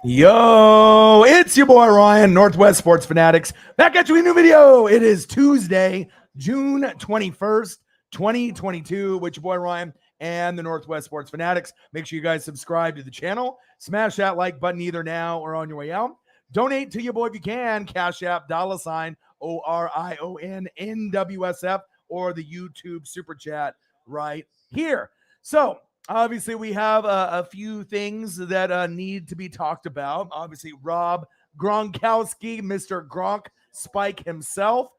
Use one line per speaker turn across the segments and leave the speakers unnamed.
Yo, it's your boy Ryan, Northwest Sports Fanatics, back at you with a new video. It is Tuesday, June 21st, 2022, with your boy Ryan and the Northwest Sports Fanatics. Make sure you guys subscribe to the channel. Smash that like button either now or on your way out. Donate to your boy if you can. Cash App, $ ORION NWSF, or the YouTube Super Chat right here. So, obviously, we have a few things that need to be talked about. Obviously, Rob Gronkowski, Mr. Gronk Spike himself.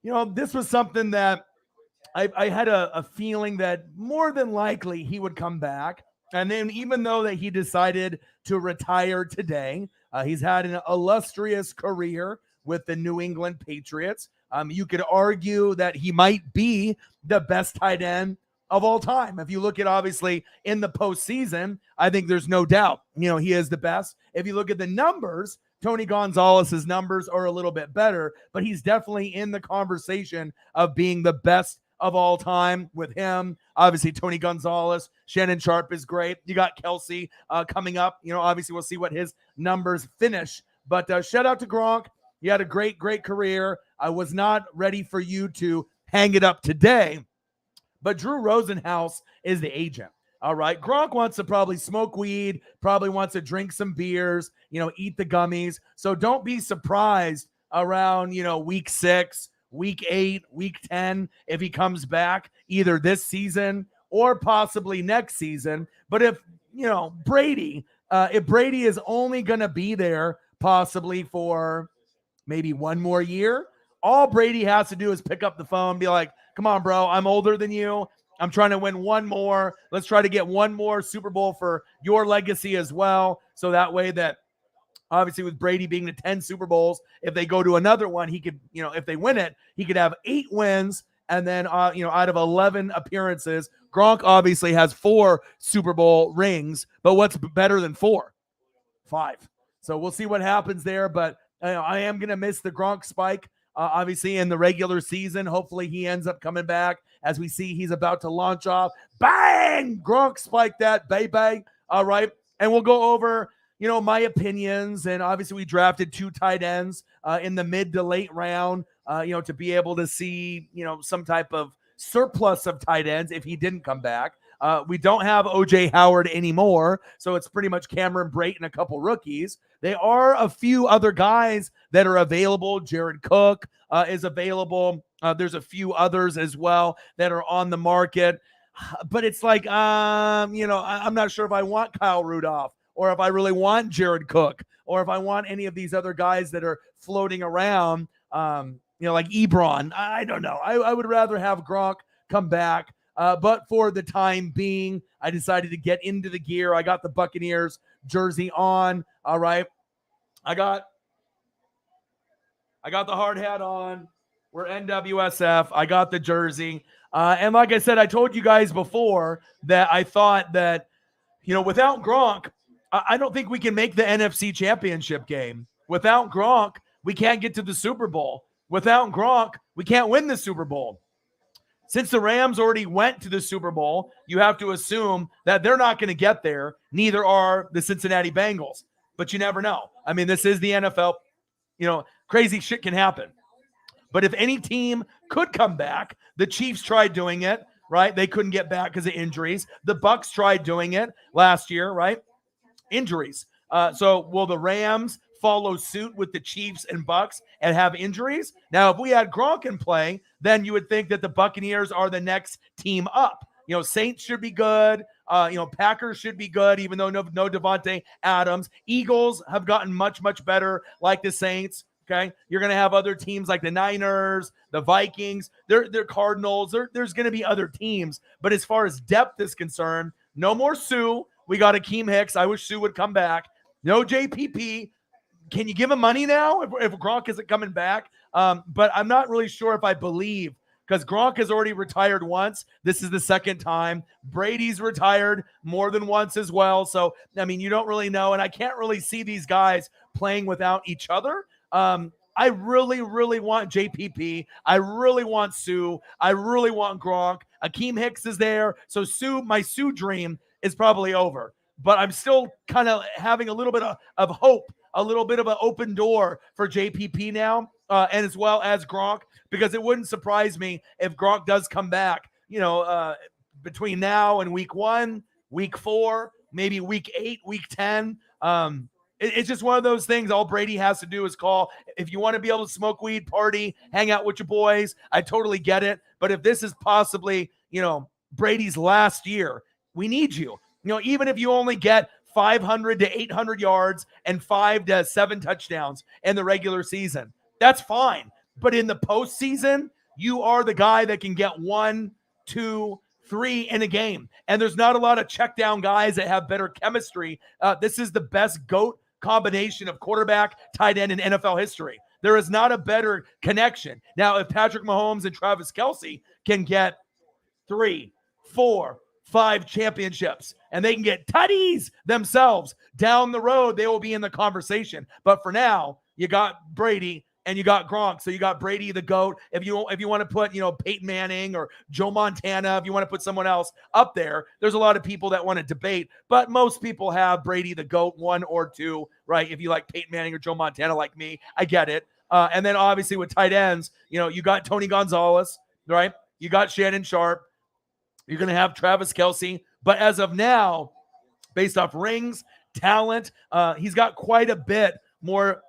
You know, this was something that I had a feeling that more than likely he would come back. And then even though that he decided to retire today, he's had an illustrious career with the New England Patriots. You could argue that he might be the best tight end of all time. If you look at, obviously, in the postseason, I think there's no doubt, he is the best. If you look at the numbers, Tony Gonzalez's numbers are a little bit better, but he's definitely in the conversation of being the best of all time with him. Obviously, Tony Gonzalez, Shannon Sharp is great. You got Kelsey coming up. Obviously, we'll see what his numbers finish. But shout out to Gronk. You had a great, great career. I was not ready for you to hang it up today. But Drew Rosenhaus is the agent. All right. Gronk wants to probably smoke weed, probably wants to drink some beers, eat the gummies. So don't be surprised around, week 6, week 8, week 10, if he comes back either this season or possibly next season. But if Brady is only going to be there possibly for maybe one more year, all Brady has to do is pick up the phone and be like, come on, bro, I'm older than you. I'm trying to win one more. Let's try to get one more Super Bowl for your legacy as well. So that way that, obviously, with Brady being to 10 Super Bowls, if they go to another one, he could, if they win it, he could have 8 wins. And then, out of 11 appearances, Gronk obviously has 4 Super Bowl rings. But what's better than 4? 5. So we'll see what happens there. But I am going to miss the Gronk spike. Obviously, in the regular season, hopefully he ends up coming back. As we see, he's about to launch off. Bang! Gronk spiked that, baby. All right. And we'll go over, my opinions. And obviously, we drafted 2 tight ends in the mid to late round, to be able to see, some type of surplus of tight ends if he didn't come back. We don't have O.J. Howard anymore, so it's pretty much Cameron Brate and a couple rookies. There are a few other guys that are available. Jared Cook is available. There's a few others as well that are on the market. But it's like, I'm not sure if I want Kyle Rudolph or if I really want Jared Cook or if I want any of these other guys that are floating around, like Ebron. I don't know. I would rather have Gronk come back. But for the time being, I decided to get into the gear. I got the Buccaneers jersey on. All right. I got the hard hat on. We're NWSF. I got the jersey. And like I said, I told you guys before that I thought that, without Gronk, I don't think we can make the NFC Championship game. Without Gronk, we can't get to the Super Bowl. Without Gronk, we can't win the Super Bowl. Since the Rams already went to the Super Bowl, you have to assume that they're not going to get there. Neither are the Cincinnati Bengals. But you never know. I mean, this is the NFL. Crazy shit can happen. But if any team could come back, the Chiefs tried doing it, right? They couldn't get back because of injuries. The Bucs tried doing it last year, right? Injuries. So will the Rams follow suit with the Chiefs and Bucs and have injuries? Now, if we had Gronk in play, then you would think that the Buccaneers are the next team up. Saints should be good. Packers should be good, even though no Devontae Adams. Eagles have gotten much, much better like the Saints. Okay. You're going to have other teams like the Niners, the Vikings, they're Cardinals. There's going to be other teams. But as far as depth is concerned, no more Sue. We got Akeem Hicks. I wish Sue would come back. No JPP. Can you give him money now if Gronk isn't coming back? But I'm not really sure if I believe, because Gronk has already retired once. This is the second time. Brady's retired more than once as well. So, I mean, you don't really know. And I can't really see these guys playing without each other. I really, really want JPP. I really want Sue. I really want Gronk. Akeem Hicks is there. So my Sue dream is probably over. but I'm still kind of having a little bit of hope, a little bit of an open door for JPP now, and as well as Gronk, because it wouldn't surprise me if Gronk does come back, between now and week 1, week 4, maybe week 8, week 10. It's just one of those things. All Brady has to do is call. If you want to be able to smoke weed, party, hang out with your boys, I totally get it. But if this is possibly, Brady's last year, we need you. Even if you only get 500 to 800 yards and 5 to 7 touchdowns in the regular season, that's fine. But in the postseason, you are the guy that can get 1, 2, 3 in a game. And there's not a lot of check down guys that have better chemistry. This is the best GOAT combination of quarterback, tight end in NFL history. There is not a better connection. Now, if Patrick Mahomes and Travis Kelce can get 3, 4, 5 championships and they can get tutties themselves down the road, they will be in the conversation. But for now, you got Brady and you got Gronk. So you got Brady, the GOAT. If you want to put, Peyton Manning or Joe Montana, if you want to put someone else up there, there's a lot of people that want to debate, but most people have Brady, the GOAT, 1 or 2, right? If you like Peyton Manning or Joe Montana like me, I get it. And then obviously with tight ends, you got Tony Gonzalez, right? You got Shannon Sharp. You're going to have Travis Kelce. But as of now, based off rings, talent, he's got quite a bit more,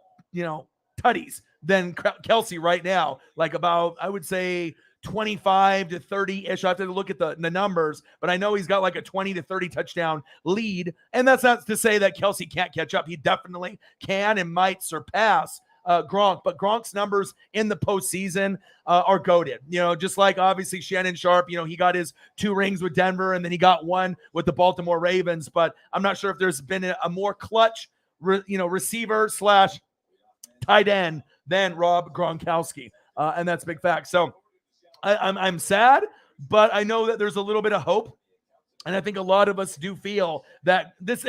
tutties than Kelce right now. Like about, I would say, 25 to 30-ish. I have to look at the numbers, but I know he's got like a 20 to 30 touchdown lead. And that's not to say that Kelce can't catch up. He definitely can and might surpass Gronk, but Gronk's numbers in the postseason are goated. Just like obviously Shannon Sharp, he got his 2 rings with Denver and then he got 1 with the Baltimore Ravens, but I'm not sure if there's been a more clutch, receiver / tight end than Rob Gronkowski. And that's a big fact. So I'm sad, but I know that there's a little bit of hope. And I think a lot of us do feel that this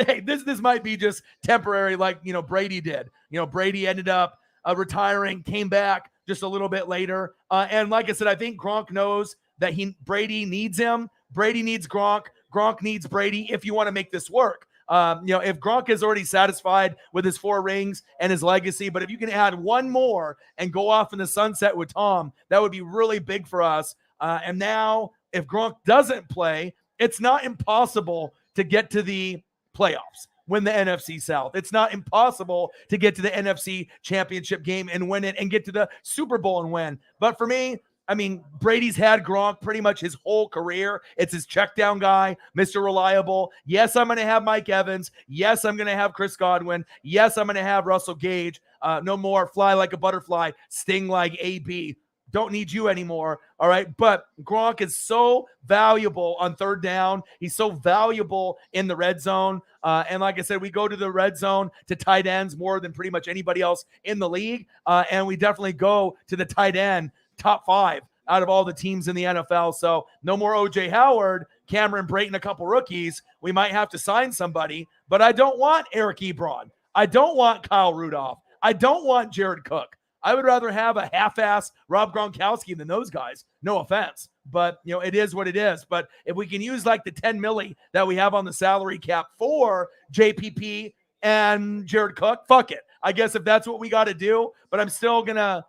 might be just temporary, like, Brady did. Brady ended up retiring, came back just a little bit later. And like I said, I think Gronk knows that Brady needs him. Brady needs Gronk. Gronk needs Brady if you want to make this work. If Gronk is already satisfied with his 4 rings and his legacy, but if you can add 1 more and go off in the sunset with Tom, that would be really big for us. And now if Gronk doesn't play, it's not impossible to get to the playoffs, win the NFC South. It's not impossible to get to the NFC Championship game and win it and get to the Super Bowl and win. But for me, Brady's had Gronk pretty much his whole career. It's his check down guy, Mr. Reliable. Yes, I'm going to have Mike Evans. Yes, I'm going to have Chris Godwin. Yes, I'm going to have Russell Gage. No more fly like a butterfly, sting like AB. Don't need you anymore. All right. But Gronk is so valuable on 3rd down. He's so valuable in the red zone. And like I said, we go to the red zone to tight ends more than pretty much anybody else in the league. And we definitely go to the tight end top 5 out of all the teams in the NFL. So no more OJ Howard, Cameron Brayton, a couple rookies. We might have to sign somebody, but I don't want Eric Ebron. I don't want Kyle Rudolph. I don't want Jared Cook. I would rather have a half-ass Rob Gronkowski than those guys. No offense, but it is what it is. But if we can use like the 10 milli that we have on the salary cap for JPP and Jared Cook, fuck it. I guess if that's what we got to do, but I'm still going to,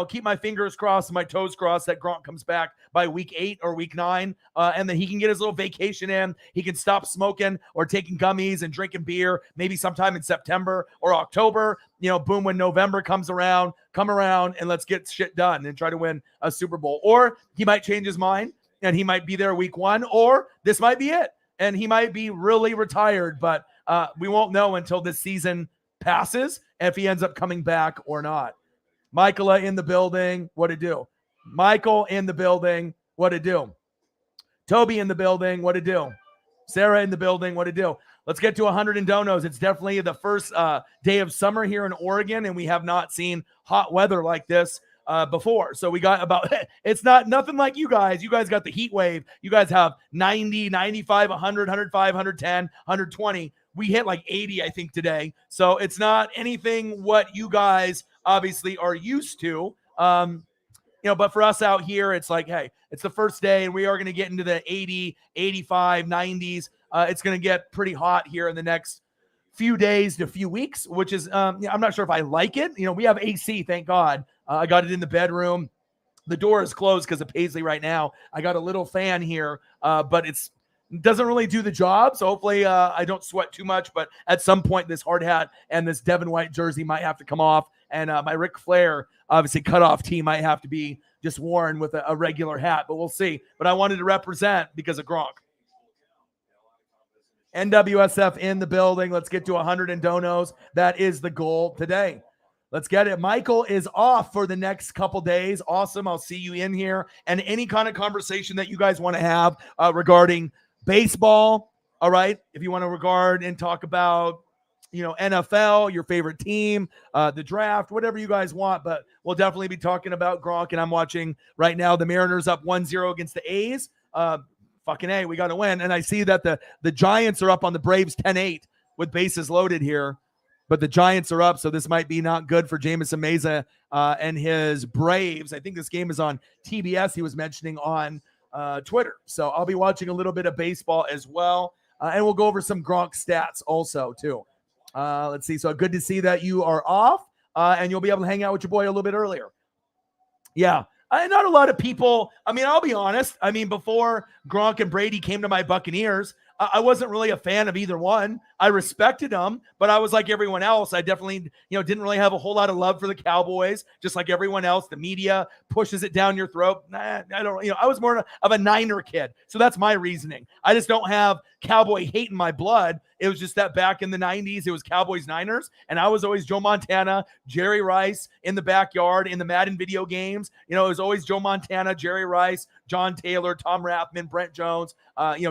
keep my fingers crossed and my toes crossed that Gronk comes back by week 8 or week 9, and then he can get his little vacation in. He can stop smoking or taking gummies and drinking beer maybe sometime in September or October. Boom, when November comes around, come around and let's get shit done and try to win a Super Bowl. Or he might change his mind and he might be there week 1, or this might be it and he might be really retired, but we won't know until this season passes if he ends up coming back or not. Michaela in the building, what to do? Michael in the building, what to do? Toby in the building, what to do? Sarah in the building, what to do? Let's get to 100 in donos. It's definitely the first day of summer here in Oregon, and we have not seen hot weather like this before. So we got about, it's nothing like you guys. You guys got the heat wave. You guys have 90, 95, 100, 105, 110, 120. We hit like 80, I think, today. So it's not anything what you guys obviously are used to. But for us out here, it's like, hey, it's the first day and we are going to get into the 80, 85, 90s. it's going to get pretty hot here in the next few days to few weeks, which is, I'm not sure if I like it. We have AC, thank God. I got it in the bedroom. The door is closed because of Paisley right now. I got a little fan here, but it doesn't really do the job. So hopefully I don't sweat too much. But at some point, this hard hat and this Devin White jersey might have to come off. And my Ric Flair, obviously, cutoff tee might have to be just worn with a regular hat. But we'll see. But I wanted to represent because of Gronk. NWSF in the building. Let's get to 100 and donos. That is the goal today. Let's get it. Michael is off for the next couple days. Awesome. I'll see you in here. And any kind of conversation that you guys want to have regarding baseball, all right? If you want to regard and talk about, NFL, your favorite team, the draft, whatever you guys want. But we'll definitely be talking about Gronk. And I'm watching right now the Mariners up 1-0 against the A's. Fucking A, we got to win. And I see that the Giants are up on the Braves 10-8 with bases loaded here. But the Giants are up, so this might be not good for Jameson Meza and his Braves. I think this game is on TBS, he was mentioning on Twitter. So I'll be watching a little bit of baseball as well. And we'll go over some Gronk stats also, too. Let's see. So good to see that you are off, and you'll be able to hang out with your boy a little bit earlier. Yeah. Not a lot of people. I'll be honest. Before Gronk and Brady came to my Buccaneers, I wasn't really a fan of either one. I respected them, but I was like everyone else. I definitely, didn't really have a whole lot of love for the Cowboys, just like everyone else. The media pushes it down your throat. I don't, I was more of a Niner kid. So that's my reasoning. I just don't have Cowboy hate in my blood. It was just that back in the 90s, it was Cowboys Niners. And I was always Joe Montana, Jerry Rice in the backyard in the Madden video games. It was always Joe Montana, Jerry Rice, John Taylor, Tom Rathman, Brent Jones,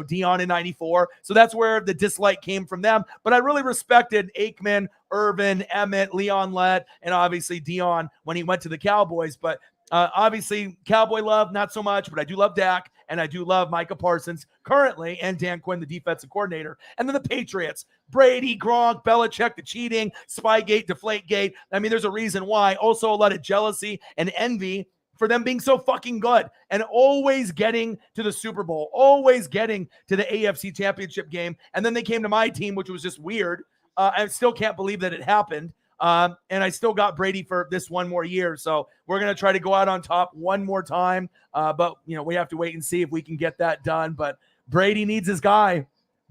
Dion in 94. So that's where the dislike came from them. But I really respected Aikman, Irvin, Emmett, Leon Lett, and obviously Dion when he went to the Cowboys. But obviously Cowboy love, not so much, but I do love Dak, and I do love Micah Parsons currently, and Dan Quinn, the defensive coordinator. And then the Patriots, Brady, Gronk, Belichick, the cheating, Spygate, Deflategate. There's a reason why. Also a lot of jealousy and envy for them being so fucking good and always getting to the Super Bowl, always getting to the AFC Championship game. And then they came to my team, which was just weird. I still can't believe that it happened. And I still got Brady for this one more year. So we're going to try to go out on top one more time. But, we have to wait and see if we can get that done. But Brady needs his guy.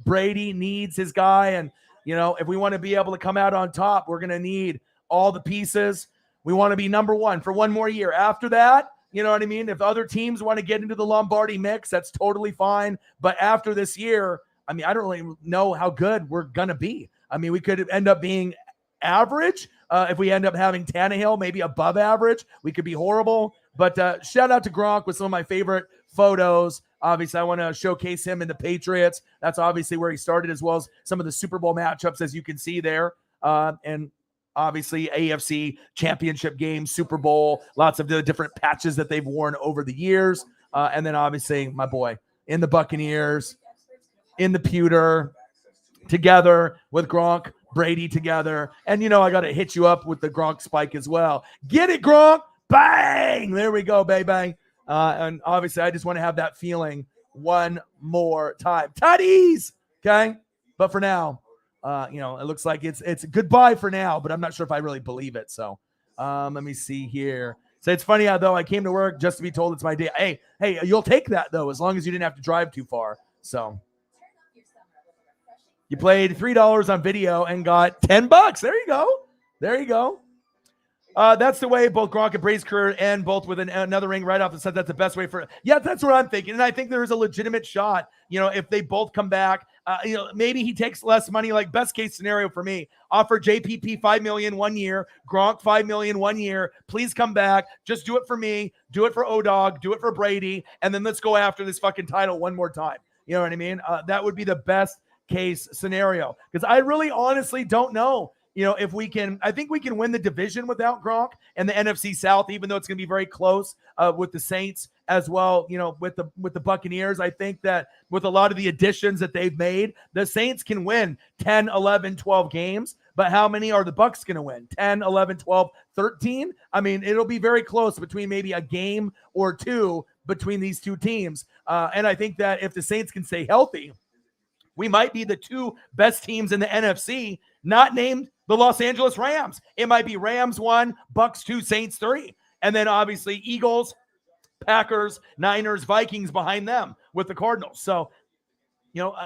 Brady needs his guy. And, if we want to be able to come out on top, we're going to need all the pieces. We want to be number one for one more year. After that, you know what I mean? If other teams want to get into the Lombardi mix, that's totally fine. But after this year, I don't really know how good we're going to be. We could end up being average. If we end up having Tannehill, maybe above average, we could be horrible. But shout out to Gronk with some of my favorite photos. Obviously, I want to showcase him in the Patriots. That's obviously where he started, as well as some of the Super Bowl matchups, as you can see there. And obviously AFC Championship game, Super Bowl, lots of the different patches that they've worn over the years. And then obviously my boy in the Buccaneers, in the pewter, together with Gronk, Brady together. And, I got to hit you up with the Gronk spike as well. Get it, Gronk. Bang. There we go, baby. And obviously I just want to have that feeling one more time. Tutties. Okay. But for now, it looks like it's goodbye for now, but I'm not sure if I really believe it. So let me see here. So it's funny how, though, I came to work just to be told it's my day. Hey, you'll take that, though, as long as you didn't have to drive too far. So you played $3 on video and got $10. There you go. There you go. That's the way both Gronk and Brady's career end, both with another ring right off the set. That's the best way for it. Yeah, that's what I'm thinking. And I think there is a legitimate shot, if they both come back, maybe he takes less money, like best case scenario for me, offer JPP $5 million 1 year, Gronk $5 million 1 year. Please come back. Just do it for me. Do it for O-Dog. Do it for Brady. And then let's go after this fucking title one more time. You know what I mean? That would be the best case scenario, because I really honestly don't know. If we can, I think we can win the division without Gronk and the NFC South, even though it's going to be very close with the Saints as well. With the Buccaneers, I think that with a lot of the additions that they've made, the Saints can win 10, 11, 12 games. But how many are the Bucs going to win? 10, 11, 12, 13? It'll be very close between maybe a game or two between these two teams. And I think that if the Saints can stay healthy, we might be the two best teams in the NFC, not named the Los Angeles Rams. It might be Rams 1, Bucs 2, Saints 3. And then obviously Eagles, Packers, Niners, Vikings behind them with the Cardinals. So,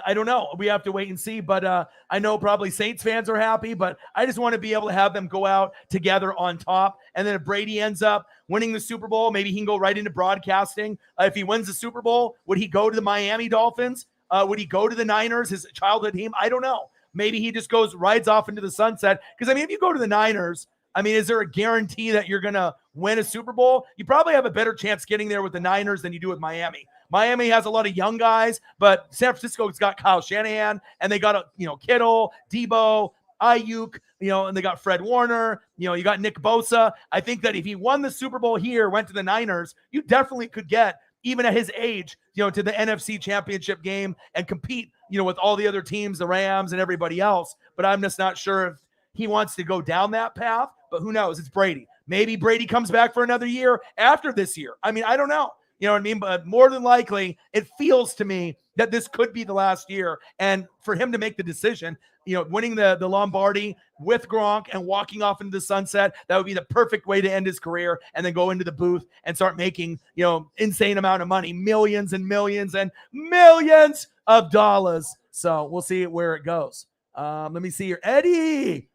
I don't know. We have to wait and see. But I know probably Saints fans are happy, but I just want to be able to have them go out together on top. And then if Brady ends up winning the Super Bowl, maybe he can go right into broadcasting. If he wins the Super Bowl, would he go to the Miami Dolphins? Would he go to the Niners, his childhood team? I don't know. Maybe he just rides off into the sunset. Because, if you go to the Niners, is there a guarantee that you're going to win a Super Bowl? You probably have a better chance getting there with the Niners than you do with Miami. Miami has a lot of young guys, but San Francisco's got Kyle Shanahan, and they got Kittle, Debo, Ayuk, and they got Fred Warner. You got Nick Bosa. I think that if he won the Super Bowl here, went to the Niners, you definitely could get, even at his age, to the NFC Championship game and compete, with all the other teams, the Rams and everybody else. But I'm just not sure if he wants to go down that path. But who knows? It's Brady. Maybe Brady comes back for another year after this year. I don't know. You know what I mean? But more than likely, it feels to me that this could be the last year. And for him to make the decision, winning the Lombardi with Gronk and walking off into the sunset, that would be the perfect way to end his career and then go into the booth and start making, insane amount of money, millions and millions and millions of dollars. So we'll see where it goes. Let me see here. Eddie.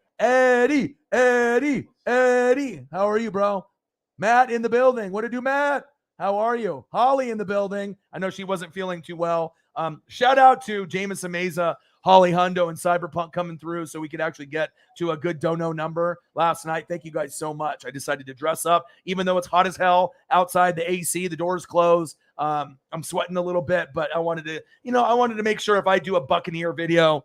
How are you, bro? Matt in the building. What to do, Matt? How are you? Holly in the building. I know she wasn't feeling too well. Shout out to Jameis Ameza, Holly Hundo, and Cyberpunk coming through so we could actually get to a good dono number last night. Thank you guys so much. I decided to dress up, even though it's hot as hell outside, the AC, the doors closed. I'm sweating a little bit, but I wanted to make sure if I do a Buccaneer video,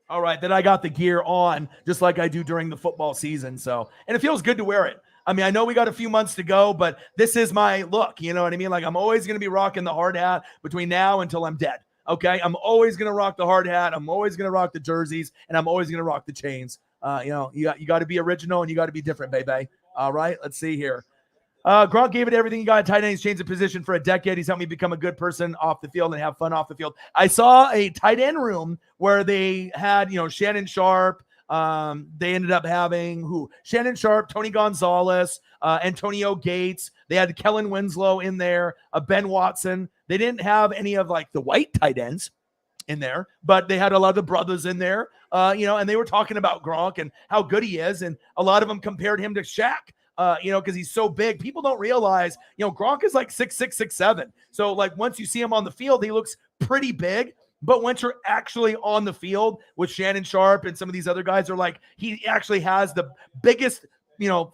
all right, that I got the gear on just like I do during the football season. So, and it feels good to wear it. I know we got a few months to go, but this is my look. You know what I mean? Like, I'm always going to be rocking the hard hat between now until I'm dead. Okay. I'm always going to rock the hard hat. I'm always going to rock the jerseys, and I'm always going to rock the chains. You got to be original and you got to be different, baby. All right. Let's see here. Gronk gave it everything he got. Tight end, he's changed the position for a decade. He's helped me become a good person off the field and have fun off the field. I saw a tight end room where they had, Shannon Sharp. They ended up having Shannon Sharp, Tony Gonzalez, Antonio Gates. They had Kellen Winslow in there, Ben Watson. They didn't have any of the white tight ends in there, but they had a lot of the brothers in there, and they were talking about Gronk and how good he is. And a lot of them compared him to Shaq. Because he's so big. People don't realize, Gronk is like 6'6", 6'7". So once you see him on the field, he looks pretty big. But once you're actually on the field with Shannon Sharp and some of these other guys, are he actually has the biggest,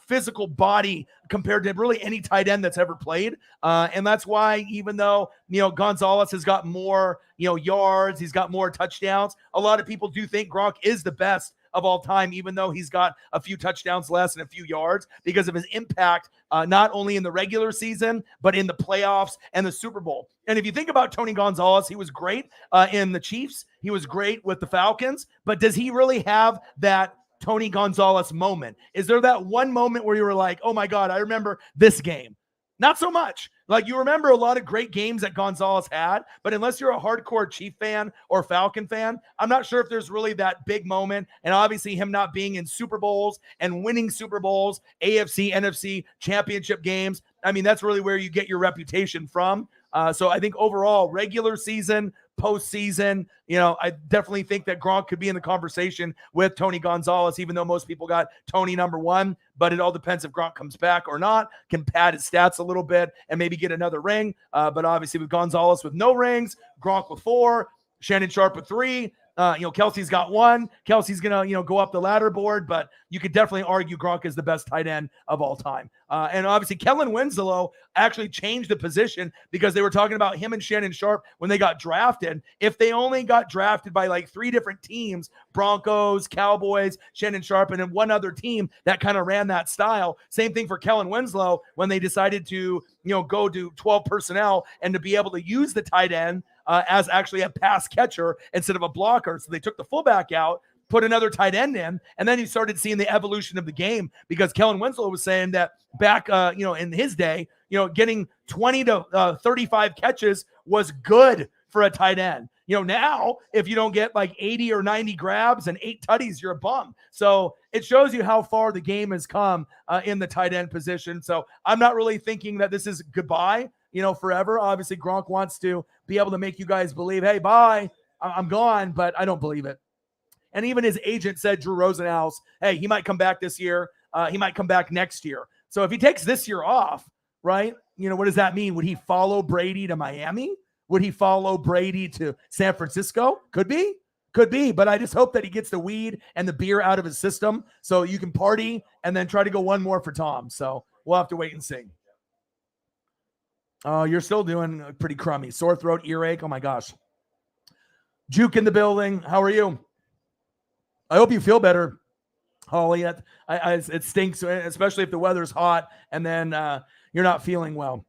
physical body compared to really any tight end that's ever played. And that's why, even though, Gonzalez has got more, yards, he's got more touchdowns, a lot of people do think Gronk is the best of all time, even though he's got a few touchdowns less and a few yards, because of his impact, not only in the regular season, but in the playoffs and the Super Bowl. And if you think about Tony Gonzalez, he was great in the Chiefs. He was great with the Falcons, but does he really have that Tony Gonzalez moment? Is there that one moment where you were like, oh my God, I remember this game? Not so much. You remember a lot of great games that Gonzalez had, but unless you're a hardcore Chief fan or Falcon fan, I'm not sure if there's really that big moment. And obviously him not being in Super Bowls and winning Super Bowls, AFC, NFC championship games, that's really where you get your reputation from. So I think overall, regular season, postseason, I definitely think that Gronk could be in the conversation with Tony Gonzalez, even though most people got Tony number one. But it all depends if Gronk comes back or not, can pad his stats a little bit and maybe get another ring. But obviously with Gonzalez with no rings, Gronk with 4, Shannon Sharp with 3. Kelsey's got 1. Kelsey's going to, go up the ladder board, but you could definitely argue Gronk is the best tight end of all time. And obviously Kellen Winslow actually changed the position because they were talking about him and Shannon Sharp when they got drafted. If they only got drafted by 3 different teams, Broncos, Cowboys, Shannon Sharp, and then one other team that kind of ran that style. Same thing for Kellen Winslow when they decided to, go to 12 personnel and to be able to use the tight end as actually a pass catcher instead of a blocker. So they took the fullback out. put another tight end in, and then you started seeing the evolution of the game because Kellen Winslow was saying that back, in his day, getting 20 to 35 catches was good for a tight end. Now if you don't get like 80 or 90 grabs and 8 tutties, you're a bum. So it shows you how far the game has come in the tight end position. So I'm not really thinking that this is goodbye, forever. Obviously Gronk wants to be able to make you guys believe, hey, bye, I'm gone, but I don't believe it. And even his agent said, Drew Rosenhaus, hey, he might come back this year. He might come back next year. So if he takes this year off, right, what does that mean? Would he follow Brady to Miami? Would he follow Brady to San Francisco? Could be, but I just hope that he gets the weed and the beer out of his system so you can party and then try to go one more for Tom. So we'll have to wait and see. Oh, you're still doing pretty crummy. Sore throat, earache. Oh my gosh. Juke in the building. How are you? I hope you feel better, Holly. It stinks, especially if the weather's hot and then you're not feeling well.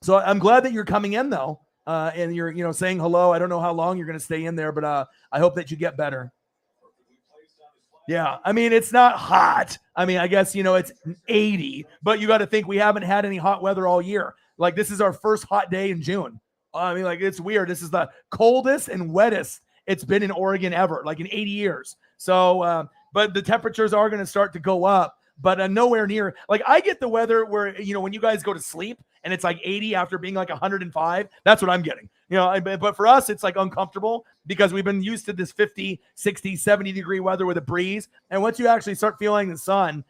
So I'm glad that you're coming in though. And you're, saying hello. I don't know how long you're going to stay in there, but I hope that you get better. Yeah. I mean, it's not hot. I mean, I guess, it's 80, but you got to think we haven't had any hot weather all year. Like this is our first hot day in June. I mean, like it's weird. This is the coldest and wettest it's been in Oregon ever, like in 80 years. So, but the temperatures are going to start to go up, but nowhere near. Like I get the weather where, when you guys go to sleep and it's like 80 after being like 105, that's what I'm getting. But for us, it's like uncomfortable because we've been used to this 50, 60, 70 degree weather with a breeze. And once you actually start feeling the sun,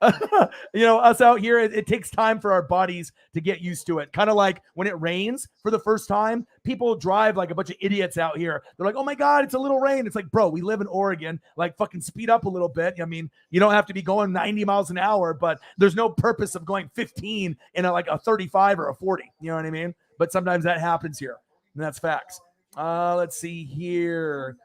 us out here, it takes time for our bodies to get used to it. Kind of like when it rains for the first time, people drive like a bunch of idiots out here. They're like, oh my God, it's a little rain. It's like, bro, we live in Oregon, like fucking speed up a little bit. I mean, you don't have to be going 90 miles an hour, but there's no purpose of going 15 in like a 35 or a 40. You know what I mean? But sometimes that happens here. And that's facts. Let's see here.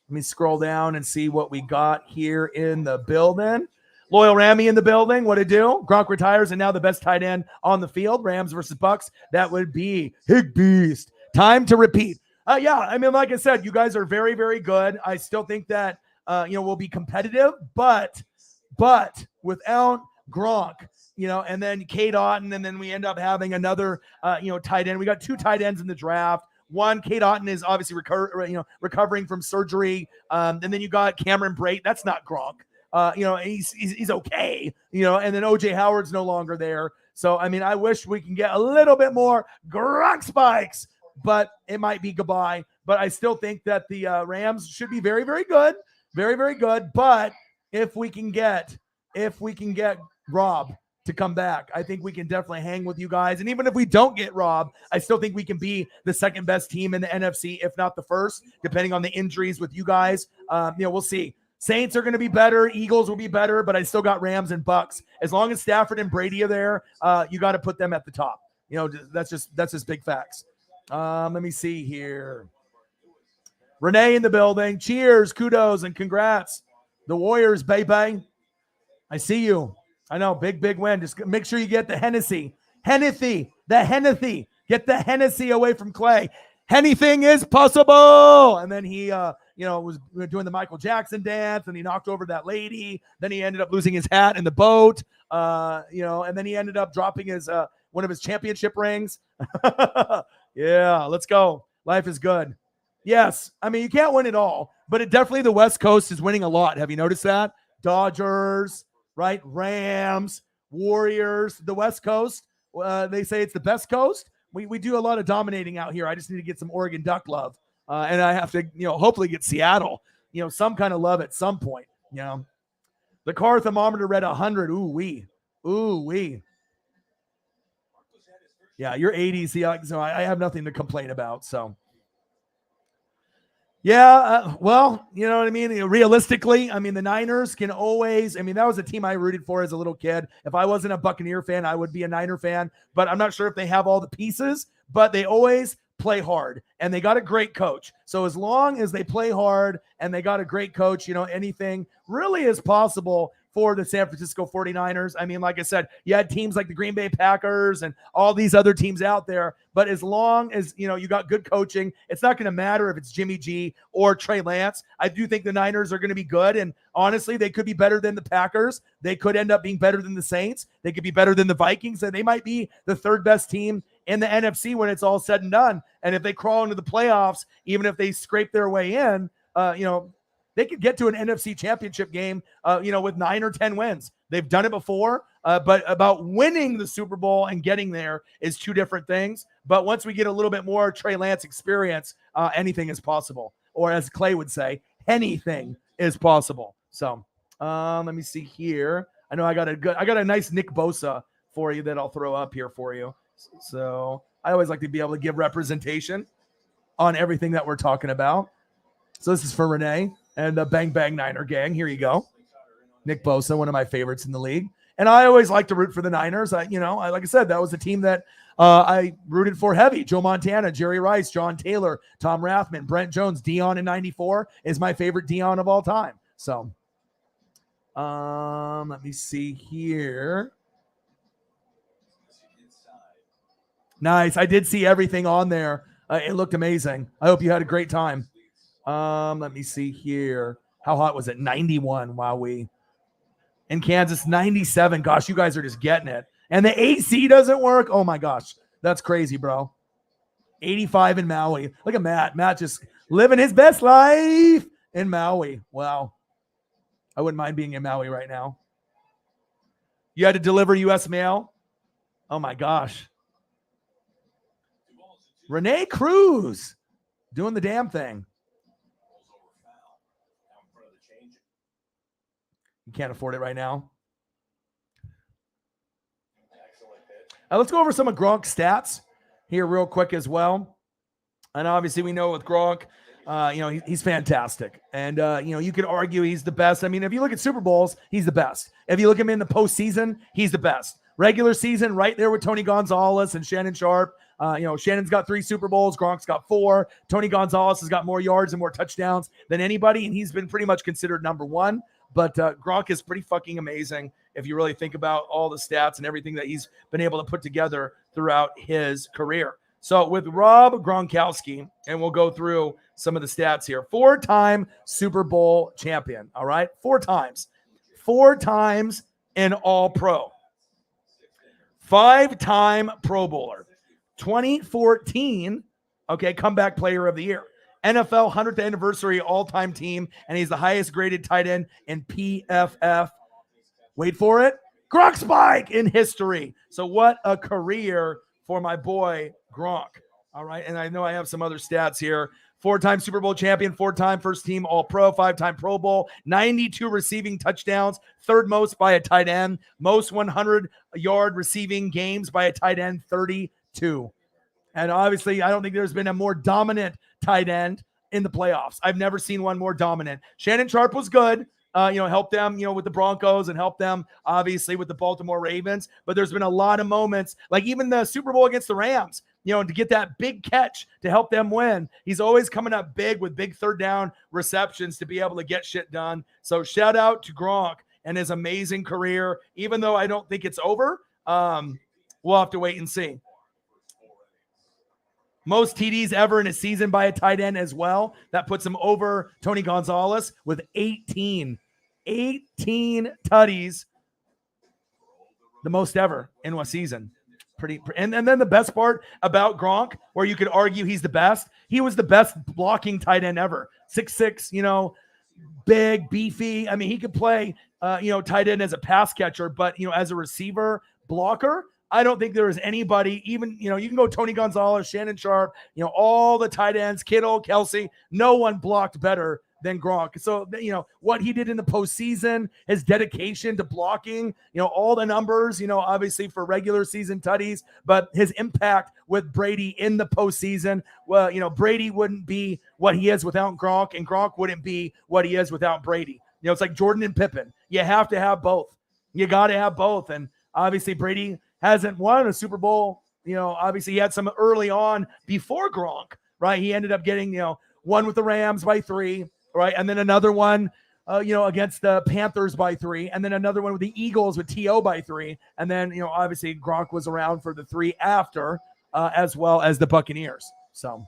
Let me scroll down and see what we got here in the building. Loyal Rammy in the building. What to do? Gronk retires and now the best tight end on the field. Rams versus Bucs. That would be Hig Beast. Time to repeat. Yeah, I mean, like I said, you guys are very, very good. I still think that we'll be competitive, but without Gronk, and then Cade Otton, and then we end up having another tight end. We got 2 tight ends in the draft. One, Cade Otton is obviously recovering from surgery. And then you got Cameron Brate. That's not Gronk. He's okay, and then OJ Howard's no longer there. So, I mean, I wish we can get a little bit more Gronk spikes, but it might be goodbye. But I still think that the Rams should be very, very good, very, very good. But if we can get Rob to come back, I think we can definitely hang with you guys. And even if we don't get Rob, I still think we can be the second best team in the NFC, if not the first, depending on the injuries with you guys. We'll see. Saints are going to be better. Eagles will be better, but I still got Rams and Bucs. As long as Stafford and Brady are there, you got to put them at the top. That's just big facts. Let me see here. Renee in the building. Cheers, kudos, and congrats. The Warriors, baby. I see you. I know, big win. Just make sure you get the Hennessy. The Hennessy. Get the Hennessy away from Clay. Anything is possible. And then he, was doing the Michael Jackson dance, and he knocked over that lady. Then he ended up losing his hat in the boat, and then he ended up dropping his one of his championship rings. Yeah, let's go. Life is good. Yes, I mean, you can't win it all, but definitely the West Coast is winning a lot. Have you noticed that? Dodgers, right? Rams, Warriors, the West Coast. They say it's the best coast. We do a lot of dominating out here. I just need to get some Oregon Duck love. And I have to, hopefully get Seattle, some kind of love at some point, The car thermometer read 100. Ooh, wee. Yeah, you're 80s. So I have nothing to complain about. So, yeah, well, you know what I mean? Realistically, I mean, the Niners can always, that was a team I rooted for as a little kid. If I wasn't a Buccaneer fan, I would be a Niner fan, but I'm not sure if they have all the pieces, but they always play hard, and they got a great coach. So as long as they play hard and they got a great coach, anything really is possible for the San Francisco 49ers. I mean, like I said, you had teams like the Green Bay Packers and all these other teams out there. But as long as, you got good coaching, it's not going to matter if it's Jimmy G or Trey Lance. I do think the Niners are going to be good. And honestly, they could be better than the Packers. They could end up being better than the Saints. They could be better than the Vikings. And they might be the third best team in the NFC when it's all said and done. And if they crawl into the playoffs, even if they scrape their way in, they could get to an NFC championship game, with 9 or 10 wins. They've done it before, but about winning the Super Bowl and getting there is two different things. But once we get a little bit more Trey Lance experience, anything is possible. Or as Clay would say, anything is possible. So let me see here. I know I got a nice Nick Bosa for you that I'll throw up here for you. So I always like to be able to give representation on everything that we're talking about. So this is for Renee and the Bang Bang Niner gang. Here you go. Nick Bosa, one of my favorites in the league. And I always like to root for the Niners. Like I said, that was the team that I rooted for heavy. Joe Montana, Jerry Rice, John Taylor, Tom Rathman, Brent Jones, Dion in 94 is my favorite Dion of all time. So let me see here. Nice. I did see everything on there. It looked amazing. I hope you had a great time. Let me see here. How hot was it? 91. Wowee. In Kansas, 97. Gosh, you guys are just getting it. And the AC doesn't work. Oh my gosh. That's crazy, bro. 85 in Maui. Look at Matt. Matt just living his best life in Maui. Wow. I wouldn't mind being in Maui right now. You had to deliver U.S. mail? Oh my gosh. Renee Cruz doing the damn thing. You can't afford it right now. Let's go over some of Gronk's stats here real quick as well. And obviously we know with Gronk, he's fantastic. And, you could argue he's the best. I mean, if you look at Super Bowls, he's the best. If you look at him in the postseason, he's the best. Regular season, right there with Tony Gonzalez and Shannon Sharp. Shannon's got 3 Super Bowls. Gronk's got 4. Tony Gonzalez has got more yards and more touchdowns than anybody, and he's been pretty much considered number 1. But Gronk is pretty fucking amazing if you really think about all the stats and everything that he's been able to put together throughout his career. So with Rob Gronkowski, and we'll go through some of the stats here. 4-time Super Bowl champion, all right? 4 times. 4 times an All-Pro. 5-time Pro Bowler. 2014, comeback player of the year. NFL 100th anniversary all-time team, and he's the highest graded tight end in PFF. Wait for it. Gronk spike in history. So what a career for my boy Gronk. All right, and I know I have some other stats here. 4-time Super Bowl champion, 4-time first team All-Pro, 5-time Pro Bowl, 92 receiving touchdowns, 3rd most by a tight end, most 100-yard receiving games by a tight end, 32. And obviously, I don't think there's been a more dominant tight end in the playoffs. I've never seen one more dominant. Shannon Sharp was good, helped them, with the Broncos and helped them, obviously, with the Baltimore Ravens. But there's been a lot of moments, like even the Super Bowl against the Rams, to get that big catch to help them win. He's always coming up big with big 3rd down receptions to be able to get shit done. So shout out to Gronk and his amazing career, even though I don't think it's over. We'll have to wait and see. Most TDs ever in a season by a tight end as well. That puts him over Tony Gonzalez with 18. 18 tutties. The most ever in one season. And then the best part about Gronk, where you could argue he's the best, he was the best blocking tight end ever. 6'6", big, beefy. I mean, he could play, tight end as a pass catcher, but, as a receiver blocker, I don't think there is anybody, even, you can go Tony Gonzalez, Shannon Sharp, all the tight ends, Kittle, Kelsey, no one blocked better than Gronk. So, what he did in the postseason, his dedication to blocking, all the numbers, obviously for regular season tutties, but his impact with Brady in the postseason, well, Brady wouldn't be what he is without Gronk, and Gronk wouldn't be what he is without Brady. It's like Jordan and Pippen. You have to have both. You got to have both. And obviously Brady hasn't won a Super Bowl. Obviously he had some early on before Gronk, right? He ended up getting, one with the Rams by 3, right? And then another one against the Panthers by 3, and then another one with the Eagles with TO by 3, and then obviously Gronk was around for the 3 after, as well as the Buccaneers. So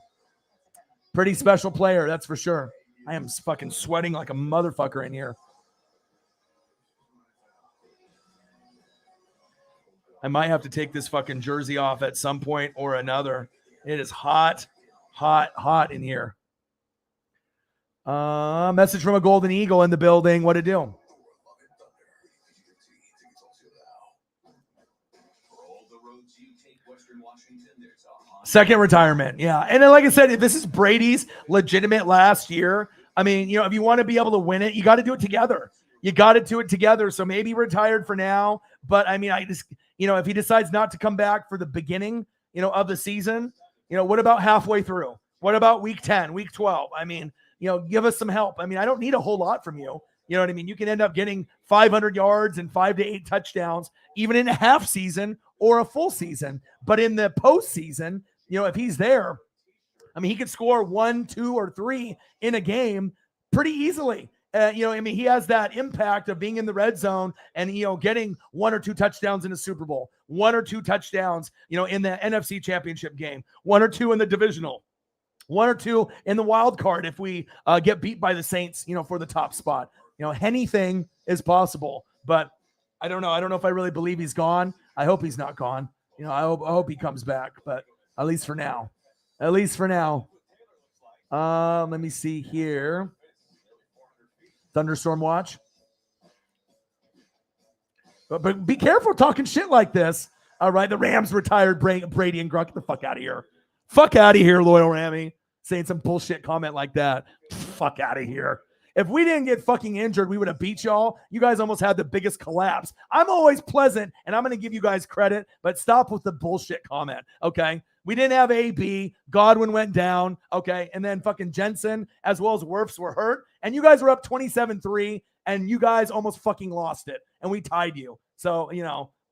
pretty special player, that's for sure. I am fucking sweating like a motherfucker in here. I might have to take this fucking jersey off at some point or another. It is hot, hot, hot in here. Message from a Golden Eagle in the building. What to do? Second retirement, yeah. And then, like I said, if this is Brady's legitimate last year, I mean, if you want to be able to win it, you got to do it together. You got to do it together. So maybe retired for now. But I mean, I just, if he decides not to come back for the beginning, of the season, what about halfway through? What about week 10, week 12? I mean, give us some help. I mean, I don't need a whole lot from you. You know what I mean? You can end up getting 500 yards and 5 to 8 touchdowns, even in a half season or a full season. But in the postseason, if he's there, I mean, he could score 1, 2, or 3 in a game pretty easily. He has that impact of being in the red zone and, getting 1 or 2 touchdowns in a Super Bowl, 1 or 2 touchdowns, in the NFC Championship game, 1 or 2 in the divisional, 1 or 2 in the wild card if we get beat by the Saints, for the top spot. Anything is possible, but I don't know. I don't know if I really believe he's gone. I hope he's not gone. I hope he comes back, but at least for now. At least for now. Let me see here. Thunderstorm watch. But be careful talking shit like this. All right, the Rams retired Brady and Gronk. Get the fuck out of here. Fuck out of here, Loyal Rammy. Saying some bullshit comment like that. Fuck out of here. If we didn't get fucking injured, we would have beat y'all. You guys almost had the biggest collapse. I'm always pleasant, and I'm going to give you guys credit, but stop with the bullshit comment, okay? We didn't have AB. Godwin went down, okay? And then fucking Jensen, as well as Wirfs, were hurt. And you guys were up 27-3, and you guys almost fucking lost it. And we tied you. So,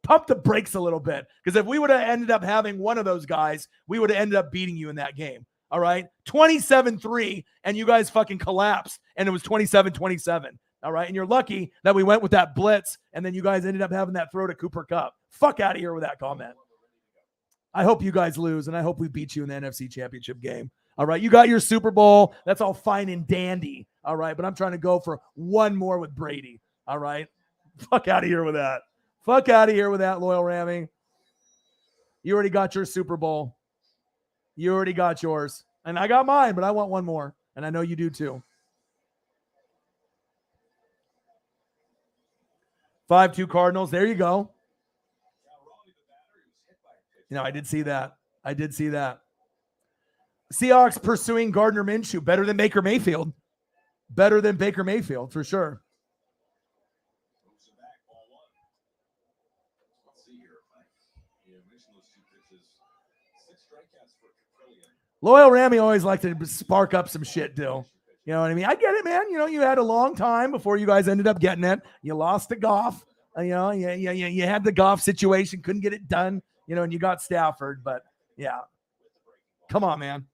pump the brakes a little bit. Because if we would have ended up having one of those guys, we would have ended up beating you in that game. All right? 27-3, and you guys fucking collapsed. And it was 27-27. All right? And you're lucky that we went with that blitz, and then you guys ended up having that throw to Cooper Kupp. Fuck out of here with that comment. I hope you guys lose, and I hope we beat you in the NFC Championship game. All right, you got your Super Bowl. That's all fine and dandy. All right, but I'm trying to go for one more with Brady. All right, fuck out of here with that. Fuck out of here with that, Loyal Rammy. You already got your Super Bowl. You already got yours. And I got mine, but I want one more. And I know you do too. 5-2 Cardinals. There you go. I did see that. Seahawks pursuing Gardner Minshew. Better than Baker Mayfield. Better than Baker Mayfield, for sure. Loyal Rammy always liked to spark up some shit, Dill. You know what I mean? I get it, man. You had a long time before you guys ended up getting it. You lost to Goff. You had the Goff situation. Couldn't get it done. And you got Stafford. But, yeah. Come on, man.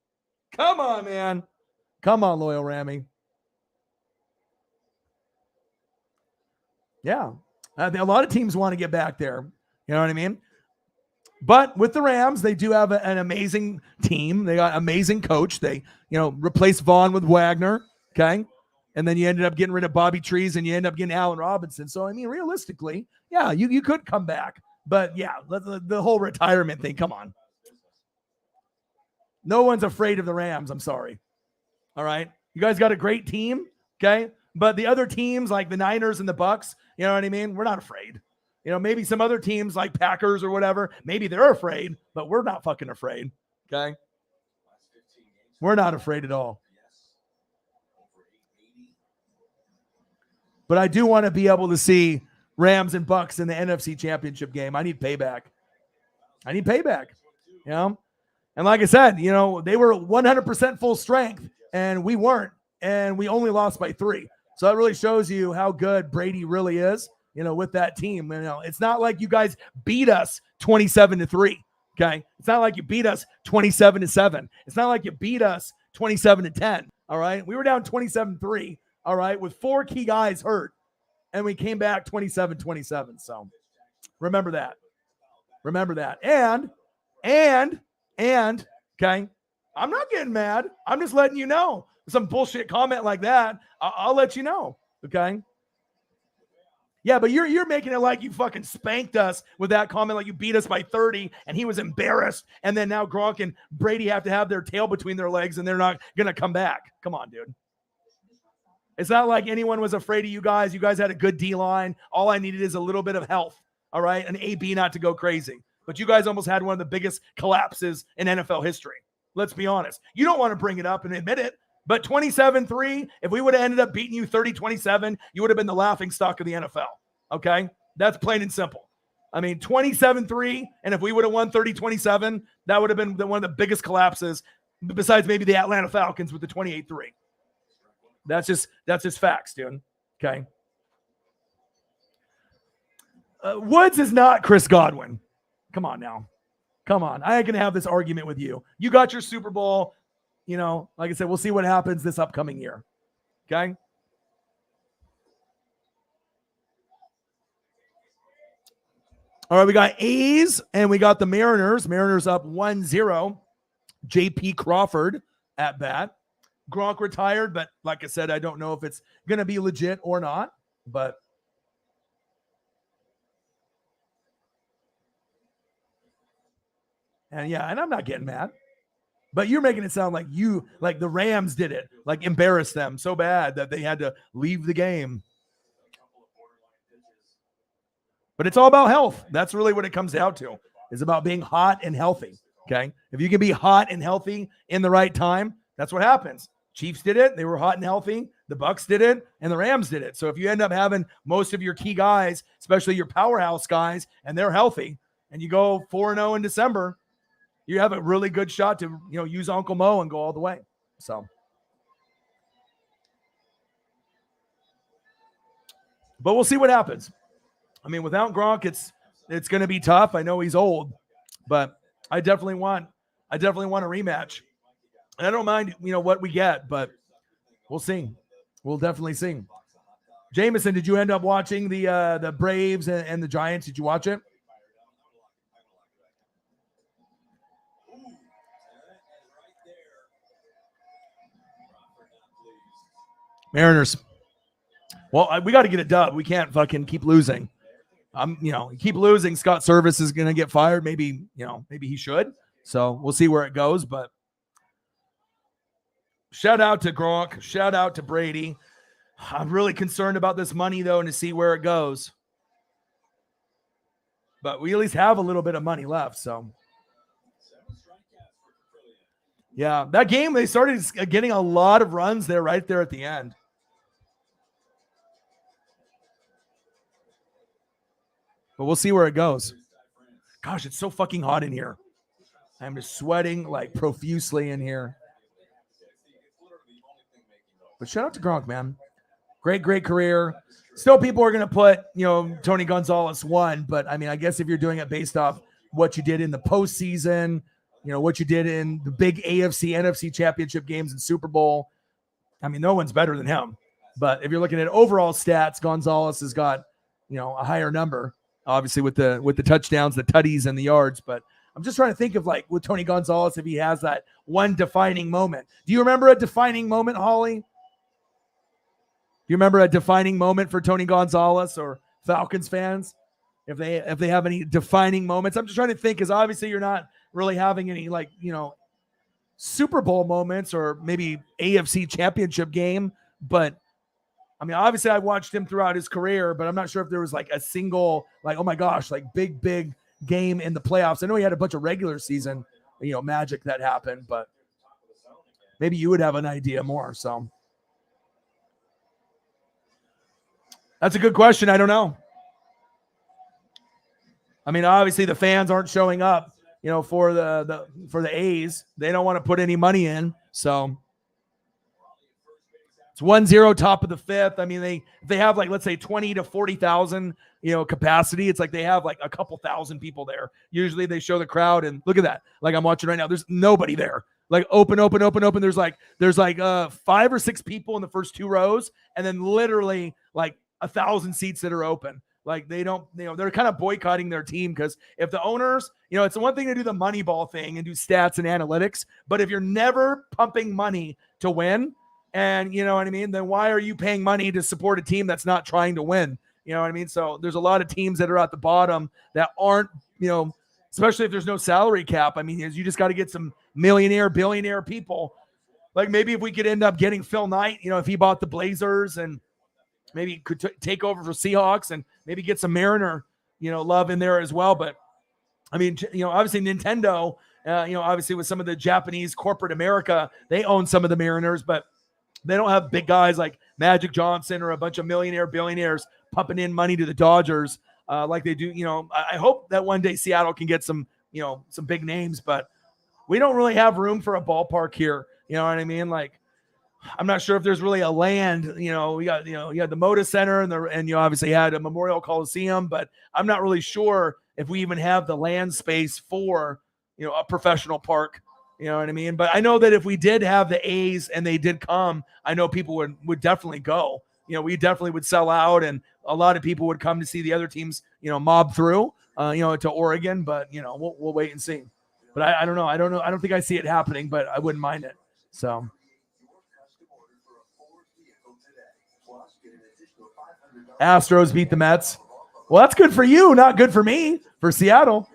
Come on, Loyal Rammy. Yeah. A lot of teams want to get back there. You know what I mean? But with the Rams, they do have an amazing team. They got an amazing coach. They, replaced Vaughn with Wagner, okay? And then you ended up getting rid of Bobby Trees, and you end up getting Allen Robinson. So, I mean, realistically, yeah, you could come back. But, yeah, the whole retirement thing, come on. No one's afraid of the Rams, I'm sorry. All right? You guys got a great team, okay? But the other teams, like the Niners and the Bucs, you know what I mean? We're not afraid. Maybe some other teams like Packers or whatever, maybe they're afraid, but we're not fucking afraid, okay? We're not afraid at all. But I do want to be able to see Rams and Bucs in the NFC Championship game. I need payback. And like I said, they were 100% full strength, and we weren't, and we only lost by 3. So that really shows you how good Brady really is. With that team, it's not like you guys beat us 27-3. Okay. It's not like you beat us 27-7. It's not like you beat us 27-10. All right. We were down 27-3. all right, with 4 key guys hurt, and we came back 27-27. So remember that. Remember that. And, okay, I'm not getting mad. I'm just letting you know. Some bullshit comment like that, I'll let you know, okay? Yeah, but you're making it like you fucking spanked us with that comment, like you beat us by 30, and he was embarrassed, and then now Gronk and Brady have to have their tail between their legs, and they're not going to come back. Come on, dude. It's not like anyone was afraid of you guys. You guys had a good D-line. All I needed is a little bit of health, all right? An AB not to go crazy. But you guys almost had one of the biggest collapses in NFL history. Let's be honest. You don't want to bring it up and admit it, but 27-3, if we would have ended up beating you 30-27, you would have been the laughing stock of the NFL, okay? That's plain and simple. I mean, 27-3, and if we would have won 30-27, that would have been one of the biggest collapses, besides maybe the Atlanta Falcons with the 28-3. That's just facts, dude, okay? Woods is not Chris Godwin. Come on now. Come on. I can have this argument with you. You got your Super Bowl. You know, like I said, we'll see what happens this upcoming year. Okay? All right, we got A's and we got the Mariners. Mariners up 1-0. J.P. Crawford at bat. Gronk retired, but like I said, I don't know if it's going to be legit or not. But and yeah, and I'm not getting mad. But you're making it sound like like the Rams did it, like embarrassed them so bad that they had to leave the game. But it's all about health. That's really what it comes down to. It's about being hot and healthy, okay? If you can be hot and healthy in the right time, that's what happens. Chiefs did it. They were hot and healthy. The Bucs did it, and the Rams did it. So if you end up having most of your key guys, especially your powerhouse guys, and they're healthy, and you go 4-0 in December, you have a really good shot to, use Uncle Mo and go all the way. So, but we'll see what happens. I mean, without Gronk, it's going to be tough. I know he's old, but I definitely want a rematch. And I don't mind, what we get, but we'll see. We'll definitely see. Jameson, did you end up watching the Braves and the Giants? Did you watch it? Mariners. Well, we got to get a dub. We can't fucking keep losing. Keep losing. Scott Service is going to get fired. Maybe he should. So we'll see where it goes. But shout out to Gronk. Shout out to Brady. I'm really concerned about this money, though, and to see where it goes. But we at least have a little bit of money left. So, yeah, that game, they started getting a lot of runs there right there at the end. But we'll see where it goes. Gosh, it's so fucking hot in here. I'm just sweating like profusely in here. But shout out to Gronk, man. Great career. Still, people are going to put, Tony Gonzalez won. But, I mean, I guess if you're doing it based off what you did in the postseason, what you did in the big AFC, NFC championship games and Super Bowl, I mean, no one's better than him. But if you're looking at overall stats, Gonzalez has got, a higher number. Obviously, with the touchdowns, the tutties, and the yards. But I'm just trying to think of, like, with Tony Gonzalez, if he has that one defining moment. Do you remember a defining moment, Holly? Do you remember a defining moment for Tony Gonzalez or Falcons fans? If they have any defining moments. I'm just trying to think, because obviously you're not really having any, like, Super Bowl moments or maybe AFC championship game. But I mean, obviously I watched him throughout his career, but I'm not sure if there was like a single, like, oh my gosh, like big game in the playoffs. I know he had a bunch of regular season, magic that happened, but maybe you would have an idea more. So that's a good question. I don't know. I mean, obviously the fans aren't showing up, for the A's. They don't want to put any money in. So it's 1-0 top of the fifth. I mean, they have, like, let's say 20 to 40,000, capacity. It's like they have like a couple thousand people there. Usually they show the crowd, and look at that. Like I'm watching right now, there's nobody there. Like open. There's like 5 or 6 people in the first 2 rows, and then literally like 1,000 seats that are open. Like they don't, they're kind of boycotting their team because if the owners, it's the one thing to do the money ball thing and do stats and analytics, but if you're never pumping money to win, and you know what I mean, then why are you paying money to support a team that's not trying to win? You know what I mean? So there's a lot of teams that are at the bottom that aren't, especially if there's no salary cap. I mean, you just got to get some millionaire, billionaire people. Like maybe if we could end up getting Phil Knight, if he bought the Blazers and maybe could take over for Seahawks and maybe get some Mariner, love in there as well. But I mean, obviously Nintendo, obviously with some of the Japanese corporate America, they own some of the Mariners, but they don't have big guys like Magic Johnson or a bunch of millionaire billionaires pumping in money to the Dodgers like they do. I hope that one day Seattle can get some big names, but we don't really have room for a ballpark here. You know what I mean? Like, I'm not sure if there's really a land, we got, you had the Moda Center and you obviously had a Memorial Coliseum, but I'm not really sure if we even have the land space for, a professional park, you know what I mean? But I know that if we did have the A's and they did come, I know people would definitely go, we definitely would sell out and a lot of people would come to see the other teams, mob through, to Oregon, but we'll wait and see. But I don't know. I don't think I see it happening, but I wouldn't mind it. So. Astros beat the Mets. Well, that's good for you, not good for me, for Seattle.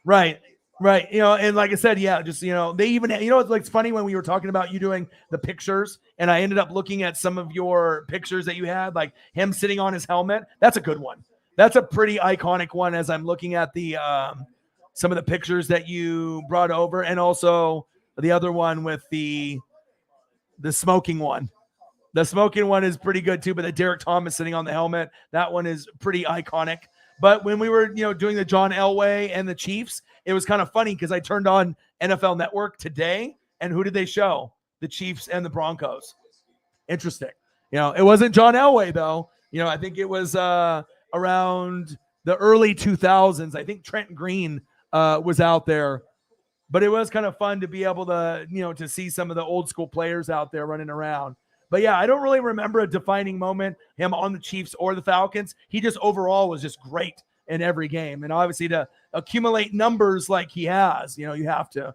Right. And like I said, yeah, just, they even, it's like, it's funny when we were talking about you doing the pictures and I ended up looking at some of your pictures that you had, like him sitting on his helmet. That's a good one. That's a pretty iconic one as I'm looking at the, some of the pictures that you brought over and also the other one with the smoking one. The smoking one is pretty good too, but the Derek Thomas sitting on the helmet, that one is pretty iconic. But when we were, doing the John Elway and the Chiefs, it was kind of funny because I turned on NFL Network today, and who did they show? The Chiefs and the Broncos. Interesting. It wasn't John Elway though. I think it was around the early 2000s. I think Trent Green was out there, but it was kind of fun to be able to, to see some of the old school players out there running around. But yeah, I don't really remember a defining moment, him on the Chiefs or the Falcons. He just overall was just great in every game. And obviously to accumulate numbers like he has, you have to,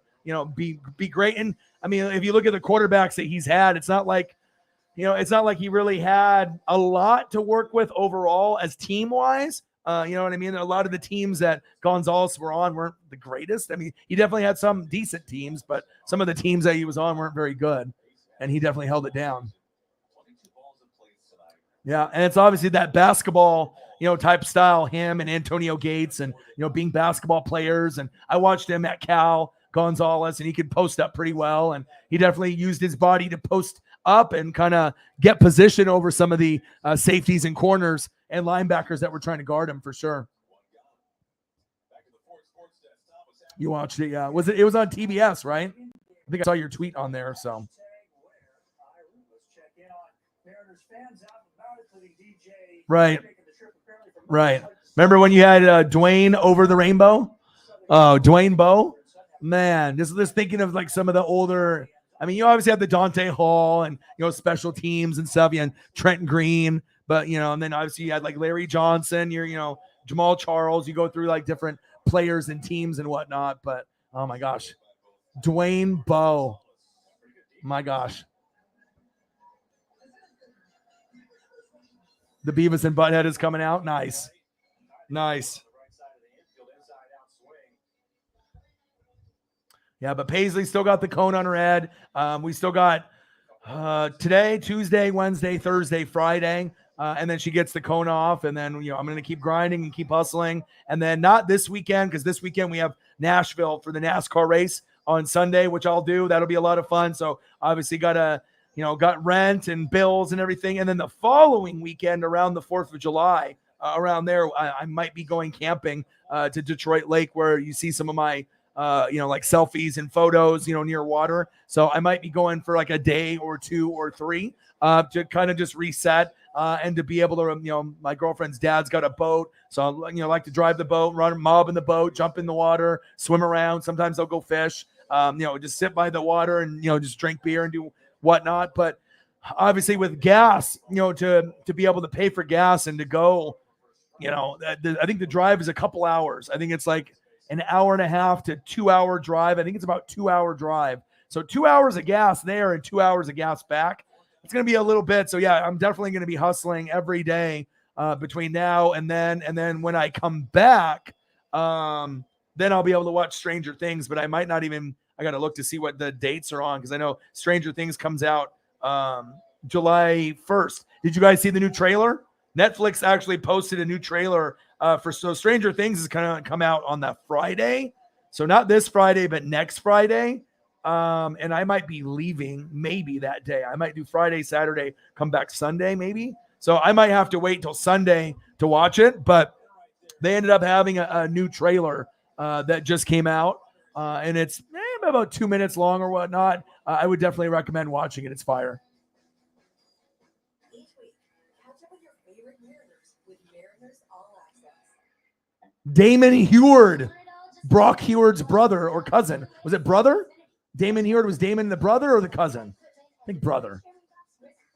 be great. And I mean, if you look at the quarterbacks that he's had, it's not like he really had a lot to work with overall as team wise. You know what I mean? A lot of the teams that Gonzalez were on weren't the greatest. I mean, he definitely had some decent teams, but some of the teams that he was on weren't very good. And he definitely held it down. Yeah, and it's obviously that basketball, type style, him and Antonio Gates and, being basketball players. And I watched him at Cal, Gonzalez, and he could post up pretty well. And he definitely used his body to post up and kind of get position over some of the safeties and corners and linebackers that were trying to guard him for sure. You watched it, yeah. It was on TBS, right? I think I saw your tweet on there, so. Right. Remember when you had Dwayne over the rainbow? Oh, Dwayne Bowe? Man, just thinking of like some of the older. I mean, you obviously have the Dante Hall and, special teams and stuff, and Trent Green, but, and then obviously you had like Larry Johnson, Jamal Charles. You go through like different players and teams and whatnot, but oh my gosh, Dwayne Bowe. My gosh. The Beavis and Butthead is coming out. Nice. Yeah, but Paisley still got the cone on her head. We still got today, Tuesday, Wednesday, Thursday, Friday, and then she gets the cone off. And then, I'm going to keep grinding and keep hustling. And then not this weekend, because this weekend we have Nashville for the NASCAR race on Sunday, which I'll do. That'll be a lot of fun. So obviously got rent and bills and everything. And then the following weekend around the 4th of July, around there, I might be going camping to Detroit Lake, where you see some of my like selfies and photos, near water. So I might be going for like a day or 2 or 3 to kind of just reset and to be able to, my girlfriend's dad's got a boat. So, like to drive the boat, run mob in the boat, jump in the water, swim around. Sometimes I'll go fish, just sit by the water and, just drink beer and do whatnot. But obviously with gas, to be able to pay for gas and to go, I think the drive is a couple hours. I think it's like an hour and a half to 2 hour drive. I think it's about 2 hour drive. So 2 hours of gas there and 2 hours of gas back. It's going to be a little bit. So yeah, I'm definitely going to be hustling every day between now and then when I come back, then I'll be able to watch Stranger Things, but I might not even, I got to look to see what the dates are on. Cause I know Stranger Things comes out July 1st. Did you guys see the new trailer? Netflix actually posted a new trailer so Stranger Things is kind of come out on that Friday. So not this Friday, but next Friday. And I might be leaving maybe that day. I might do Friday, Saturday, come back Sunday, maybe. So I might have to wait till Sunday to watch it, but they ended up having a new trailer that just came out. And it's about 2 minutes long or whatnot. I would definitely recommend watching it. It's fire. Damon Heward, Brock Heward's brother or cousin. Was it brother? Damon Heward, was Damon the brother or the cousin? I think brother.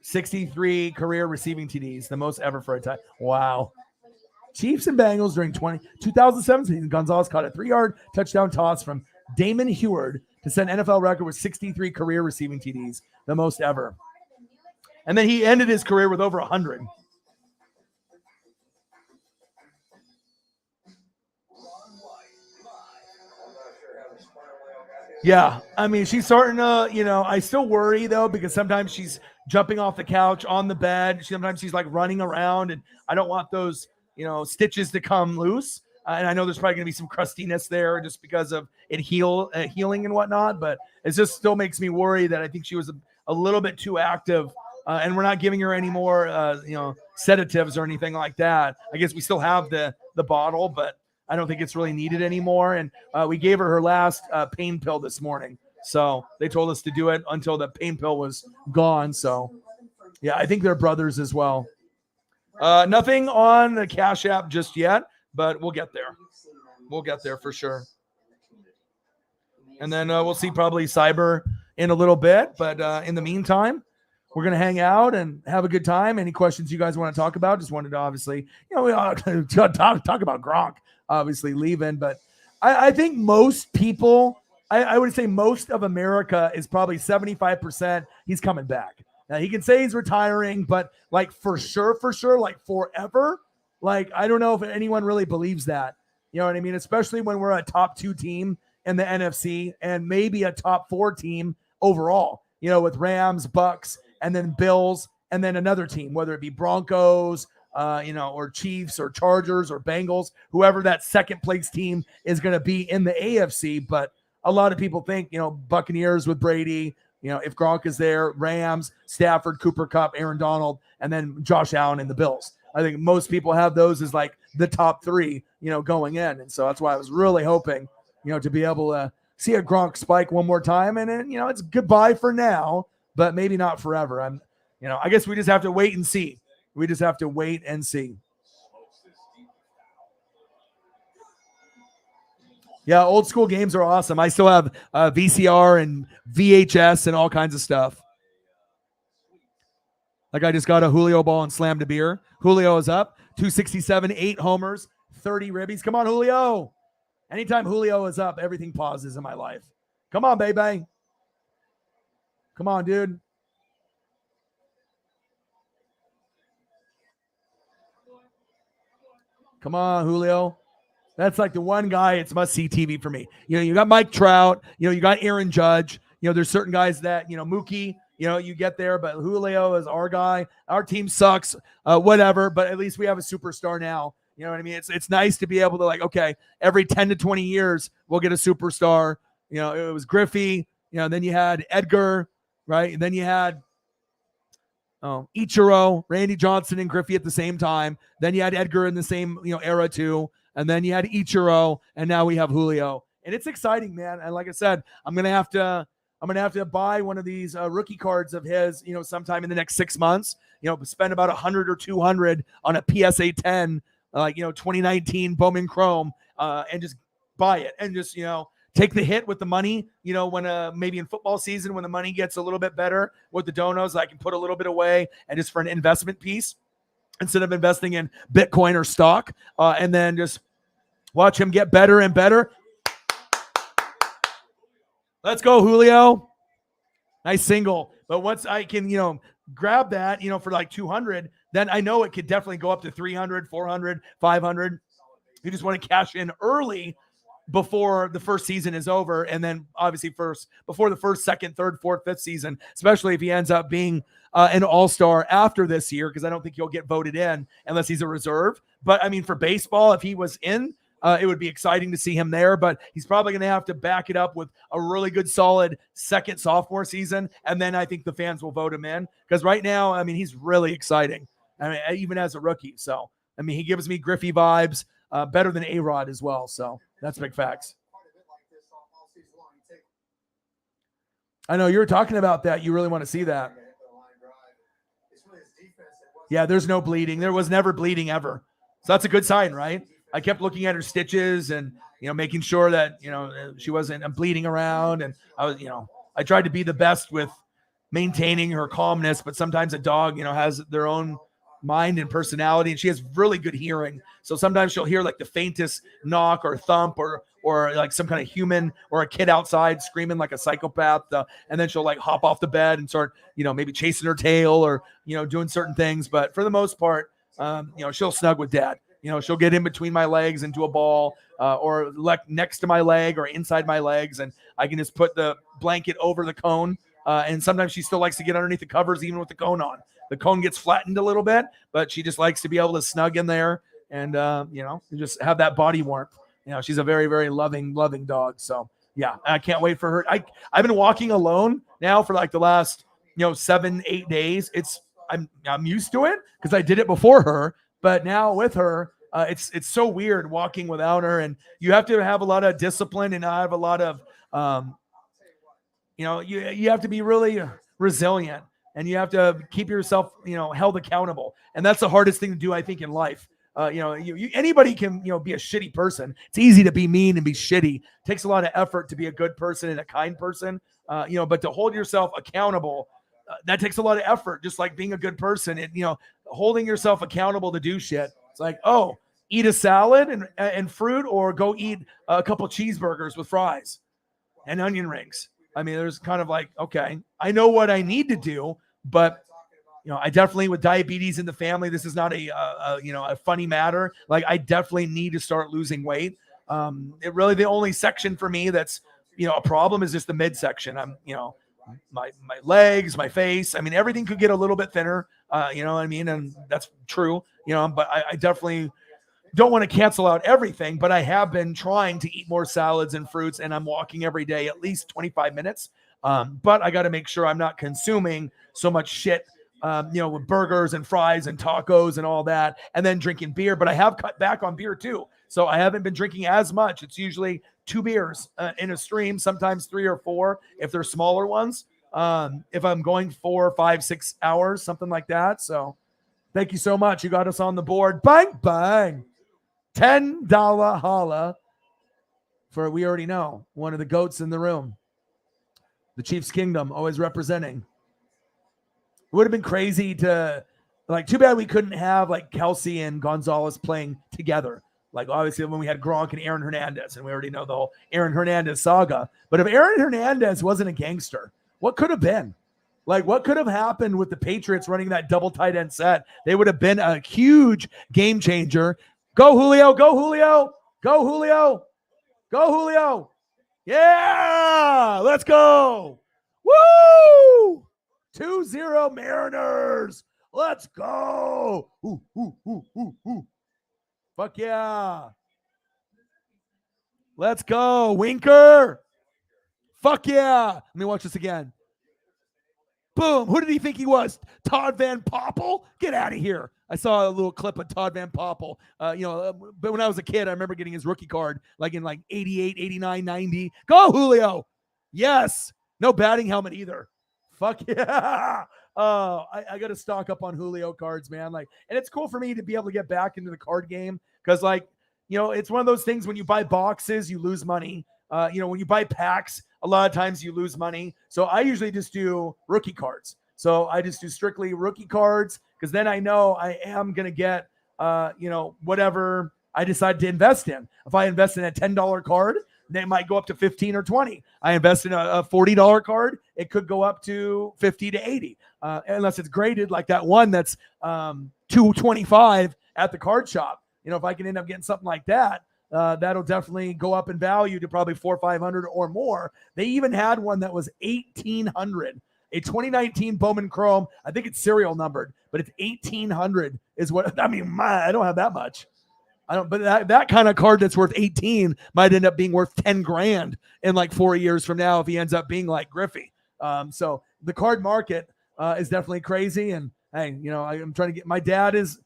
63 career receiving TDs, the most ever for a time. Wow. Chiefs and Bengals during 2017, Gonzalez caught a 3-yard touchdown toss from Damon Heward to set an NFL record with 63 career receiving TDs, the most ever. And then he ended his career with over 100. Yeah, I mean, she's starting to, I still worry, though, because sometimes she's jumping off the couch on the bed. Sometimes she's like running around, and I don't want those, stitches to come loose. And I know there's probably going to be some crustiness there just because of it healing and whatnot. But it just still makes me worry that I think she was a little bit too active. And we're not giving her any more, sedatives or anything like that. I guess we still have the bottle, but I don't think it's really needed anymore. And we gave her last pain pill this morning. So they told us to do it until the pain pill was gone. So, yeah, I think they're brothers as well. Nothing on the Cash App just yet, but we'll get there. We'll get there for sure. And then we'll see probably Cyber in a little bit. But in the meantime, we're going to hang out and have a good time. Any questions you guys want to talk about? Just wanted to obviously, we talk about Gronk obviously leaving. But I think most people, I would say most of America is probably 75% he's coming back. Now, he can say he's retiring, but like for sure, like forever, like I don't know if anyone really believes that. You know what I mean? Especially when we're a top 2 team in the NFC and maybe a top 4 team overall, with Rams, Bucs, and then Bills, and then another team, whether it be Broncos, or Chiefs or Chargers or Bengals, whoever that second place team is going to be in the AFC. But a lot of people think, Buccaneers with Brady, if Gronk is there, Rams, Stafford, Cooper Kupp, Aaron Donald, and then Josh Allen and the Bills. I think most people have those as like the top 3, going in. And so that's why I was really hoping, to be able to see a Gronk spike one more time. And then, it's goodbye for now, but maybe not forever. I guess we just have to wait and see. We just have to wait and see. Yeah, old school games are awesome. I still have VCR and VHS and all kinds of stuff. Like I just got a Julio ball and slammed a beer. Julio is up. 267, 8 homers, 30 ribbies. Come on, Julio. Anytime Julio is up, everything pauses in my life. Come on, baby. Come on, dude. Come on, Julio. That's like the one guy, it's must-see TV for me. You got Mike Trout. You got Aaron Judge. There's certain guys that, Mookie, you get there. But Julio is our guy. Our team sucks, whatever. But at least we have a superstar now. You know what I mean? It's nice to be able to like, okay, every 10 to 20 years, we'll get a superstar. It was Griffey. Then you had Edgar, right? And then you had Ichiro, Randy Johnson, and Griffey at the same time. Then you had Edgar in the same era too, and then you had Ichiro, and now we have Julio. and it's exciting, man. And like I said, I'm gonna have to buy one of these rookie cards of his, sometime in the next 6 months. Spend about 100 or 200 on a PSA 10, 2019 Bowman Chrome, and just buy it and just take the hit with the money. When maybe in football season when the money gets a little bit better with the donos, I can put a little bit away and just for an investment piece instead of investing in Bitcoin or stock, and then just watch him get better and better. Let's go, Julio. Nice single. But once I can, grab that, for like 200, then I know it could definitely go up to 300, 400, 500. You just want to cash in early before the first season is over. And then obviously before the first, second, third, fourth, fifth season, especially if he ends up being an all-star after this year, because I don't think he'll get voted in unless he's a reserve. But I mean, for baseball, if he was in, it would be exciting to see him there, but he's probably going to have to back it up with a really good, solid second sophomore season. And then I think the fans will vote him in, because right now, I mean, he's really exciting. I mean, even as a rookie. So, I mean, he gives me Griffey vibes, better than A-Rod as well. So that's big facts. I know you were talking about that. You really want to see that. Yeah, there's no bleeding. There was never bleeding ever. So that's a good sign, right? I kept looking at her stitches and, making sure that, she wasn't bleeding around. And I was, I tried to be the best with maintaining her calmness, but sometimes a dog, has their own mind and personality, and she has really good hearing. So sometimes she'll hear like the faintest knock or thump or like some kind of human or a kid outside screaming like a psychopath. And then she'll like hop off the bed and start, maybe chasing her tail or, doing certain things. But for the most part, she'll snug with dad. She'll get in between my legs into a ball, or next to my leg or inside my legs. And I can just put the blanket over the cone. And sometimes she still likes to get underneath the covers, even with the cone on. The cone gets flattened a little bit, but she just likes to be able to snug in there and, just have that body warmth. She's a very, very loving dog. So yeah, I can't wait for her. I've been walking alone now for like the last, 7-8 days. I'm used to it because I did it before her, but now with her, it's so weird walking without her, and you have to have a lot of discipline, and I have a lot of, you have to be really resilient, and you have to keep yourself, held accountable. And that's the hardest thing to do, I think, in life. Anybody can, be a shitty person. It's easy to be mean and be shitty. It takes a lot of effort to be a good person and a kind person, but to hold yourself accountable, that takes a lot of effort, just like being a good person and, holding yourself accountable to do shit. It's like, oh, eat a salad and fruit, or go eat a couple cheeseburgers with fries and onion rings. I mean, there's kind of like, okay, I know what I need to do, but I definitely, with diabetes in the family, this is not a funny matter. Like, I definitely need to start losing weight. The only section for me that's, a problem is just the midsection. I'm, my legs, my face. I mean, everything could get a little bit thinner, you know what I mean? And that's true, but I definitely don't want to cancel out everything, but I have been trying to eat more salads and fruits, and I'm walking every day, at least 25 minutes. But I got to make sure I'm not consuming so much shit, with burgers and fries and tacos and all that, and then drinking beer. But I have cut back on beer too. So I haven't been drinking as much. It's usually 2 beers in a stream, sometimes 3 or 4 if they're smaller ones. If I'm going 4, 5, 6 hours, something like that. So thank you so much. You got us on the board. Bang, bang. $10 holla for, we already know, one of the GOATs in the room. The Chiefs Kingdom, always representing. It would have been crazy to, too bad we couldn't have Kelsey and Gonzalez playing together. Obviously when we had Gronk and Aaron Hernandez, and we already know the whole Aaron Hernandez saga. But if Aaron Hernandez wasn't a gangster, what could have been? What could have happened with the Patriots running that double tight end set? They would have been a huge game changer. Go Julio, go Julio, go Julio, go Julio. Yeah, let's go. Woo! 2-0 Mariners. Let's go. Ooh, ooh, ooh, ooh, ooh. Fuck yeah. Let's go. Winker. Fuck yeah. Let me watch this again. Boom. Who did he think he was? Todd Van Poppel? Get out of here. I saw a little clip of Todd Van Poppel. But when I was a kid, I remember getting his rookie card like in like 88, 89, 90. Go, Julio. Yes. No batting helmet either. Fuck yeah. I got to stock up on Julio cards, man. Like, and it's cool for me to be able to get back into the card game because, like, it's one of those things when you buy boxes, you lose money. When you buy packs, a lot of times you lose money. So I usually just do rookie cards. So I just do strictly rookie cards because then I know I am going to get, whatever I decide to invest in. If I invest in a $10 card, they might go up to 15 or 20. I invest in a $40 card, it could go up to 50 to 80, unless it's graded like that one that's $225 at the card shop. If I can end up getting something like that, that'll definitely go up in value to probably $400 or $500 or more. They even had one that was $1,800, a 2019 Bowman Chrome. I think it's serial numbered, but it's $1,800 is what I mean. I don't have that much. But that kind of card that's worth 18 might end up being worth 10 grand in like 4 years from now if he ends up being like Griffey. So the card market is definitely crazy. And hey, I'm trying to get my dad's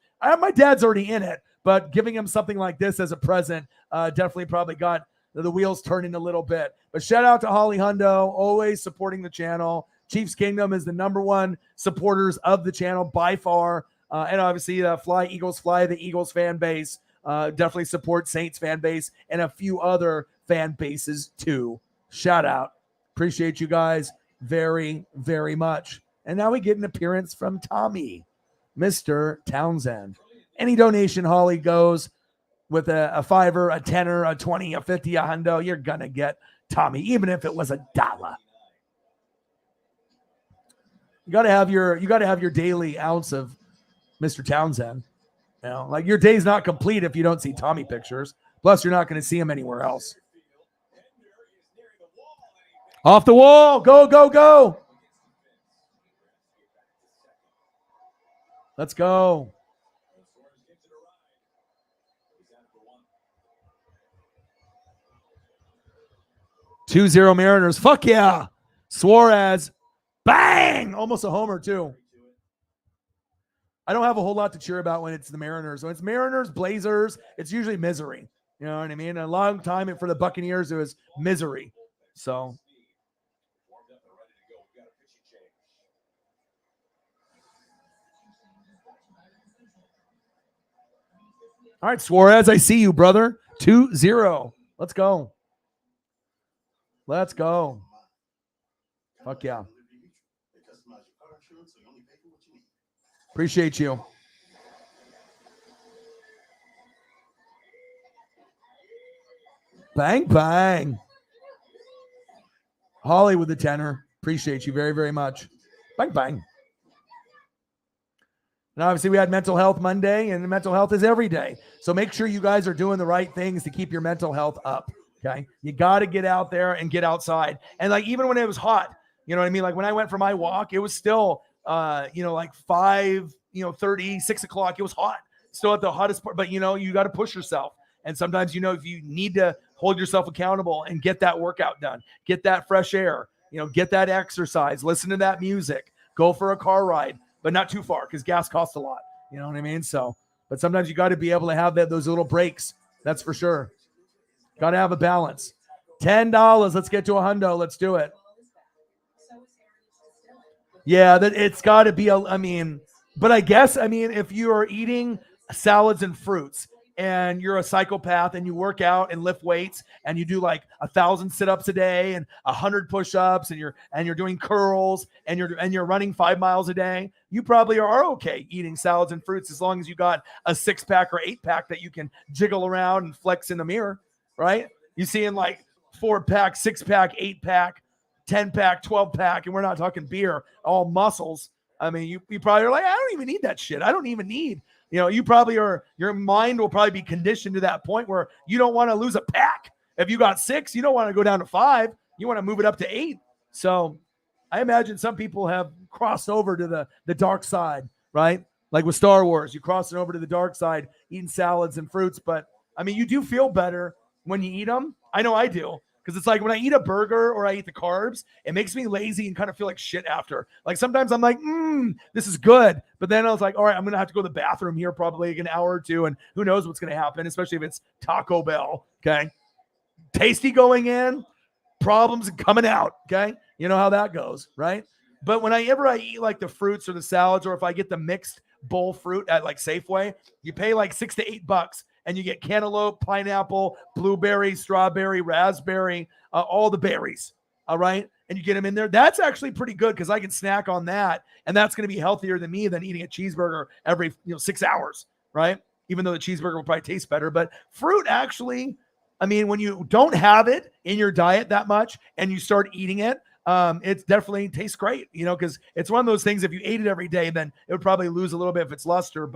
already in it, but giving him something like this as a present definitely probably got the wheels turning a little bit. But shout out to Holly Hundo, always supporting the channel. Chiefs Kingdom is the #1 supporters of the channel by far. And obviously Fly the Eagles fan base. Definitely support Saints fan base and a few other fan bases too. Shout out. Appreciate you guys very, very much. And now we get an appearance from Tommy, Mr. Townsend. Any donation Holly goes with a $5, a $10, a $20, a $50, a $100, you're going to get Tommy, even if it was $1. You got to have your daily ounce of Mr. Townsend. Like your day's not complete if you don't see Tommy pictures. Plus, you're not going to see him anywhere else. Off the wall. Go, go, go. Let's go. Two 0 Mariners. Fuck yeah. Suarez. Bang. Almost a homer, too. I don't have a whole lot to cheer about when it's the Mariners. When it's Mariners, Blazers, it's usually misery. You know what I mean? A long time for the Buccaneers, it was misery. So. All right, Suarez, I see you, brother. 2-0. Let's go. Let's go. Fuck yeah. Appreciate you. Bang, bang. Holly with the tenor. Appreciate you very, very much. Bang, bang. And obviously we had Mental Health Monday, and mental health is every day. So make sure you guys are doing the right things to keep your mental health up, okay? You got to get out there and get outside. And like even when it was hot, you know what I mean? Like when I went for my walk, it was still like 5:30, 6 o'clock. It was hot, still at the hottest part. But you got to push yourself. And sometimes if you need to hold yourself accountable and get that workout done, get that fresh air, get that exercise, listen to that music, go for a car ride, but not too far because gas costs a lot. You know what I mean? So, but sometimes you got to be able to have those little breaks. That's for sure. Got to have a balance. $10. Let's get to $100. Let's do it. Yeah, that it's got to be but I guess, if you are eating salads and fruits and you're a psychopath and you work out and lift weights and you do like 1,000 sit-ups a day and 100 push-ups and you're doing curls and you're running 5 miles a day, you probably are okay eating salads and fruits as long as you got a 6-pack or 8-pack that you can jiggle around and flex in the mirror, right? You see in like 4-pack, 6-pack, 8-pack, 10-pack, 12-pack, and we're not talking beer, all muscles. You probably are like, I don't even need that shit. I don't even need, you probably are, your mind will probably be conditioned to that point where you don't want to lose a pack. If you got 6, you don't want to go down to 5. You want to move it up to 8. So I imagine some people have crossed over to the dark side, right? Like with Star Wars, you crossing over to the dark side, eating salads and fruits. But you do feel better when you eat them. I know I do. Because it's like when I eat a burger or I eat the carbs, it makes me lazy and kind of feel like shit after. Like sometimes I'm like, this is good. But then I was like, all right, I'm going to have to go to the bathroom here probably like an hour or two. And who knows what's going to happen, especially if it's Taco Bell. Okay. Tasty going in, problems coming out. Okay. You know how that goes, right? But whenever I eat like the fruits or the salads, or if I get the mixed bowl fruit at like Safeway, you pay like $6 to $8 and you get cantaloupe, pineapple, blueberry, strawberry, raspberry, all the berries. All right. And you get them in there. That's actually pretty good because I can snack on that. And that's going to be healthier than me than eating a cheeseburger every 6 hours. Right. Even though the cheeseburger will probably taste better. But fruit actually, I mean, when you don't have it in your diet that much and you start eating it, it definitely tastes great, because it's one of those things. If you ate it every day, then it would probably lose a little bit of its luster.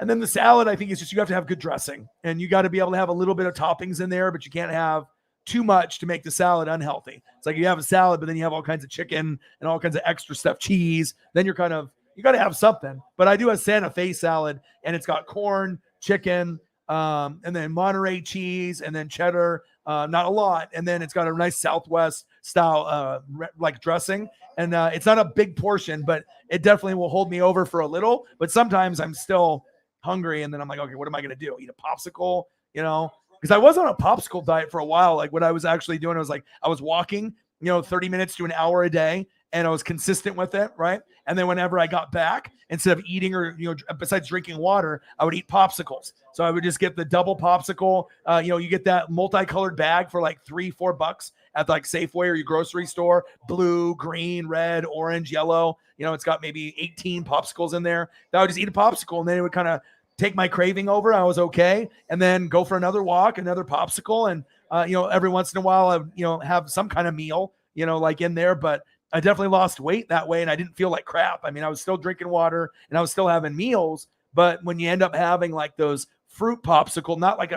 And then the salad, I think it's just, you have to have good dressing and you got to be able to have a little bit of toppings in there, but you can't have too much to make the salad unhealthy. It's like you have a salad, but then you have all kinds of chicken and all kinds of extra stuff, cheese. Then you got to have something. But I do a Santa Fe salad and it's got corn, chicken, and then Monterey cheese and then cheddar, not a lot. And then it's got a nice Southwest style, like dressing. And it's not a big portion, but it definitely will hold me over for a little. But sometimes I'm still hungry. And then I'm like, okay, what am I going to do? Eat a popsicle, because I was on a popsicle diet for a while. Like what I was actually doing, I was walking, 30 minutes to an hour a day. And I was consistent with it, right? And then whenever I got back, instead of eating or, besides drinking water, I would eat popsicles. So I would just get the double popsicle. You get that multicolored bag for like $3-4 at like Safeway or your grocery store. Blue, green, red, orange, yellow. It's got maybe 18 popsicles in there. I would just eat a popsicle and then it would kind of take my craving over. I was okay. And then go for another walk, another popsicle. And, every once in a while, I, have some kind of meal, like in there. But I definitely lost weight that way and I didn't feel like crap. I mean, I was still drinking water and I was still having meals, but when you end up having like those fruit popsicle, not like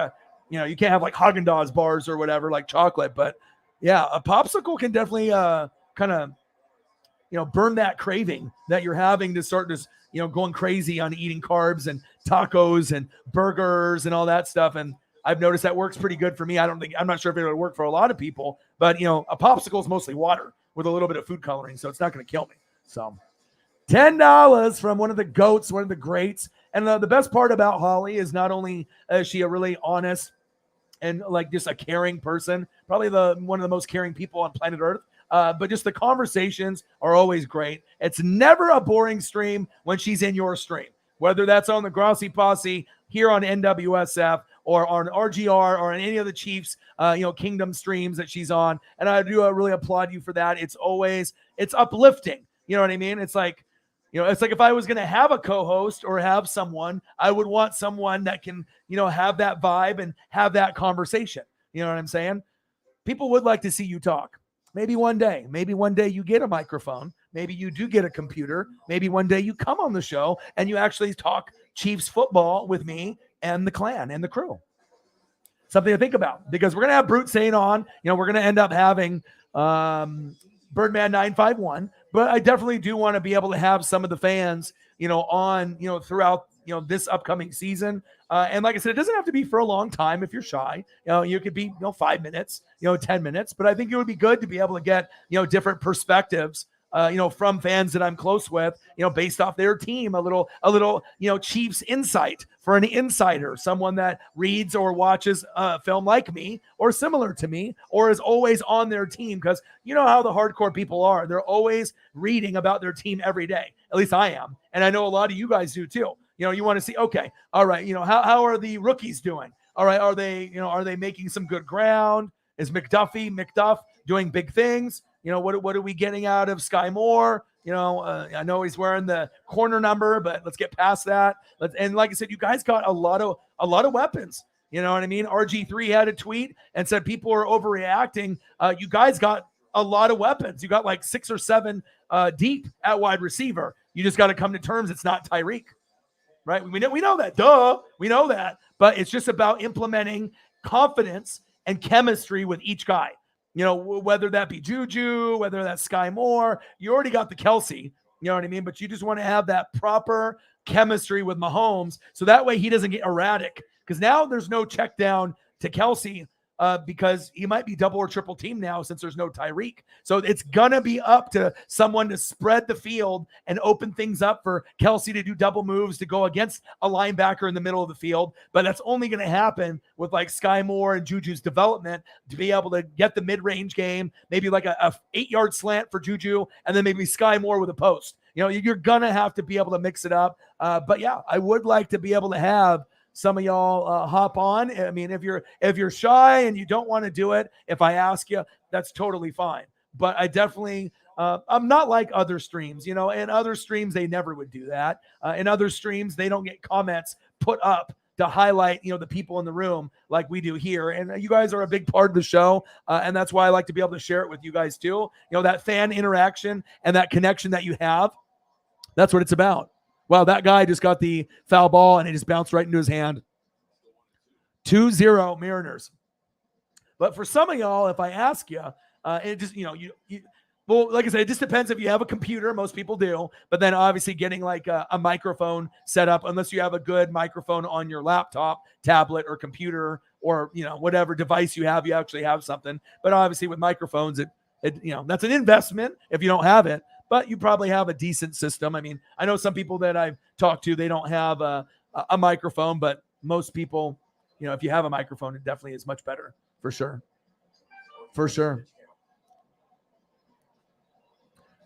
you can't have like Haagen-Dazs bars or whatever, like chocolate, but yeah, a popsicle can definitely kind of, burn that craving that you're having to start just, going crazy on eating carbs and tacos and burgers and all that stuff. And I've noticed that works pretty good for me. I'm not sure if it would work for a lot of people, but a popsicle is mostly water with a little bit of food coloring, so it's not going to kill me. So $10 from one of the GOATs, one of the greats. And the best part about Holly is not only is she a really honest and like just a caring person, probably one of the most caring people on planet Earth, but just the conversations are always great. It's never a boring stream when she's in your stream, whether that's on the Grossi Posse, here on NWSF, or on RGR, or on any of the Chiefs, Kingdom streams that she's on. And I do really applaud you for that. It's uplifting. You know what I mean? It's like if I was going to have a co-host or have someone, I would want someone that can, have that vibe and have that conversation. You know what I'm saying? People would like to see you talk. Maybe one day you get a microphone. Maybe you do get a computer. Maybe one day you come on the show and you actually talk Chiefs football with me and the clan and the crew. Something to think about, because we're going to have Brute Sane on. We're going to end up having Birdman 951, but I definitely do want to be able to have some of the fans, on, throughout, this upcoming season. And like I said, it doesn't have to be for a long time. If you're shy, you could be, 5 minutes, 10 minutes, but I think it would be good to be able to get, different perspectives, from fans that I'm close with, based off their team, a little, Chiefs insight for an insider, someone that reads or watches film like me or similar to me, or is always on their team. Cause you know how the hardcore people are. They're always reading about their team every day. At least I am. And I know a lot of you guys do too. You want to see, okay, all right. How are the rookies doing? All right. Are they making some good ground? Is McDuff doing big things? What are we getting out of Sky Moore? I know he's wearing the corner number, but let's get past that. And like I said, you guys got a lot of weapons. You know what I mean? RG3 had a tweet and said people are overreacting. You guys got a lot of weapons. You got like 6 or 7 deep at wide receiver. You just got to come to terms. It's not Tyreek, right? We know that. Duh. We know that. But it's just about implementing confidence and chemistry with each guy. Whether that be Juju, whether that's Sky Moore, you already got the Kelsey, you know what I mean? But you just want to have that proper chemistry with Mahomes so that way he doesn't get erratic. Because now there's no check down to Kelsey because he might be double or triple team now since there's no Tyreek. So it's going to be up to someone to spread the field and open things up for Kelce to do double moves to go against a linebacker in the middle of the field. But that's only going to happen with like Sky Moore and Juju's development to be able to get the mid-range game, maybe like a 8-yard slant for Juju, and then maybe Sky Moore with a post. You're going to have to be able to mix it up. But yeah, I would like to be able to have some of y'all hop on. I mean, if you're shy and you don't want to do it, if I ask you, that's totally fine. But I definitely, I'm not like other streams, in other streams, they never would do that. In other streams, they don't get comments put up to highlight, the people in the room like we do here. And you guys are a big part of the show. And that's why I like to be able to share it with you guys too. That fan interaction and that connection that you have, that's what it's about. Wow, that guy just got the foul ball and it just bounced right into his hand. 2-0 Mariners. But for some of y'all, if I ask you, it just, well, like I said, it just depends if you have a computer. Most people do. But then obviously getting like a microphone set up, unless you have a good microphone on your laptop, tablet, or computer, or, whatever device you actually have something. But obviously with microphones, it that's an investment if you don't have it. But you probably have a decent system. I mean, I know some people that I've talked to, they don't have a microphone, but most people, if you have a microphone, it definitely is much better, for sure. For sure.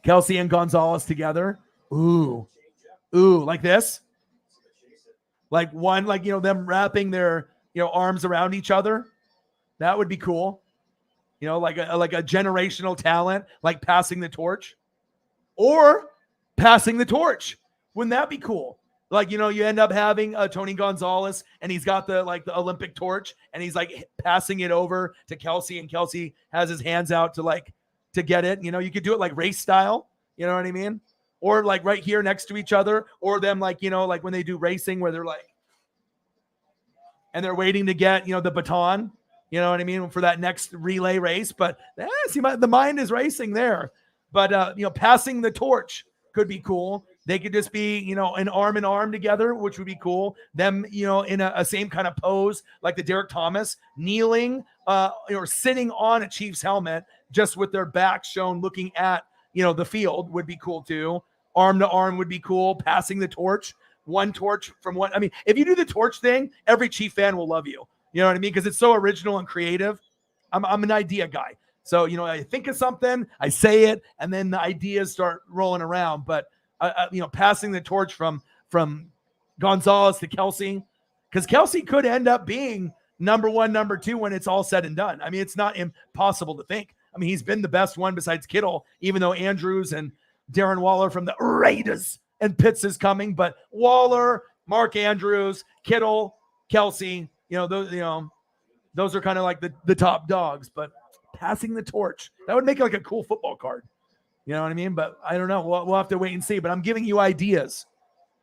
Kelce and Gonzalez together. Ooh, like this? Like one, like, them wrapping their, arms around each other. That would be cool. Like a generational talent, like passing the torch. Or passing the torch. Wouldn't that be cool? Like, you end up having Tony Gonzalez and he's got the Olympic torch and he's like passing it over to Kelce, and Kelce has his hands out to get it. You could do it like race style. You know what I mean? Or like right here next to each other, or them like when they do racing where they're like, and they're waiting to get, the baton, you know what I mean? For that next relay race. But see, the mind is racing there. But, passing the torch could be cool. They could just be, an arm in arm together, which would be cool. Them, in a same kind of pose, like the Derek Thomas, kneeling or sitting on a Chiefs helmet, just with their back shown, looking at, the field would be cool too. Arm to arm would be cool. Passing the torch, one torch from one. I mean, if you do the torch thing, every Chief fan will love you. You know what I mean? Because it's so original and creative. I'm an idea guy. So, I think of something, I say it, and then the ideas start rolling around. But, passing the torch from Gonzalez to Kelce, because Kelce could end up being number one, number two when it's all said and done. I mean, it's not impossible to think. I mean, he's been the best one besides Kittle, even though Andrews and Darren Waller from the Raiders and Pitts is coming. But Waller, Mark Andrews, Kittle, Kelce, those are kind of like the top dogs. But passing the torch, that would make like a cool football card. You know what I mean? But I don't know. We'll have to wait and see. But I'm giving you ideas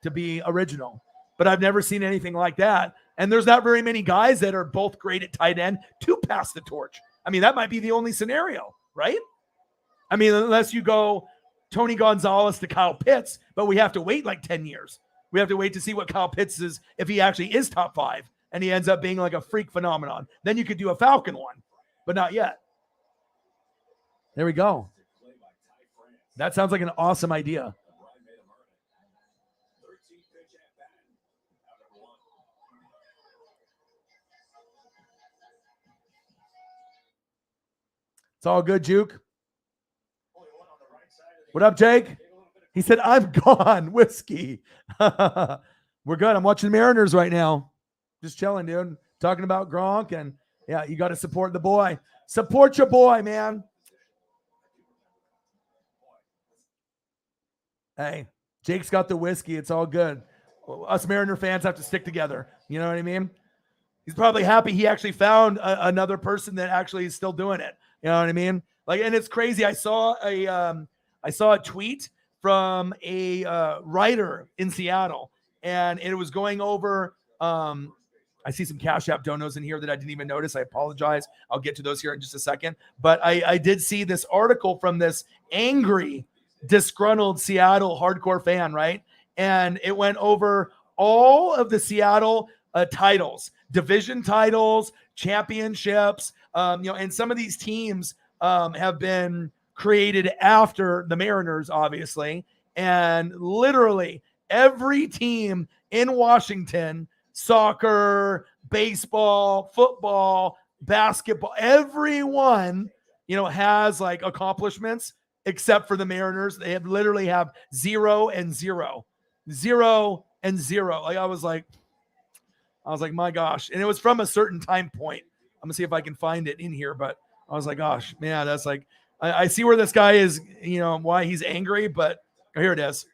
to be original. But I've never seen anything like that. And there's not very many guys that are both great at tight end to pass the torch. I mean, that might be the only scenario, right? I mean, unless you go Tony Gonzalez to Kyle Pitts, but we have to wait like 10 years. We have to wait to see what Kyle Pitts is, if he actually is top 5 and he ends up being like a freak phenomenon. Then you could do a Falcon one, but not yet. There we go. That sounds like an awesome idea. It's all good, Juke. What up, Jake? He said, I'm gone. Whiskey. We're good. I'm watching Mariners right now. Just chilling, dude. Talking about Gronk. And yeah, you got to support the boy. Support your boy, man. Hey, Jake's got the whiskey. It's all good. Us Mariner fans have to stick together. You know what I mean? He's probably happy he actually found another person that actually is still doing it. You know what I mean? Like, and it's crazy. I saw a tweet from a writer in Seattle, and it was going over. I see some Cash App donos in here that I didn't even notice. I apologize. I'll get to those here in just a second. But I did see this article from this angry, disgruntled Seattle hardcore fan, right? And it went over all of the Seattle titles division titles, championships, and some of these teams have been created after the Mariners, obviously. And literally every team in Washington, soccer, baseball, football, basketball, everyone, has like accomplishments except for the Mariners. They literally have 0 and 0, 0 and 0. Like I was like, my gosh. And it was from a certain time point. I'm gonna see if I can find it in here, but I was like, gosh, man, that's like, I see where this guy is, why he's angry, but here it is.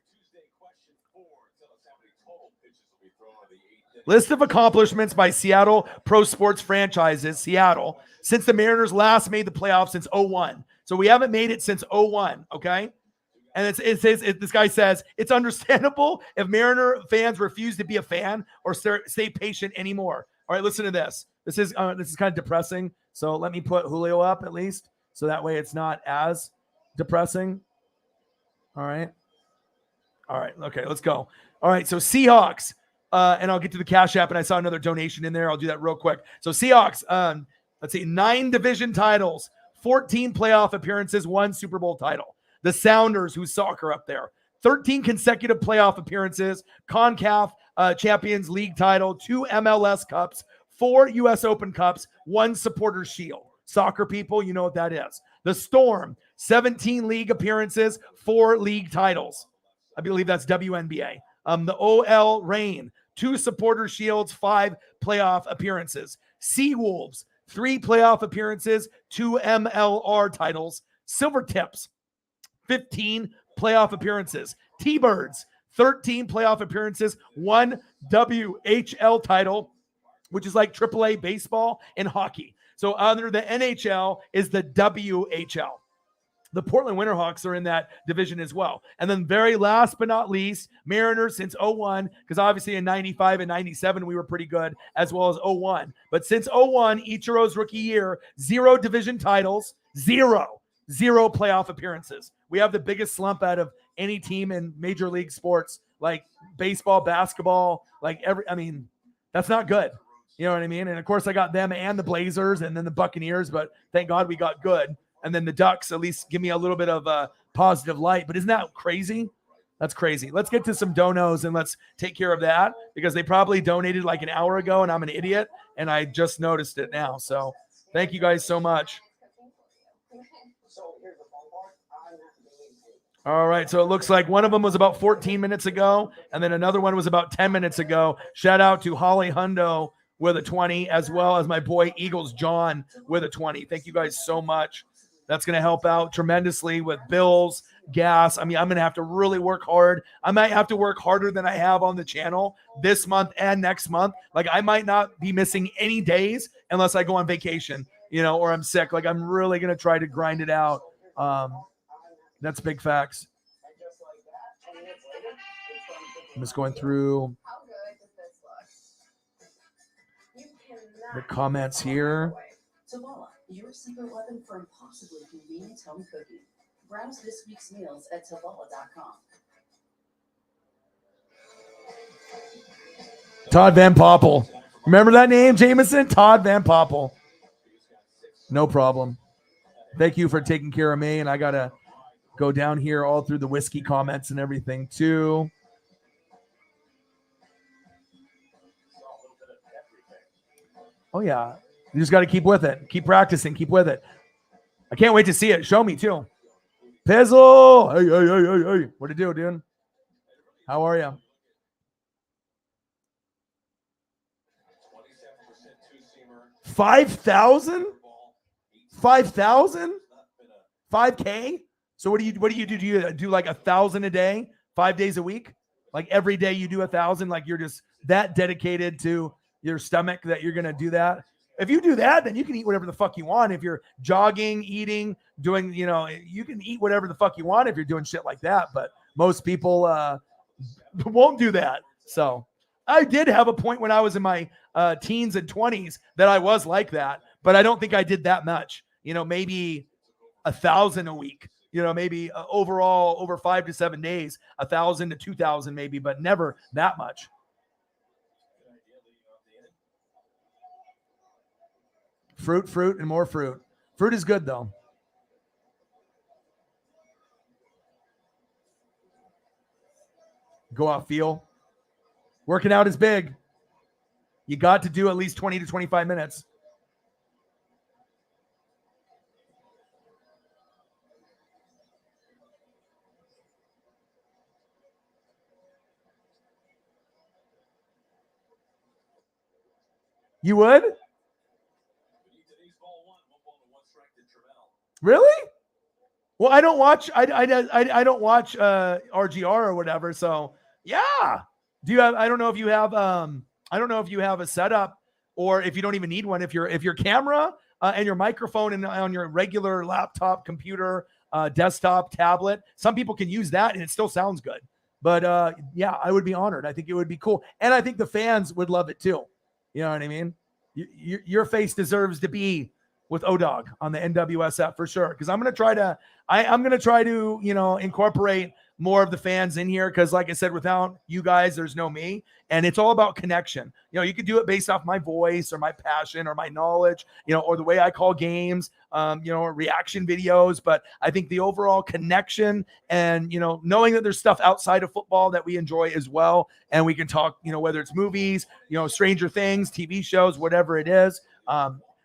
List of accomplishments by Seattle pro sports franchises, Seattle, since the Mariners last made the playoffs since 01. So we haven't made it since 01, okay? And this guy says, it's understandable if Mariner fans refuse to be a fan or stay patient anymore. All right, listen to this. This is kind of depressing. So let me put Julio up at least. So that way it's not as depressing. All right. Okay, let's go. All right, so Seahawks. And I'll get to the Cash App, and I saw another donation in there. I'll do that real quick. So Seahawks, let's see, 9 division titles, 14 playoff appearances, 1 Super Bowl title. The Sounders, who's soccer up there, 13 consecutive playoff appearances, CONCACAF Champions League title, 2 MLS Cups, 4 U.S. Open Cups, 1 Supporters Shield. Soccer people, you know what that is. The Storm, 17 league appearances, 4 league titles. I believe that's WNBA. The OL Reign, 2 Supporter Shields, 5 playoff appearances. Seawolves, 3 playoff appearances, 2 MLR titles. Silver Tips, 15 playoff appearances. T-Birds, 13 playoff appearances, 1 WHL title, which is like AAA baseball and hockey. So under the NHL is the WHL. The Portland Winterhawks are in that division as well. And then very last but not least, Mariners since 01, because obviously in 95 and 97, we were pretty good, as well as 01. But since 01, Ichiro's rookie year, 0 division titles, 0 playoff appearances. We have the biggest slump out of any team in major league sports, like baseball, basketball, that's not good. You know what I mean? And of course I got them and the Blazers and then the Buccaneers, but thank God we got good. And then the Ducks at least give me a little bit of a positive light. But isn't that crazy? That's crazy. Let's get to some donos and let's take care of that because they probably donated like an hour ago and I'm an idiot and I just noticed it now. So thank you guys so much. All right. So it looks like one of them was about 14 minutes ago and then another one was about 10 minutes ago. Shout out to Holly Hundo with a 20, as well as my boy Eagles John with a 20. Thank you guys so much. That's going to help out tremendously with bills, gas. I mean, I'm going to have to really work hard. I might have to work harder than I have on the channel this month and next month. Like I might not be missing any days unless I go on vacation, or I'm sick. Like I'm really going to try to grind it out. That's big facts. I'm just going through the comments here.
Your secret weapon for impossibly convenient home cooking. Browse this week's meals at Tavala.com.
Todd Van Poppel. Remember that name, Jameson? Todd Van Poppel. No problem. Thank you for taking care of me. And I got to go down here all through the whiskey comments and everything too. Oh, yeah. You just got to keep with it. Keep practicing. Keep with it. I can't wait to see it. Show me, too. Pizzle. Hey. What to do, dude? How are you? 5,000? 5,000? 5K? So what do you do? Do you do like 1,000 a day, 5 days a week? Like every day you do 1,000? Like you're just that dedicated to your stomach that you're going to do that? If you do that, then you can eat whatever the fuck you want. If you're jogging, eating, doing, you can eat whatever the fuck you want if you're doing shit like that. But most people won't do that. So I did have a point when I was in my teens and 20s that I was like that. But I don't think I did that much. Maybe 1,000 a week. Maybe overall over 5 to 7 days, 1,000 to 2,000 maybe, but never that much. Fruit, and more fruit. Fruit is good, though. Go off feel. Working out is big. You got to do at least 20 to 25 minutes. You would? Really? Well, I don't watch. I don't watch RGR or whatever. So yeah. Do you have? I don't know if you have. I don't know if you have a setup or if you don't even need one. If your camera and your microphone and on your regular laptop, computer, desktop, tablet, some people can use that and it still sounds good. But yeah, I would be honored. I think it would be cool, and I think the fans would love it too. You know what I mean? Your face deserves to be with O-Dog on the NWSF for sure. Because I'm gonna try to, incorporate more of the fans in here. Because like I said, without you guys, there's no me, and it's all about connection. You could do it based off my voice or my passion or my knowledge, or the way I call games, or reaction videos. But I think the overall connection and knowing that there's stuff outside of football that we enjoy as well, and we can talk, whether it's movies, Stranger Things, TV shows, whatever it is.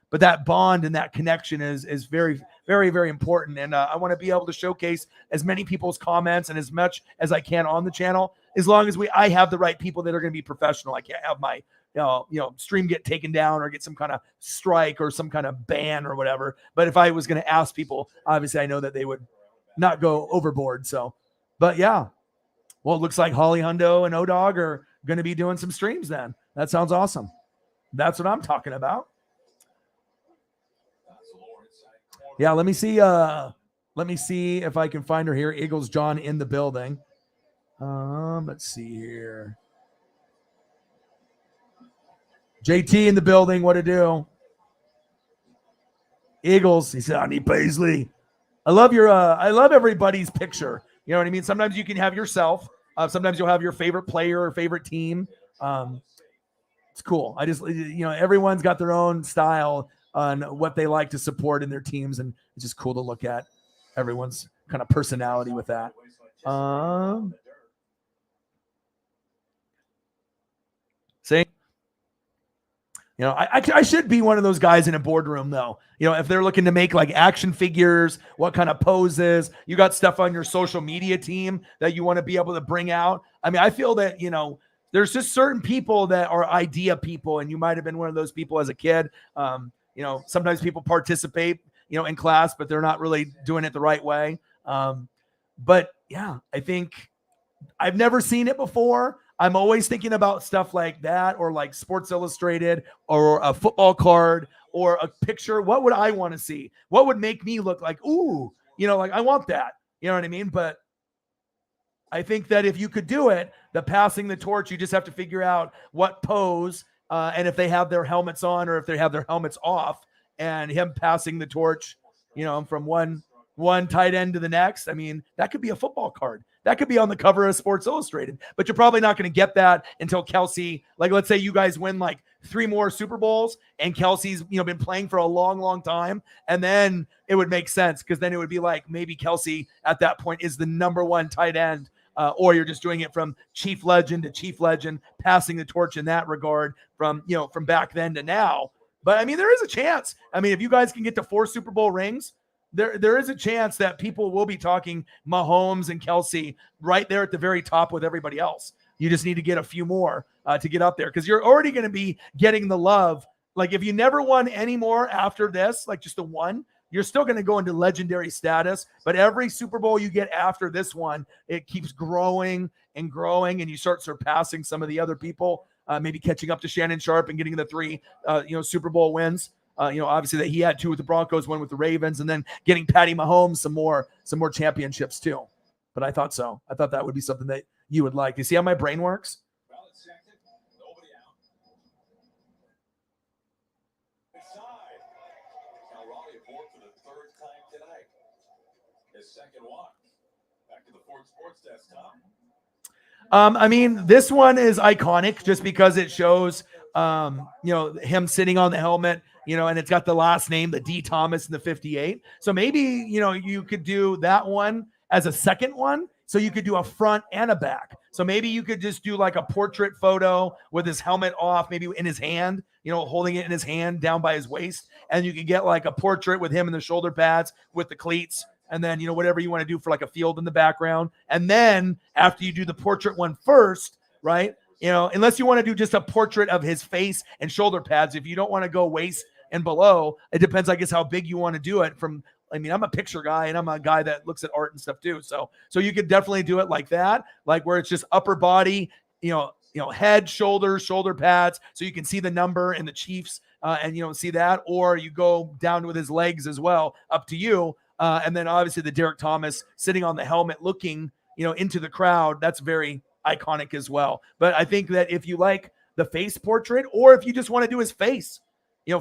But that bond and that connection is very, very, very important. And I want to be able to showcase as many people's comments and as much as I can on the channel, as long as I have the right people that are going to be professional. I can't have my, stream get taken down or get some kind of strike or some kind of ban or whatever. But if I was going to ask people, obviously I know that they would not go overboard. So, but yeah. Well, it looks like Holly Hundo and O-Dog are going to be doing some streams then. That sounds awesome. That's what I'm talking about. Yeah, let me see if I can find her here. Eagles John in the building. Let's see here. JT in the building. What to do? Eagles. He said, I need Paisley. I love everybody's picture. You know what I mean? Sometimes you can have yourself. Sometimes you'll have your favorite player or favorite team. It's cool. I just, everyone's got their own style on what they like to support in their teams, and it's just cool to look at everyone's kind of personality with that. See, I should be one of those guys in a boardroom though. If they're looking to make like action figures, what kind of poses, you got stuff on your social media team that you want to be able to bring out. I mean, I feel that, there's just certain people that are idea people, and you might've been one of those people as a kid. Sometimes people participate, in class, but they're not really doing it the right way. But yeah, I think I've never seen it before. I'm always thinking about stuff like that, or like Sports Illustrated, or a football card, or a picture. What would I want to see? What would make me look like, ooh, like I want that. You know what I mean? But I think that if you could do it, the passing the torch, you just have to figure out what pose, and if they have their helmets on or if they have their helmets off, and him passing the torch, from one tight end to the next. I mean, that could be a football card. That could be on the cover of Sports Illustrated, but you're probably not going to get that until Kelsey, like, let's say you guys win like 3 more Super Bowls and Kelsey's, been playing for a long, long time. And then it would make sense, because then it would be like maybe Kelsey at that point is the number 1 tight end. Or you're just doing it from chief legend to chief legend, passing the torch in that regard from back then to now. But I mean, there is a chance. I mean, if you guys can get to 4 Super Bowl rings, there is a chance that people will be talking Mahomes and Kelsey right there at the very top with everybody else. You just need to get a few more to get up there, because you're already going to be getting the love. Like if you never won any more after this, like just a one, you're still going to go into legendary status. But every Super Bowl you get after this one, it keeps growing and growing, and you start surpassing some of the other people, maybe catching up to Shannon Sharp and getting the 3, Super Bowl wins. Obviously that he had 2 with the Broncos, 1 with the Ravens, and then getting Patty Mahomes some more championships too. But I thought so. I thought that would be something that you would like. You see how my brain works? I mean, this one is iconic just because it shows, him sitting on the helmet, and it's got the last name, the D Thomas and the 58. So maybe, you could do that one as a second one. So you could do a front and a back. So maybe you could just do like a portrait photo with his helmet off, maybe in his hand, holding it in his hand down by his waist. And you could get like a portrait with him in the shoulder pads with the cleats. And then, whatever you want to do for like a field in the background. And then after you do the portrait one first, right? Unless you want to do just a portrait of his face and shoulder pads, if you don't want to go waist and below, it depends, I guess, how big you want to do it. I'm a picture guy and I'm a guy that looks at art and stuff too. So you could definitely do it like that, like where it's just upper body, head, shoulders, shoulder pads. So you can see the number and the Chiefs and you don't see that, or you go down with his legs as well, up to you. And then obviously the Derek Thomas sitting on the helmet, looking, into the crowd. That's very iconic as well. But I think that if you like the face portrait, or if you just want to do his face,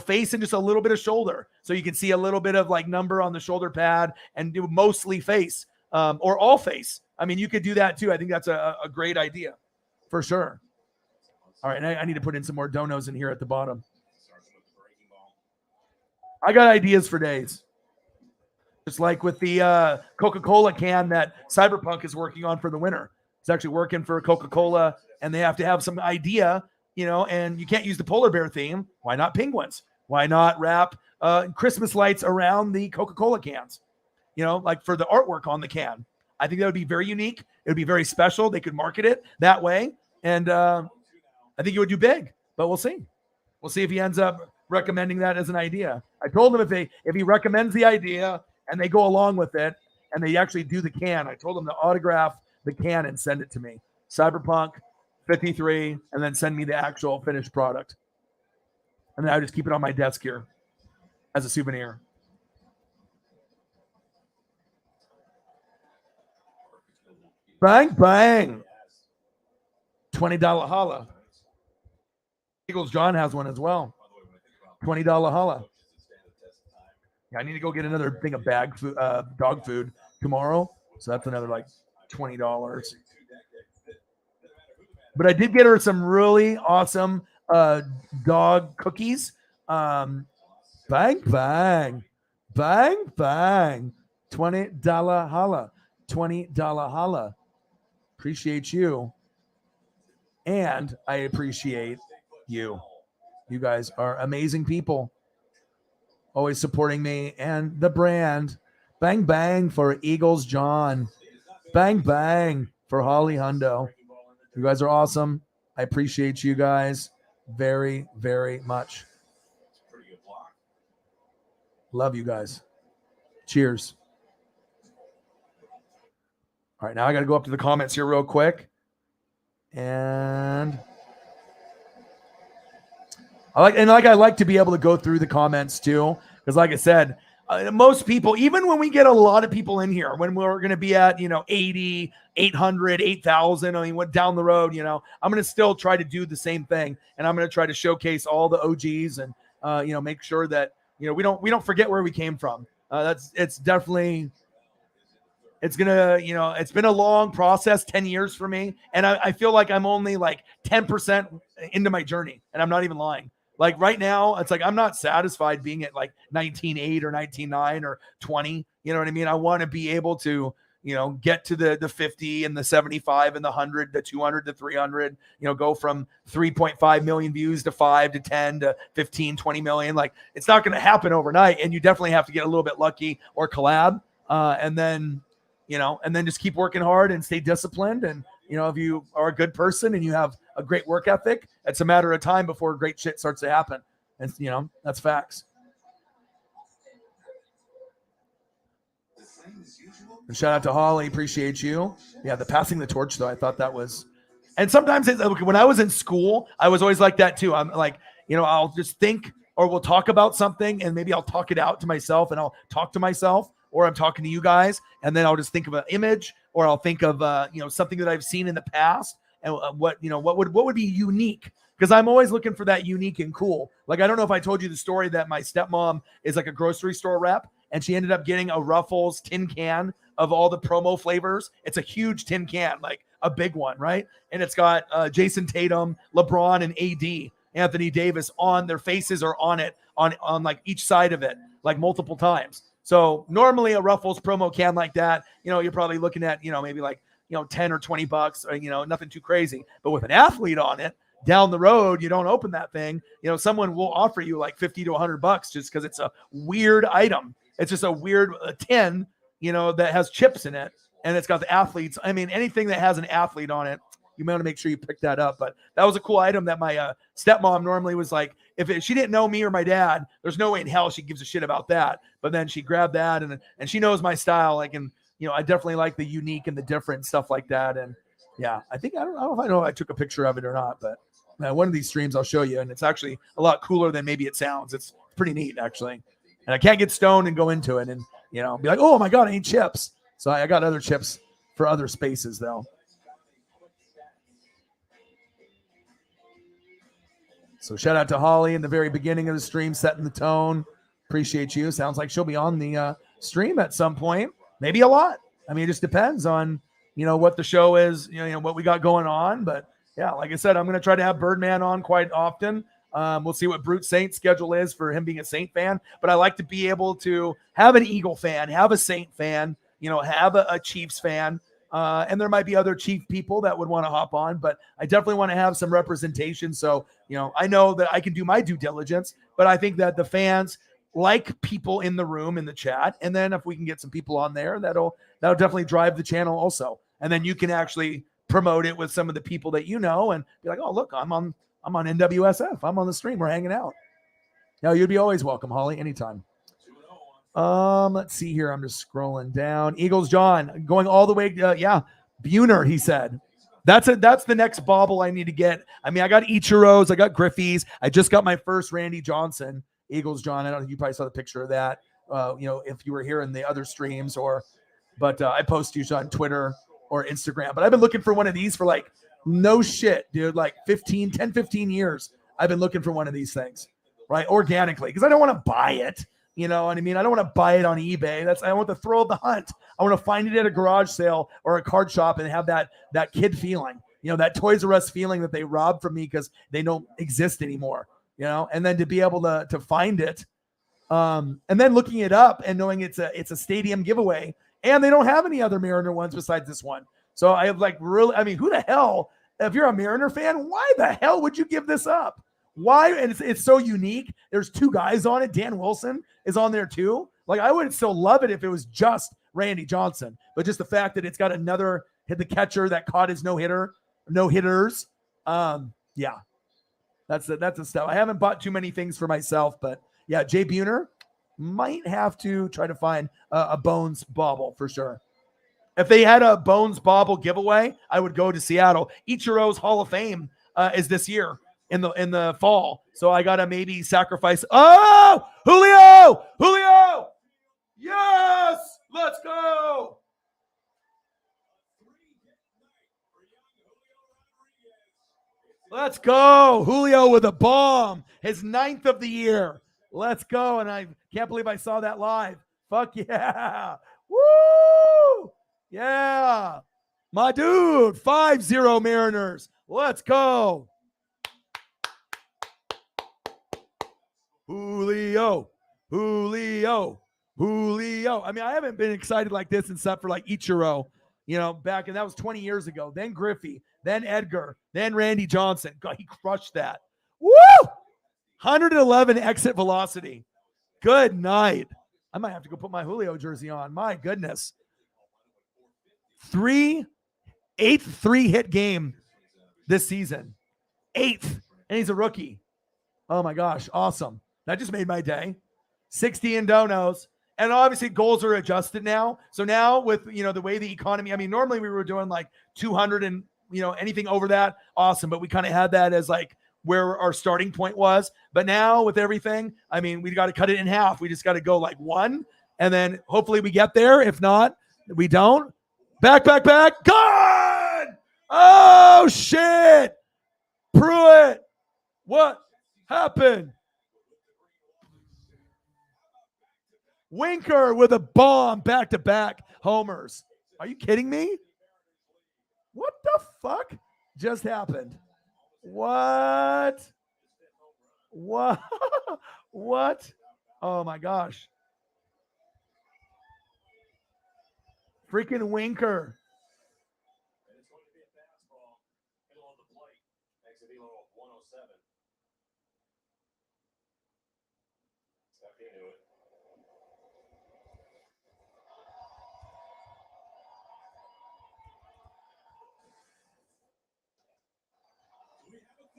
face and just a little bit of shoulder, so you can see a little bit of like number on the shoulder pad and do mostly face, or all face. I mean, you could do that too. I think that's a great idea for sure. All right. I need to put in some more donos in here at the bottom. I got ideas for days. Just like with the Coca-Cola can that Cyberpunk is working on for the winter. It's actually working for Coca-Cola, and they have to have some idea, and you can't use the polar bear theme. Why not penguins? Why not wrap Christmas lights around the Coca-Cola cans? Like for the artwork on the can. I think that would be very unique. It would be very special. They could market it that way. And I think it would do big, but we'll see. We'll see if he ends up recommending that as an idea. I told him if he recommends the idea and they go along with it and they actually do the can, I told him to autograph the can and send it to me. Cyberpunk 53, and then send me the actual finished product. And then I just keep it on my desk here as a souvenir. Bang, bang. $20 holla. Eagles John has one as well. $20 holla. Yeah, I need to go get another thing of dog food tomorrow. So that's another like $20. But I did get her some really awesome dog cookies. Bang, bang. Bang, bang. $20 holla. $20 holla. Appreciate you. And I appreciate you. You guys are amazing people. Always supporting me and the brand. Bang, bang for Eagles John. Bang, bang for Holly Hundo. You guys are awesome. I appreciate you guys very, very much. Love you guys. Cheers. All right, now I got to go up to the comments here real quick. And I like to be able to go through the comments too, because like I said, most people, even when we get a lot of people in here, when we're going to be at 80, 800, 8,000, I mean, what down the road, I'm going to still try to do the same thing, and I'm going to try to showcase all the OGs and make sure that we don't forget where we came from. It's definitely. It's gonna, it's been a long process, 10 years for me. And I feel like I'm only like 10% into my journey. And I'm not even lying. Like right now, it's like, I'm not satisfied being at like 19.8 or 19.9 or 20. You know what I mean? I want to be able to, get to the 50 and the 75 and the 100, the 200 to 300, go from 3.5 million views to 5 to 10 to 15, 20 million. Like it's not going to happen overnight. And you definitely have to get a little bit lucky or collab. And then just keep working hard and stay disciplined. And, if you are a good person and you have a great work ethic, it's a matter of time before great shit starts to happen. And, that's facts. And shout out to Holly. Appreciate you. Yeah, the passing the torch, though, I thought that was. And sometimes when I was in school, I was always like that, too. I'm like, I'll just think, or we'll talk about something and maybe I'll talk it out to myself and I'll talk to myself. Or I'm talking to you guys, and then I'll just think of an image, or I'll think of something that I've seen in the past, and what would be unique, because I'm always looking for that unique and cool. Like I don't know if I told you the story that my stepmom is like a grocery store rep, and she ended up getting a Ruffles tin can of all the promo flavors. It's a huge tin can, like a big one, right? And it's got Jason Tatum, LeBron, and AD. Anthony Davis on their faces or on it, on like each side of it, like multiple times. So normally a Ruffles promo can like that, you're probably looking at, maybe like, 10 or $20 or, nothing too crazy. But with an athlete on it, down the road, you don't open that thing, someone will offer you like $50 to $100 just because it's a weird item. It's just a weird tin, that has chips in it, and it's got the athletes. I mean, anything that has an athlete on it, you may want to make sure you pick that up. But that was a cool item that my stepmom normally was like, she didn't know me or my dad, there's no way in hell she gives a shit about that. But then she grabbed that, and she knows my style. Like, and I definitely like the unique and the different stuff like that. And yeah, I don't know if I took a picture of it or not, but one of these streams I'll show you, and it's actually a lot cooler than maybe it sounds. It's pretty neat, actually. And I can't get stoned and go into it and be like, oh my god, I need chips. So I got other chips for other spaces though. So shout out to Holly in the very beginning of the stream, setting the tone. Appreciate you. Sounds like she'll be on the stream at some point, maybe a lot. I mean, it just depends on what the show is, what we got going on. But yeah, like I said, I'm going to try to have Birdman on quite often. We'll see what Brute Saint's schedule is for him being a Saint fan. But I like to be able to have an Eagle fan, have a Saint fan, have a Chiefs fan. And there might be other Chief people that would want to hop on, but I definitely want to have some representation. So, I know that I can do my due diligence, but I think that the fans like people in the room, in the chat. And then if we can get some people on there, that'll definitely drive the channel also. And then you can actually promote it with some of the people that and be like, oh, look, I'm on NWSF. I'm on the stream. We're hanging out. You'd be always welcome, Holly, anytime. Let's see here. I'm just scrolling down. Eagles John going all the way. Buhner, he said. That's the next bauble I need to get. I mean, I got Ichiro's, I got Griffey's. I just got my first Randy Johnson. Eagles John. I don't know if you probably saw the picture of that. If you were here in the other streams but I post usually on Twitter or Instagram. But I've been looking for one of these for like no shit, dude. Like 15 years. I've been looking for one of these things, right? Organically, because I don't want to buy it. You know what I mean? I don't want to buy it on eBay. I want the thrill of the hunt. I want to find it at a garage sale or a card shop and have that kid feeling, that Toys R Us feeling that they robbed from me because they don't exist anymore, and then to be able to find it. And then looking it up and knowing it's a stadium giveaway and they don't have any other Mariner ones besides this one. So I have who the hell, if you're a Mariner fan, why the hell would you give this up? Why? And it's so unique. There's two guys on it. Dan Wilson is on there too. Like, I would still love it if it was just Randy Johnson, but just the fact that it's got another hit the catcher that caught his no hitters. Yeah, that's the stuff. I haven't bought too many things for myself, but yeah, Jay Buhner might have to try to find a Bones bauble for sure. If they had a Bones bauble giveaway, I would go to Seattle. Ichiro's Hall of Fame is this year in the fall, so I gotta maybe sacrifice. Oh, Julio, yes, let's go. Let's go, Julio with a bomb, his 9th of the year. Let's go, and I can't believe I saw that live. Fuck yeah, woo, yeah, my dude, 5-0 Mariners. Let's go. Julio. I mean, I haven't been excited like this except for like Ichiro, back, and that was 20 years ago. Then Griffey, then Edgar, then Randy Johnson. God, he crushed that. Woo! 111 exit velocity. Good night. I might have to go put my Julio jersey on. My goodness. 8th 3-hit game this season. 8th. And he's a rookie. Oh my gosh. Awesome. That just made my day. 60 in donos. And obviously goals are adjusted now. So now with, the way the economy, I mean, normally we were doing like 200 and, anything over that. Awesome. But we kind of had that as like where our starting point was. But now with everything, I mean, we got to cut it in half. We just got to go like 1. And then hopefully we get there. If not, we don't. Back. Gone! Oh, shit. Pruitt. What happened? Winker with a bomb, back-to-back homers. Are you kidding me? What the fuck just happened? What? What? What? Oh my gosh. Freaking Winker.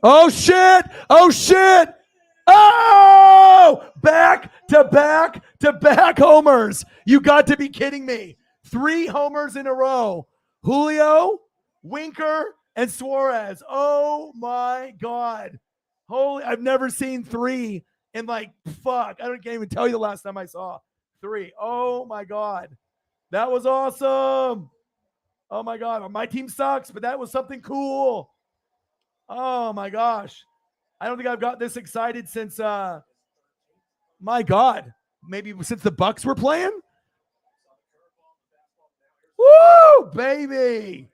Oh shit! Oh shit! Oh! Back to back to back homers. You got to be kidding me. 3 homers in a row. Julio, Winker, and Suarez. Oh my God. Holy, I've never seen 3 in like, fuck. Can't even tell you the last time I saw 3. Oh my God. That was awesome. Oh my God. My team sucks, but that was something cool. Oh my gosh. I don't think I've got this excited since my God, maybe since the Bucs were playing. Woo, baby.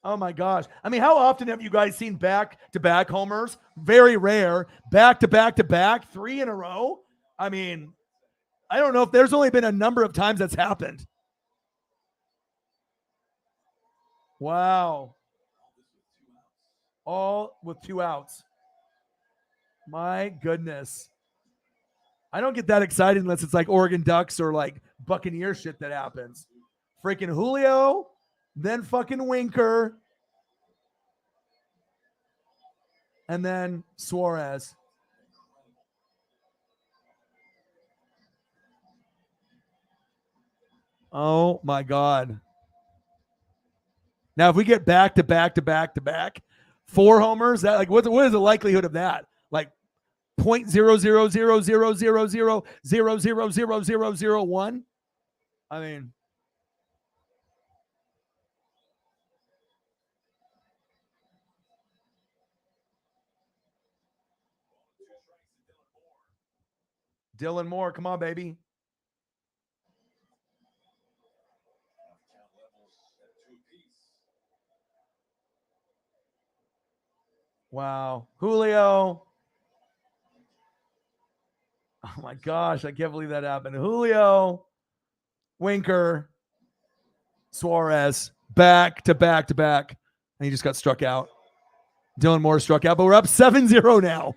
Oh my gosh. I mean, how often have you guys seen back-to-back homers? Very rare. Back-to-back-to-back, 3 in a row. I mean, I don't know if there's only been a number of times that's happened. Wow. All with 2 outs. My goodness. I don't get that excited unless it's like Oregon Ducks or like Buccaneer shit that happens. Freaking Julio, then fucking Winker, and then Suarez. Oh my God. Now, if we get back to back to back to back, 4 homers, that like what is the likelihood of that? Like 0.0000000000001? I mean, Dylan Moore, come on, baby. Wow. Julio. Oh my gosh, I can't believe that happened. Julio, Winker, Suarez, back to back to back. And he just got struck out. Dylan Moore struck out, but we're up 7-0 now.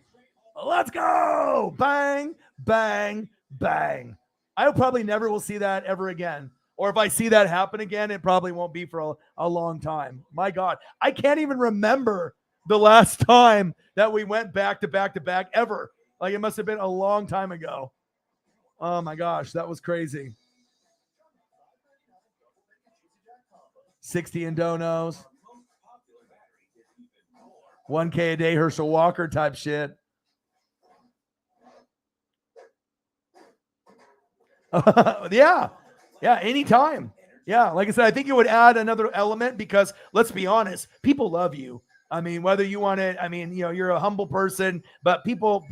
Let's go. Bang, bang, bang. I probably never will see that ever again. Or if I see that happen again, it probably won't be for a long time. My God. I can't even remember the last time that we went back to back to back ever. Like it must have been a long time ago. Oh my gosh, that was crazy. 60 in donos. 1K a day Herschel Walker type shit. Yeah. Yeah, anytime. Yeah, like I said, I think it would add another element because let's be honest, people love you. I mean, whether you want it, I mean, you're a humble person, but people,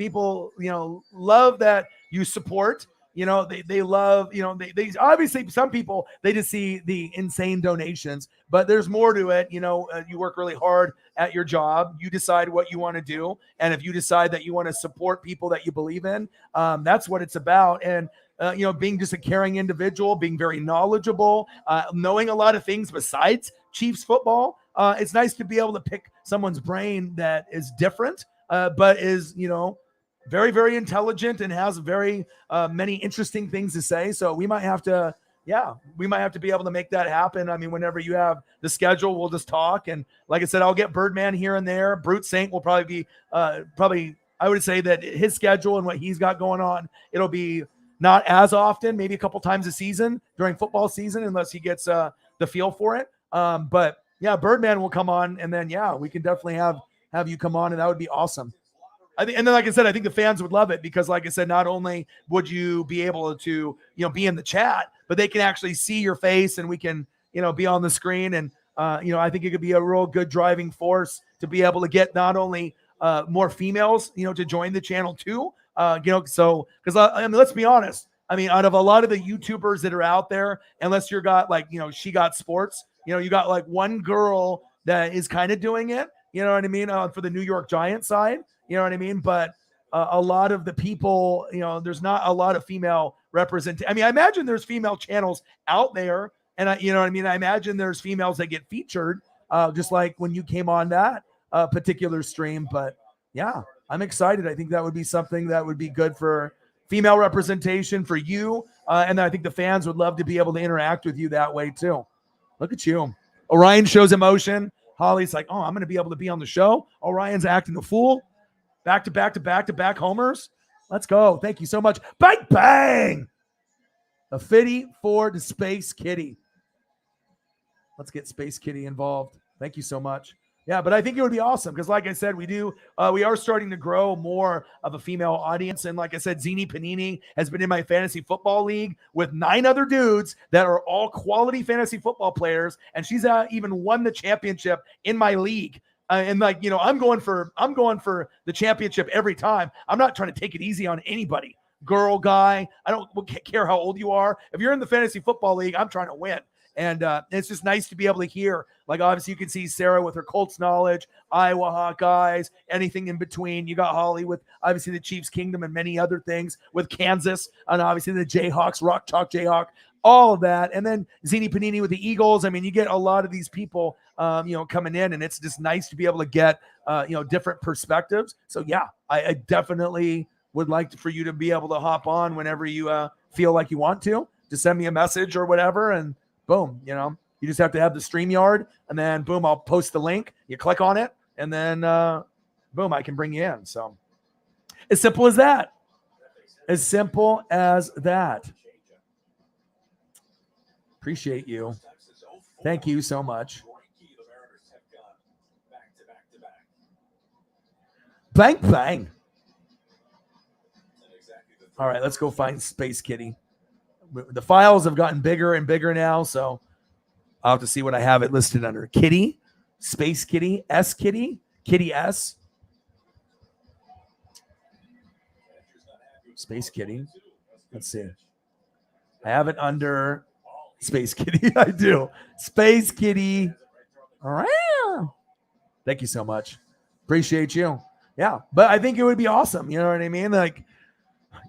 love that you support. They love, they obviously some people they just see the insane donations, but there's more to it. You work really hard at your job. You decide what you want to do, and if you decide that you want to support people that you believe in, that's what it's about. And being just a caring individual, being very knowledgeable, knowing a lot of things besides Chiefs football. It's nice to be able to pick someone's brain that is different, but is, very, very intelligent and has very many interesting things to say. So we might have to be able to make that happen. I mean, whenever you have the schedule, we'll just talk. And like I said, I'll get Birdman here and there. Brute Saint will probably be, I would say that his schedule and what he's got going on, it'll be not as often, maybe a couple times a season during football season, unless he gets the feel for it. But yeah, Birdman will come on, and then we can definitely have you come on, and that would be awesome. I think, and then like I said, I think the fans would love it because, like I said, not only would you be able to be in the chat, but they can actually see your face, and we can be on the screen, and I think it could be a real good driving force to be able to get not only more females to join the channel too. So because I mean, let's be honest, I mean, out of a lot of the YouTubers that are out there, unless you're got like, She Got Sports, you got like one girl that is kind of doing it, you know what I mean? For the New York Giants side, you know what I mean? But a lot of the people, there's not a lot of female representation. I mean, I imagine there's female channels out there, and you know what I mean? I imagine there's females that get featured, just like when you came on that particular stream. But yeah, I'm excited. I think that would be something that would be good for female representation for you. And I think the fans would love to be able to interact with you that way too. Look at you. Orion shows emotion. Holly's like, oh, I'm going to be able to be on the show. Orion's acting a fool. Back to back homers. Let's go. Thank you so much. Bang, bang. A fitty for the Space Kitty. Let's get Space Kitty involved. Thank you so much. Yeah, but I think it would be awesome because, like I said, we are starting to grow more of a female audience. And like I said, Zini Panini has been in my fantasy football league with 9 other dudes that are all quality fantasy football players. And she's even won the championship in my league. And like, I'm going for the championship every time. I'm not trying to take it easy on anybody. Girl, guy, I don't care how old you are. If you're in the fantasy football league, I'm trying to win. And it's just nice to be able to hear, like, obviously you can see Sarah with her Colts knowledge, Iowa Hawkeyes, anything in between. You got Holly with obviously the Chiefs Kingdom and many other things with Kansas, and obviously the Jayhawks, Rock Chalk Jayhawk, all of that. And then Zini Panini with the Eagles. I mean, you get a lot of these people, coming in, and it's just nice to be able to get, different perspectives. So yeah, I definitely would like for you to be able to hop on whenever you feel like you want to. Just send me a message or whatever, and boom, you just have to have the StreamYard, and then boom, I'll post the link. You click on it, and then boom, I can bring you in. So as simple as that. As simple as that. Appreciate you. Thank you so much. Bang, bang. All right, let's go find Space Kitty. The files have gotten bigger and bigger now, so I'll have to see what I have it listed under. Kitty, Space Kitty, S Kitty, Kitty S. Space Kitty. Let's see. I have it under Space Kitty. I do. Space Kitty. All right. Thank you so much. Appreciate you. Yeah, but I think it would be awesome. You know what I mean? Like,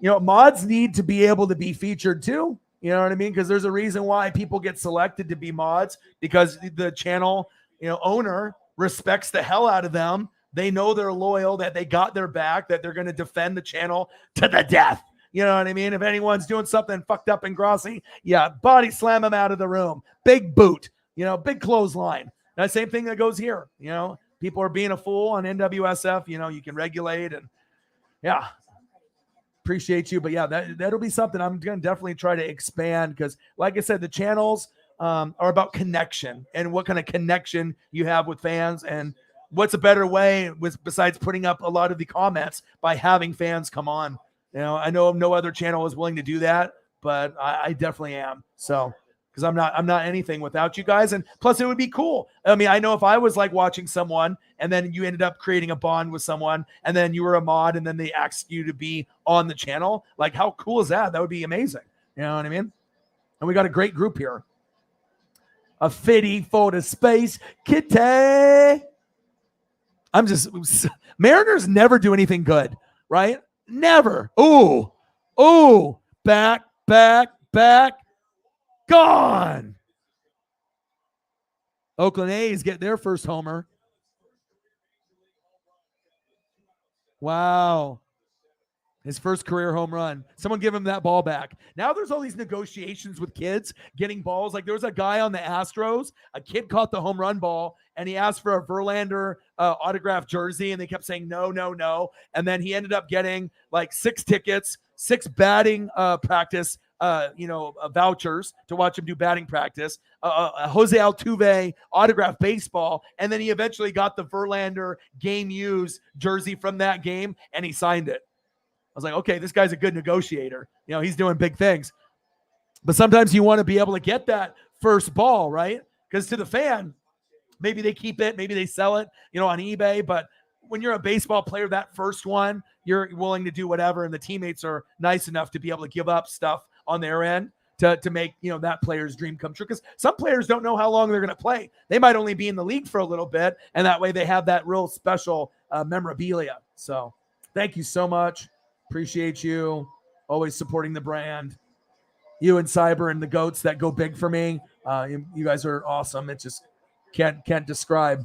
mods need to be able to be featured too. You know what I mean? Because there's a reason why people get selected to be mods, because the channel, owner respects the hell out of them. They know they're loyal, that they got their back, that they're going to defend the channel to the death. You know what I mean? If anyone's doing something fucked up and grossy, yeah, body slam them out of the room. Big boot, big clothesline. That same thing that goes here. People are being a fool on NWSF. You can regulate, and yeah. Appreciate you, but yeah, that'll be something I'm going to definitely try to expand, because like I said, the channels are about connection, and what kind of connection you have with fans, and what's a better way besides putting up a lot of the comments by having fans come on. I know no other channel is willing to do that, but I definitely am. So, because I'm not anything without you guys. And plus it would be cool. I mean, I know if I was like watching someone and then you ended up creating a bond with someone and then you were a mod and then they asked you to be on the channel, like how cool is that? That would be amazing. You know what I mean? And we got a great group here. A fitty for the Space Kitty. Mariners never do anything good, right? Never. Ooh, back. Gone. Oakland A's get their first homer. Wow. His first career home run. Someone give him that ball back. Now there's all these negotiations with kids getting balls. Like there was a guy on the Astros, a kid caught the home run ball, and he asked for a Verlander autographed jersey, and they kept saying no. And then he ended up getting like 6 tickets, 6 batting practice vouchers to watch him do batting practice, Jose Altuve autographed baseball, and then he eventually got the Verlander game used jersey from that game, and he signed it. I was like, okay, this guy's a good negotiator. He's doing big things. But sometimes you want to be able to get that first ball, right? Because to the fan, maybe they keep it, maybe they sell it, on eBay. But when you're a baseball player, that first one, you're willing to do whatever, and the teammates are nice enough to be able to give up stuff on their end to make, that player's dream come true. Because some players don't know how long they're going to play. They might only be in the league for a little bit, and that way they have that real special memorabilia. So thank you so much. Appreciate you. Always supporting the brand. You and Cyber and the goats that go big for me. You guys are awesome. It just can't describe.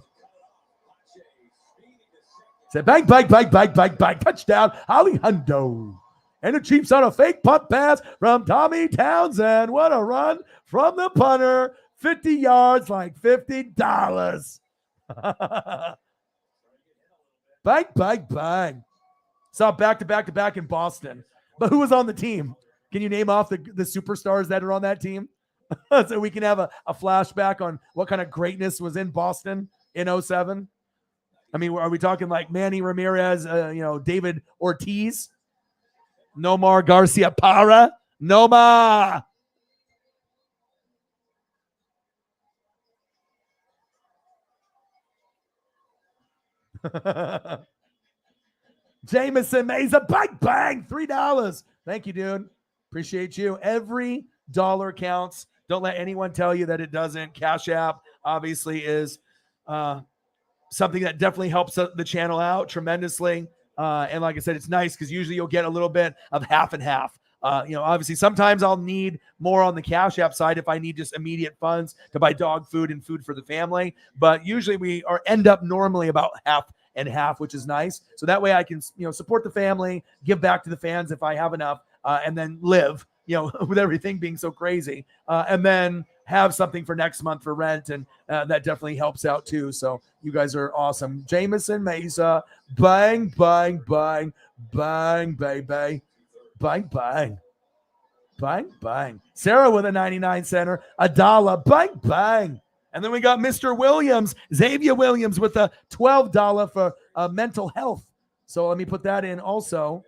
Say bang, bang, bang, bang, bang, bang. Touchdown, Holly Hundo. And the Chiefs on a fake punt pass from Tommy Townsend. What a run from the punter. 50 yards, like $50. Bang, bang, bang. Saw back to back to back in Boston. But who was on the team? Can you name off the superstars that are on that team? So we can have a flashback on what kind of greatness was in Boston in 07. I mean, are we talking like Manny Ramirez, David Ortiz, Nomar Garcia Parra, Noma? Jameson Mesa, bang, bang, $3. Thank you, dude. Appreciate you. Every dollar counts. Don't let anyone tell you that it doesn't. Cash App obviously is something that definitely helps the channel out tremendously. And like I said, it's nice because usually you'll get a little bit of half and half. Obviously sometimes I'll need more on the Cash App side if I need just immediate funds to buy dog food and food for the family. But usually we end up normally about half and half, which is nice. So that way I can, support the family, give back to the fans if I have enough, and then live, with everything being so crazy, and then have something for next month for rent. And that definitely helps out too. So you guys are awesome. Jameson Mesa, bang, bang, bang, bang, bang, bang, bang, bang, bang, bang. Sarah with a 99 center, $1, bang, bang. And then we got Mr. Williams, Xavier Williams with a $12 for mental health. So let me put that in also.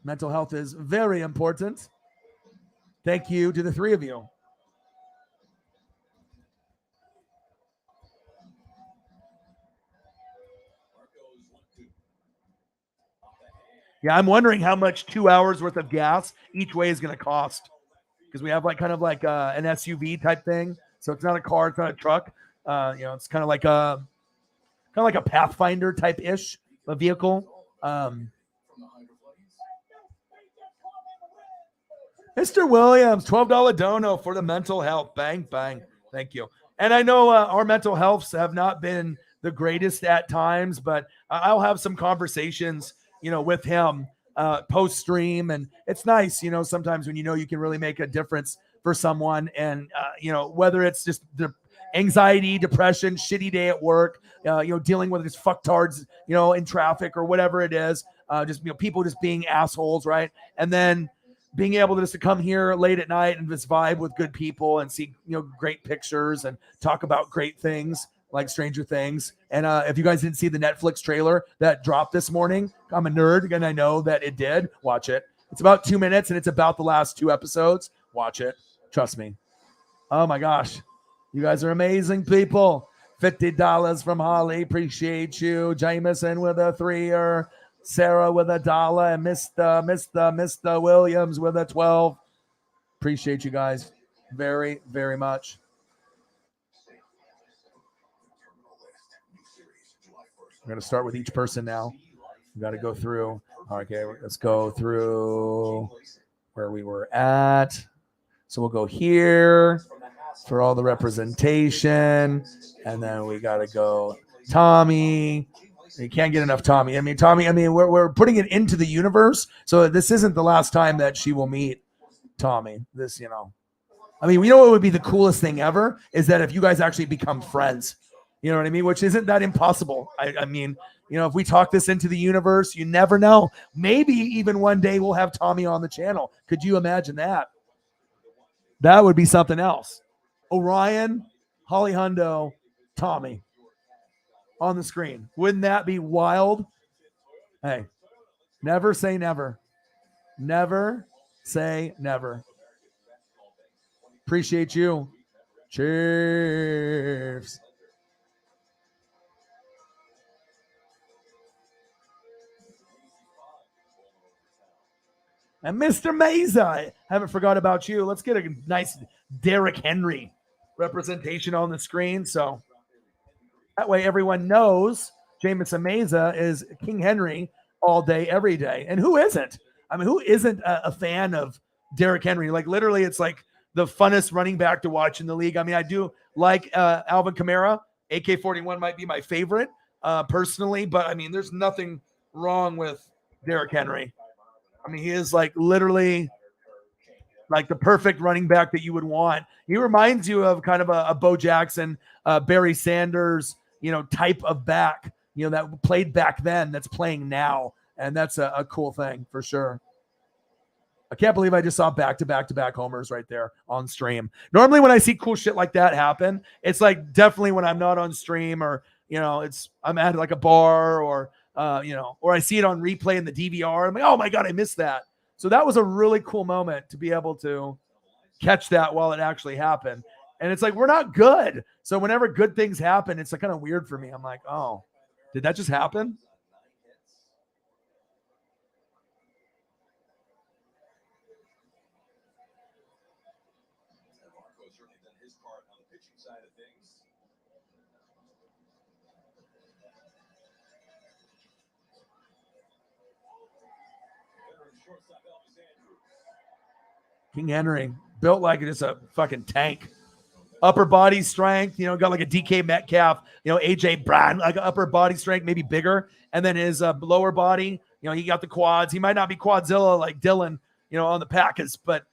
Mental health is very important. Thank you to the three of you. Yeah, I'm wondering how much 2 hours worth of gas each way is going to cost. Because we have kind of like an SUV type thing. So it's not a car, it's not a truck. It's kind of like a Pathfinder type ish a vehicle. Mr. Williams, $12 dono for the mental health. Bang, bang. Thank you. And I know our mental healths have not been the greatest at times, but I'll have some conversations, with him post stream. And it's nice, sometimes when you can really make a difference for someone. And, whether it's just the anxiety, depression, shitty day at work, dealing with these fucktards, in traffic or whatever it is, just, people just being assholes. Right. And then being able to just come here late at night and just vibe with good people and see, great pictures and talk about great things like Stranger Things. And if you guys didn't see the Netflix trailer that dropped this morning, I'm a nerd and I know that it did. Watch it. It's about 2 minutes and it's about the last 2 episodes. Watch it. Trust me. Oh my gosh. You guys are amazing people. $50 from Holly. Appreciate you. Jameson with a 3-er. Sarah with $1 and Mr. Williams with a 12. Appreciate you guys very, very much. We're going to start with each person now. We got to go through. Okay, let's go through where we were at. So we'll go here for all the representation. And then we got to go Tommy. You can't get enough Tommy. Tommy, we're putting it into the universe. So this isn't the last time that she will meet Tommy. This, what would be the coolest thing ever is that if you guys actually become friends, you know what I mean? Which isn't that impossible. If we talk this into the universe, you never know. Maybe even one day we'll have Tommy on the channel. Could you imagine that? That would be something else. Orion, Holly Hundo, Tommy on the screen. Wouldn't that be wild? Hey, never say never. Never say never. Appreciate you. Cheers. And Mr. Mesa, I haven't forgot about you. Let's get a nice Derrick Henry representation on the screen. So that way everyone knows Jameson Mesa is King Henry all day, every day. And who isn't? I mean, who isn't a fan of Derrick Henry? Like literally, it's like the funnest running back to watch in the league. I mean, I do like Alvin Kamara. AK-41 might be my favorite personally, but I mean, there's nothing wrong with Derrick Henry. I mean, he is like literally like the perfect running back that you would want. He reminds you of kind of a Bo Jackson, Barry Sanders, type of back, that played back then that's playing now. And that's a cool thing for sure. I can't believe I just saw back-to-back homers right there on stream. Normally when I see cool shit like that happen, it's like definitely when I'm not on stream or, I'm at like a bar or, or I see it on replay in the DVR. I'm like, oh my God, I missed that. So that was a really cool moment to be able to catch that while it actually happened. And it's like, we're not good. So whenever good things happen, it's like kind of weird for me. I'm like, oh, did that just happen? King Henry, built like just a fucking tank. Upper body strength, got like a DK Metcalf, AJ Brown, like upper body strength, maybe bigger. And then his lower body, he got the quads. He might not be Quadzilla like Dylan, on the Packers. But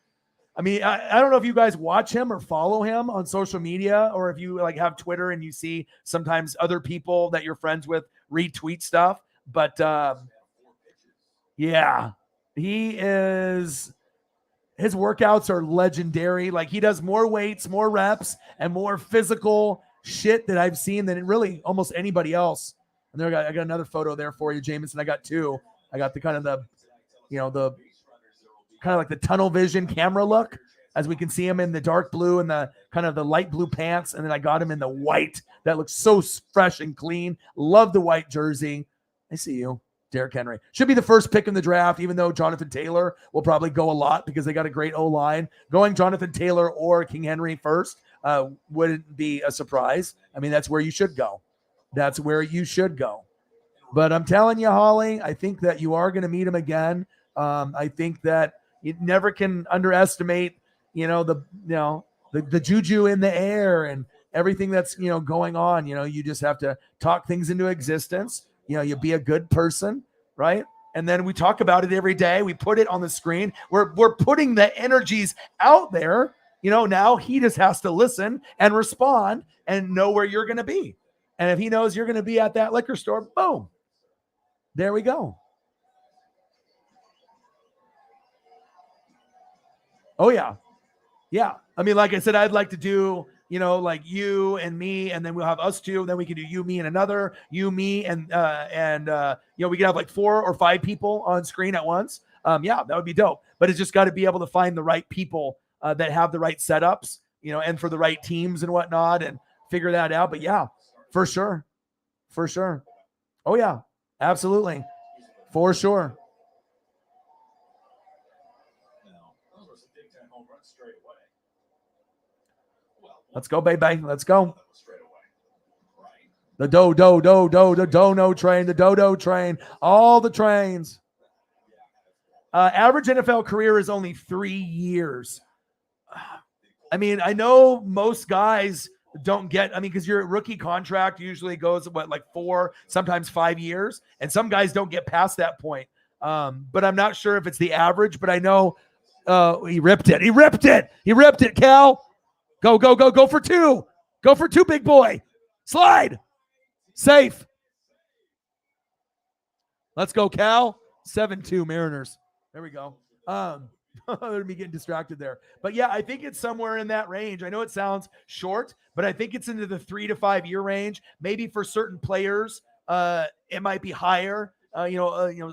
I mean, I don't know if you guys watch him or follow him on social media, or if you like have Twitter and you see sometimes other people that you're friends with retweet stuff. But yeah, his workouts are legendary. Like he does more weights, more reps, and more physical shit that I've seen than really almost anybody else. And there I got another photo there for you, Jameson. I got two. I got the kind of the like the tunnel vision camera look, as we can see him in the dark blue and the kind of the light blue pants. And then I got him in the white that looks so fresh and clean. Love the white jersey. I see you. Derrick Henry should be the first pick in the draft, even though Jonathan Taylor will probably go a lot because they got a great O-line. Going Jonathan Taylor or King Henry first wouldn't be a surprise. I mean, that's where you should go. That's where you should go. But I'm telling you, Holly, I think that you are going to meet him again. I think that you never can underestimate, the juju in the air and everything that's, going on. You just have to talk things into existence. You be a good person, right? And then we talk about it every day. We put it on the screen. We're putting the energies out there. Now he just has to listen and respond and know where you're going to be. And if he knows you're going to be at that liquor store, boom, there we go. Oh, yeah. Yeah. I mean, like I said, I'd like to do, like you and me, and then we'll have us two. Then we can do you, me, and another, you, me, and we can have like 4 or 5 people on screen at once. Yeah, that would be dope. But it's just got to be able to find the right people that have the right setups, and for the right teams and whatnot, and figure that out. But yeah, for sure. For sure. Oh, yeah, absolutely. For sure. Let's go, baby. Let's go. The dono train, the dodo train, all the trains. Average NFL career is only 3 years. I mean, I know most guys don't get, because your rookie contract usually goes, like 4, sometimes 5 years. And some guys don't get past that point. But I'm not sure if it's the average, but I know he ripped it. He ripped it, Cal. Go for 2. Go for 2, big boy. Slide. Safe. Let's go, Cal. 7-2 Mariners. There we go. Let me get distracted there. But yeah, I think it's somewhere in that range. I know it sounds short, but I think it's into the 3 to 5 year range. Maybe for certain players, it might be higher.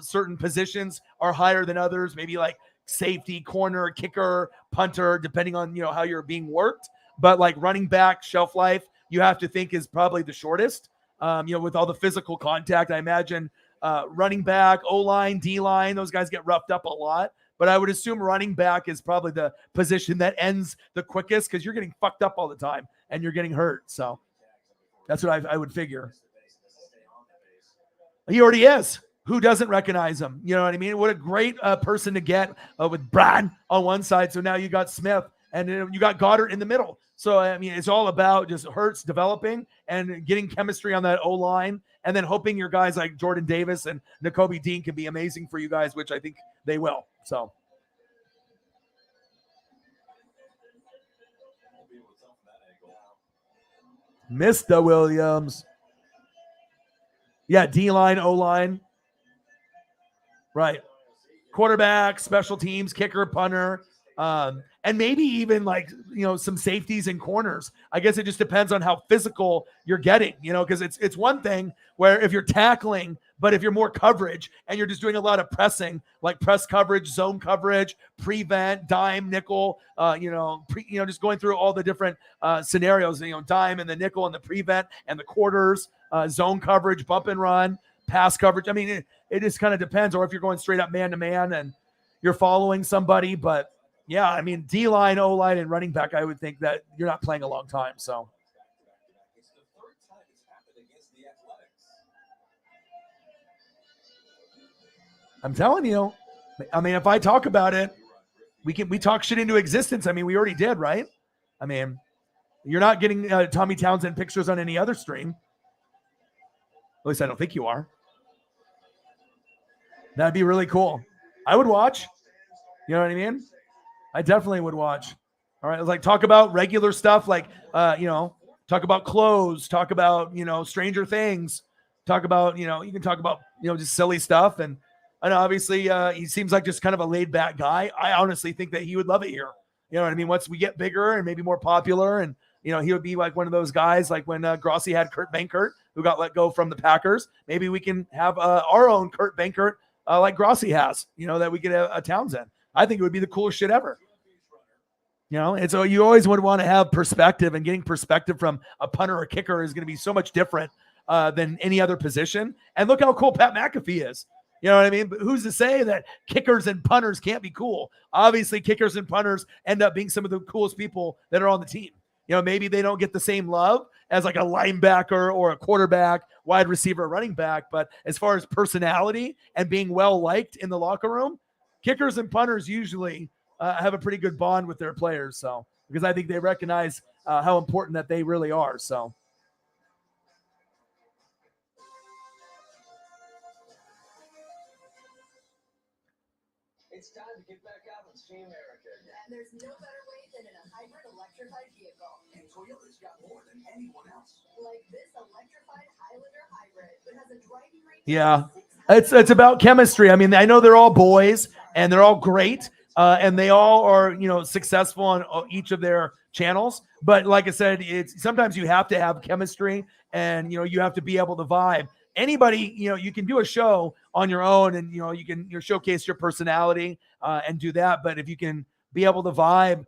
Certain positions are higher than others. Maybe like safety, corner, kicker, punter, depending on how you're being worked. But like running back shelf life, you have to think is probably the shortest. With all the physical contact, I imagine running back, O-line, D-line, those guys get roughed up a lot. but I would assume running back is probably the position that ends the quickest because you're getting fucked up all the time and you're getting hurt. So that's what I would figure. He already is. Who doesn't recognize him? You know what I mean? What a great person to get with Brad on one side. So now you got Smith and you got Goddard in the middle. So, I mean, it's all about just Hurts developing and getting chemistry on that O-line and then hoping your guys like Jordan Davis and Nakobe Dean can be amazing for you guys, which I think they will. So. Mr. Williams. Yeah, D-line, O-line. Right. Quarterback, special teams, kicker, punter, and maybe even like, some safeties and corners. I guess it just depends on how physical you're getting, because it's one thing where if you're tackling, but if you're more coverage and you're just doing a lot of pressing, like press coverage, zone coverage, prevent, dime, nickel, just going through all the different scenarios, dime and the nickel and the prevent and the quarters, zone coverage, bump and run, pass coverage. I mean, it just kind of depends. Or if you're going straight up man to man and you're following somebody, but yeah, I mean, D-line, O-line, and running back, I would think that you're not playing a long time. So I'm telling you, I mean, if I talk about it, we talk shit into existence. I mean, we already did, right? I mean, you're not getting Tommy Townsend pictures on any other stream. At least I don't think you are. That'd be really cool. I would watch. You know what I mean? I definitely would watch. All right. Like talk about regular stuff, like, talk about clothes, talk about, Stranger Things, talk about, you can talk about, just silly stuff. And obviously he seems like just kind of a laid back guy. I honestly think that he would love it here. You know what I mean? Once we get bigger and maybe more popular and, he would be like one of those guys, like when Grossi had Kurt Benkert, who got let go from the Packers. Maybe we can have our own Kurt Benkert like Grossi has, that we get a Townsend. I think it would be the coolest shit ever. And so you always would want to have perspective, and getting perspective from a punter or kicker is going to be so much different than any other position. And look how cool Pat McAfee is. You know what I mean? But who's to say that kickers and punters can't be cool? Obviously, kickers and punters end up being some of the coolest people that are on the team. Maybe they don't get the same love as like a linebacker or a quarterback, wide receiver, running back. But as far as personality and being well-liked in the locker room, kickers and punters usually have a pretty good bond with their players. So, because I think they recognize how important that they really are. So.
It's time to get back out and see America.
And there's no better way than in a hybrid electrified vehicle.
And Toyota's got more than anyone else.
Like this electrified Highlander hybrid that has a driving range.
Yeah, it's about chemistry. I mean, I know they're all boys and they're all great. And they all are, successful on each of their channels. But like I said, it's sometimes you have to have chemistry and, you have to be able to vibe. Anybody, you can do a show on your own and, you can showcase your personality and do that. But if you can be able to vibe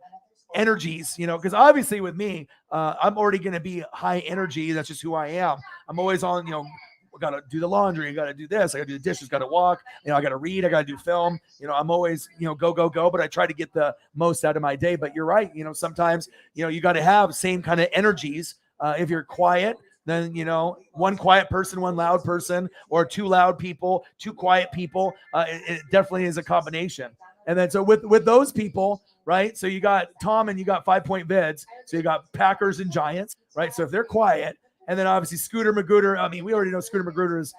energies, because obviously with me, I'm already going to be high energy. That's just who I am. I'm always on, I got to do the laundry. I got to do this. I got to do the dishes, got to walk. I got to read. I got to do film. I'm always, go. But I try to get the most out of my day. But you're right. Sometimes, you got to have same kind of energies. If you're quiet, then, one quiet person, one loud person, or two loud people, two quiet people. It definitely is a combination. And then so with those people, right? So you got Tom and you got 5 Point Vids. So you got Packers and Giants, right? So if they're quiet, and then obviously Scooter Magruder. I mean, we already know Scooter Magruder is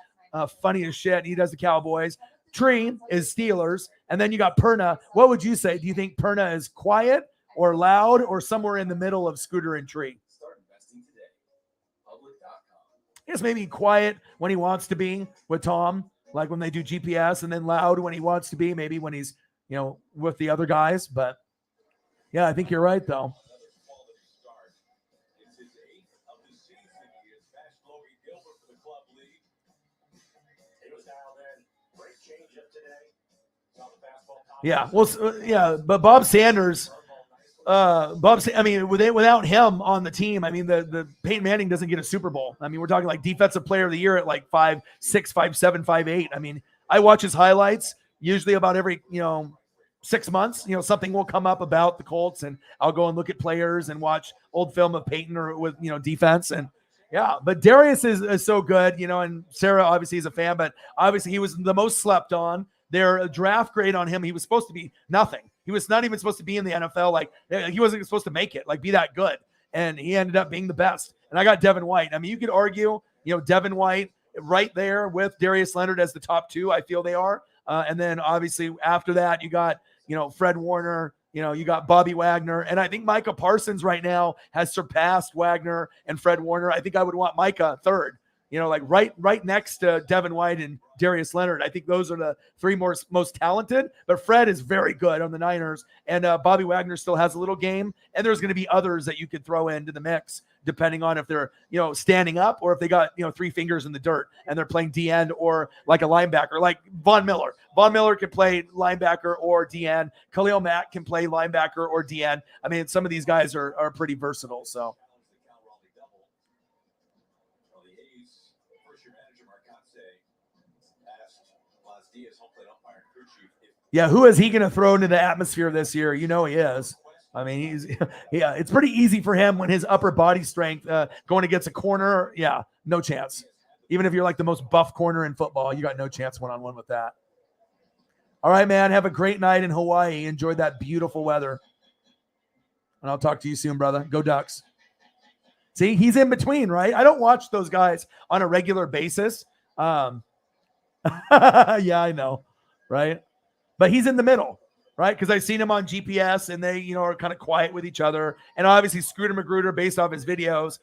funny as shit. He does the Cowboys. Tree is Steelers. And then you got Perna. What would you say? Do you think Perna is quiet or loud or somewhere in the middle of Scooter and Tree?
Start investing today. Public.com.
I guess maybe quiet when he wants to be with Tom, like when they do GPS, and then loud when he wants to be, maybe when he's, with the other guys. But yeah, I think you're right, though. Yeah, well, yeah, but Bob Sanders, I mean, without him on the team, I mean, the Peyton Manning doesn't get a Super Bowl. I mean, we're talking like defensive player of the year at like 5'6", 5'7", 5'8". I mean, I watch his highlights usually about every, 6 months, something will come up about the Colts, and I'll go and look at players and watch old film of Peyton or with, defense. And yeah, but Darius is so good, and Sarah obviously is a fan, but obviously he was the most slept on. Their draft grade on him, he was supposed to be nothing. He was not even supposed to be in the NFL. Like, he wasn't supposed to make it, like, be that good. And he ended up being the best. And I got Devin White. I mean, you could argue, Devin White right there with Darius Leonard as the top two. I feel they are. And then obviously after that, you got, Fred Warner, you got Bobby Wagner. And I think Micah Parsons right now has surpassed Wagner and Fred Warner. I think I would want Micah third, like right next to Devin White and Darius Leonard. I think those are the three most talented, but Fred is very good on the Niners, and Bobby Wagner still has a little game, and there's going to be others that you could throw into the mix depending on if they're, standing up or if they got, 3 fingers in the dirt and they're playing D-end or like a linebacker, like Von Miller. Von Miller can play linebacker or D-end. Khalil Mack can play linebacker or D-end. I mean, some of these guys are pretty versatile, so. Yeah, who is he going to throw into the atmosphere this year? He is. I mean, it's pretty easy for him when his upper body strength going against a corner. Yeah, no chance. Even if you're like the most buff corner in football, you got no chance one-on-one with that. All right, man. Have a great night in Hawaii. Enjoy that beautiful weather. And I'll talk to you soon, brother. Go Ducks. See, he's in between, right? I don't watch those guys on a regular basis. Yeah, I know, right? But he's in the middle, right? Because I've seen him on GPS, and they, are kind of quiet with each other. And obviously, Scooter Magruder, based off his videos,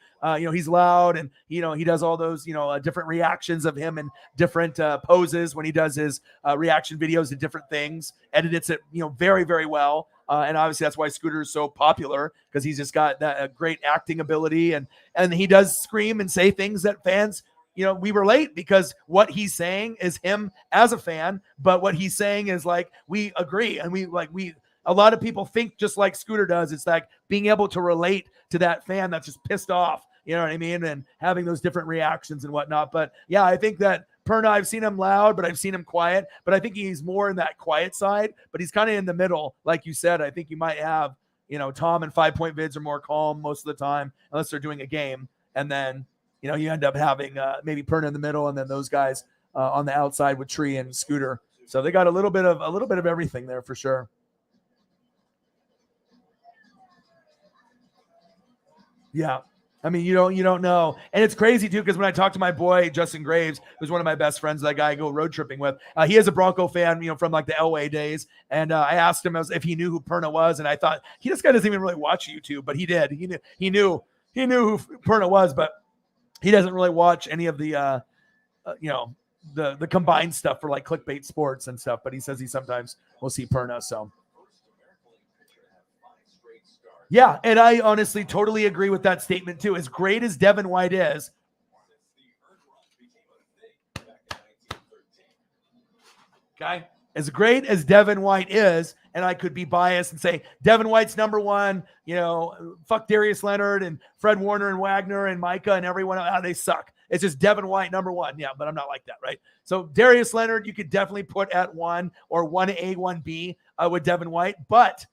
he's loud, and he does all those, different reactions of him and different poses when he does his reaction videos to different things. Edits it, very, very well. And obviously, that's why Scooter is so popular, because he's just got that great acting ability, and he does scream and say things that fans. We relate, because what he's saying is him as a fan, but what he's saying is like, we agree. And a lot of people think just like Scooter does. It's like being able to relate to that fan that's just pissed off, you know what I mean? And having those different reactions and whatnot. But yeah, I think that Perna, I've seen him loud, but I've seen him quiet, but I think he's more in that quiet side, but he's kind of in the middle. Like you said, I think you might have, Tom and 5 Point Vids are more calm most of the time, unless they're doing a game. And then, you end up having maybe Perna in the middle, and then those guys on the outside with Tree and Scooter. So they got a little bit of everything there for sure. Yeah. I mean, you don't know. And it's crazy too, because when I talked to my boy, Justin Graves, who's one of my best friends, that guy I go road tripping with, he is a Bronco fan, from like the Elway days. And I asked him if he knew who Perna was. And I thought, this guy doesn't even really watch YouTube, but he did. He knew who Perna was, but he doesn't really watch any of the, the combined stuff for like clickbait sports and stuff. But he says he sometimes will see Perna. So, yeah, and I honestly totally agree with that statement too. As great as Devin White is, okay, as great as Devin White is, and I could be biased and say Devin White's number one, fuck Darius Leonard and Fred Warner and Wagner and Micah and everyone else. They suck. It's just Devin White number one. Yeah, but I'm not like that, right? So Darius Leonard, you could definitely put at 1 or 1A, 1B with Devin White. But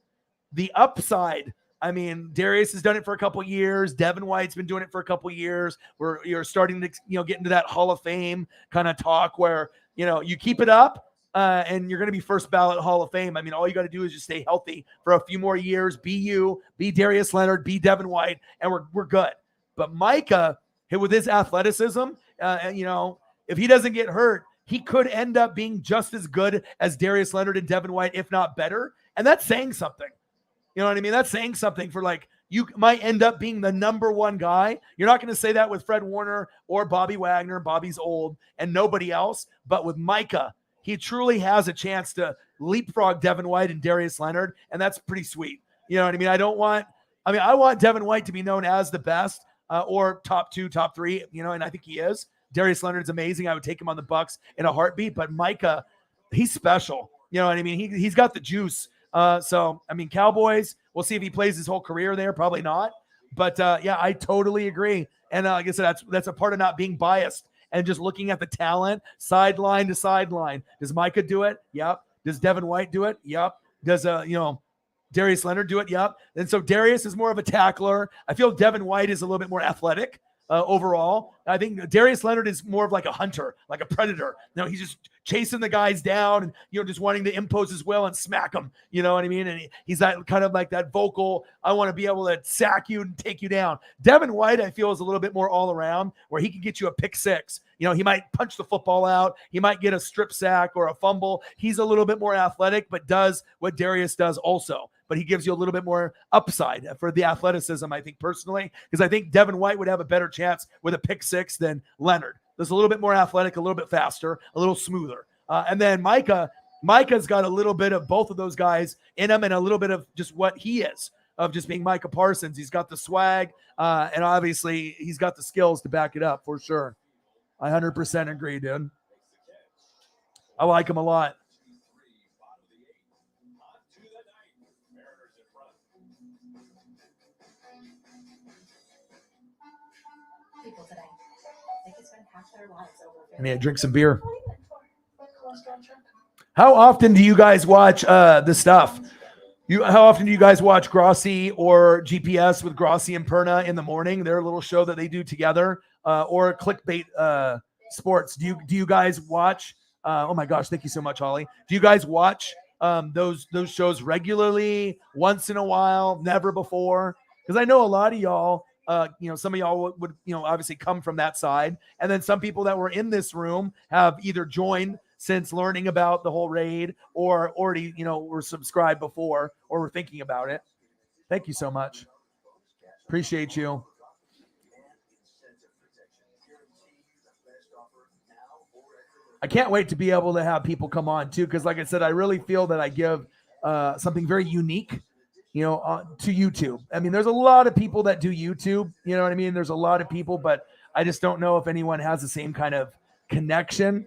the upside, I mean, Darius has done it for a couple years. Devin White's been doing it for a couple years. You're starting to, get into that Hall of Fame kind of talk where, you keep it up. And you're going to be first ballot Hall of Fame. I mean, all you got to do is just stay healthy for a few more years. Be Darius Leonard, be Devin White, and we're good. But Micah, with his athleticism, if he doesn't get hurt, he could end up being just as good as Darius Leonard and Devin White, if not better. And that's saying something. You know what I mean? That's saying something for, like, you might end up being the number one guy. You're not going to say that with Fred Warner or Bobby Wagner. Bobby's old and nobody else. But with Micah, he truly has a chance to leapfrog Devin White and Darius Leonard, and that's pretty sweet. You know what I mean? I want Devin White to be known as the best or top 2, top 3, and I think he is. Darius Leonard's amazing. I would take him on the Bucs in a heartbeat, but Micah, he's special. You know what I mean? He's got the juice. So, I mean, Cowboys, we'll see if he plays his whole career there. Probably not. But, yeah, I totally agree. And like I said, that's a part of not being biased and just looking at the talent sideline to sideline. Does Micah do it? Yep. Does Devin White do it? Yep. Does Darius Leonard do it? Yep. And so Darius is more of a tackler. I feel Devin White is a little bit more athletic overall. I think Darius Leonard is more of like a hunter, like a predator. He's just chasing the guys down and, just wanting to impose his will and smack them. You know what I mean? And he's that kind of like that vocal, I want to be able to sack you and take you down. Devin White, I feel, is a little bit more all around where he can get you a pick six. He might punch the football out. He might get a strip sack or a fumble. He's a little bit more athletic, but does what Darius does also. But he gives you a little bit more upside for the athleticism, I think, personally, because I think Devin White would have a better chance with a pick six than Leonard. There's a little bit more athletic, a little bit faster, a little smoother. And then Micah's got a little bit of both of those guys in him and a little bit of just what he is, of just being Micah Parsons. He's got the swag, and obviously he's got the skills to back it up for sure. I 100% agree, dude. I like him a lot.
People today, they could spend half their lives over.
I need to drink some beer. How often do you guys watch the stuff? How often do you guys watch Grossi or GPS with Grossi and Perna in the morning? Their little show that they do together, or Clickbait Sports. Do you guys watch? Oh my gosh, thank you so much, Holly. Do you guys watch those shows regularly? Once in a while, never before? Because I know a lot of y'all. Some of y'all would obviously come from that side, and then some people that were in this room have either joined since learning about the whole raid, or already were subscribed before, or were thinking about it. Thank you so much. Appreciate you. I can't wait to be able to have people come on too, because like I said, I really feel that I give something very unique, to YouTube. I mean, there's a lot of people that do YouTube, you know what I mean? There's a lot of people, but I just don't know if anyone has the same kind of connection.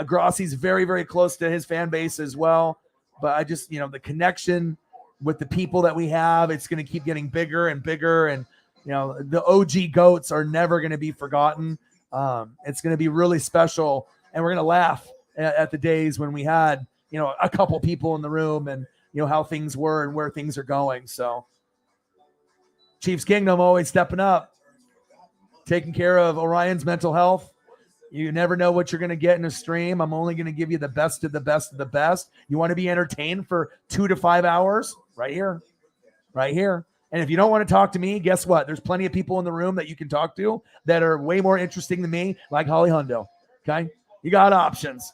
Grossi's very, very close to his fan base as well, but I just, the connection with the people that we have, it's going to keep getting bigger and bigger. And, the OG GOATs are never going to be forgotten. It's going to be really special. And we're going to laugh at the days when we had, a couple people in the room and, how things were and where things are going. So Chiefs Kingdom always stepping up, taking care of Orion's mental health. You never know what you're going to get in a stream. I'm only going to give you the best of the best of the best. You want to be entertained for 2 to 5 hours? Right here. And if you don't want to talk to me, guess what? There's plenty of people in the room that you can talk to that are way more interesting than me, like Holly Hundo. Okay? You got options.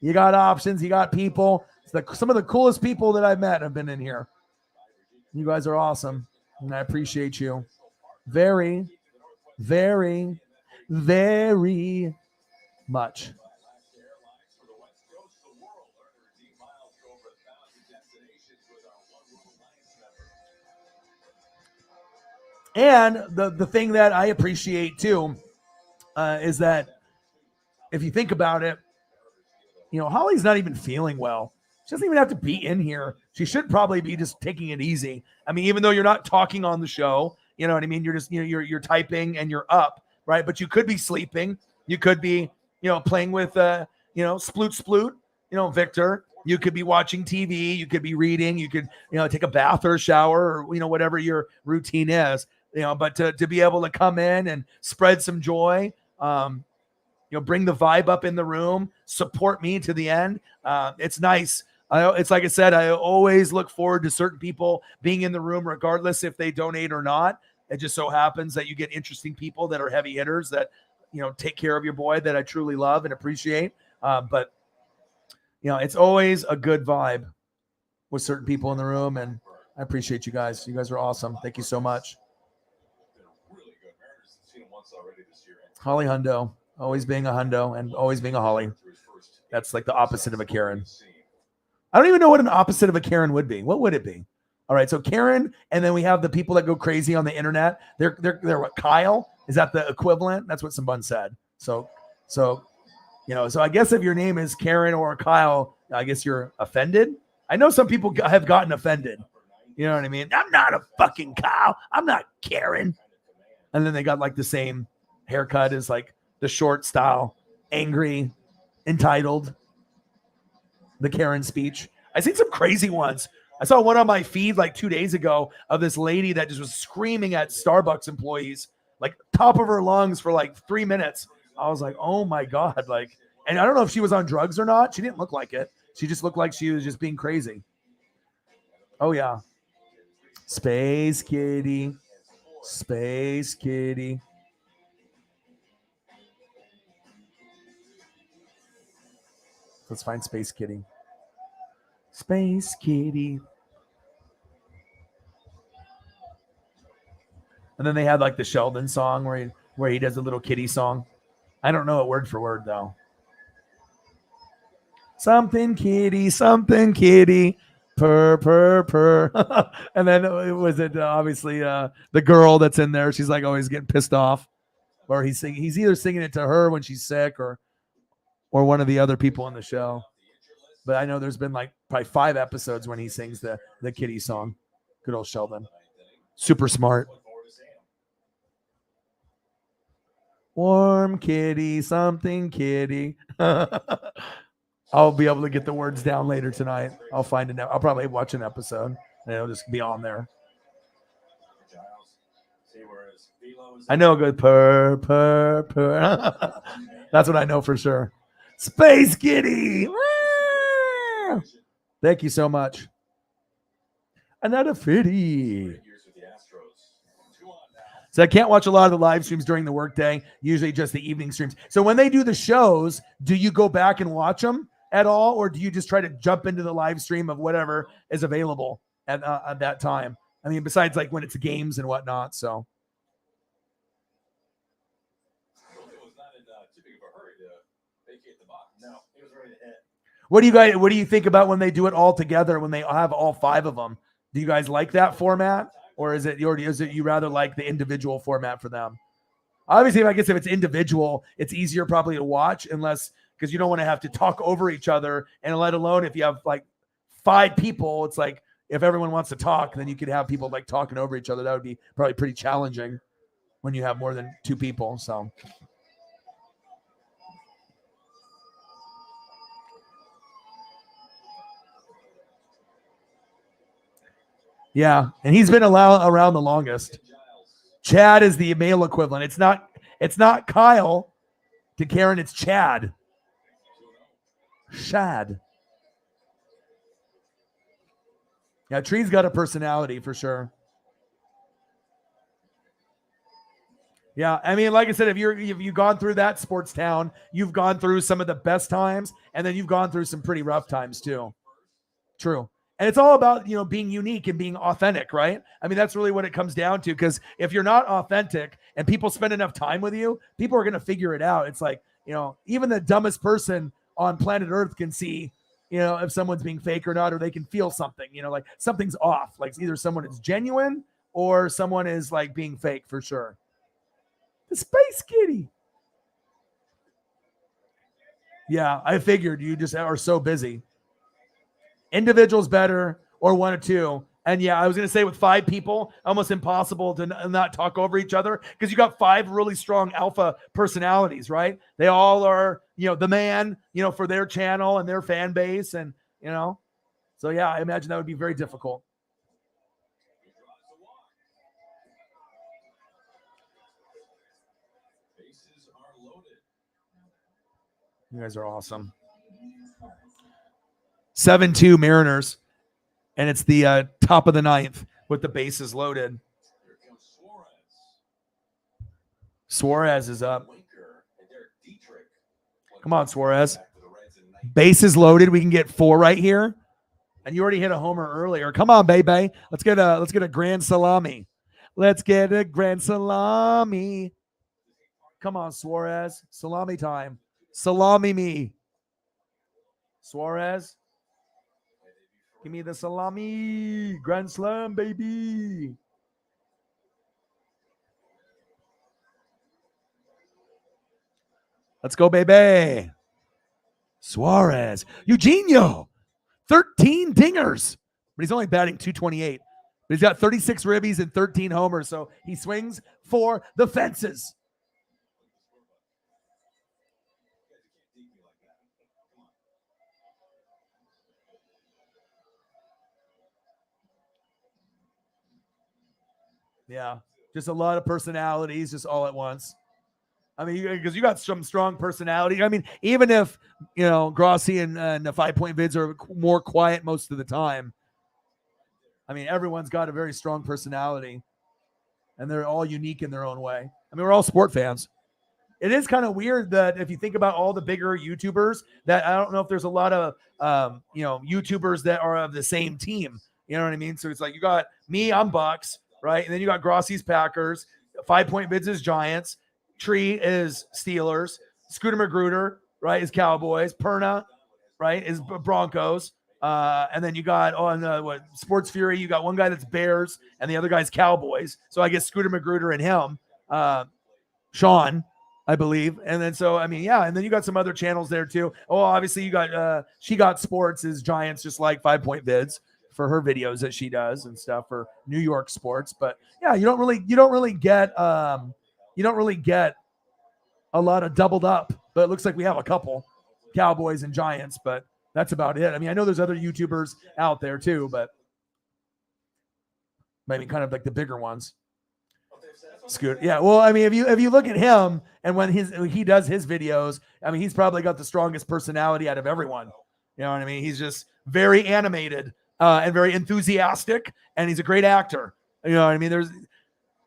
You got people. Some of the coolest people that I've met have been in here. You guys are awesome, and I appreciate you very, very, very much. And the thing that I appreciate too is that if you think about it, Holly's not even feeling well. She doesn't even have to be in here. She should probably be just taking it easy. I mean, even though you're not talking on the show, you know what I mean? You're just, you're typing and you're up, right? But you could be sleeping. You could be, playing with, sploot, Victor. You could be watching TV. You could be reading. You could, take a bath or a shower or, whatever your routine is, but to be able to come in and spread some joy, bring the vibe up in the room, support me to the end. It's nice. It's like I said, I always look forward to certain people being in the room, regardless if they donate or not. It just so happens that you get interesting people that are heavy hitters that, take care of your boy, that I truly love and appreciate. But it's always a good vibe with certain people in the room. And I appreciate you guys. You guys are awesome. Thank you so much. Holly Hundo, always being a Hundo and always being a Holly. That's like the opposite of a Karen. I don't even know what an opposite of a Karen would be. What would it be? All right, so Karen, and then we have the people that go crazy on the internet. They're what, Kyle? Is that the equivalent? That's what someone said. So I guess if your name is Karen or Kyle, I guess you're offended. I know some people have gotten offended. You know what I mean? I'm not a fucking Kyle. I'm not Karen. And then they got like the same haircut as like the short style, angry, entitled, the Karen speech. I seen some crazy ones. I saw one on my feed like 2 days ago of this lady that just was screaming at Starbucks employees, like top of her lungs for like 3 minutes. I was like, oh my God. Like, and I don't know if she was on drugs or not. She didn't look like it. She just looked like she was just being crazy. Oh yeah. Space Kitty. Space Kitty. Let's find Space Kitty. Space Kitty. And then they had like the Sheldon song where he does a little kitty song. I don't know it word for word though. Something kitty, purr, purr, purr. And then it was obviously the girl that's in there. She's like always getting pissed off, or he's either singing it to her when she's sick, or one of the other people on the show. But I know there's been like probably 5 episodes when he sings the kitty song. Good old Sheldon, super smart. Warm kitty, something kitty. I'll be able to get the words down later tonight. I'll find it. I'll probably watch an episode and it'll just be on there. I know a good purr, purr, purr. That's what I know for sure. Space Kitty. Thank you so much. Another fitty. So I can't watch a lot of the live streams during the workday, usually just the evening streams. So when they do the shows, do you go back and watch them at all, or do you just try to jump into the live stream of whatever is available at that time? I mean, besides like when it's games and whatnot. So what do you think about when they do it all together, when they have all 5 of them? Do you guys like that format? Or is it you rather like the individual format for them? Obviously, I guess if it's individual, it's easier probably to watch, because you don't want to have to talk over each other, and let alone if you have like 5 people, it's like if everyone wants to talk, then you could have people like talking over each other. That would be probably pretty challenging when you have more than 2 people. So yeah, and he's been around the longest. Chad is the male equivalent. It's not Kyle to Karen. It's Chad. Shad. Yeah, Tree's got a personality for sure. Yeah, I mean, like I said, if you've gone through that sports town, you've gone through some of the best times, and then you've gone through some pretty rough times too. True. And it's all about, being unique and being authentic, right? I mean, that's really what it comes down to, because if you're not authentic and people spend enough time with you, people are going to figure it out. It's like, even the dumbest person on planet Earth can see, if someone's being fake or not, or they can feel something, like something's off. Like either someone is genuine or someone is like being fake for sure. The Space Kitty. Yeah, I figured you just are so busy. Individuals better, or 1 or 2. And yeah, I was going to say with 5 people, almost impossible to not talk over each other, because you got 5 really strong alpha personalities, right? They all are, the man, for their channel and their fan base. And, so yeah, I imagine that would be very difficult. You guys are awesome. 7-2 Mariners, and it's the top of the 9th with the bases loaded. Suarez is up. Come on, Suarez. Bases loaded. We can get 4 right here, and you already hit a homer earlier. Come on, baby. Let's get a grand salami. Let's get a grand salami. Come on, Suarez. Salami time. Salami me. Suarez. Give me the salami. Grand slam, baby. Let's go, baby. Suarez. Eugenio. 13 dingers. But he's only batting .228. But he's got 36 ribbies and 13 homers. So he swings for the fences. Yeah, just a lot of personalities, just all at once. I mean, because you got some strong personality. I mean, even if Grossi and the 5 Point Vids are more quiet most of the time, I mean, everyone's got a very strong personality, and they're all unique in their own way. I mean, we're all sport fans. It is kind of weird that if you think about all the bigger YouTubers, that I don't know if there's a lot of YouTubers that are of the same team. You know what I mean? So it's like you got me, I'm Bucs, right? And then you got Grossi's Packers, 5 Point Vids is Giants, Tree is Steelers, Scooter Magruder, right, is Cowboys, Perna, right, is Broncos. And then you got on Sports Fury, you got one guy that's Bears and the other guy's Cowboys. So I guess Scooter Magruder and him, Sean, I believe. And then so, I mean, yeah. And then you got some other channels there too. Oh, obviously you got, She Got Sports is Giants, just like 5 Point Vids for her videos that she does and stuff for New York sports. But yeah, you don't really get a lot of doubled up, but it looks like we have a couple Cowboys and Giants, but that's about it. I mean, I know there's other YouTubers out there too, but maybe kind of like the bigger ones. Scooter. Yeah. Well, I mean, if you look at him and when he does his videos, I mean, he's probably got the strongest personality out of everyone. You know what I mean? He's just very animated and very enthusiastic, and he's a great actor. You know what I mean? There's,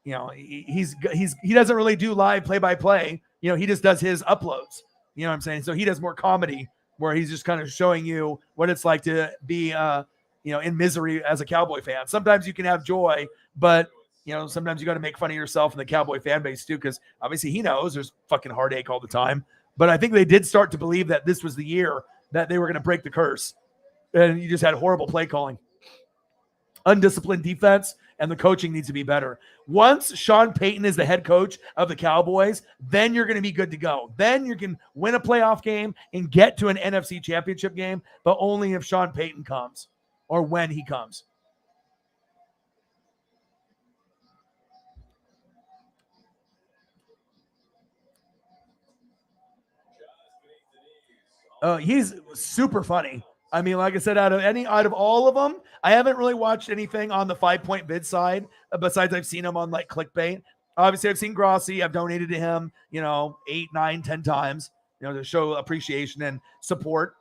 he doesn't really do live play-by-play. He just does his uploads. You know what I'm saying? So he does more comedy where he's just kind of showing you what it's like to be, in misery as a Cowboy fan. Sometimes you can have joy, but sometimes you got to make fun of yourself and the Cowboy fan base too, because obviously he knows there's fucking heartache all the time. But I think they did start to believe that this was the year that they were going to break the curse. And you just had horrible play calling, undisciplined defense, and the coaching needs to be better. Once Sean Payton is the head coach of the Cowboys, then you're going to be good to go. Then you can win a playoff game and get to an NFC championship game, but only if Sean Payton comes or when he comes. He's super funny. I mean, like I said, out of all of them, I haven't really watched anything on the 5 Point Vid side besides I've seen him on like clickbait. Obviously, I've seen Grossi. I've donated to him, 8, 9, 10 times, to show appreciation and support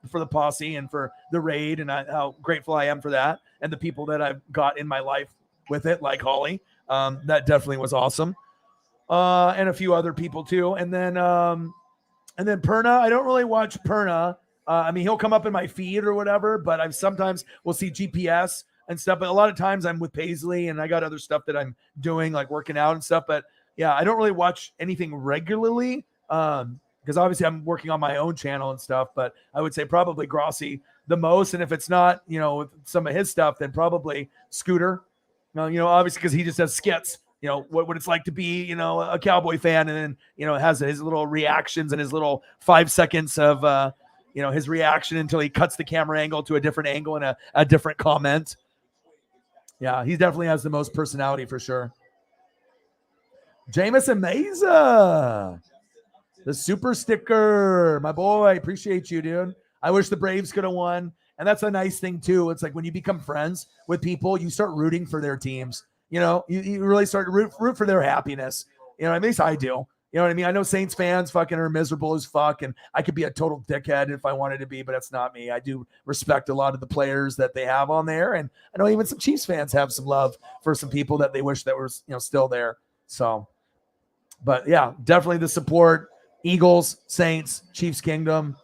for the posse and for the raid, and how grateful I am for that, and the people that I've got in my life with it, like Holly. That definitely was awesome, and a few other people too. And then Perna, I don't really watch Perna. I mean, he'll come up in my feed or whatever, but I sometimes will see GPS and stuff. But a lot of times I'm with Paisley and I got other stuff that I'm doing, like working out and stuff. But yeah, I don't really watch anything regularly because obviously I'm working on my own channel and stuff. But I would say probably Grossi the most. And if it's not, with some of his stuff, then probably Scooter. Obviously because he just has skits. What it's like to be, a Cowboy fan, and then, has his little reactions and his little 5 seconds of, his reaction until he cuts the camera angle to a different angle and a different comment. Yeah, he definitely has the most personality for sure. Jamison Meza, the super sticker, my boy. Appreciate you, dude. I wish the Braves could have won. And that's a nice thing too. It's like when you become friends with people, you start rooting for their teams. You really start to root for their happiness. At least I do. You know what I mean? I know Saints fans fucking are miserable as fuck, and I could be a total dickhead if I wanted to be, but that's not me. I do respect a lot of the players that they have on there, and I know even some Chiefs fans have some love for some people that they wish that were, still there. So, but yeah, definitely the support. Eagles, Saints, Chiefs Kingdom.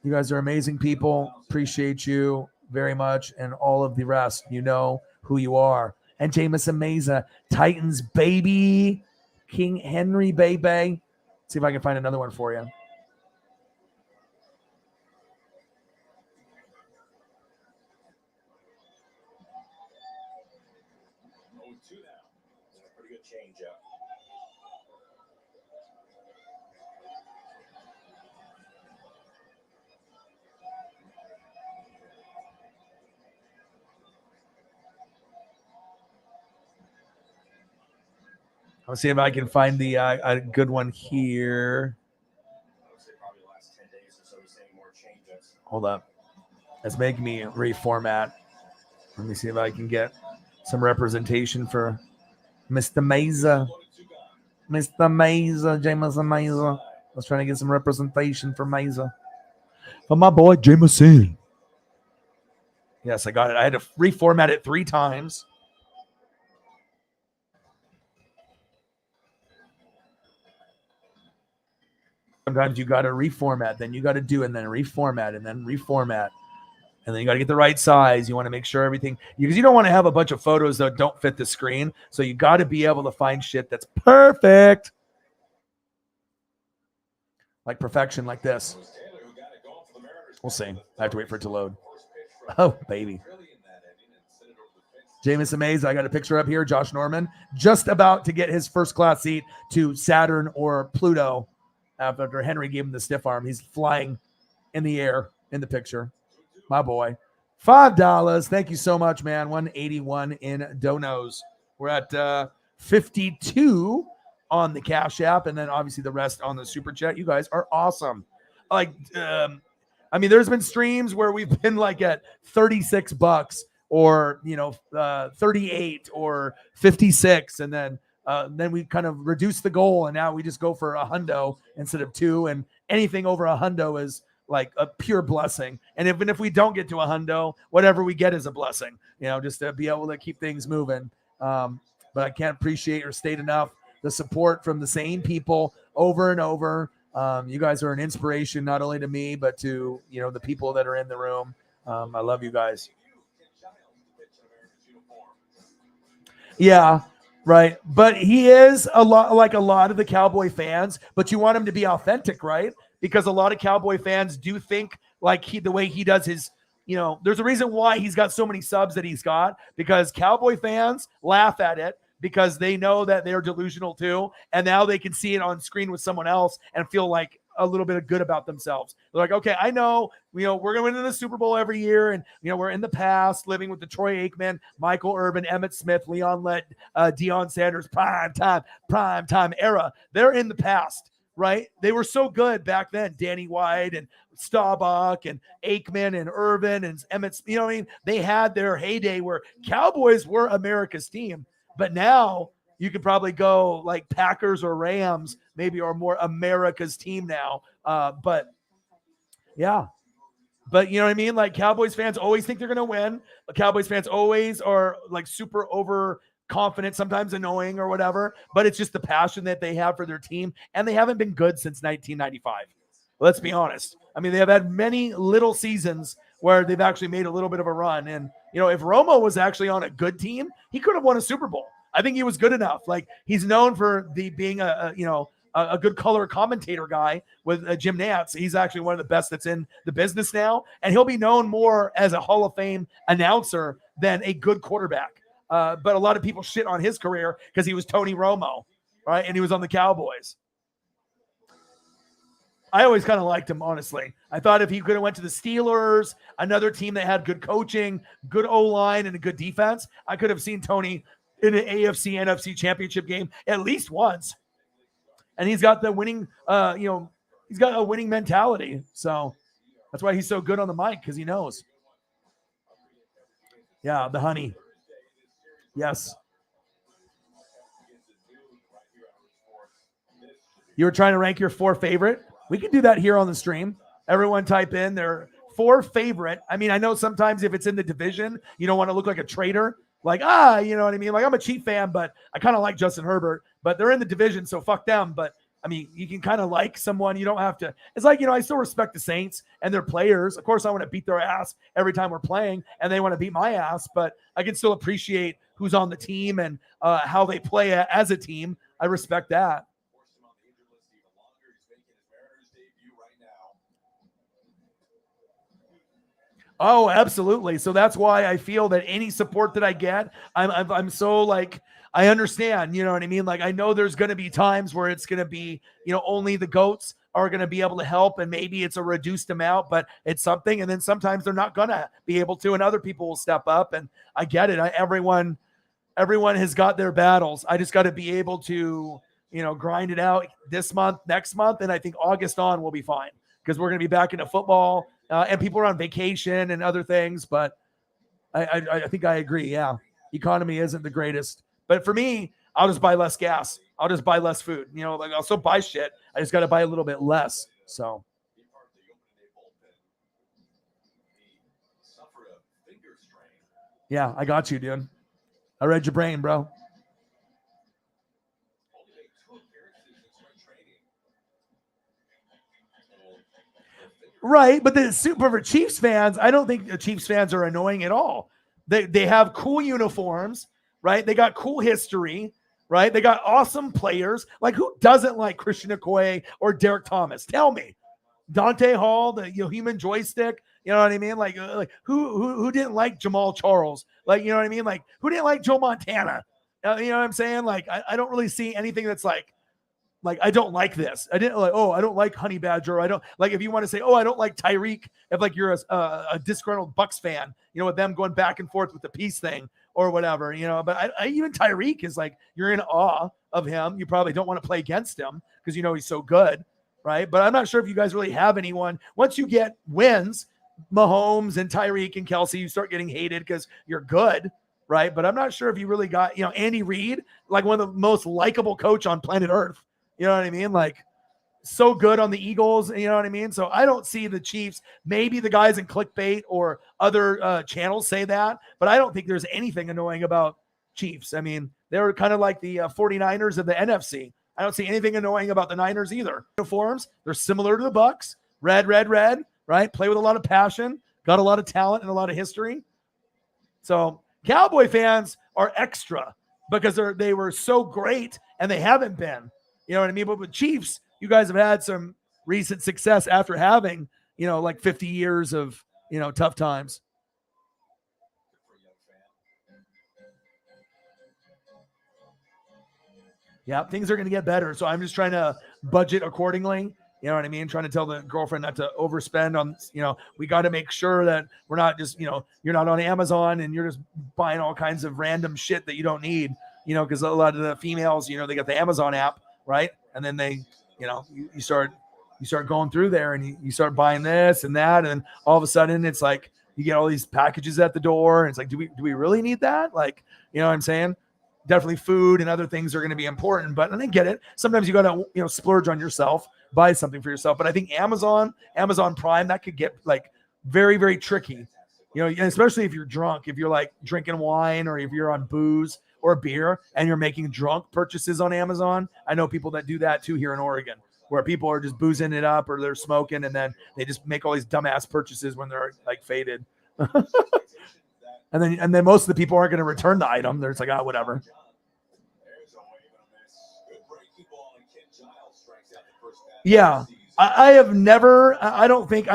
You guys are amazing people. Appreciate you very much, and all of the rest. You know who you are. And Jamison Meza, Titans, baby. King Henry, baby. See if I can find another one for you.
Pretty good change up.
I'll see if I can find the a good one here.
I would say probably the last 10 days or so, we're seeing more changes.
Hold up. It's making me reformat. Let me see if I can get some representation for Mr. Meza. Mr. Meza, Jameson Meza. I was trying to get some representation for Meza. For my boy, Jameson. Yes, I got it. I had to reformat it 3 times. Sometimes you got to reformat, then you got to do, and then reformat, and then reformat. And then you got to get the right size. You want to make sure everything, because you don't want to have a bunch of photos that don't fit the screen. So you got to be able to find shit that's perfect. Like perfection, like this. We'll see. I have to wait for it to load. Oh, baby. Jameson Mays, I got a picture up here. Josh Norman, just about to get his first class seat to Saturn or Pluto after Henry gave him the stiff arm. He's flying in the air in the picture. My boy. $5. Thank you so much, man. 181 in donos. We're at 52 on the Cash App, and then obviously the rest on the Super Chat. You guys are awesome. Like, I mean, there's been streams where we've been like at $36 or, 38 or 56, and then we kind of reduce the goal, and now we just go for a hundo instead of 2, and anything over a hundo is like a pure blessing. And even if we don't get to a hundo, whatever we get is a blessing, just to be able to keep things moving. But I can't appreciate or state enough the support from the same people over and over. You guys are an inspiration, not only to me, but to, the people that are in the room. I love you guys. Yeah, right. But he is a lot like a lot of the Cowboy fans, but you want him to be authentic, right? Because a lot of Cowboy fans do think like the way he does his, there's a reason why he's got so many subs that he's got, because Cowboy fans laugh at it because they know that they're delusional too. And now they can see it on screen with someone else and feel like a little bit of good about themselves. They're like, okay, I know, we're going to win the Super Bowl every year. And, we're in the past living with the Troy Aikman, Michael Irvin, Emmitt Smith, Leon Lett, Deion Sanders, prime time era. They're in the past. Right? They were so good back then. Danny White and Staubach and Aikman and Irvin and Emmett, they had their heyday where Cowboys were America's team. But now you could probably go like Packers or Rams, maybe, or more America's team now. But yeah. But you know what I mean? Like Cowboys fans always think they're going to win. Cowboys fans always are like super overconfident, sometimes annoying or whatever, but it's just the passion that they have for their team, and they haven't been good since 1995. Let's be honest. I mean, they have had many little seasons where they've actually made a little bit of a run, and if Romo was actually on a good team, he could have won a Super Bowl. I think he was good enough. Like, he's known for being a good color commentator guy with Jim Nantz. He's actually one of the best that's in the business now, and he'll be known more as a Hall of Fame announcer than a good quarterback. But a lot of people shit on his career because he was Tony Romo, right? And he was on the Cowboys. I always kind of liked him, honestly. I thought if he could have went to the Steelers, another team that had good coaching, good O-line, and a good defense, I could have seen Tony in an AFC, NFC championship game at least once. And he's got the winning, he's got a winning mentality. So that's why he's so good on the mic, because he knows. Yeah, the honey. Yes. You were trying to rank your 4 favorite? We can do that here on the stream. Everyone type in their 4 favorite. I mean, I know sometimes if it's in the division, you don't want to look like a traitor. Like, you know what I mean? Like, I'm a Chief fan, but I kind of like Justin Herbert. But they're in the division, so fuck them. But, I mean, you can kind of like someone. You don't have to. It's like, I still respect the Saints and their players. Of course, I want to beat their ass every time we're playing, and they want to beat my ass. But I can still appreciate who's on the team and how they play as a team. I respect that. Oh, absolutely. So that's why I feel that any support that I get, I'm so like, I understand, you know what I mean? Like, I know there's going to be times where it's going to be, only the GOATs are going to be able to help, and maybe it's a reduced amount, but it's something. And then sometimes they're not going to be able to, and other people will step up. And I get it. Everyone has got their battles. I just got to be able to, grind it out this month, next month. And I think August on will be fine, because we're going to be back into football. And people are on vacation and other things, but I think I agree. Yeah, economy isn't the greatest, but for me, I'll just buy less gas. I'll just buy less food. You know, like I'll still buy shit. I just got to buy a little bit less. So. Yeah, I got you, dude. I read your brain, bro. Right, but the super for Chiefs fans, I don't think the Chiefs fans are annoying at all. They have cool uniforms, right? They got cool history, right? They got awesome players. Like who doesn't like Christian Okoye or Derek Thomas? Tell me. Dante Hall, the human joystick, you know what I mean? Like who didn't like Jamal Charles? Like, you know what I mean? Like who didn't like Joe Montana? You know what I'm saying? Like I don't really see anything that's like I don't like this. I didn't like, oh, I don't like Honey Badger. I don't like if you want to say, oh, I don't like Tyreek. If like you're a disgruntled Bucs fan, you know, with them going back and forth with the peace thing or whatever, you know. But I even Tyreek is like you're in awe of him. You probably don't want to play against him because you know he's so good, right? But I'm not sure if you guys really have anyone. Once you get wins, Mahomes and Tyreek and Kelsey, you start getting hated because you're good, right? But I'm not sure if you really got, you know, Andy Reid, like one of the most likable coach on planet Earth. You know what I mean? Like so good on the Eagles. You know what I mean? So I don't see the Chiefs. Maybe the guys in clickbait or other channels say that, but I don't think there's anything annoying about Chiefs. I mean, they're kind of like the 49ers of the NFC. I don't see anything annoying about the Niners either. Uniforms, they're similar to the Bucs. Red, right? Play with a lot of passion, got a lot of talent and a lot of history. So Cowboy fans are extra because they were so great and they haven't been. You know what I mean? But with Chiefs, you guys have had some recent success after having, you know, like 50 years of, you know, tough times. Yeah, things are going to get better. So I'm just trying to budget accordingly. You know what I mean? Trying to tell the girlfriend not to overspend on, you know, we got to make sure that we're not just, you know, you're not on Amazon and you're just buying all kinds of random shit that you don't need, you know, because a lot of the females, you know, they got the Amazon app, right? And then they, you know, you start going through there and you start buying this and that. And all of a sudden it's like, you get all these packages at the door. And it's like, do we really need that? Like, you know what I'm saying? Definitely food and other things are going to be important, but and I get it. Sometimes you got to, you know, splurge on yourself, buy something for yourself. But I think Amazon Prime, that could get like very, very tricky, you know, especially if you're drunk, if you're like drinking wine or if you're on booze or beer and you're making drunk purchases on Amazon. I know people that do that too here in Oregon, where people are just boozing it up or they're smoking and then they just make all these dumbass purchases when they're like faded. And then most of the people aren't going to return the item. They're just like, oh, whatever. Yeah, I have never. I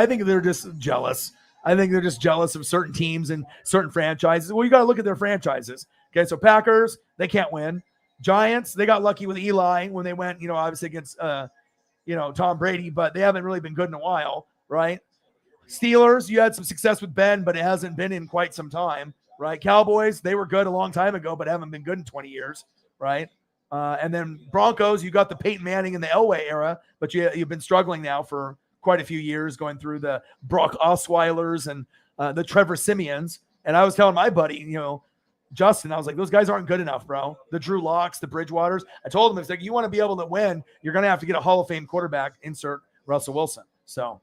think they're just jealous. I think they're just jealous of certain teams and certain franchises. Well, you got to look at their franchises. Okay, so Packers, they can't win. Giants, they got lucky with Eli when they went, you know, obviously against, you know, Tom Brady, but they haven't really been good in a while, right? Steelers, you had some success with Ben, but it hasn't been in quite some time, right? Cowboys, they were good a long time ago, but haven't been good in 20 years, right? And then Broncos, you got the Peyton Manning in the Elway era, but you've been struggling now for quite a few years, going through the Brock Osweilers and the Trevor Simeons. And I was telling my buddy, you know, Justin, I was like, those guys aren't good enough, bro. The Drew Locks, the Bridgewaters. I told him, it's like, you want to be able to win, you're going to have to get a Hall of Fame quarterback, insert Russell Wilson. So,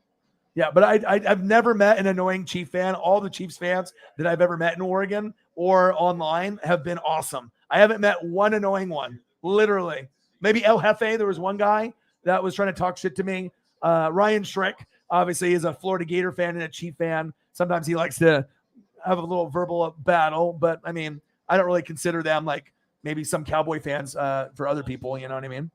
yeah, but I've never met an annoying Chief fan. All the Chiefs fans that I've ever met in Oregon or online have been awesome. I haven't met one annoying one, literally. Maybe El Jefe, there was one guy that was trying to talk shit to me. Ryan Schrick, obviously, is a Florida Gator fan and a Chief fan. Sometimes he likes to have a little verbal battle, but I mean, I don't really consider them like maybe some Cowboy fans for other people, you know what I mean?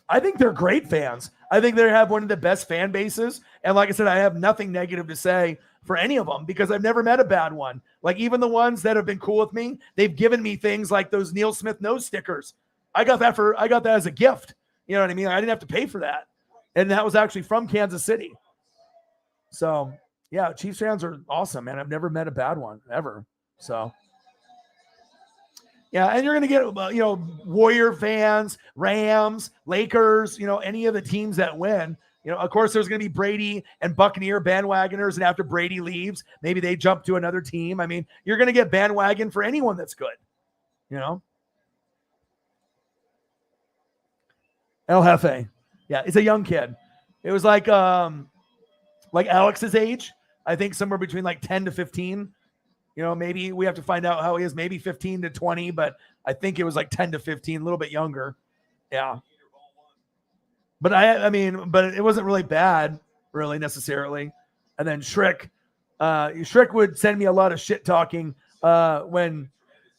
I think they're great fans. I think they have one of the best fan bases. And like I said, I have nothing negative to say for any of them because I've never met a bad one. Like even the ones that have been cool with me, they've given me things like those Neil Smith nose stickers. I got that as a gift. You know what I mean? I didn't have to pay for that. And that was actually from Kansas City. So yeah, Chiefs fans are awesome, man. I've never met a bad one ever. So yeah, and you're going to get, you know, Warrior fans, Rams, Lakers, you know, any of the teams that win, Of course, there's going to be Brady and Buccaneer bandwagoners, and after Brady leaves, maybe they jump to another team. I mean, you're going to get bandwagon for anyone that's good, El Jefe. Yeah, he's a young kid. It was like Alex's age. I think somewhere between like 10 to 15. Maybe we have to find out how he is. Maybe 15 to 20, but I think it was like 10 to 15, a little bit younger. Yeah. But but it wasn't really bad, really, necessarily. And then Shrek would send me a lot of shit talking when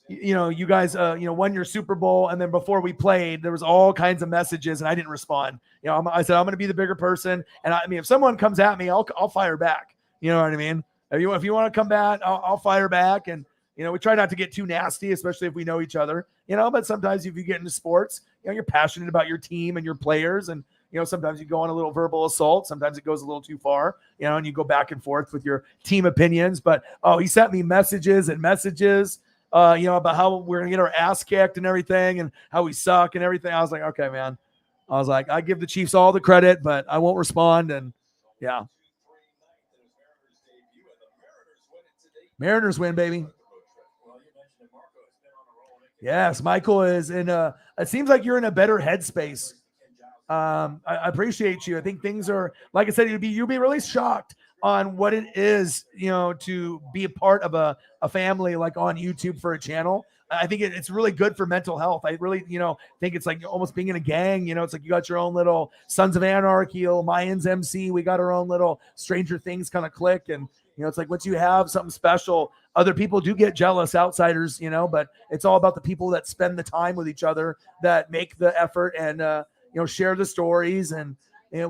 you guys won your Super Bowl, and then before we played, there was all kinds of messages, and I didn't respond. I said I'm going to be the bigger person, and if someone comes at me, I'll fire back. You know what I mean? If you want to come back, I'll fire back, and we try not to get too nasty, especially if we know each other. But sometimes if you get into sports, you're passionate about your team and your players, and sometimes you go on a little verbal assault. Sometimes it goes a little too far, and you go back and forth with your team opinions. But he sent me messages and messages. About how we're going to get our ass kicked and everything and how we suck and everything. I was like, okay, man. I was like, I give the Chiefs all the credit, but I won't respond. And yeah. Mariners win, baby. Yes, Michael is in it seems like you're in a better headspace. I appreciate you. I think things are, like I said, you'll be really shocked on what it is, to be a part of a family like on YouTube for a channel. I think it's really good for mental health. I really, think it's like almost being in a gang. It's like you got your own little Sons of Anarchy, Mayans MC. We got our own little Stranger Things kind of clique. And, it's like once you have something special, other people do get jealous, outsiders, but it's all about the people that spend the time with each other, that make the effort and, share the stories, and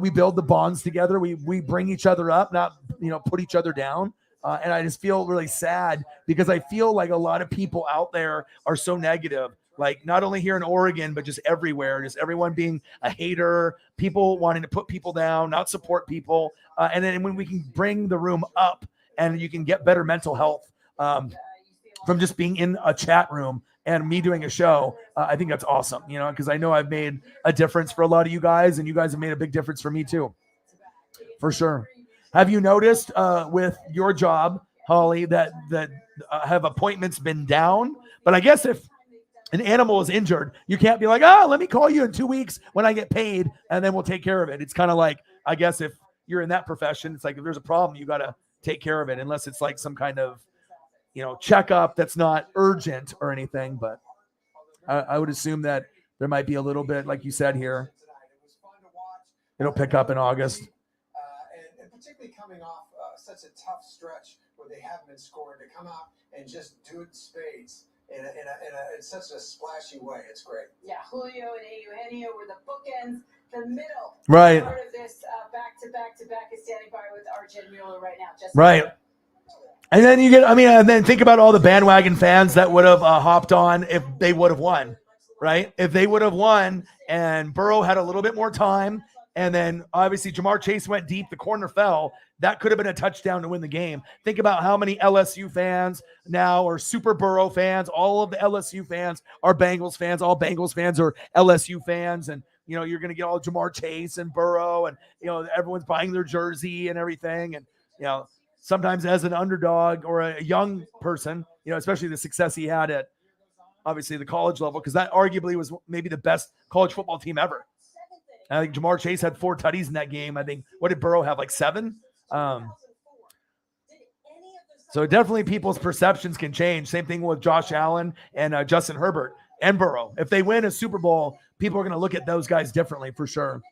we build the bonds together. We bring each other up, not put each other down. And I just feel really sad because I feel like a lot of people out there are so negative, like not only here in Oregon, but just everywhere, just everyone being a hater, people wanting to put people down, not support people. And then when we can bring the room up and you can get better mental health from just being in a chat room and me doing a show, I think that's awesome, because I know I've made a difference for a lot of you guys, and you guys have made a big difference for me too, for sure. Have you noticed with your job, Holly, that have appointments been down? But I guess if an animal is injured, you can't be like, let me call you in 2 weeks when I get paid, and then we'll take care of it. It's kind of like, I guess if you're in that profession, it's like if there's a problem, you got to take care of it, unless it's like some kind of checkup that's not urgent or anything. But I would assume that there might be a little bit, like you said here. It'll pick up in August.
And particularly coming off such a tough stretch where they haven't been scoring, to come out and just do it in spades in such a splashy way. It's great.
Yeah, Julio and Eugenio were the bookends. The middle
right
part of this back-to-back is standing by with Arjun Mueller right now.
Right. And then and then think about all the bandwagon fans that would have hopped on if they would have won, right? If they would have won and Burrow had a little bit more time, and then obviously Jamar Chase went deep, the corner fell, that could have been a touchdown to win the game. Think about how many LSU fans now are Super Burrow fans. All of the LSU fans are Bengals fans. All Bengals fans are LSU fans. And, you're going to get all Jamar Chase and Burrow, and, everyone's buying their jersey and everything. And, sometimes as an underdog or a young person, especially the success he had at obviously the college level, because that arguably was maybe the best college football team ever. I think Jamar Chase had 4 tutties in that game. I think, what did Burrow have, like 7? So definitely people's perceptions can change. Same thing with Josh Allen and Justin Herbert and Burrow. If they win a Super Bowl, people are going to look at those guys differently for sure.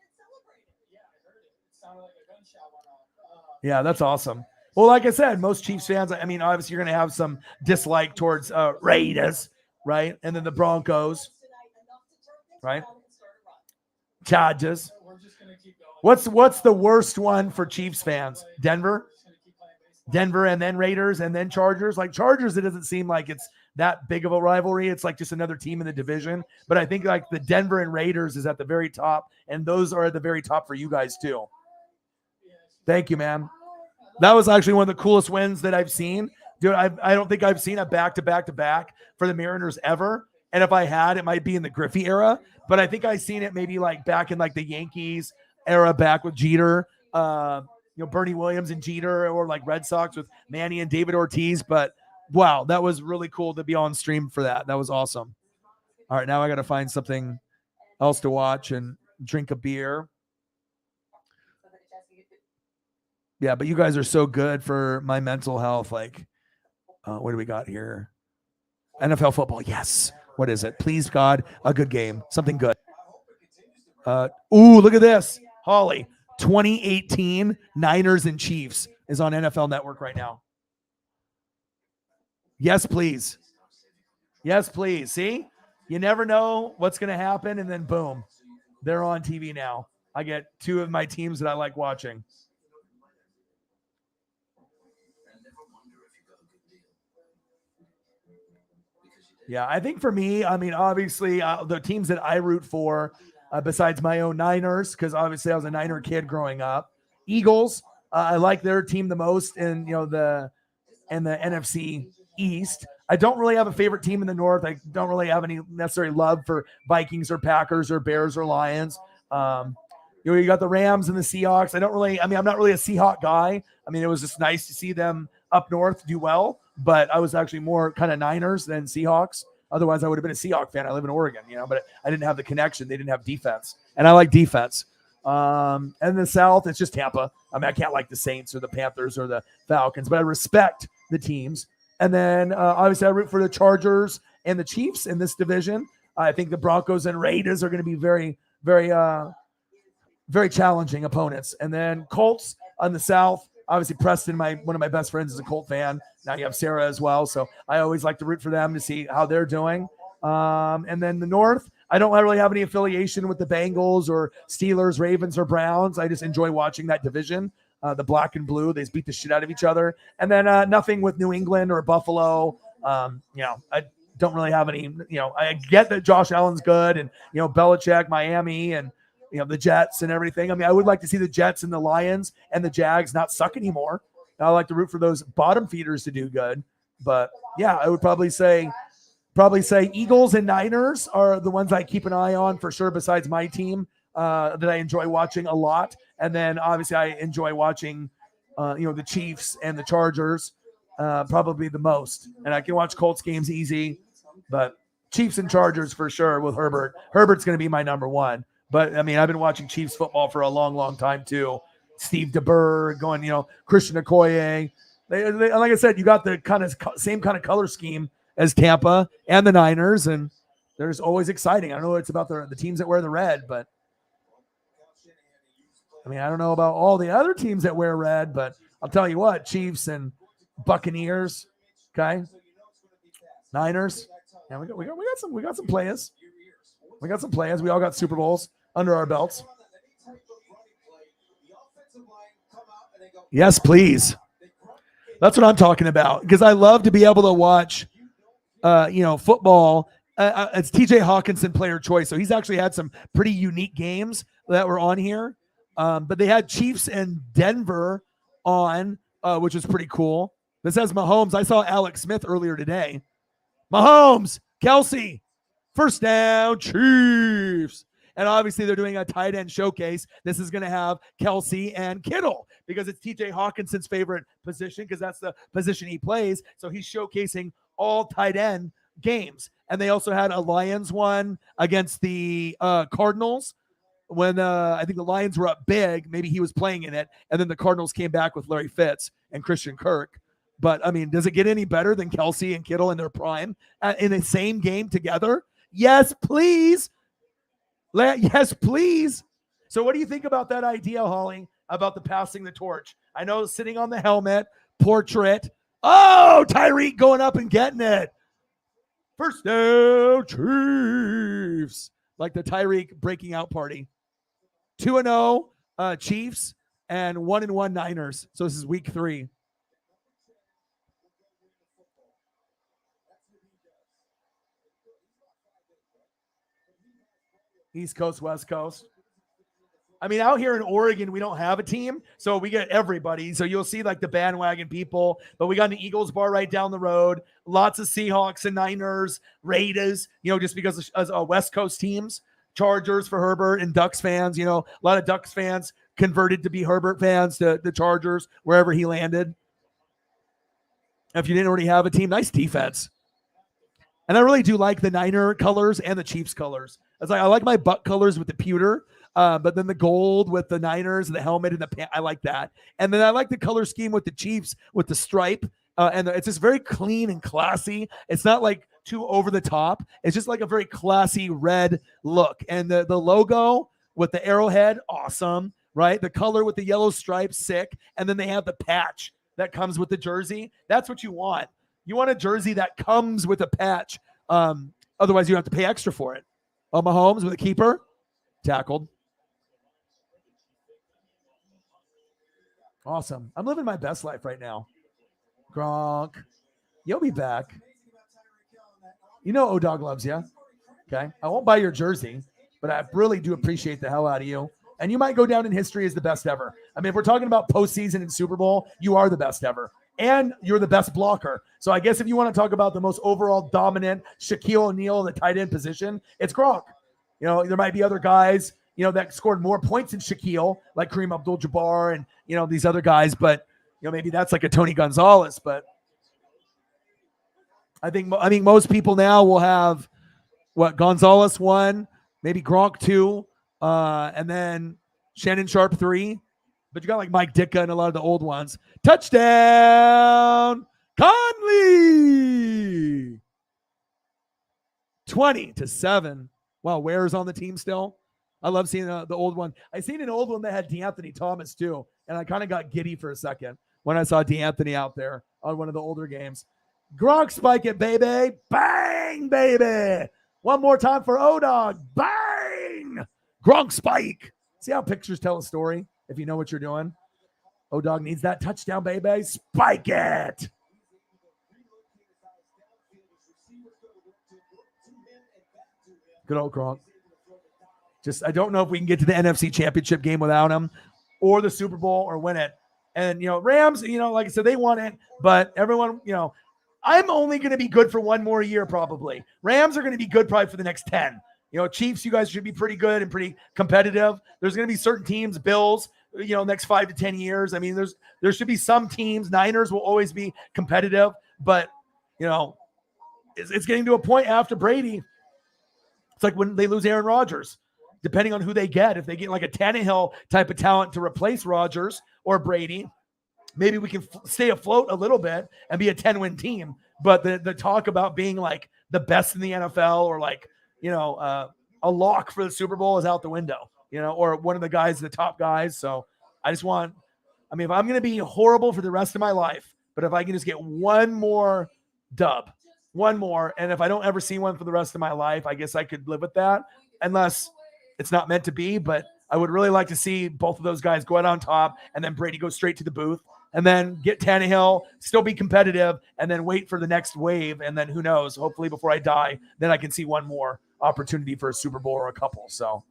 Yeah, that's awesome. Well, like I said, most Chiefs fans, obviously you're going to have some dislike towards Raiders, right? And then the Broncos, right? Chargers. What's the worst one for Chiefs fans? Denver, and then Raiders, and then Chargers. Like Chargers, it doesn't seem like it's that big of a rivalry. It's like just another team in the division. But I think like the Denver and Raiders is at the very top, and those are at the very top for you guys too. Thank you, man. That was actually one of the coolest wins that I've seen. Dude, I don't think I've seen a back-to-back-to-back for the Mariners ever. And if I had, it might be in the Griffey era. But I think I've seen it maybe like back in like the Yankees, era back with Jeter, Bernie Williams and Jeter, or like Red Sox with Manny and David Ortiz. But wow, that was really cool to be on stream for that. That was awesome. All right, now I got to find something else to watch and drink a beer. Yeah, but you guys are so good for my mental health. Like, what do we got here? NFL football. Yes. What is it? Please, God, a good game. Something good. Look at this. Holly, 2018 Niners and Chiefs is on NFL Network right now. Yes, please. Yes, please. See? You never know what's going to happen, and then boom, they're on TV now. I get two of my teams that I like watching. Yeah, I think for me, I mean, obviously, the teams that I root for, besides my own Niners, because obviously I was a Niner kid growing up. Eagles, I like their team the most in the NFC East. I don't really have a favorite team in the North. I don't really have any necessary love for Vikings or Packers or Bears or Lions. You got the Rams and the Seahawks. I'm not really a Seahawk guy. I mean, it was just nice to see them up north do well, but I was actually more kind of Niners than Seahawks. Otherwise, I would have been a Seahawk fan. I live in Oregon, but I didn't have the connection. They didn't have defense, and I like defense. And the South, it's just Tampa. I mean, I can't like the Saints or the Panthers or the Falcons, but I respect the teams. And then obviously I root for the Chargers and the Chiefs in this division. I think the Broncos and Raiders are going to be very, very, very challenging opponents. And then Colts on the South. Obviously, Preston, one of my best friends, is a Colt fan. Now you have Sarah as well. So I always like to root for them to see how they're doing. And then the North, I don't really have any affiliation with the Bengals or Steelers, Ravens, or Browns. I just enjoy watching that division. The black and blue, they beat the shit out of each other. And then nothing with New England or Buffalo. I don't really have any, I get that Josh Allen's good and, Belichick, Miami, and, the Jets and everything. I mean, I would like to see the Jets and the Lions and the Jags not suck anymore. I like to root for those bottom feeders to do good. But yeah, I would probably say Eagles and Niners are the ones I keep an eye on for sure, besides my team that I enjoy watching a lot. And then obviously I enjoy watching, the Chiefs and the Chargers probably the most. And I can watch Colts games easy, but Chiefs and Chargers for sure with Herbert. Herbert's going to be my number one. But, I mean, I've been watching Chiefs football for a long, long time, too. Steve DeBerg going, Christian Okoye. They, like I said, you got the kind of same kind of color scheme as Tampa and the Niners, and there's always exciting. I don't know it's about the teams that wear the red, but, I mean, I don't know about all the other teams that wear red, but I'll tell you what, Chiefs and Buccaneers, okay? Niners. Yeah, we got some players. We got some players. We all got Super Bowls under our belts. Yes, please. That's what I'm talking about, because I love to be able to watch, football. It's TJ Hawkinson player choice, so he's actually had some pretty unique games that were on here. But they had Chiefs and Denver on, which was pretty cool. This has Mahomes. I saw Alex Smith earlier today. Mahomes, Kelsey, first down, Chiefs. And obviously they're doing a tight end showcase. This is going to have Kelsey and Kittle because it's TJ Hawkinson's favorite position because that's the position he plays. So he's showcasing all tight end games. And they also had a Lions one against the Cardinals when I think the Lions were up big. Maybe he was playing in it. And then the Cardinals came back with Larry Fitz and Christian Kirk. But, I mean, does it get any better than Kelsey and Kittle in their prime in the same game together? Yes, please. Yes, please. So what do you think about that idea, Holly, about the passing the torch? I know sitting on the helmet, portrait. Oh, Tyreek going up and getting it. First down, Chiefs. Like the Tyreek breaking out party. 2-0 Chiefs and 1-1 Niners. So this is week 3. East Coast, West Coast. I mean, out here in Oregon, we don't have a team, so we get everybody. So you'll see like the bandwagon people, but we got an Eagles bar right down the road. Lots of Seahawks and Niners, Raiders, just because of West Coast teams. Chargers for Herbert and Ducks fans. You know, a lot of Ducks fans converted to be Herbert fans to the Chargers wherever he landed. If you didn't already have a team, nice defense. And I really do like the Niner colors and the Chiefs colors. I like my Buck colors with the pewter, but then the gold with the Niners and the helmet and the pant. I like that. And then I like the color scheme with the Chiefs with the stripe. It's just very clean and classy. It's not like too over the top. It's just like a very classy red look. And the logo with the arrowhead, awesome, right? The color with the yellow stripes, sick. And then they have the patch that comes with the jersey. That's what you want. You want a jersey that comes with a patch. Otherwise, you have to pay extra for it. Mahomes with a keeper, tackled. Awesome. I'm living my best life right now. Gronk, you'll be back. You know O-Dog loves you. Okay. I won't buy your jersey, but I really do appreciate the hell out of you. And you might go down in history as the best ever. I mean, if we're talking about postseason and Super Bowl, you are the best ever. And you're the best blocker. So I guess if you want to talk about the most overall dominant Shaquille O'Neal in the tight end position, it's Gronk. You know, there might be other guys, you know, that scored more points than Shaquille, like Kareem Abdul-Jabbar and, you know, these other guys. But, you know, maybe that's like a Tony Gonzalez. But I think most people now will have Gonzalez 1, maybe Gronk 2, and then Shannon Sharp 3. But you got like Mike Ditka and a lot of the old ones. Touchdown, Conley! 20-7. Wow, Ware's on the team still. I love seeing the old one. I seen an old one that had DeAnthony Thomas too, and I kind of got giddy for a second when I saw DeAnthony out there on one of the older games. Gronk spike it, baby. Bang, baby. One more time for O-Dog. Bang! Gronk spike. See how pictures tell a story? If you know what you're doing. O-Dog needs that touchdown, baby. Spike it. Good old Gronk. I don't know if we can get to the NFC Championship game without him or the Super Bowl or win it. And, you know, Rams, you know, like I said, they won it, but everyone, you know, I'm only going to be good for one more year probably. Rams are going to be good probably for the next 10. You know, Chiefs, you guys should be pretty good and pretty competitive. There's going to be certain teams, Bills, you know, next 5 to 10 years. I mean, there should be some teams. Niners will always be competitive, but, you know, it's getting to a point after Brady. It's like when they lose Aaron Rodgers, depending on who they get. If they get like a Tannehill type of talent to replace Rodgers or Brady, maybe we can stay afloat a little bit and be a 10-win team. But the talk about being like the best in the NFL or like, you know, a lock for the Super Bowl is out the window, you know, or one of the guys, the top guys. So I mean, if I'm going to be horrible for the rest of my life, but if I can just get one more dub, one more, and if I don't ever see one for the rest of my life, I guess I could live with that, unless it's not meant to be. But I would really like to see both of those guys go out on top and then Brady go straight to the booth and then get Tannehill, still be competitive, and then wait for the next wave. And then who knows, hopefully before I die, then I can see one more opportunity for a Super Bowl or a couple. So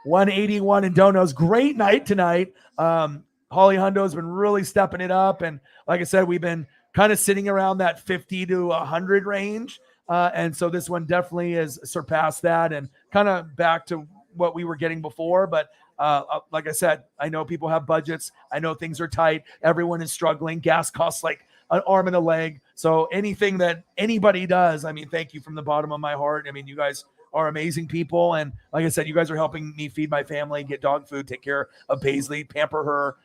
181 and Donos. Great night tonight. Holly Hundo's been really stepping it up. And like I said, we've been kind of sitting around that 50 to 100 range. And so this one definitely has surpassed that and kind of back to what we were getting before. But like I said, I know people have budgets. I know things are tight. Everyone is struggling. Gas costs like an arm and a leg. So anything that anybody does, I mean, thank you from the bottom of my heart. I mean, you guys are amazing people. And like I said, you guys are helping me feed my family, get dog food, take care of Paisley, pamper her.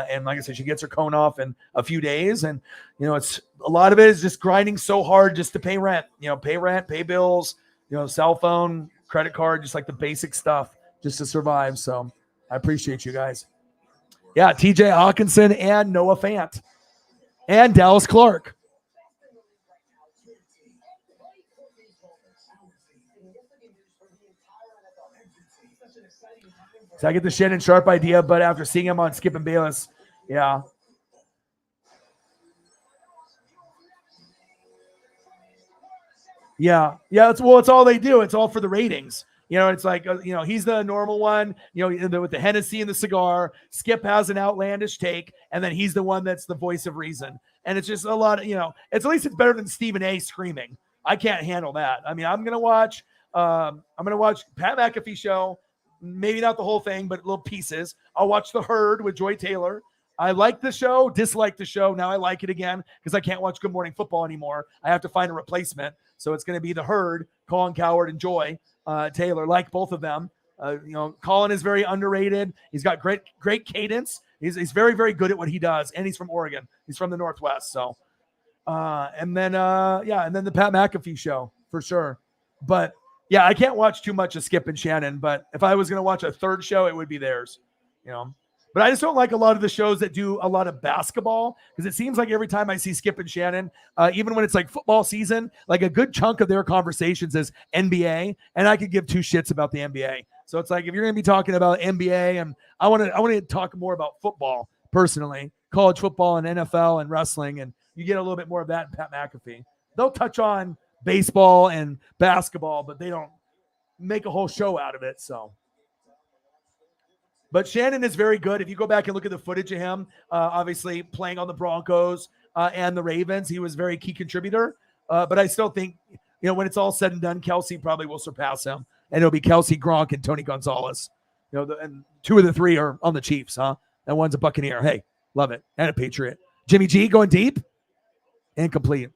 And like I said, she gets her cone off in a few days. And, you know, it's a lot of it is just grinding so hard just to pay rent, pay bills, you know, cell phone, credit card, just like the basic stuff just to survive. So I appreciate you guys. Yeah, TJ Hawkinson and Noah Fant and Dallas Clark. So I get the Shannon Sharp idea, but after seeing him on Skip and Bayless, yeah. Yeah. It's all they do. It's all for the ratings. You know, it's like, you know, he's the normal one, you know, with the Hennessy and the cigar. Skip has an outlandish take, and then he's the one that's the voice of reason. And it's just a lot of, you know, at least it's better than Stephen A. screaming. I can't handle that. I mean, I'm going to watch I'm gonna watch Pat McAfee show. Maybe not the whole thing, but little pieces. I'll watch The Herd with Joy Taylor. I like the show, dislike the show. Now I like it again because I can't watch Good Morning Football anymore. I have to find a replacement. So it's going to be The Herd, Colin Cowherd and Joy Taylor. Like both of them. Colin is very underrated. He's got great cadence. He's very, very good at what he does. And he's from Oregon. He's from the Northwest. So, and then the Pat McAfee show for sure. But yeah, I can't watch too much of Skip and Shannon, but if I was going to watch a third show, it would be theirs, But I just don't like a lot of the shows that do a lot of basketball because it seems like every time I see Skip and Shannon, even when it's like football season, like a good chunk of their conversations is NBA, and I could give two shits about the NBA. So it's like if you're going to be talking about NBA, and I want to talk more about football personally, college football and NFL and wrestling, and you get a little bit more of that in Pat McAfee. They'll touch on baseball and basketball, but they don't make a whole show out of it. So. But Shannon is very good. If you go back and look at the footage of him, obviously playing on the Broncos and the Ravens, he was a very key contributor. But I still think, when it's all said and done, Kelsey probably will surpass him. And it'll be Kelsey, Gronk, and Tony Gonzalez. And two of the three are on the Chiefs, huh? And one's a Buccaneer. Hey, love it. And a Patriot. Jimmy G going deep and complete.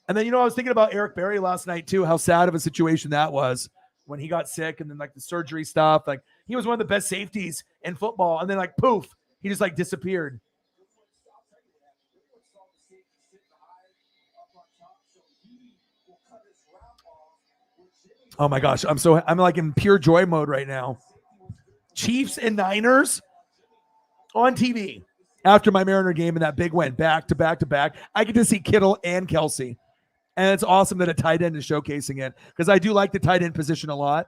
And then, I was thinking about Eric Berry last night, too, how sad of a situation that was when he got sick and then, like, the surgery stuff. Like, he was one of the best safeties in football. And then, like, poof, he just, like, disappeared. Oh, my gosh. I'm, like, in pure joy mode right now. Chiefs and Niners on TV after my Mariner game and that big win, back to back to back. I get to see Kittle and Kelsey. And it's awesome that a tight end is showcasing it because I do like the tight end position a lot.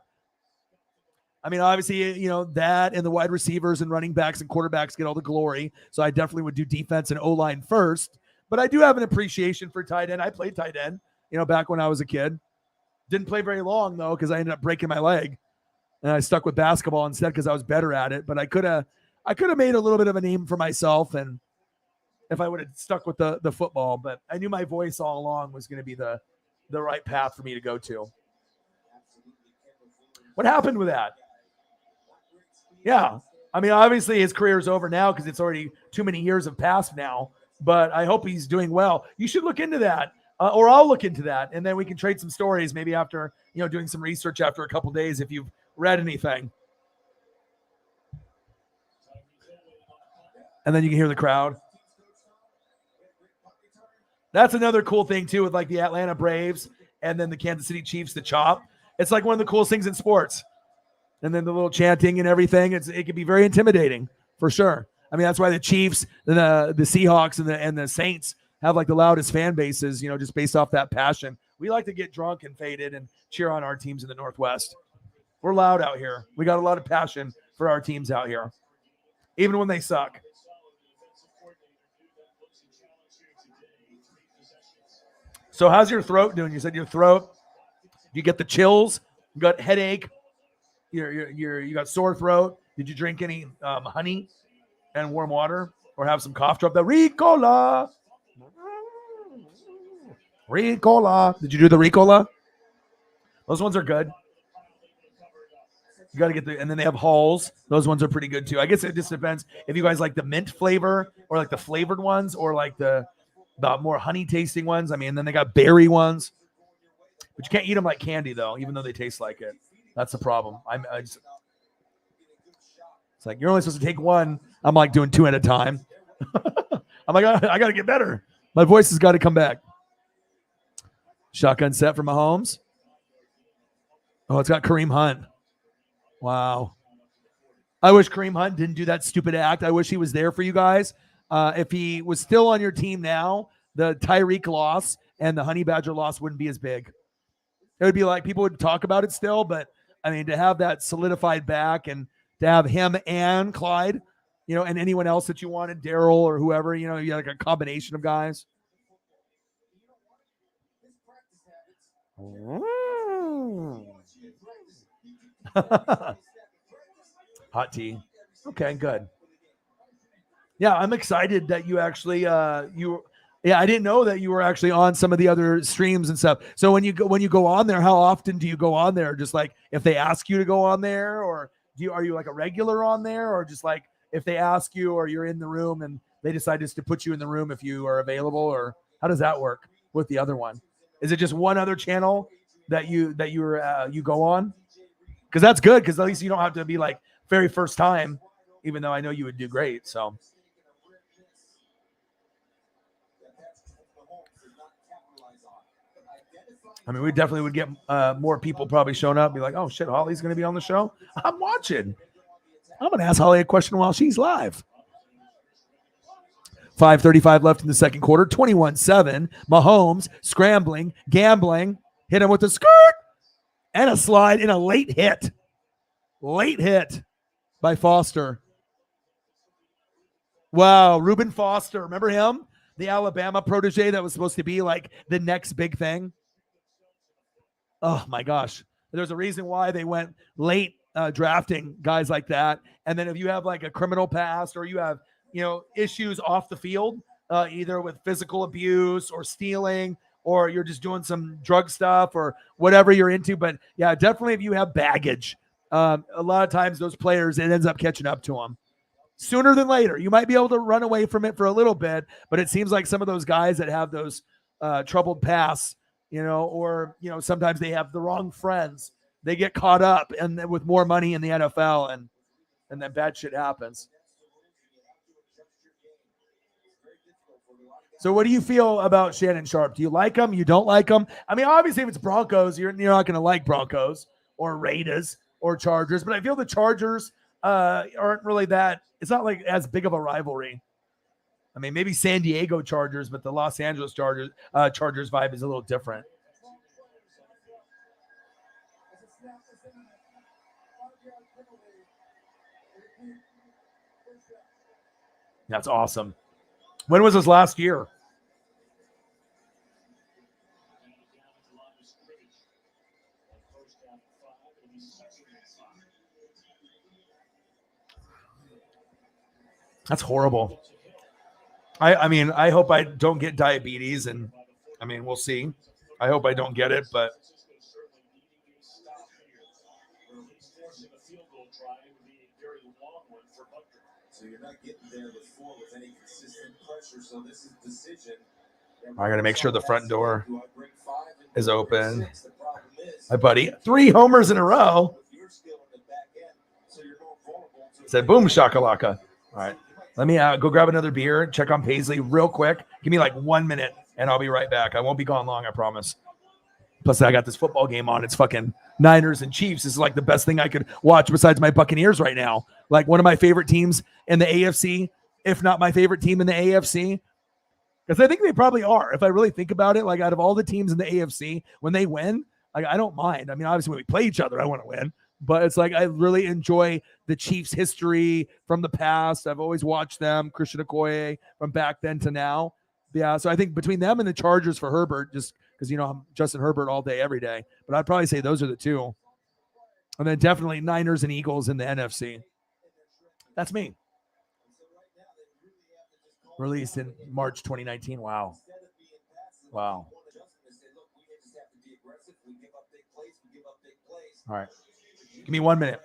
I mean, obviously, that and the wide receivers and running backs and quarterbacks get all the glory. So I definitely would do defense and O-line first. But I do have an appreciation for tight end. I played tight end, back when I was a kid. Didn't play very long, though, because I ended up breaking my leg. And I stuck with basketball instead because I was better at it. But I could have made a little bit of a name for myself and if I would have stuck with the football, but I knew my voice all along was going to be the right path for me to go to. What happened with that? Yeah. I mean, obviously his career is over now because it's already too many years have passed now, but I hope he's doing well. You should look into that or I'll look into that. And then we can trade some stories maybe after, doing some research after a couple days if you've read anything. And then you can hear the crowd. That's another cool thing, too, with like the Atlanta Braves and then the Kansas City Chiefs, the chop. It's like one of the coolest things in sports. And then the little chanting and everything. It can be very intimidating, for sure. I mean, that's why the Chiefs, the Seahawks, and the Saints have like the loudest fan bases, just based off that passion. We like to get drunk and faded and cheer on our teams in the Northwest. We're loud out here. We got a lot of passion for our teams out here, even when they suck. So how's your throat doing? You said your throat, you get the chills, you got headache, you got sore throat. Did you drink any honey and warm water or have some cough drop? The Ricola. Did you do the Ricola? Those ones are good. You got to get and then they have Halls. Those ones are pretty good too. I guess it just depends if you guys like the mint flavor or like the flavored ones or like the more honey tasting ones. I mean, then they got berry ones, but you can't eat them like candy though, even though they taste like it. That's the problem. It's like, you're only supposed to take one. I'm like doing two at a time. I'm like, I got to get better. My voice has got to come back. Shotgun set for Mahomes. Oh, it's got Kareem Hunt. Wow. I wish Kareem Hunt didn't do that stupid act. I wish he was there for you guys. If he was still on your team now, the Tyreek loss and the Honey Badger loss wouldn't be as big. It would be like people would talk about it still, but I mean, to have that solidified back and to have him and Clyde, and anyone else that you wanted, Daryl or whoever, you had like a combination of guys. Hot tea. Okay, good. Yeah, I'm excited that you actually Yeah, I didn't know that you were actually on some of the other streams and stuff. So when you go on there, how often do you go on there? Just like if they ask you to go on there, or are you like a regular on there, or just like if they ask you or you're in the room and they decide just to put you in the room if you are available, or how does that work with the other one? Is it just one other channel that you go on? Because that's good, because at least you don't have to be like very first time, even though I know you would do great. So. I mean, we definitely would get more people probably showing up, be like, oh, shit, Holly's going to be on the show? I'm watching. I'm going to ask Holly a question while she's live. 5:35 left in the second quarter, 21-7. Mahomes scrambling, gambling, hit him with a skirt and a slide in a late hit. Late hit by Foster. Wow, Reuben Foster. Remember him? The Alabama protege that was supposed to be like the next big thing. Oh my gosh. There's a reason why they went late drafting guys like that. And then if you have like a criminal past, or you have, issues off the field, either with physical abuse or stealing, or you're just doing some drug stuff or whatever you're into. But yeah, definitely if you have baggage, a lot of times those players, it ends up catching up to them sooner than later. You might be able to run away from it for a little bit, but it seems like some of those guys that have those troubled pasts, or sometimes they have the wrong friends. They get caught up and with more money in the NFL, and then bad shit happens. So what do you feel about Shannon Sharpe? Do you like him? You don't like him? I mean, obviously if it's Broncos, you're not going to like Broncos or Raiders or Chargers, but I feel the Chargers aren't really that. It's not like as big of a rivalry. I mean, maybe San Diego Chargers, but the Los Angeles Chargers vibe is a little different. That's awesome. When was this last year? That's horrible. I mean, I hope I don't get diabetes, and I mean, we'll see. I hope I don't get it, but
so you're not getting there before with any consistent pressure. So this is decision.
I got to make sure the front door is open. My buddy, 3 homers in a row. Said boom shakalaka. All right. Let me go grab another beer, check on Paisley real quick. Give me like 1 minute and I'll be right back. I won't be gone long, I promise. Plus, I got this football game on. It's fucking Niners and Chiefs. This is like the best thing I could watch besides my Buccaneers right now. Like one of my favorite teams in the AFC, if not my favorite team in the AFC. Because I think they probably are. If I really think about it, like out of all the teams in the AFC, when they win, like I don't mind. I mean, obviously when we play each other, I want to win. But it's like I really enjoy the Chiefs' history from the past. I've always watched them, Christian Okoye, from back then to now. Yeah, so I think between them and the Chargers for Herbert, just because, I'm Justin Herbert all day, every day. But I'd probably say those are the two. And then definitely Niners and Eagles in the NFC. That's me. Released in March 2019. Wow. Wow. All right. Give me 1 minute.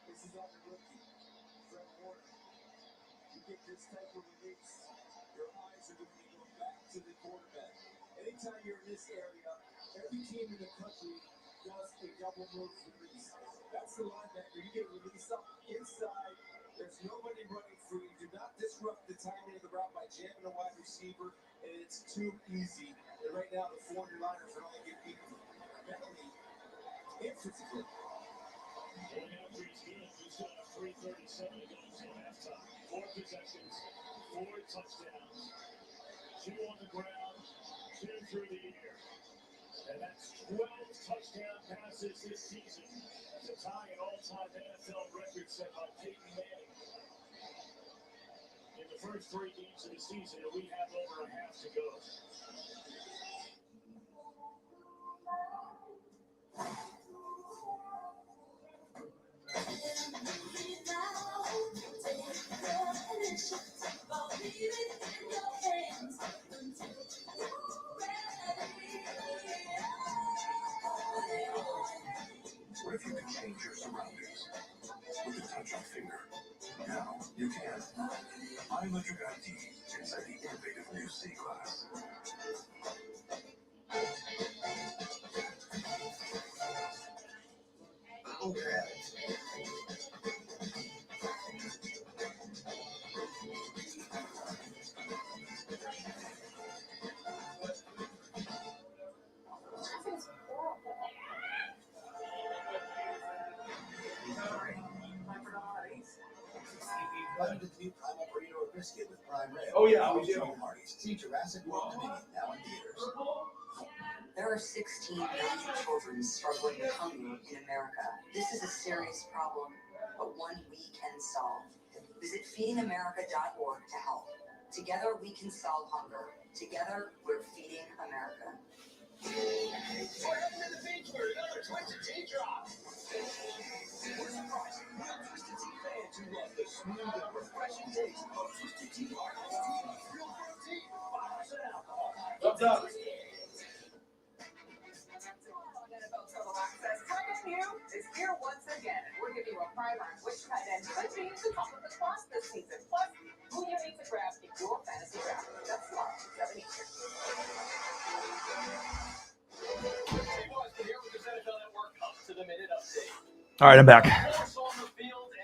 This is on the rookie, Fred Warner. You get this type of release, your eyes are going to go back to the quarterback. Anytime you're in this area, every team in the country does a double move release. That's the linebacker. You get released up inside. There's nobody running free. Do not disrupt the timing of the route by jamming a wide receiver, and it's too easy. And right now, the 49ers are only getting beaten mentally and physically. 3:37 to go until halftime. 4 possessions, 4 touchdowns, 2 on the through the year. And that's 12 touchdown passes this season to tie an all-time NFL record set by Peyton Manning. In the first 3 games of the season, and we have over a half to go.
What if you could change your surroundings with the touch of a finger? Now you can. Biometric ID inside the innovative new C-Class. Okay.
Welcome to the new Primal Burrito or Biscuit with Prime Rib.
Oh, yeah, we do.
Parties. See Jurassic World Dominion now in theaters.
There are 16 million children struggling with hunger in America. This is a serious problem, but one we can solve. Visit feedingamerica.org to help. Together we can solve hunger. Together we're feeding America.
We're heading to the beach for another Twisted Tea drop. We're surprised. Real Twisted Tea fans who love the smooth and refreshing taste of Twisted Tea Bar Iced Tea. Real fruit tea, 5% alcohol.
What's up?
Is here once again. We're giving you a primer on which tight end could be the top of the class this season. Plus, who you need to grab in your fantasy draft. That's tomorrow, 7 Eastern.
Hey boys, we're here with this NFL Network up to the minute update.
All right, I'm back.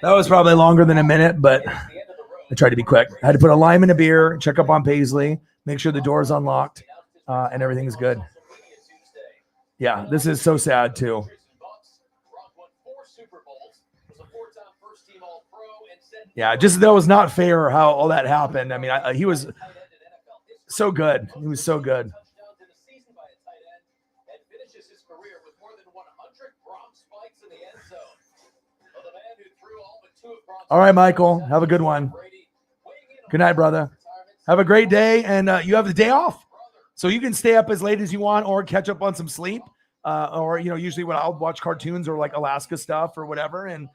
That was probably longer than a minute, but I tried to be quick. I had to put a lime in a beer, check up on Paisley, make sure the door's unlocked, and everything's good. Yeah, this is so sad too. Yeah, just that was not fair how all that happened. I mean, he was so good. He was so good. All right, Michael, have a good one. Good night, brother. Have a great day, and you have the day off, so you can stay up as late as you want or catch up on some sleep, or usually when I'll watch cartoons or like Alaska stuff or whatever, and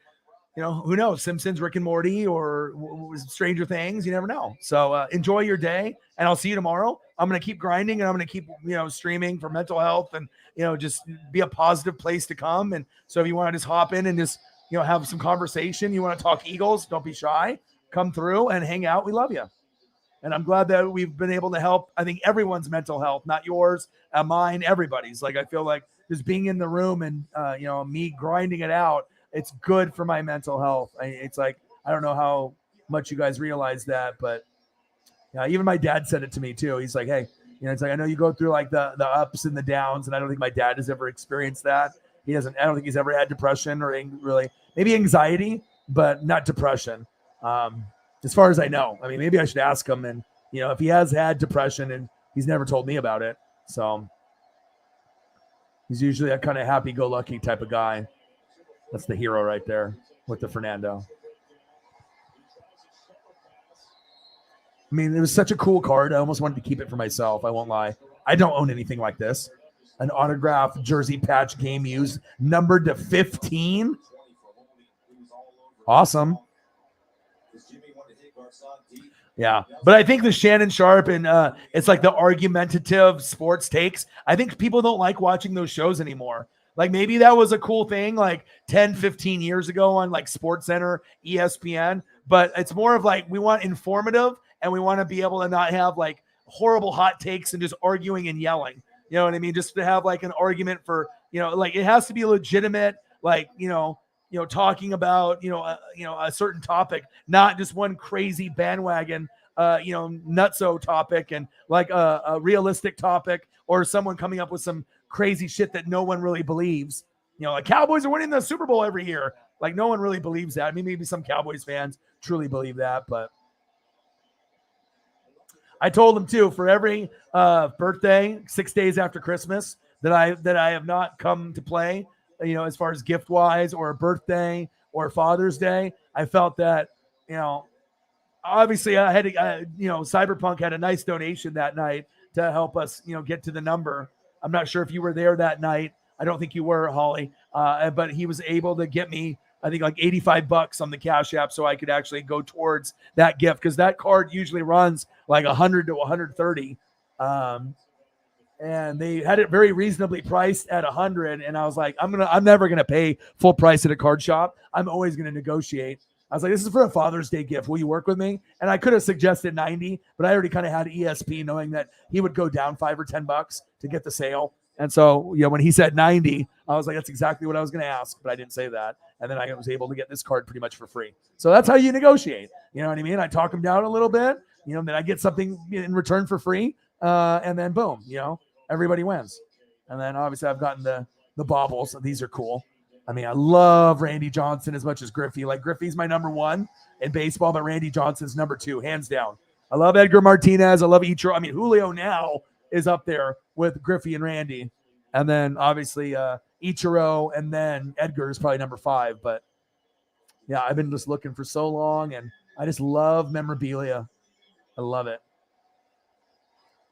who knows, Simpsons, Rick and Morty, or Stranger Things, you never know. So enjoy your day, and I'll see you tomorrow. I'm going to keep grinding, and I'm going to keep streaming for mental health, and just be a positive place to come. And so if you want to just hop in and just have some conversation, you want to talk Eagles, don't be shy, come through and hang out. We love you. And I'm glad that we've been able to help, I think, everyone's mental health, not yours, mine, everybody's. Like, I feel like just being in the room and, me grinding it out, it's good for my mental health. It's like, I don't know how much you guys realize that, but even my dad said it to me too. He's like, hey, it's like, I know you go through like the ups and the downs, and I don't think my dad has ever experienced that. I don't think he's ever had depression or really, maybe anxiety, but not depression. As far as I know. I mean, maybe I should ask him, and if he has had depression, and he's never told me about it. So he's usually a kind of happy-go-lucky type of guy. That's the hero right there with the Fernando. I mean, it was such a cool card. I almost wanted to keep it for myself. I won't lie. I don't own anything like this. An autographed jersey patch game used, numbered to 15. Awesome. Yeah, but I think the Shannon Sharp and it's like the argumentative sports takes. I think people don't like watching those shows anymore. Like, maybe that was a cool thing like 10, 15 years ago on like SportsCenter, ESPN, but it's more of like, we want informative, and we want to be able to not have like horrible hot takes and just arguing and yelling. You know what I mean? Just to have like an argument for, like, it has to be legitimate, like, talking about, a certain topic, not just one crazy bandwagon, nutso topic, and like a realistic topic, or someone coming up with some crazy shit that no one really believes. Like, Cowboys are winning the Super Bowl every year. Like, no one really believes that. I mean, maybe some Cowboys fans truly believe that, but I told him too, for every birthday, 6 days after Christmas, that I have not come to play, as far as gift wise or a birthday or Father's Day, I felt that, obviously I had to, Cyberpunk had a nice donation that night to help us, get to the number. I'm not sure if you were there that night. I don't think you were, Holly, but he was able to get me, I think, like $85 on the Cash App, so I could actually go towards that gift, because that card usually runs like 100 to 130, and they had it very reasonably priced at 100. And I was like, I'm never gonna pay full price at a card shop. I'm always gonna negotiate. I was like, this is for a Father's Day gift. Will you work with me? And I could have suggested 90, but I already kind of had ESP, knowing that he would go down $5 or $10 to get the sale. And so, when he said 90, I was like, that's exactly what I was going to ask, but I didn't say that. And then I was able to get this card pretty much for free. So that's how you negotiate. You know what I mean? I talk him down a little bit, then I get something in return for free. And then boom, everybody wins. And then obviously I've gotten the baubles. These are cool. I mean, I love Randy Johnson as much as Griffey. Like, Griffey's my number one in baseball, but Randy Johnson's number two, hands down. I love Edgar Martinez. I love Ichiro. I mean, Julio now is up there with Griffey and Randy. And then obviously Ichiro, and then Edgar is probably number 5. But yeah, I've been just looking for so long, and I just love memorabilia. I love it.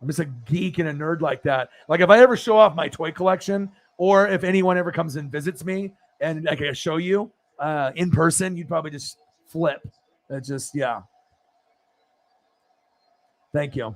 I'm just a geek and a nerd like that. Like, if I ever show off my toy collection, or if anyone ever comes and visits me and I can show you in person, you'd probably just flip. It's just, yeah. Thank you.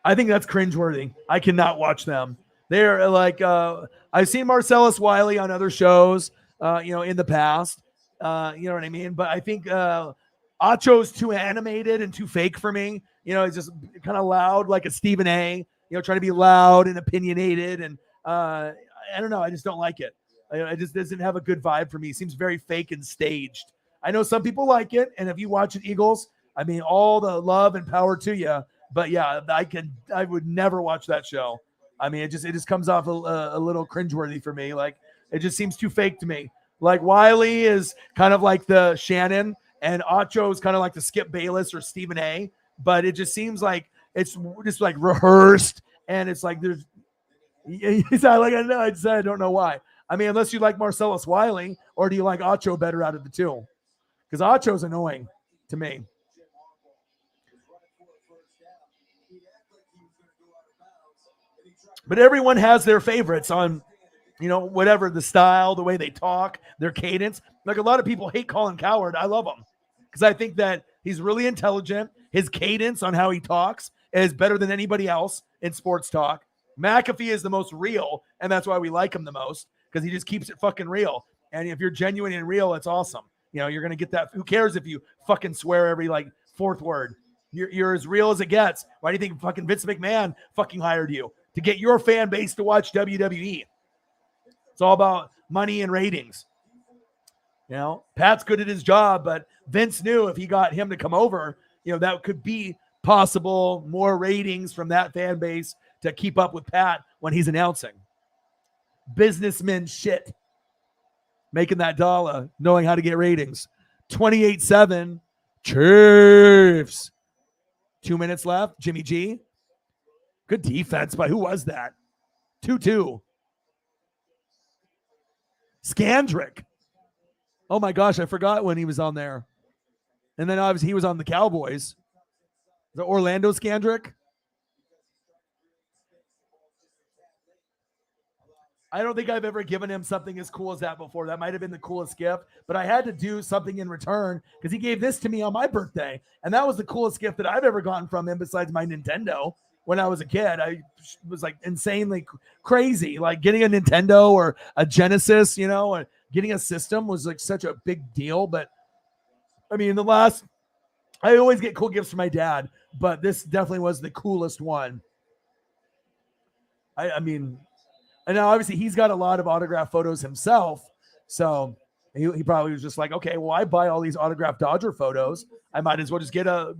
I think that's cringeworthy. I cannot watch them. They're like, I've seen Marcellus Wiley on other shows, in the past. You know what I mean? But I think Acho's too animated and too fake for me. He's just kind of loud, like a Stephen A. Trying to be loud and opinionated. And I don't know. I just don't like it. It just doesn't have a good vibe for me. It seems very fake and staged. I know some people like it. And if you watch it, Eagles, I mean, all the love and power to you. But yeah, I would never watch that show. I mean, it just comes off a little cringeworthy for me. Like, it just seems too fake to me. Like, Wiley is kind of like the Shannon, and Acho is kind of like the Skip Bayless or Stephen A. But it just seems like it's just like rehearsed, and it's like there's. I don't know why. I mean, unless you like Marcellus Wiley, or do you like Acho better out of the two? Because Acho's annoying to me. But everyone has their favorites on, whatever the style, the way they talk, their cadence. Like, a lot of people hate Colin Cowherd. I love him because I think that he's really intelligent. His cadence on how he talks is better than anybody else in sports talk. McAfee is the most real, and that's why we like him the most, because he just keeps it fucking real. And if you're genuine and real, it's awesome. You're going to get that. Who cares if you fucking swear every fourth word? You're as real as it gets. Why do you think fucking Vince McMahon fucking hired you? To get your fan base to watch WWE. It's all about money and ratings. Pat's good at his job, but Vince knew if he got him to come over, that could be possible, more ratings from that fan base to keep up with Pat when he's announcing. Businessman shit. Making that dollar, knowing how to get ratings. 28-7, Chiefs. 2 minutes left, Jimmy G. Good defense, but who was that? 2-2. Scandrick. Oh my gosh, I forgot when he was on there. And then obviously he was on the Cowboys. The Orlando Scandrick. I don't think I've ever given him something as cool as that before. That might have been the coolest gift, but I had to do something in return because he gave this to me on my birthday. And that was the coolest gift that I've ever gotten from him besides my Nintendo. When I was a kid, I was like insanely crazy. Like, getting a Nintendo or a Genesis, or getting a system was like such a big deal. But I mean, I always get cool gifts from my dad, but this definitely was the coolest one. I mean, and now obviously he's got a lot of autograph photos himself. So he probably was just like, okay, well, I buy all these autographed Dodger photos. I might as well just get a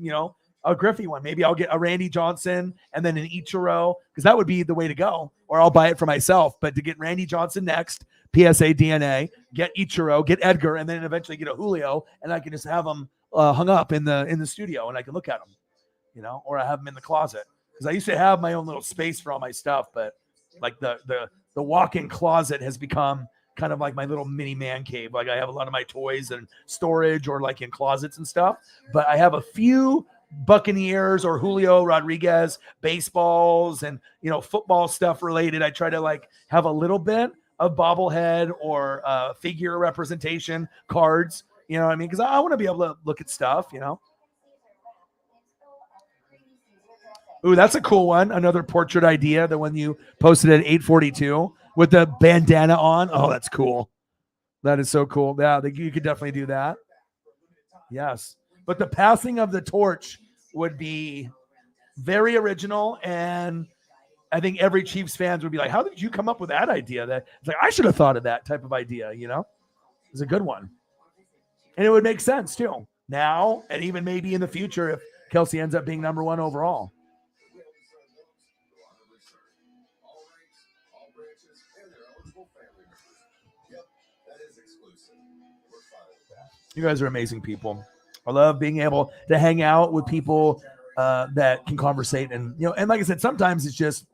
Griffey one. Maybe I'll get a Randy Johnson and then an Ichiro, because that would be the way to go. Or I'll buy it for myself. But to get Randy Johnson next, PSA DNA, get Ichiro, get Edgar, and then eventually get a Julio, and I can just have them hung up in the studio, and I can look at them, or I have them in the closet because I used to have my own little space for all my stuff, but like the walk-in closet has become kind of like my little mini man cave. Like I have a lot of my toys and storage or like in closets and stuff, but I have a few Buccaneers or Julio Rodriguez baseballs and football stuff related. I try to like have a little bit of bobblehead or figure representation cards, you know what I mean? Because I want to be able to look at stuff, Ooh, that's a cool one. Another portrait idea, the one you posted at 8:42 with the bandana on. Oh, that's cool. That is so cool. Yeah, you could definitely do that. Yes. But the passing of the torch would be very original, and I think every Chiefs fans would be like, how did you come up with that idea? That it's like, I should have thought of that type of idea, It's a good one. And it would make sense too. Now, and even maybe in the future if Kelsey ends up being number 1 overall. You guys are amazing people. I love being able to hang out with people that can conversate. And, and like I said, sometimes it's just,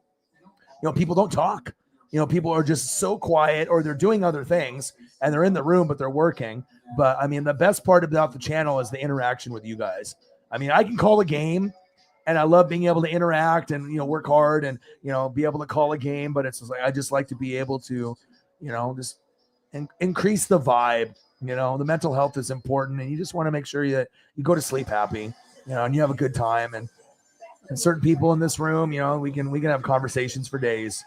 people don't talk. People are just so quiet or they're doing other things and they're in the room, but they're working. But I mean, the best part about the channel is the interaction with you guys. I mean, I can call a game and I love being able to interact and, work hard and, be able to call a game. But it's just like, I just like to be able to, just increase the vibe. The mental health is important, and you just want to make sure that you go to sleep happy, and you have a good time. And certain people in this room, we can have conversations for days.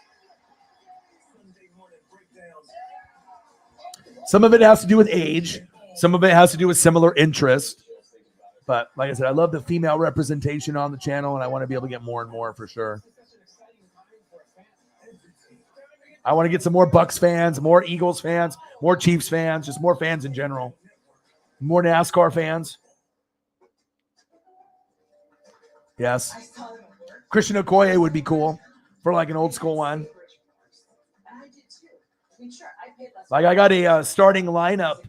Some of it has to do with age. Some of it has to do with similar interest. But like I said, I love the female representation on the channel, and I want to be able to get more and more for sure. I want to get some more Bucs fans, more Eagles fans, more Chiefs fans, just more fans in general. More NASCAR fans. Yes. Christian Okoye would be cool for like an old school one. Like I got a starting lineup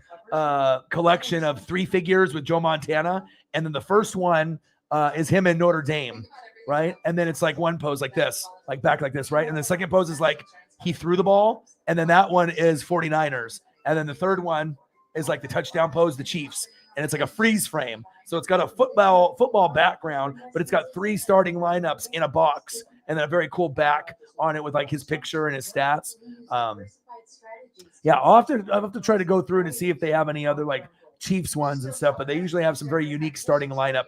collection of 3 figures with Joe Montana. And then the first one is him in Notre Dame, right? And then it's like one pose like this, like back like this, right? And the second pose is like he threw the ball. And then that one is 49ers. And then the third one is like the touchdown pose, the Chiefs. And it's like a freeze frame. So it's got a football background, but it's got 3 starting lineups in a box and then a very cool back on it with like his picture and his stats. Yeah, I'll have to try to go through and see if they have any other like Chiefs ones and stuff, but they usually have some very unique starting lineup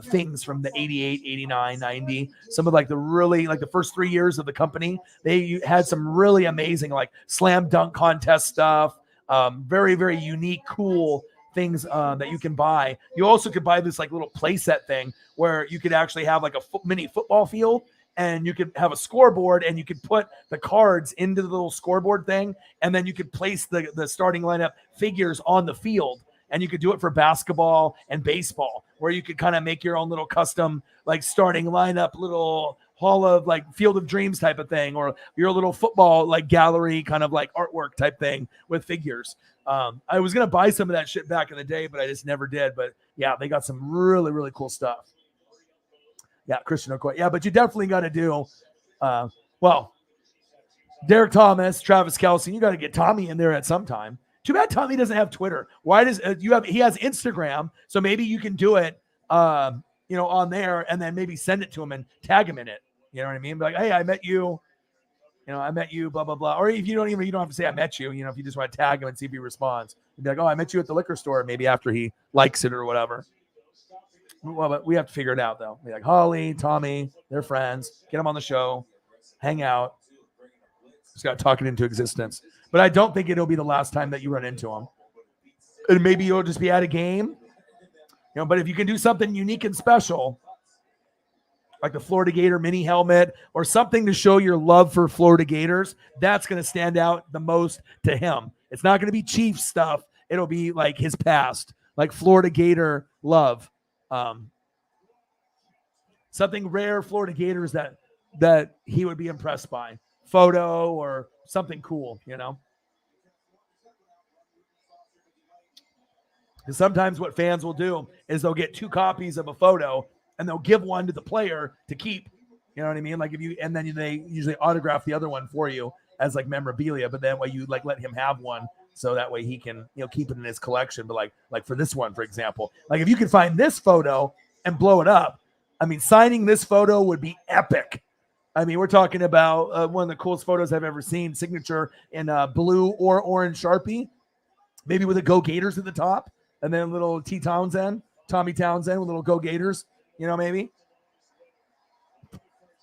things from the 88, 89, 90. Some of like the really like the first 3 years of the company, they had some really amazing like slam dunk contest stuff. Very, very unique, cool things that you can buy. You also could buy this like little playset thing where you could actually have like a mini football field, and you could have a scoreboard and you could put the cards into the little scoreboard thing. And then you could place the starting lineup figures on the field, and you could do it for basketball and baseball, where you could kind of make your own little custom, like starting lineup, little hall of like Field of Dreams type of thing, or your little football, like gallery kind of like artwork type thing with figures. I was going to buy some of that shit back in the day, but I just never did. But yeah, they got some really, really cool stuff. Yeah, Christian Okoye. Yeah, but you definitely got to do, Derek Thomas, Travis Kelce. You got to get Tommy in there at some time. Too bad Tommy doesn't have Twitter. Why does he has Instagram? So maybe you can do it, on there, and then maybe send it to him and tag him in it. You know what I mean? Be like, hey, I met you. I met you, blah, blah, blah. Or if you don't have to say I met you, if you just want to tag him and see if he responds. You'd be like, oh, I met you at the liquor store, maybe after he likes it or whatever. Well, but we have to figure it out, though. Be like, Holly, Tommy, they're friends. Get them on the show. Hang out. Just got to talk it into existence. But I don't think it'll be the last time that you run into them. And maybe you'll just be at a game. But if you can do something unique and special, like the Florida Gator mini helmet or something to show your love for Florida Gators, that's going to stand out the most to him. It's not going to be Chiefs stuff. It'll be like his past, like Florida Gator love. Something rare Florida Gators that he would be impressed by. Photo or something cool, Because sometimes what fans will do is they'll get 2 copies of a photo and they'll give one to the player to keep. You know what I mean? Like if you, and then they usually autograph the other one for you as like memorabilia, but then way you like let him have one so that way he can, you know, keep it in his collection. But like for this one, for example, like if you could find this photo and blow it up, I mean, signing this photo would be epic. I mean, we're talking about one of the coolest photos I've ever seen, signature in blue or orange Sharpie, maybe with a Go Gators at the top, and then a little Tommy Townsend with little Go Gators, you know, maybe.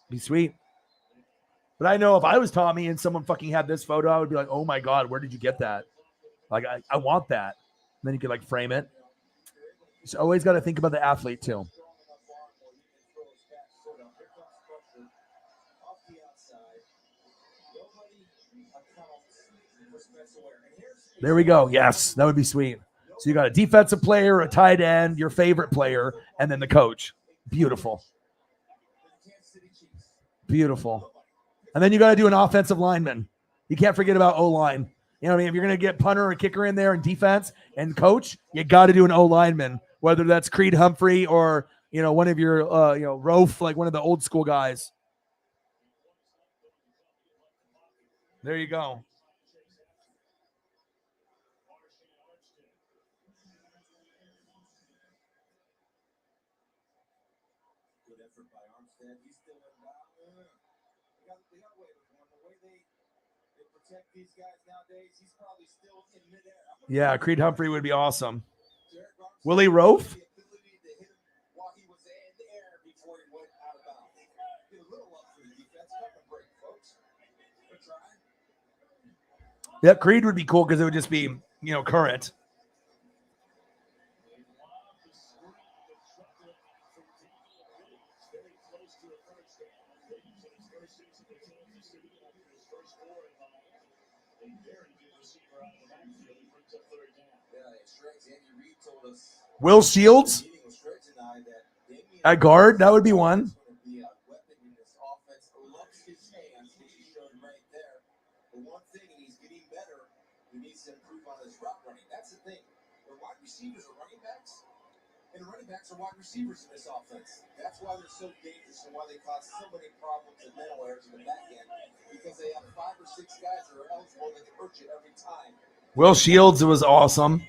Be sweet. But I know if I was Tommy and someone fucking had this photo, I would be like, oh my God, where did you get that? Like, I want that. And then you could like frame it. You always got to think about the athlete too. There we go. Yes, that would be sweet. So you got a defensive player, a tight end, your favorite player, and then the coach. Beautiful. Beautiful. And then you got to do an offensive lineman. You can't forget about O-line. You know what I mean? If you're going to get punter or kicker in there and defense and coach, you got to do an O-lineman, whether that's Creed Humphrey or, you know, one of your, Rofe, like one of the old school guys. There you go.
Good effort by Armstead. He's still in. They got away with one. The way they protect these guys nowadays, he's probably still in midair.
Yeah, Creed Humphrey would be awesome. Willie Rofe?
The ability to hit him while he was in the air before he went out of bounds. Get a little up for the defense. Cut the break, folks. Good try.
Yeah, Creed would be cool because it would just be, you know, current. Will Shields at guard, that would be one.
Receivers are running backs, and running backs are wide receivers in this offense. That's why they're so dangerous and why they cause so many problems and mental errors in the back end, because they have 5 or 6 guys that are eligible that can hurt you every time.
Will Shields was awesome.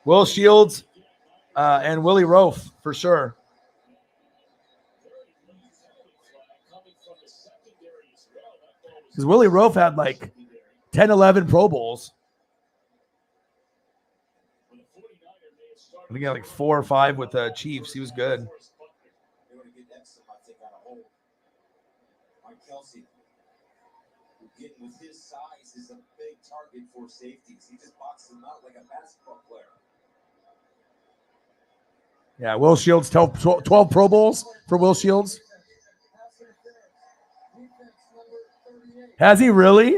Will Shields and Willie Rofe for sure. Because Willie Rofe had like 10, 11 Pro Bowls. I think he had like 4 or 5 with the Chiefs. He was good.
They want to get Epsom, I think, out of hole. Mike Kelsey, again, with his size, is a big target for safeties. He just boxes them out like a basketball player.
Yeah, Will Shields, 12 Pro Bowls for Will Shields. Has he really?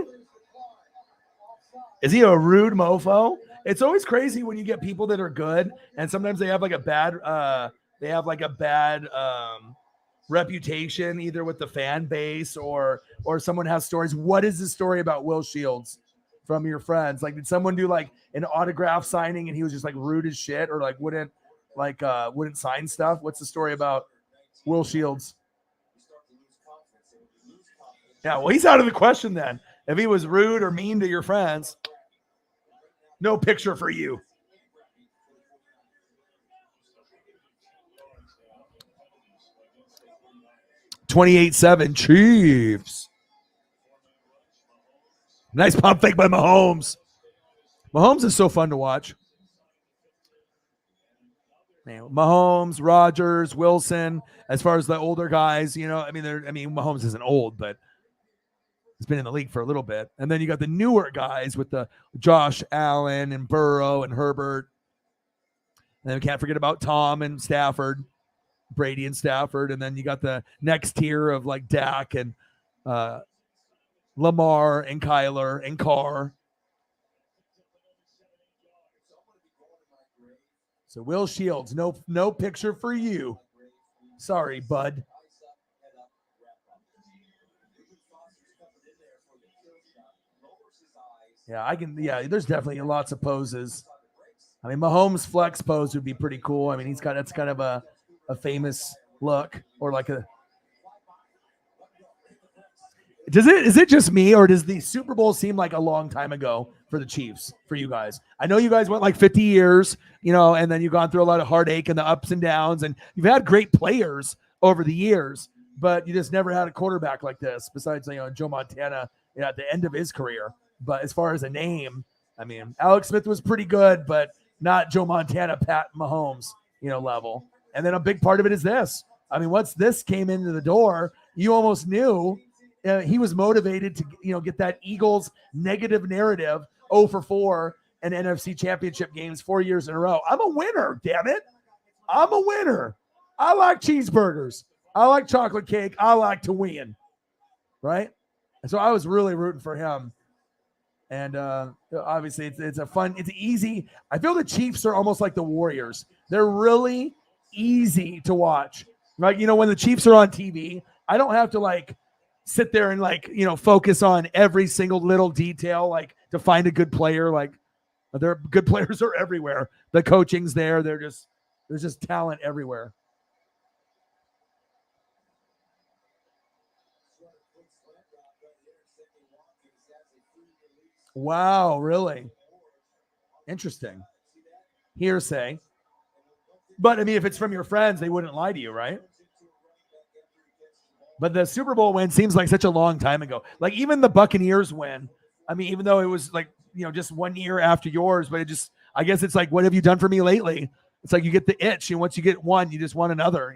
Is he a rude mofo? It's always crazy when you get people that are good, and sometimes they have like a bad reputation, either with the fan base or someone has stories. What is the story about Will Shields from your friends? Like, did someone do like an autograph signing and he was just like rude as shit, or like wouldn't sign stuff? What's the story about Will Shields? Yeah, well, he's out of the question then. If he was rude or mean to your friends, no picture for you. $28-7 Chiefs. Nice pump fake by Mahomes. Mahomes is so fun to watch. Man, Mahomes, Rodgers, Wilson, as far as the older guys, you know, Mahomes isn't old, but he's been in the league for a little bit. And then you got the newer guys with the Josh Allen and Burrow and Herbert. And then we can't forget about Tom and Stafford, Brady and Stafford. And then you got the next tier of like Dak and Lamar and Kyler and Carr. So Will Shields, no picture for you. Sorry, bud. Yeah, I can. Yeah, there's definitely lots of poses. I mean, Mahomes' flex pose would be pretty cool. I mean, that's kind of a famous look, or like a. Is it just me, or does the Super Bowl seem like a long time ago for the Chiefs, for you guys? I know you guys went like 50 years, and then you've gone through a lot of heartache and the ups and downs, and you've had great players over the years, but you just never had a quarterback like this, besides Joe Montana at the end of his career. But as far as a name, I mean, Alex Smith was pretty good, but not Joe Montana, Pat Mahomes, level. And then a big part of it is this. I mean, once this came into the door, you almost knew he was motivated to get that Eagles negative narrative 0 for 4 and NFC championship games 4 years in a row. I'm a winner, damn it. I'm a winner. I like cheeseburgers. I like chocolate cake. I like to win. Right? And so I was really rooting for him. And obviously it's easy. I feel the Chiefs are almost like the Warriors. They're really easy to watch. Like, when the Chiefs are on TV, I don't have to sit there and focus on every single little detail, to find a good player. Their good players are everywhere. The coaching's there. There's just talent everywhere. Wow, really? Interesting. Hearsay. But I mean, if it's from your friends, they wouldn't lie to you, right? But the Super Bowl win seems like such a long time ago. Like even the Buccaneers win. I mean, even though it was just 1 year after yours, but I guess it's like, what have you done for me lately? It's like you get the itch, and once you get one, you just want another,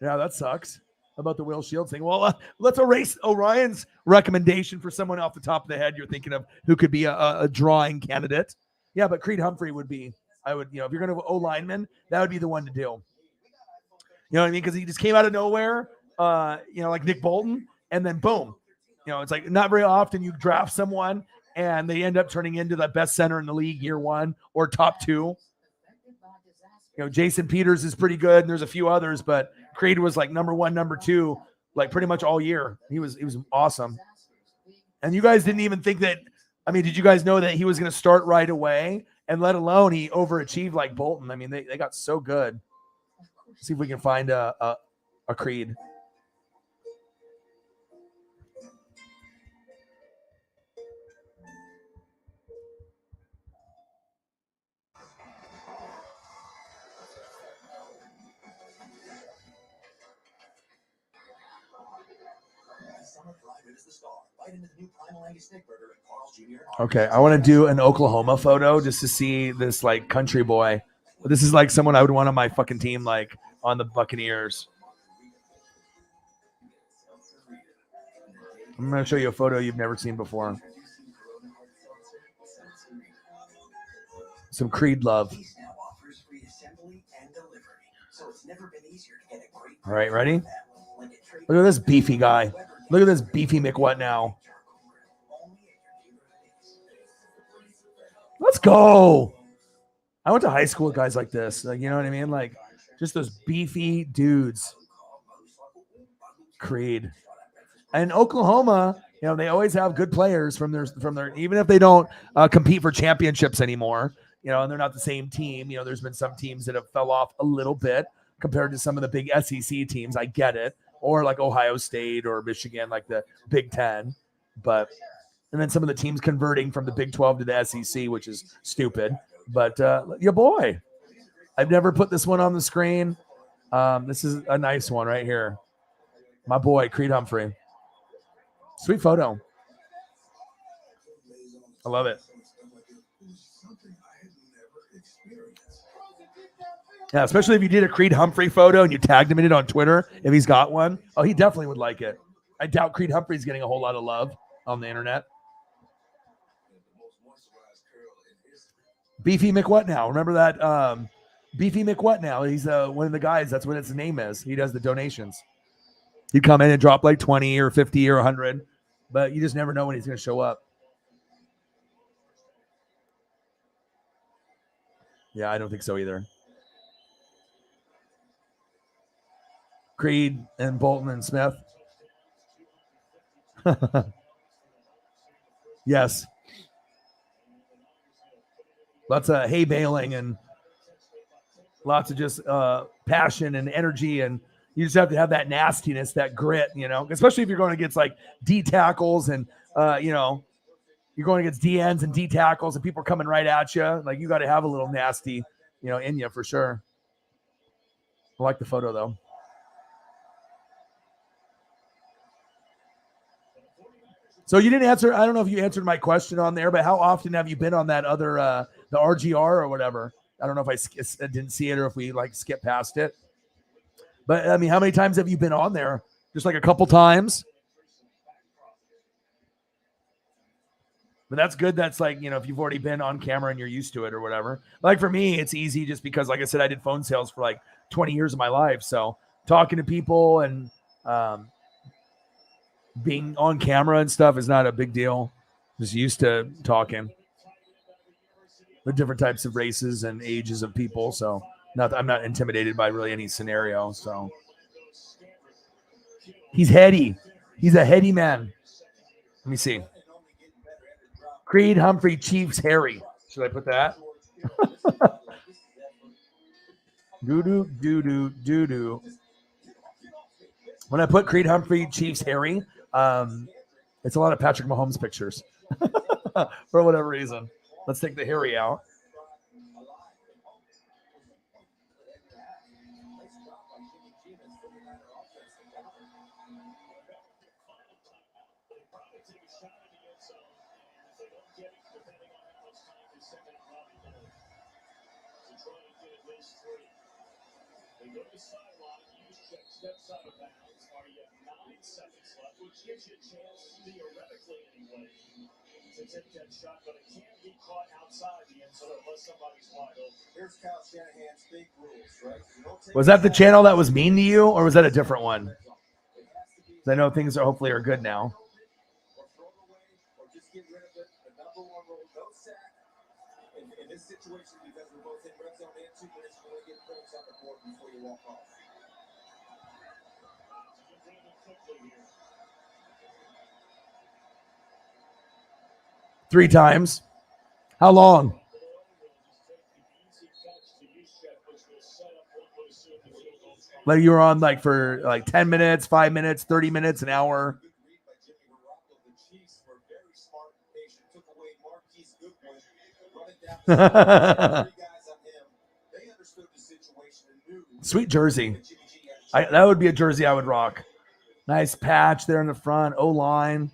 Yeah, that sucks. About the Will Shields thing. Well, let's erase Orion's recommendation for someone off the top of the head you're thinking of who could be a drawing candidate. Yeah, but Creed Humphrey would be. I would, if you're going to O lineman, that would be the one to do. You know what I mean? Because he just came out of nowhere, like Nick Bolton, and then boom. It's like not very often you draft someone and they end up turning into the best center in the league year one or top two. Jason Peters is pretty good, and there's a few others, but Creed was like number one, number two, like pretty much all year. He was awesome. And you guys didn't even think that. I mean, did you guys know that he was going to start right away? And let alone he overachieved like Bolton. I mean, they got so good. Let's see if we can find a Creed. Okay, I want to do an Oklahoma photo just to see this like country boy. This is like someone I would want on my fucking team, like on the Buccaneers. I'm going to show you a photo you've never seen before. Some Creed love. All right, ready? Look at this beefy guy. Look at this beefy McWhat now. Let's go. I went to high school with guys like this. Like, you know what I mean? Like, just those beefy dudes. Creed. And Oklahoma, they always have good players from their even if they don't compete for championships anymore, and they're not the same team. There's been some teams that have fell off a little bit compared to some of the big SEC teams. I get it. Or like Ohio State or Michigan, like the Big Ten. And then some of the teams converting from the Big 12 to the SEC, which is stupid. But your boy, I've never put this one on the screen. This is a nice one right here. My boy, Creed Humphrey. Sweet photo. I love it. Yeah, especially if you did a Creed Humphrey photo and you tagged him in it on Twitter, if he's got one. Oh, he definitely would like it. I doubt Creed Humphrey's getting a whole lot of love on the internet. Beefy McWhat now. Remember that? Beefy McWhat now. He's one of the guys. That's what his name is. He does the donations. He'd come in and drop like 20 or 50 or 100, but you just never know when he's going to show up. Yeah, I don't think so either. Creed and Bolton and Smith. Yes. Lots of hay baling and lots of just passion and energy, and you just have to have that nastiness, that grit, especially if you're going against like D tackles and you're going against D ends and D tackles and people are coming right at you. Like you got to have a little nasty, in you for sure. I like the photo though. So you didn't answer. I don't know if you answered my question on there, but how often have you been on that other, the RGR or whatever? I don't know if I didn't see it or if we like skipped past it. But I mean, how many times have you been on there? Just like a couple times? But that's good. That's like, if you've already been on camera and you're used to it or whatever. Like for me, it's easy just because, like I said, I did phone sales for like 20 years of my life. So talking to people and being on camera and stuff is not a big deal. Just used to talking with different types of races and ages of people. So I'm not intimidated by really any scenario. So he's heady. He's a heady man. Let me see. Creed, Humphrey, Chiefs, Harry. Should I put that? Doo-doo. When I put Creed, Humphrey, Chiefs, Harry, it's a lot of Patrick Mahomes pictures for whatever reason. Let's take the Harry out.
Gives you a chance, theoretically anyway, to take that shot, but it can't be caught outside the end zone unless somebody's wide open. Here's Kyle Shanahan's big rules, right?
Was that the channel that was mean to you, or was that a different one? I know things are hopefully good now.
Or throw it away, or just get rid of it. The number one rule, no sack. In this situation, because we're both in red zone and 2 minutes, you want to get points on the board before you walk off.
3 times. How long? Like you were on like for like 10 minutes, 5 minutes, 30 minutes, an hour. Sweet jersey. That would be a jersey I would rock. Nice patch there in the front, O-line.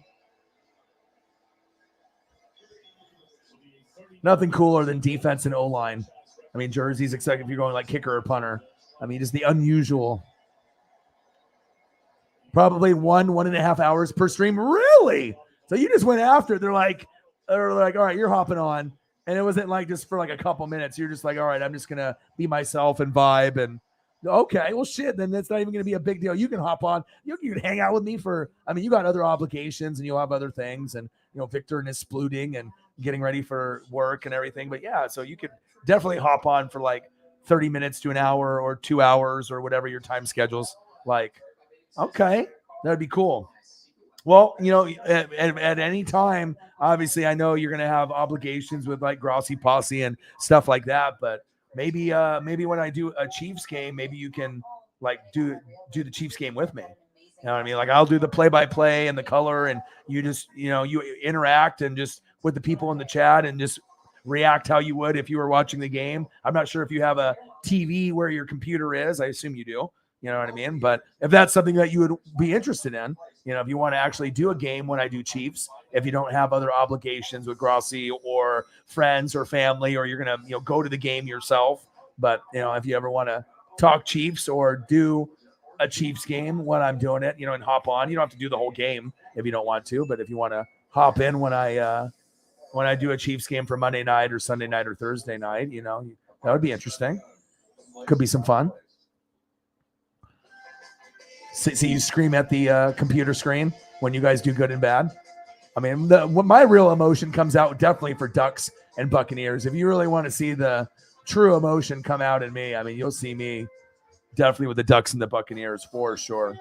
Nothing cooler than defense and O-line. I mean, jerseys, except if you're going like kicker or punter. I mean, just the unusual. Probably 1.5 hours per stream. Really? So you just went after. They're like, all right, you're hopping on. And it wasn't like just for like a couple minutes. You're just like, all right, I'm just going to be myself and vibe. And okay, well, shit, then that's not even going to be a big deal. You can hop on. You can hang out with me you got other obligations and you'll have other things. And, Victor and his splooting and getting ready for work and everything. But yeah, so you could definitely hop on for like 30 minutes to an hour or 2 hours or whatever your time schedule's like. Okay, that'd be cool. Well, at any time, obviously, I know you're going to have obligations with like Grossi Posse and stuff like that. But maybe when I do a Chiefs game, maybe you can like do the Chiefs game with me. You know what I mean? Like I'll do the play-by-play and the color, and you just you interact and just with the people in the chat and just react how you would if you were watching the game. I'm not sure if you have a TV where your computer is. I assume you do. You know what I mean? But if that's something that you would be interested in, if you want to actually do a game when I do Chiefs, if you don't have other obligations with Grossi or friends or family, or you're going to, go to the game yourself. But, if you ever want to talk Chiefs or do a Chiefs game when I'm doing it, and hop on, you don't have to do the whole game if you don't want to. But if you want to hop in when I do a Chiefs game for Monday night or Sunday night or Thursday night, that would be interesting. Could be some fun. See you scream at the computer screen when you guys do good and bad. I mean, my real emotion comes out definitely for Ducks and Buccaneers. If you really want to see the true emotion come out in me, I mean, you'll see me definitely with the Ducks and the Buccaneers for sure.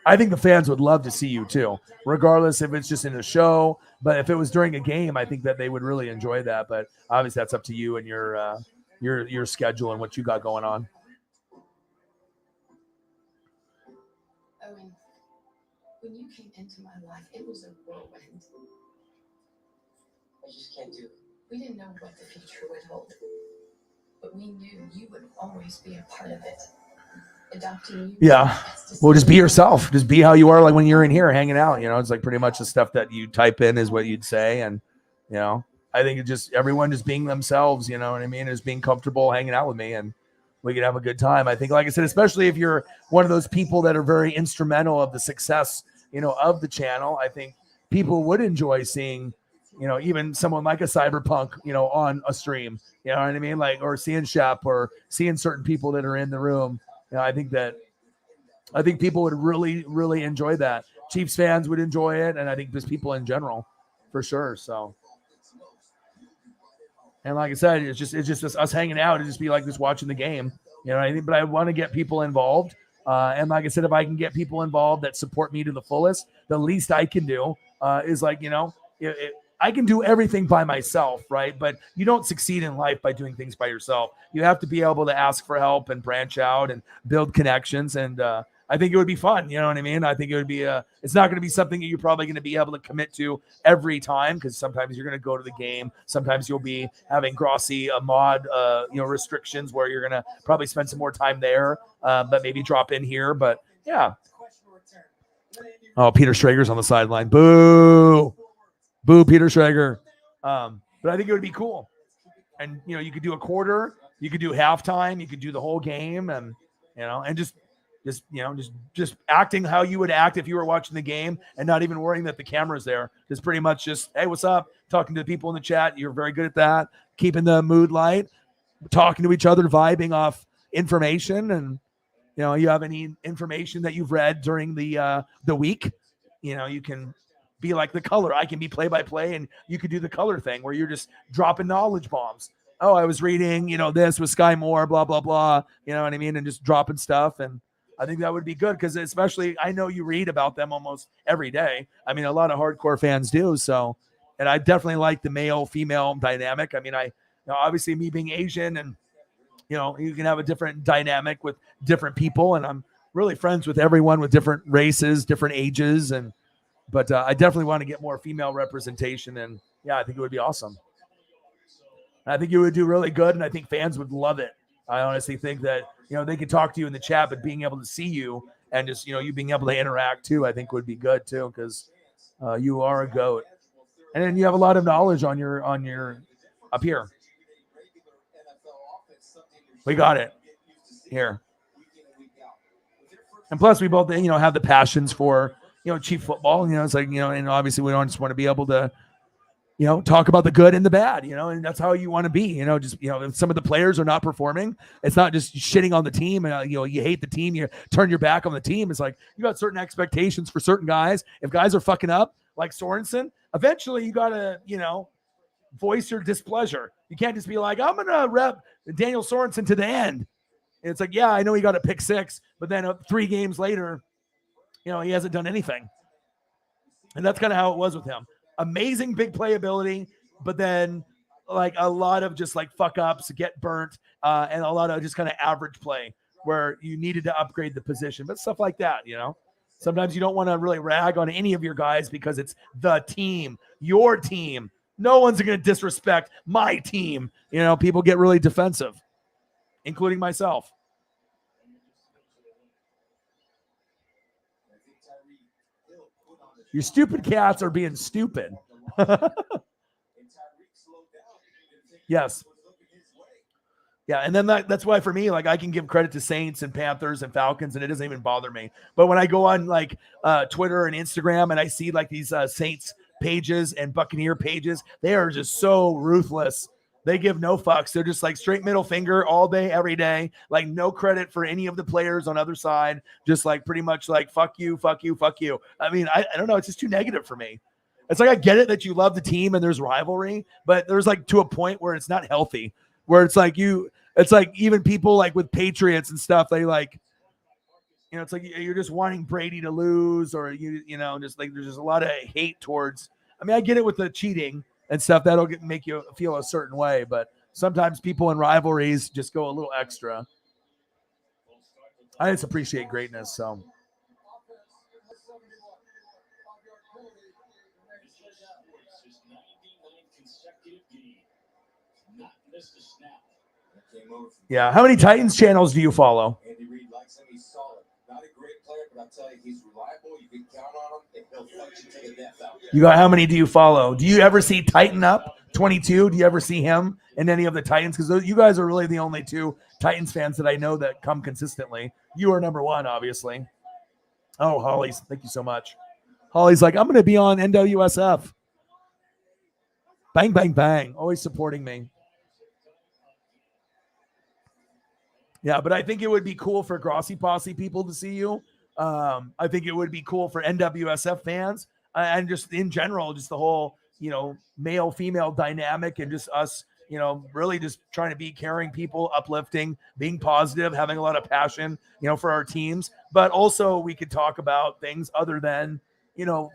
I think the fans would love to see you too, regardless if it's just in a show. But if it was during a game, I think that they would really enjoy that. But obviously, that's up to you and your schedule and what you got going on.
Owen, when you came into my life, it was a whirlwind.
I just can't do it.
We didn't know what the future would hold, but we knew you would always be a part of it. Adopting you.
Yeah. Well, just be yourself. Just be how you are, like when you're in here hanging out. You know, it's like pretty much the stuff that you type in is what you'd say. And, you know, I think it just everyone just being themselves, you know what I mean, is being comfortable hanging out with me and we could have a good time. I think, like I said, especially if you're one of those people that are very instrumental of the success, you know, of the channel, I think people would enjoy seeing, you know, even someone like a Cyberpunk, you know, on a stream, you know what I mean? Like, or seeing Shep or seeing certain people that are in the room. You know, I think people would really, really enjoy that. Chiefs fans would enjoy it. And I think just people in general for sure. So, and like I said, it's just us hanging out and just be like just watching the game, you know what I mean? But I want to get people involved. And like I said, if I can get people involved that support me to the fullest, the least I can do is like, you know, I can do everything by myself, right? But you don't succeed in life by doing things by yourself. You have to be able to ask for help and branch out and build connections. And I think it would be fun. You know what I mean? I think it would be it's not going to be something that you're probably going to be able to commit to every time because sometimes you're going to go to the game. Sometimes you'll be having Grossi mod, you know, restrictions where you're going to probably spend some more time there, but maybe drop in here. But yeah. Oh, Peter Schrager's on the sideline. Boo. Boo, Peter Schrager. But I think it would be cool. And, you know, you could do a quarter, you could do halftime, you could do the whole game and, you know, and just acting how you would act if you were watching the game and not even worrying that the camera's there. Just pretty much just, hey, what's up? Talking to the people in the chat. You're very good at that. Keeping the mood light, talking to each other, vibing off information. And, you know, you have any information that you've read during the week, you know, you can be like the color. I can be play-by-play and you could do the color thing where you're just dropping knowledge bombs. Oh, I was reading, you know, this with Sky Moore, blah, blah, blah. You know what I mean? And just dropping stuff. And I think that would be good because especially I know you read about them almost every day. I mean, a lot of hardcore fans do. So, and I definitely like the male-female dynamic. I mean, you know, obviously me being Asian and, you know, you can have a different dynamic with different people. And I'm really friends with everyone with different races, different ages. But I definitely want to get more female representation. And yeah, I think it would be awesome. I think you would do really good. And I think fans would love it. I honestly think that, you know, they could talk to you in the chat, but being able to see you and just, you know, you being able to interact too, I think would be good too. Cause you are a GOAT. And then you have a lot of knowledge on your up here. We got it here. And plus we both, you know, have the passions for, you know, Chief football, you know, it's like, you know, and obviously we don't just want to be able to, you know, talk about the good and the bad, you know, and that's how you want to be, you know, just, you know, if some of the players are not performing, it's not just shitting on the team and, you know, you hate the team, you turn your back on the team. It's like, you got certain expectations for certain guys. If guys are fucking up like Sorensen, eventually you got to, you know, voice your displeasure. You can't just be like, I'm going to rep Daniel Sorensen to the end. And it's like, yeah, I know he got a pick 6, but then 3 games later, you know, he hasn't done anything. And that's kind of how it was with him. Amazing big playability, but then like a lot of just like fuck ups, get burnt, and a lot of just kind of average play where you needed to upgrade the position, but stuff like that, you know. Sometimes you don't want to really rag on any of your guys because it's the team, your team. No one's going to disrespect my team. You know, people get really defensive, including myself. Your stupid cats are being stupid. Yes. Yeah, and then that's why for me, like I can give credit to Saints and Panthers and Falcons, and it doesn't even bother me. But when I go on like Twitter and Instagram and I see like these Saints pages and Buccaneer pages, they are just so ruthless. They give no fucks. They're just like straight middle finger all day, every day. Like no credit for any of the players on other side. Just like pretty much like, fuck you, fuck you, fuck you. I mean, I don't know. It's just too negative for me. It's like, I get it that you love the team and there's rivalry, but there's like to a point where it's not healthy, where it's like it's like even people like with Patriots and stuff, they like, it's like you're just wanting Brady to lose, or just like there's just a lot of hate towards. I mean, I get it with the cheating and stuff. That'll make you feel a certain way, but sometimes people in rivalries just go a little extra. I just appreciate greatness, so. Yeah. How many Titans channels do you follow?
Andy Reid likes him. He's solid. Not a great player, but I'll tell you, he's reliable. You can count on him, and he'll fight you to the death out there.
You got how many do you follow? Do you ever see Tighten Up 22? Do you ever see him in any of the Titans? Because you guys are really the only two Titans fans that I know that come consistently. You are number one, obviously. Oh, Holly's, thank you so much. Holly's like, I'm going to be on NWSF. Bang, bang, bang. Always supporting me. Yeah, but I think it would be cool for Grossi Posse people to see you. I think it would be cool for NWSF fans and just in general, just the whole, male female dynamic and just us, really just trying to be caring people, uplifting, being positive, having a lot of passion, for our teams. But also we could talk about things other than,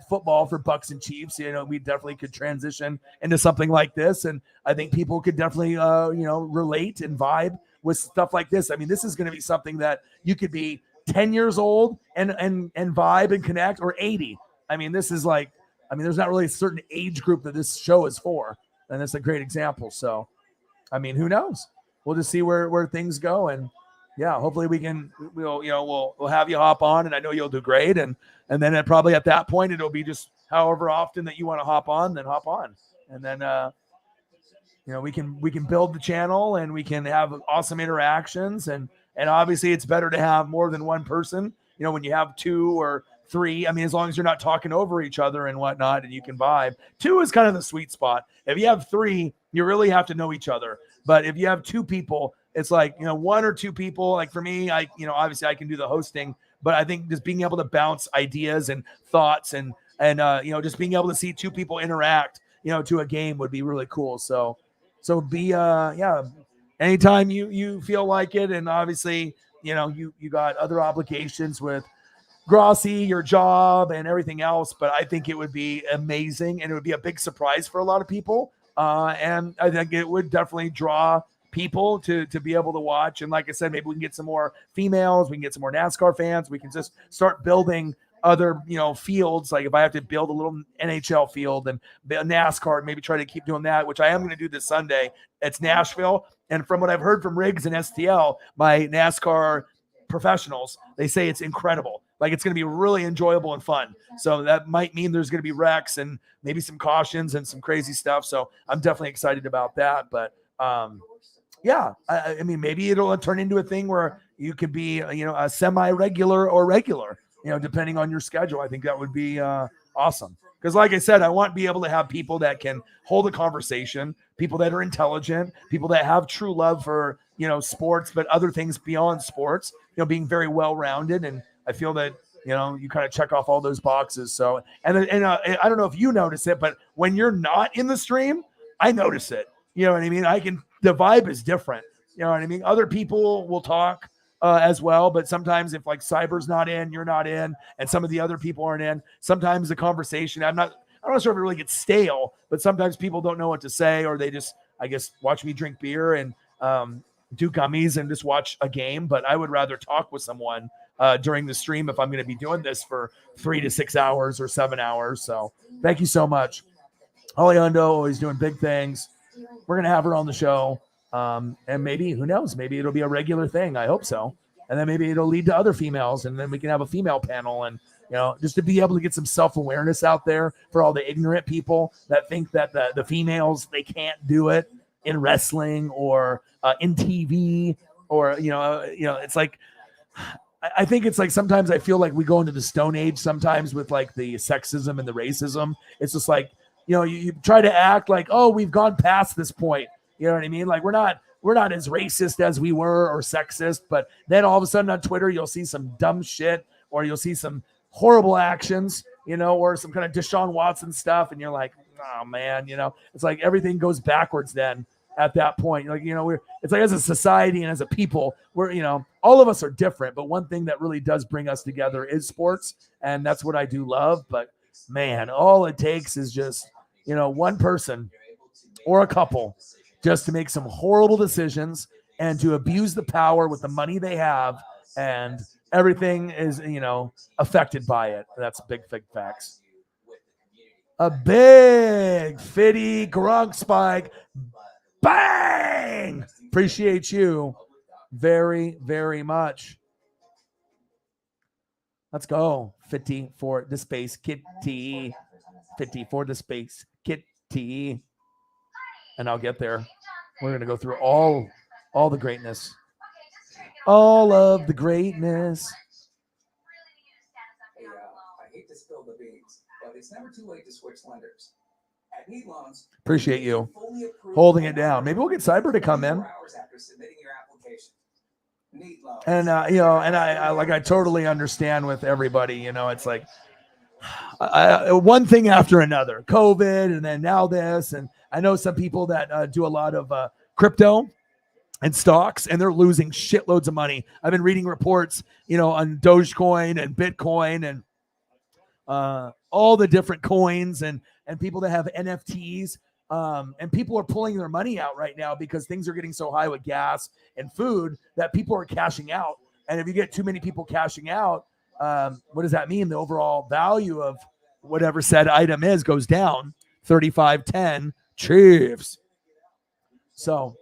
football for Bucs and Chiefs. We definitely could transition into something like this. And I think people could definitely, relate and vibe with stuff like this. I mean, this is going to be something that you could be 10 years old and vibe and connect, or 80. I mean, this is like, there's not really a certain age group that this show is for. And it's a great example. So, I mean, who knows? We'll just see where things go. And yeah, hopefully we'll have you hop on, and I know you'll do great. And then probably at that point, it'll be just however often that you want to hop on, then hop on. And then, we can build the channel and we can have awesome interactions. And obviously it's better to have more than one person, when you have 2 or 3, as long as you're not talking over each other and whatnot, and you can vibe. 2 is kind of the sweet spot. If you have 3, you really have to know each other. But if you have 2 people, it's like, 1 or 2 people, like for me, obviously I can do the hosting, but I think just being able to bounce ideas and thoughts and just being able to see 2 people interact, to a game would be really cool. So be, anytime you feel like it. And obviously, you got other obligations with Grossi, your job and everything else, but I think it would be amazing and it would be a big surprise for a lot of people. And I think it would definitely draw people to be able to watch. And like I said, maybe we can get some more females, we can get some more NASCAR fans, we can just start building other, fields. Like if I have to build a little NHL field and NASCAR, maybe try to keep doing that, which I am going to do this Sunday. It's Nashville. And from what I've heard from Riggs and STL, my NASCAR professionals, they say it's incredible. Like it's going to be really enjoyable and fun. So that might mean there's going to be wrecks and maybe some cautions and some crazy stuff. So I'm definitely excited about that. But yeah, I mean, maybe it'll turn into a thing where you could be, a semi-regular or regular, depending on your schedule. I think that would be awesome. Because like I said, I want to be able to have people that can hold a conversation, people that are intelligent, people that have true love for, sports, but other things beyond sports, being very well-rounded. And I feel that, you kind of check off all those boxes. So, and I don't know if you notice it, but when you're not in the stream, I notice it. You know what I mean? The vibe is different. You know what I mean? Other people will talk as well, but sometimes if like Cyber's not in, you're not in, and some of the other people aren't in, sometimes the conversation, I'm not sure if it really gets stale, but sometimes people don't know what to say, or they just, I guess, watch me drink beer and do gummies and just watch a game. But I would rather talk with someone during the stream if I'm going to be doing this for 3 to 6 hours or 7 hours. So thank you so much. Holly Undo, always doing big things. We're going to have her on the show. And maybe, who knows, maybe it'll be a regular thing. I hope so. And then maybe it'll lead to other females, and then we can have a female panel, and, just to be able to get some self-awareness out there for all the ignorant people that think that the females, they can't do it in wrestling or in TV or, it's like, I think it's like, sometimes I feel like we go into the Stone Age sometimes with like the sexism and the racism. It's just like, you try to act like, oh, we've gone past this point. You know what I mean? Like we're not as racist as we were, or sexist, but then all of a sudden on Twitter, you'll see some dumb shit, or you'll see some horrible actions, or some kind of Deshaun Watson stuff. And you're like, oh man, it's like everything goes backwards then. at that point. Like, it's like as a society and as a people, we're, all of us are different, but one thing that really does bring us together is sports. And that's what I do love. But man, all it takes is just, one person or a couple just to make some horrible decisions and to abuse the power with the money they have. And everything is, affected by it. That's big facts. A big fitty Gronk spike. Bang! Appreciate you very, very much. Let's go. 50 for the space kitty. 50 for the space kitty. And I'll get there. We're going to go through all the greatness. All of the greatness.
Hey, I hate to spill the beans, but it's never too late to switch lenders. At Need Loans,
appreciate you holding it down. Maybe we'll get Cyber to come in.
Hours after submitting your application. Need Loans.
And I totally understand with everybody. It's like one thing after another. COVID, and then now this, and I know some people that do a lot of crypto and stocks, and they're losing shitloads of money. I've been reading reports, on Dogecoin and Bitcoin and all the different coins and people that have NFTs. And people are pulling their money out right now because things are getting so high with gas and food that people are cashing out. And if you get too many people cashing out, what does that mean? The overall value of whatever said item goes down 35-10 Chiefs. So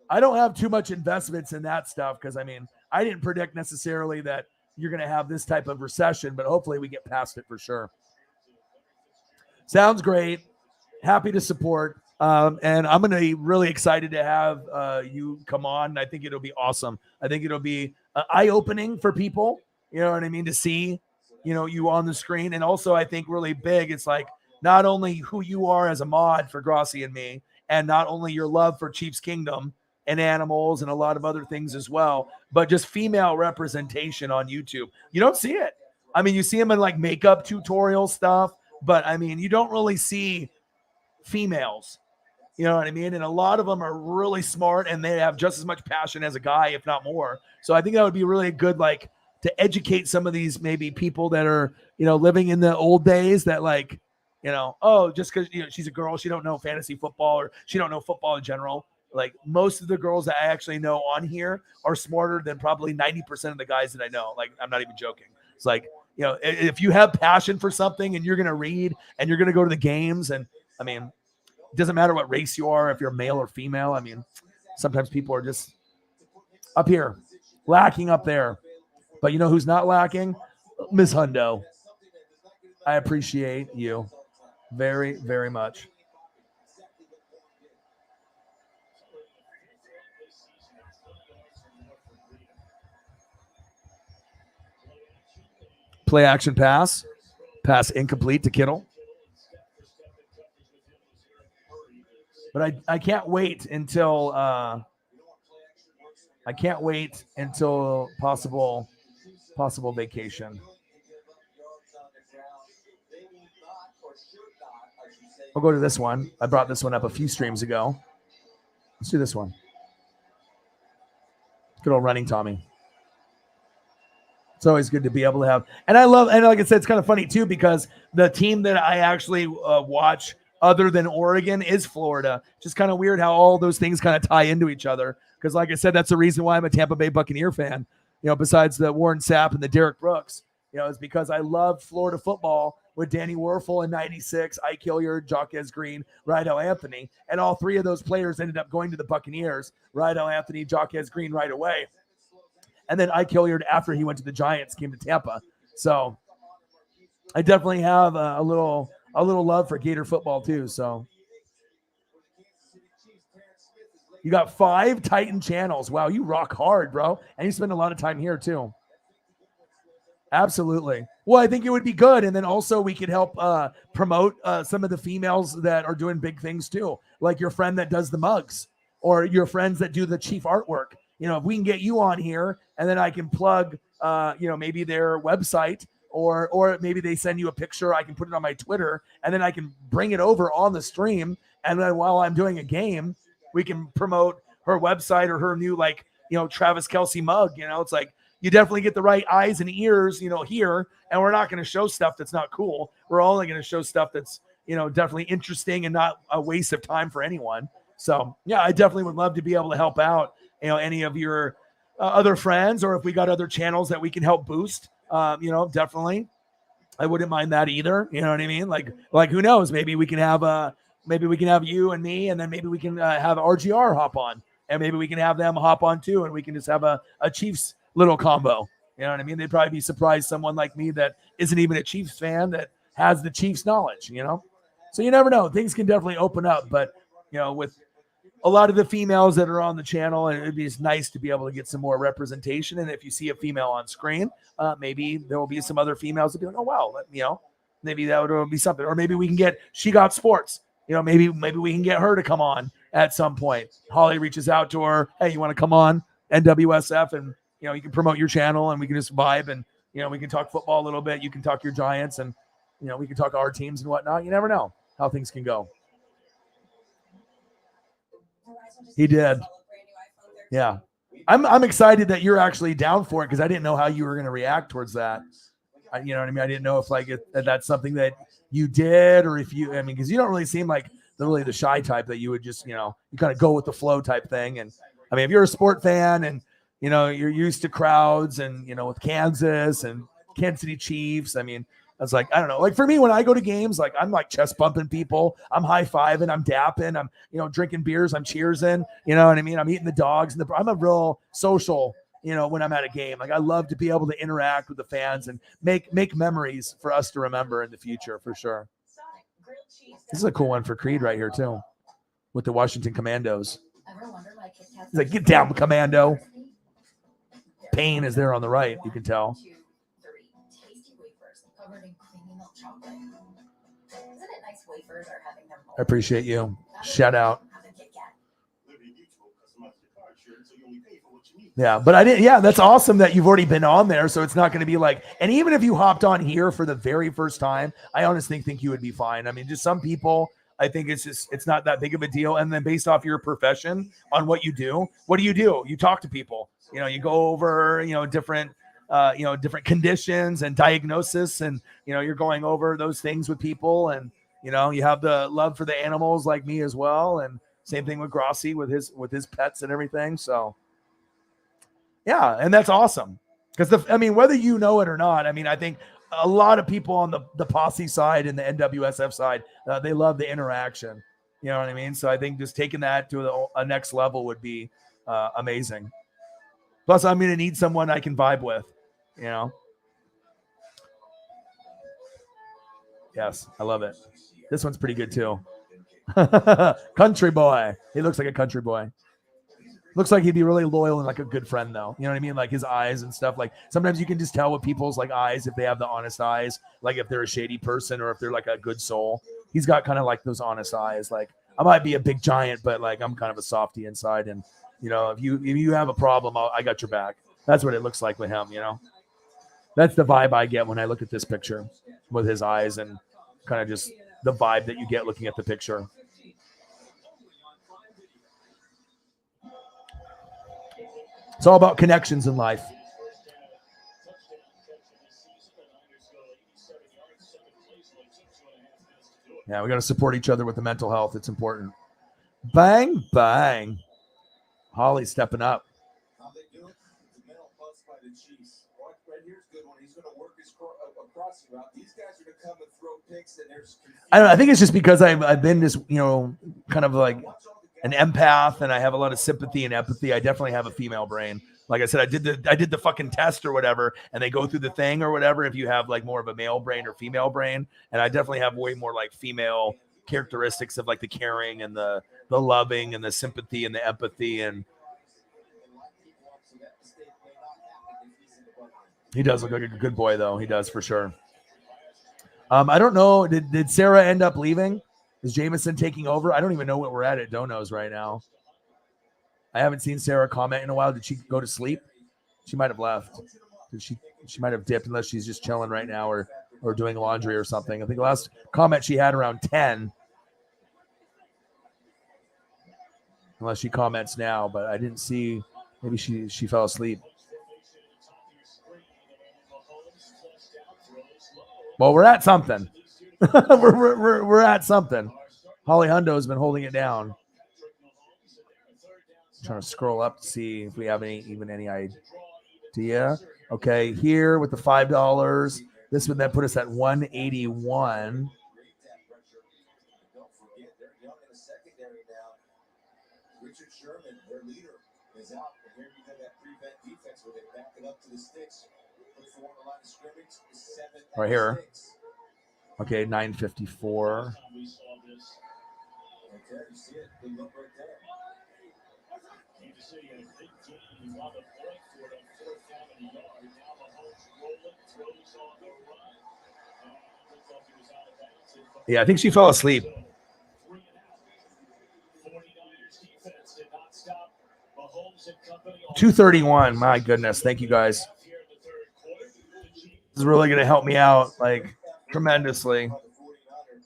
I don't have too much investments in that stuff because, I didn't predict necessarily that you're going to have this type of recession, but hopefully we get past it for sure. Sounds great. Happy to support. And I'm going to be really excited to have you come on. I think it'll be awesome. I think it'll be eye-opening for people, to see, you on the screen. And also I think really big, it's like not only who you are as a mod for Grossi and me, and not only your love for Chiefs Kingdom and animals and a lot of other things as well, but just female representation on YouTube. You don't see it. You see them in like makeup tutorial stuff, but you don't really see females. You know what I mean? And a lot of them are really smart and they have just as much passion as a guy, if not more. So I think that would be really good, like to educate some of these maybe people that are, living in the old days that like, just because, she's a girl, she don't know fantasy football or she don't know football in general. Like most of the girls that I actually know on here are smarter than probably 90% of the guys that I know. Like, I'm not even joking. It's like, if you have passion for something and you're going to read and you're going to go to the games and it doesn't matter what race you are, if you're male or female. Sometimes people are just up here, lacking up there. But who's not lacking? Miss Hundo. I appreciate you very, very much. Play action pass. Pass incomplete to Kittle. But I can't wait until possible vacation. I'll go to this one. I brought this one up a few streams ago. Let's do this one. Good old running Tommy. It's always good to be able to have. And like I said, it's kind of funny too, because the team that I actually watch other than Oregon is Florida. Just kind of weird how all those things kind of tie into each other. Because like I said, that's the reason why I'm a Tampa Bay Buccaneer fan. Besides the Warren Sapp and the Derek Brooks, is because I loved Florida football with Danny Werfel in 96, Ike Hilliard, Jaquez Green, Rydell Anthony. And all three of those players ended up going to the Buccaneers. Rydell Anthony, Jaquez Green right away. And then Ike Hilliard, after he went to the Giants, came to Tampa. So I definitely have a little love for Gator football too. So you got 5 Titan channels. Wow, you rock hard, bro. And you spend a lot of time here too. Absolutely. Well, I think it would be good. And then also we could help promote some of the females that are doing big things too. Like your friend that does the mugs or your friends that do the chief artwork. If we can get you on here and then I can plug, maybe their website or maybe they send you a picture. I can put it on my Twitter and then I can bring it over on the stream. And then while I'm doing a game, we can promote her website or her new, like, Travis Kelce mug. It's like, you definitely get the right eyes and ears, here. And we're not going to show stuff that's not cool. We're only going to show stuff that's, definitely interesting and not a waste of time for anyone. So, yeah, I definitely would love to be able to help out, any of your other friends, or if we got other channels that we can help boost, definitely. I wouldn't mind that either. You know what I mean? Like who knows? Maybe we can have you and me, and then maybe we can have RGR hop on, and maybe we can have them hop on too, and we can just have a Chiefs little combo. You know what I mean? They'd probably be surprised someone like me that isn't even a Chiefs fan that has the Chiefs knowledge. So you never know. Things can definitely open up, but with a lot of the females that are on the channel, and it'd be nice to be able to get some more representation. And if you see a female on screen, maybe there will be some other females that be like, oh wow, maybe that would be something. Or maybe we can get She Got Sports. Maybe we can get her to come on at some point. Holly reaches out to her, hey, you want to come on NWSF, and you can promote your channel, and we can just vibe, and we can talk football a little bit. You can talk your Giants, and we can talk our teams and whatnot. You never know how things can go. He did. Yeah. I'm excited that you're actually down for it, because I didn't know how you were going to react towards that. You know what I mean? I didn't know if if that's something that you did, or if you, because you don't really seem like the shy type that you would just, you kind of go with the flow type thing. And if you're a sport fan and, you're used to crowds and, with Kansas and Kansas City Chiefs, I was like, I don't know. Like for me, when I go to games, like I'm like chest bumping people, I'm high fiving, I'm dapping, I'm drinking beers, I'm cheersing. You know what I mean? I'm eating the dogs, and I'm a real social. When I'm at a game, like I love to be able to interact with the fans and make memories for us to remember in the future, for sure. This is a cool one for Creed right here too, with the Washington Commandos. He's like, get down, Commando. Pain is there on the right, you can tell. I appreciate you. Shout out. Yeah, but I didn't. Yeah, that's awesome that you've already been on there. So it's not going to be like, and even if you hopped on here for the very first time, I honestly think you would be fine. Just some people, I think it's not that big of a deal. And then based off your profession on what do? You talk to people, you go over, different conditions and diagnosis, and, you're going over those things with people, and, you have the love for the animals like me as well. And same thing with Grossi with his pets and everything. So yeah. And that's awesome. Because whether you know it or not, I think a lot of people on the posse side and the NWSF side, they love the interaction. You know what I mean? So I think just taking that to a next level would be amazing. Plus, I'm going to need someone I can vibe with, Yes, I love it. This one's pretty good too. Country boy. He looks like a country boy. Looks like he'd be really loyal and like a good friend, though. You know what I mean? Like his eyes and stuff. Like sometimes you can just tell with people's like eyes if they have the honest eyes, like if they're a shady person or if they're like a good soul. He's got kind of like those honest eyes. Like I might be a big giant, but like I'm kind of a softie inside. And if you have a problem, I got your back. That's what it looks like with him. That's the vibe I get when I look at this picture with his eyes, and kind of just the vibe that you get looking at the picture. It's all about connections in life. Yeah, we got to support each other with the mental health. It's important. Bang, bang. Holly stepping up. I don't know. I think it's just because I've been this, kind of like an empath, and I have a lot of sympathy and empathy. I definitely have a female brain. Like I said, I did the fucking test or whatever, and they go through the thing or whatever if you have like more of a male brain or female brain. And I definitely have way more like female characteristics of like the caring and the loving and the sympathy and the empathy. And he does look like a good boy, though. He does for sure. I don't know. Did Sarah end up leaving? Is Jameson taking over? I don't even know what we're at Dono's right now. I haven't seen Sarah comment in a while. Did she go to sleep? She might have left. She might have dipped, unless she's just chilling right now or doing laundry or something. I think the last comment she had around 10. unless she comments now, but I didn't see. Maybe she fell asleep. Well, we're at something. we're at something. Holly Hundo has been holding it down. I'm trying to scroll up to see if we have any idea. Okay, here with the $5. This would then put us at 181.
Don't forget, they're young in the secondary now. Richard Sherman, their leader, is out. And here you have that prevent defense where they back it up to the sticks. Look for on the line of scrimmage, 7
Right here. Okay, 954.
Right there, you see it. Good look right there.
Kansas City had a big game on the break for it on 4th down and a yard. Now Mahomes rolling, throws on the run. And looked like he was out of bounds.
Yeah, I think she fell asleep.
49ers defense did not stop Mahomes and company.
231. My goodness. Thank you guys. This is really going to help me out like tremendously.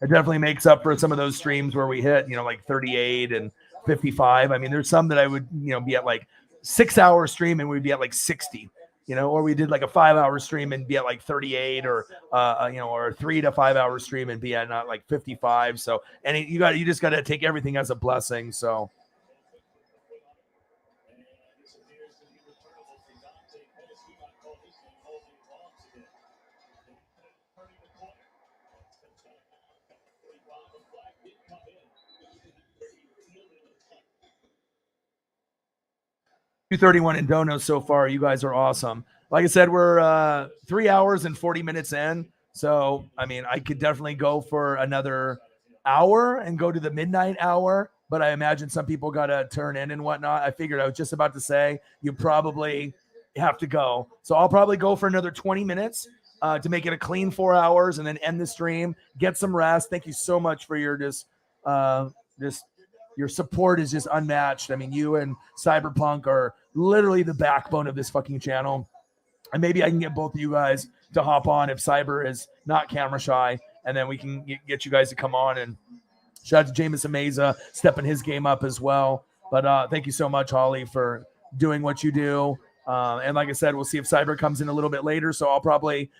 It definitely makes up for some of those streams where we hit, like 38 and 55. I mean, there's some that I would, be at like 6-hour stream and we'd be at like 60, or we did like a 5-hour stream and be at like 38 or, or a 3 to 5 hour stream and be at not like 55. So, and you just got to take everything as a blessing. So. $231 in donos so far. You guys are awesome. Like I said, we're 3 hours and 40 minutes in. So, I mean, I could definitely go for another hour and go to the midnight hour, but I imagine some people got to turn in and whatnot. I figured I was just about to say you probably have to go. So I'll probably go for another 20 minutes to make it a clean 4 hours and then end the stream, get some rest. Thank you so much for your your support is just unmatched. I mean, you and Cyberpunk are literally the backbone of this fucking channel. And maybe I can get both of you guys to hop on if Cyber is not camera shy, and then we can get you guys to come on. And shout out to Jameis Meza stepping his game up as well. But thank you so much, Holly, for doing what you do. And like I said, we'll see if Cyber comes in a little bit later. So I'll probably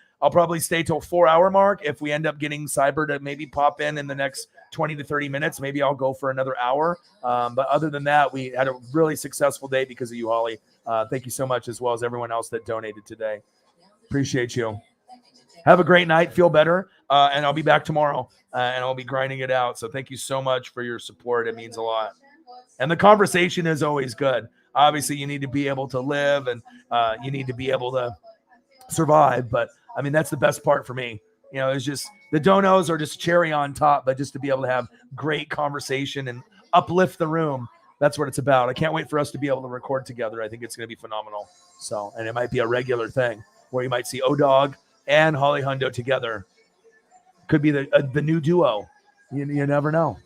stay till 4 hour mark. If we end up getting Cyber to maybe pop in the next 20 to 30 minutes, maybe I'll go for another hour. But other than that, we had a really successful day because of you, Holly. Thank you so much, as well as everyone else that donated today. Appreciate you. Have a great night. Feel better. And I'll be back tomorrow and I'll be grinding it out. So thank you so much for your support. It means a lot. And the conversation is always good. Obviously, you need to be able to live and you need to be able to survive. But I mean, that's the best part for me. It's just the donos are just cherry on top, but just to be able to have great conversation and uplift the room. That's what it's about. I can't wait for us to be able to record together. I think it's going to be phenomenal. So, and it might be a regular thing where you might see O-Dog and Holly Hundo together. Could be the new duo. You never know.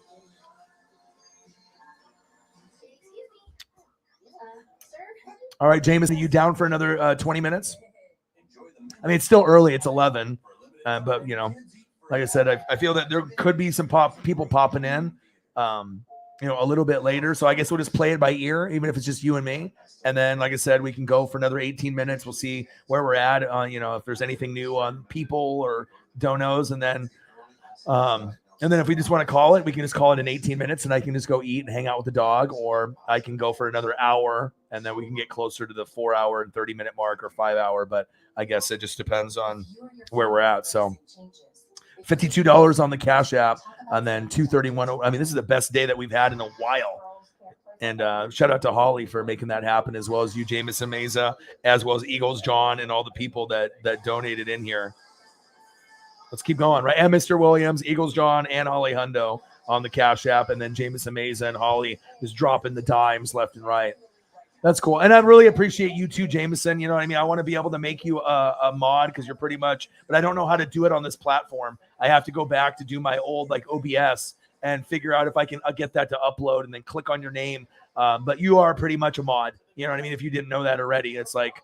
All right, Jameis, are you down for another 20 minutes? I mean, it's still early. It's 11. But, like I said, I feel that there could be some people popping in, a little bit later. So I guess we'll just play it by ear, even if it's just you and me. And then, like I said, we can go for another 18 minutes. We'll see where we're at, if there's anything new on people or donos. And then if we just want to call it, we can just call it in 18 minutes and I can just go eat and hang out with the dog, or I can go for another hour and then we can get closer to the 4 hour and 30 minute mark or 5 hour. But I guess it just depends on where we're at. So $52 on the Cash App and then $231. I mean, this is the best day that we've had in a while. And shout out to Holly for making that happen, as well as you, Jameis Meza, as well as Eagles John and all the people that donated in here. Let's keep going, right? And Mr. Williams, Eagles John, and Holly Hundo on the Cash App, and then Jameis Meza and Holly just dropping the dimes left and right. That's cool. And I really appreciate you too, Jameson. You know what I mean? I want to be able to make you a mod because you're pretty much, but I don't know how to do it on this platform. I have to go back to do my old like OBS and figure out if I can get that to upload and then click on your name. But you are pretty much a mod. You know what I mean? If you didn't know that already, it's like,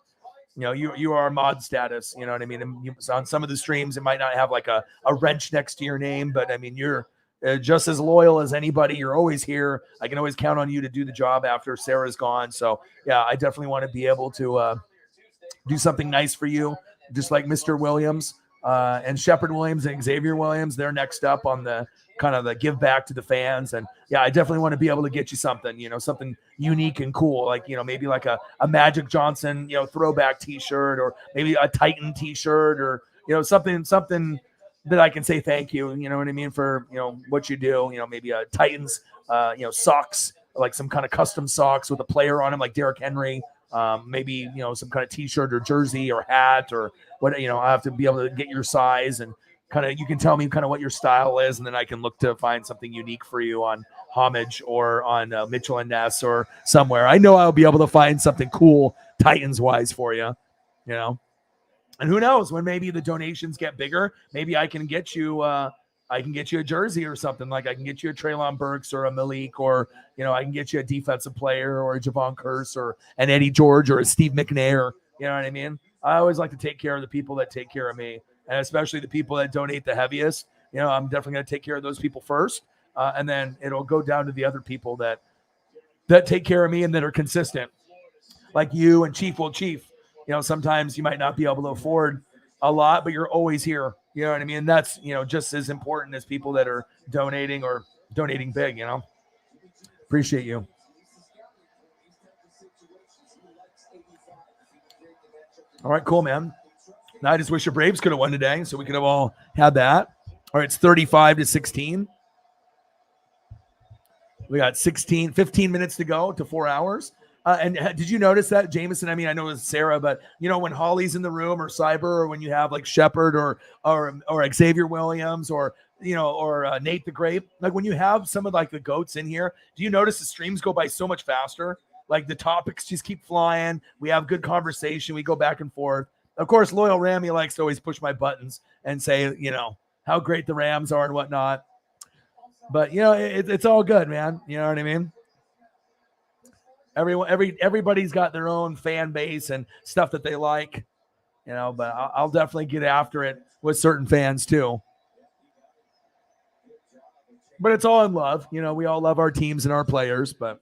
you are mod status. You know what I mean? And on some of the streams, it might not have like a wrench next to your name, but I mean, just as loyal as anybody. You're always here. I can always count on you to do the job after Sarah's gone. So yeah, I definitely want to be able to do something nice for you, just like Mr. Williams and Shepard Williams and Xavier Williams. They're next up on the kind of the give back to the fans. And yeah, I definitely want to be able to get you something, something unique and cool, like, maybe like a Magic Johnson, throwback t-shirt, or maybe a Titan t-shirt, or, something that I can say thank you, you know what I mean, for, what you do, maybe a Titans, socks, like some kind of custom socks with a player on them, like Derrick Henry. Maybe, some kind of t-shirt or jersey or hat or what, I have to be able to get your size, and kind of, you can tell me kind of what your style is. And then I can look to find something unique for you on Homage or on Mitchell and Ness or somewhere. I know I'll be able to find something cool Titans wise for you, and who knows, when maybe the donations get bigger, maybe I can get you, a jersey or something. Like I can get you a Treylon Burks or a Malik, or, I can get you a defensive player or a Javon Curse or an Eddie George or a Steve McNair. You know what I mean? I always like to take care of the people that take care of me, and especially the people that donate the heaviest. I'm definitely going to take care of those people first. And then it'll go down to the other people that take care of me and that are consistent, like you and Chief. Well, Chief, sometimes you might not be able to afford a lot, but you're always here. You know what I mean? That's, just as important as people that are donating or donating big, Appreciate you. All right, cool, man. Now I just wish your Braves could have won today, so we could have all had that. All right, it's 35-16. We got 15 minutes to go to 4 hours. And did you notice that, Jameson? I mean, I know it's Sarah, but when Holly's in the room, or Cyber, or when you have like Shepard or Xavier Williams, or Nate the Grape, like when you have some of like the goats in here, do you notice the streams go by so much faster? Like the topics just keep flying. We have good conversation. We go back and forth. Of course, Loyal Rammy likes to always push my buttons and say, how great the Rams are and whatnot. But it's all good, man. You know what I mean? Everybody's got their own fan base and stuff that they like, but I'll definitely get after it with certain fans too. But it's all in love. We all love our teams and our players, but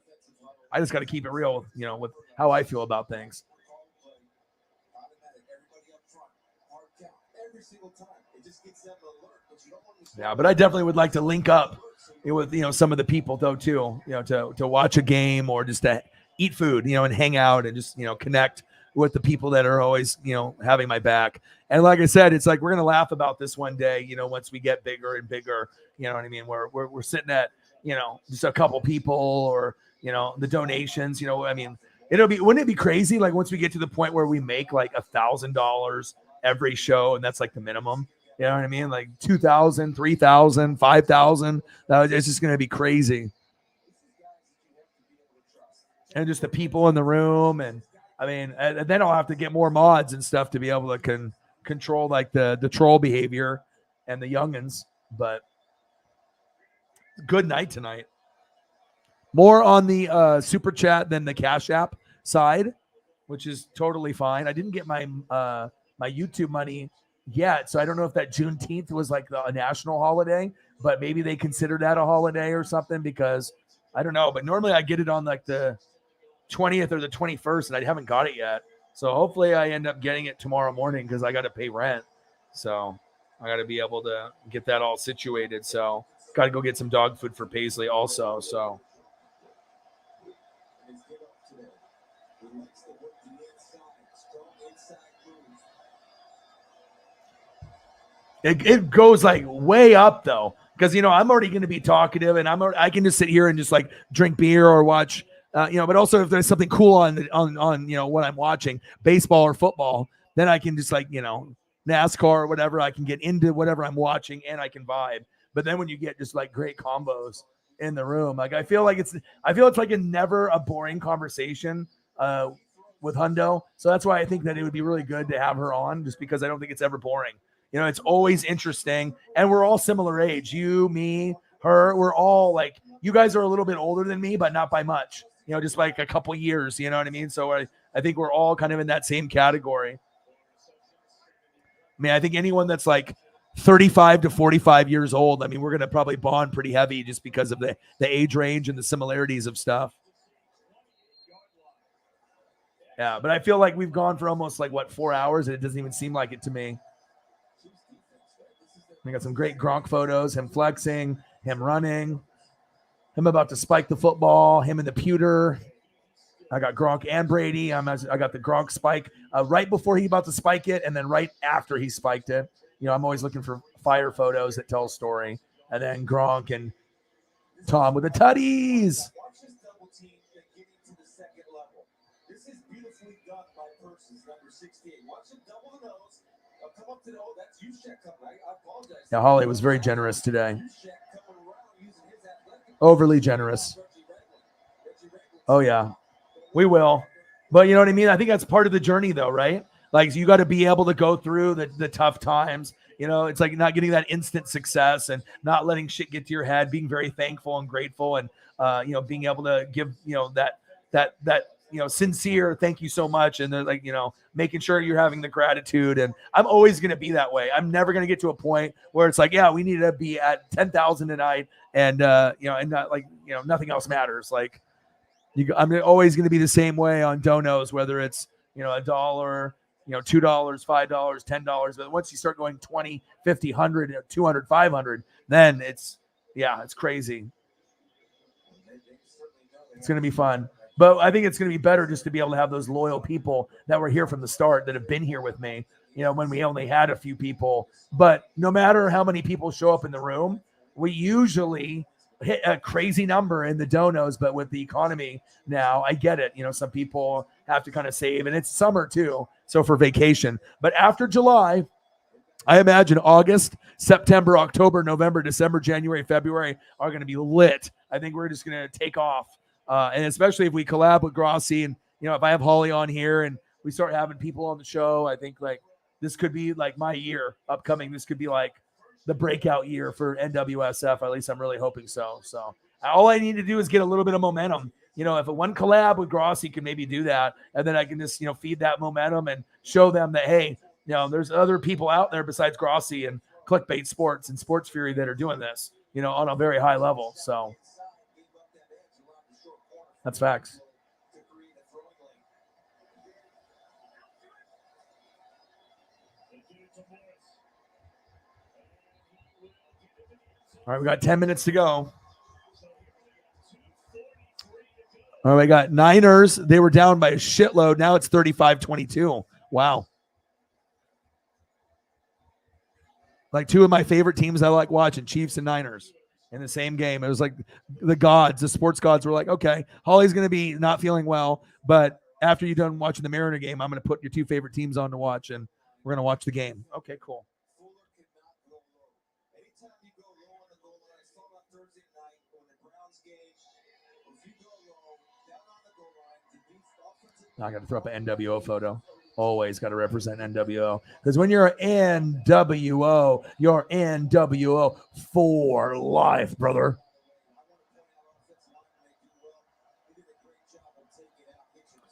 I just got to keep it real, with how I feel about things. Yeah, but I definitely would like to link up with, some of the people though too, to watch a game or just to eat food, and hang out and just, connect with the people that are always, having my back. And like I said, it's like, we're going to laugh about this one day, once we get bigger and bigger, you know what I mean? We're sitting at, just a couple people, or, the donations, I mean, wouldn't it be crazy? Like once we get to the point where we make like $1,000 every show, and that's like the minimum, you know what I mean? Like 2,000, 3,000, 5,000, it's just going to be crazy. And just the people in the room. And I mean, and then I'll have to get more mods and stuff to be able to control like the troll behavior and the youngins. But good night tonight. More on the super chat than the Cash App side, which is totally fine. I didn't get my my YouTube money yet, so I don't know if that Juneteenth was like a national holiday, but maybe they consider that a holiday or something, because I don't know. But normally I get it on like the 20th or the 21st, and I haven't got it yet. So hopefully I end up getting it tomorrow morning, because I got to pay rent. So I got to be able to get that all situated. So got to go get some dog food for Paisley also. So. It goes like way up though, because I'm already going to be talkative, and I can just sit here and just like drink beer or watch, But also if there's something cool on what I'm watching, baseball or football, then I can just like NASCAR or whatever, I can get into whatever I'm watching and I can vibe. But then when you get just like great combos in the room, like I feel it's like never a boring conversation with Hundo. So that's why I think that it would be really good to have her on, just because I don't think it's ever boring. It's always interesting, and we're all similar age. You, me, her, we're all like, you guys are a little bit older than me, but not by much, just like a couple years, you know what I mean? So I think we're all kind of in that same category. I mean, I think anyone that's like 35 to 45 years old. I mean, we're going to probably bond pretty heavy just because of the age range and the similarities of stuff. Yeah, but I feel like we've gone for almost 4 hours, and it doesn't even seem like it to me. We got some great Gronk photos, him flexing, him running, him about to spike the football, him in the pewter. I got Gronk and Brady. I got the Gronk spike right before he about to spike it, and then right after he spiked it. I'm always looking for fire photos that tell a story. And then Gronk and Tom with the tutties.
Watch this double team and get into the second level. This is beautifully done by Persons, number 16. Watch him double the nose. Come up to the, that's Juszczyk coming. I apologize.
Yeah, Holly was very generous today. Overly generous. Oh, yeah. We will. But you know what I mean? I think that's part of the journey, though, right? Like, you got to be able to go through the tough times. It's like not getting that instant success and not letting shit get to your head, being very thankful and grateful, and being able to give that sincere thank you so much, and they're like making sure you're having the gratitude. And I'm always going to be that way. I'm never going to get to a point where it's like, yeah, we need to be at 10,000 tonight, and and not nothing else matters. Like, I'm always going to be the same way on donos, whether it's $1, $2, $5, $10. But once you start going 20, 50, 100, 200, 500, then it's crazy. It's going to be fun. But I think it's going to be better just to be able to have those loyal people that were here from the start, that have been here with me, when we only had a few people. But no matter how many people show up in the room, we usually hit a crazy number in the donos. But with the economy now, I get it. Some people have to kind of save, and it's summer too, so for vacation. But after July, I imagine August, September, October, November, December, January, February are going to be lit. I think we're just going to take off. And especially if we collab with Grossi, and if I have Holly on here and we start having people on the show, I think this could be my year upcoming. This could be the breakout year for NWSF. At least I'm really hoping so. So all I need to do is get a little bit of momentum. If one collab with Grossi can maybe do that, and then I can just feed that momentum and show them that, hey, there's other people out there besides Grossi and Clickbait Sports and Sports Fury that are doing this, on a very high level. So that's facts. All right, we got 10 minutes to go. All right, we got Niners. They were down by a shitload. Now it's 35-22. Wow. Two of my favorite teams I like watching, Chiefs and Niners, in the same game. It was like the sports gods were like, okay, Holly's going to be not feeling well, but after you're done watching the Mariner game, I'm going to put your two favorite teams on to watch, and we're going to watch the game. Okay, cool. I got to throw up an NWO photo. Always got to represent NWO. Because when you're NWO, you're NWO for life, brother.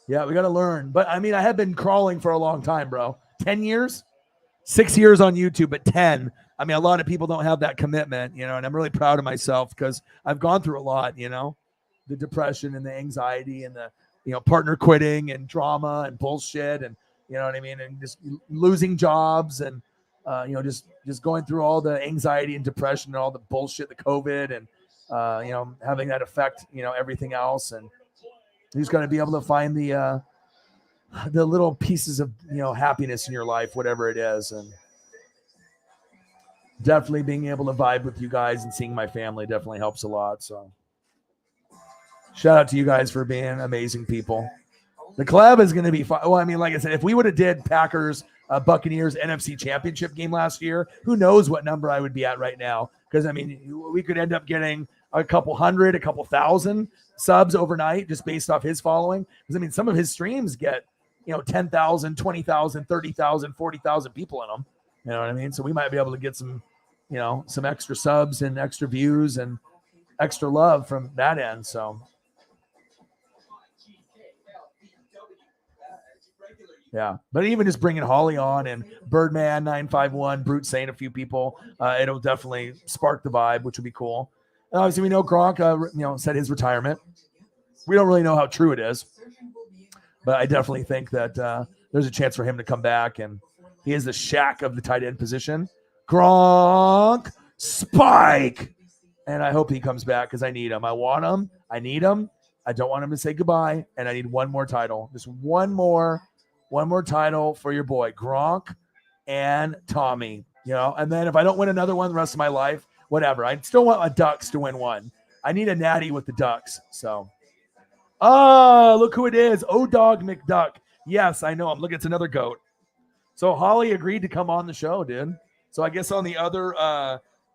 Yeah, we got to learn. But, I have been crawling for a long time, bro. 10 years? 6 years on YouTube, but 10. A lot of people don't have that commitment, and I'm really proud of myself because I've gone through a lot, the depression and the anxiety and the partner quitting and drama and bullshit, and and just losing jobs, and just going through all the anxiety and depression and all the bullshit, the COVID, and having that affect everything else. And you just got to be able to find the little pieces of happiness in your life, whatever it is. And definitely being able to vibe with you guys and seeing my family definitely helps a lot. So shout out to you guys for being amazing people. The collab is going to be fun. Well, like I said, if we would have did Packers, Buccaneers NFC Championship game last year, who knows what number I would be at right now? Because, we could end up getting a couple hundred, a couple thousand subs overnight just based off his following. Because, some of his streams get, 10,000, 20,000, 30,000, 40,000 people in them. You know what I mean? So we might be able to get some, some extra subs and extra views and extra love from that end. So. Yeah, but even just bringing Holly on and Birdman 951, Brute saying a few people, it'll definitely spark the vibe, which would be cool. And obviously, we know Gronk, said his retirement. We don't really know how true it is, but I definitely think that there's a chance for him to come back, and he is the Shaq of the tight end position. Gronk, Spike, and I hope he comes back because I need him. I want him. I need him. I don't want him to say goodbye, and I need one more title. Just one more title for your boy Gronk and Tommy. And then if I don't win another one the rest of my life, whatever. I still want my Ducks to win one. I need a natty with the Ducks. So, look who it is. O-Dog McDuck. Yes, I know him. Look, it's another goat. So Holly agreed to come on the show, dude. So I guess on the other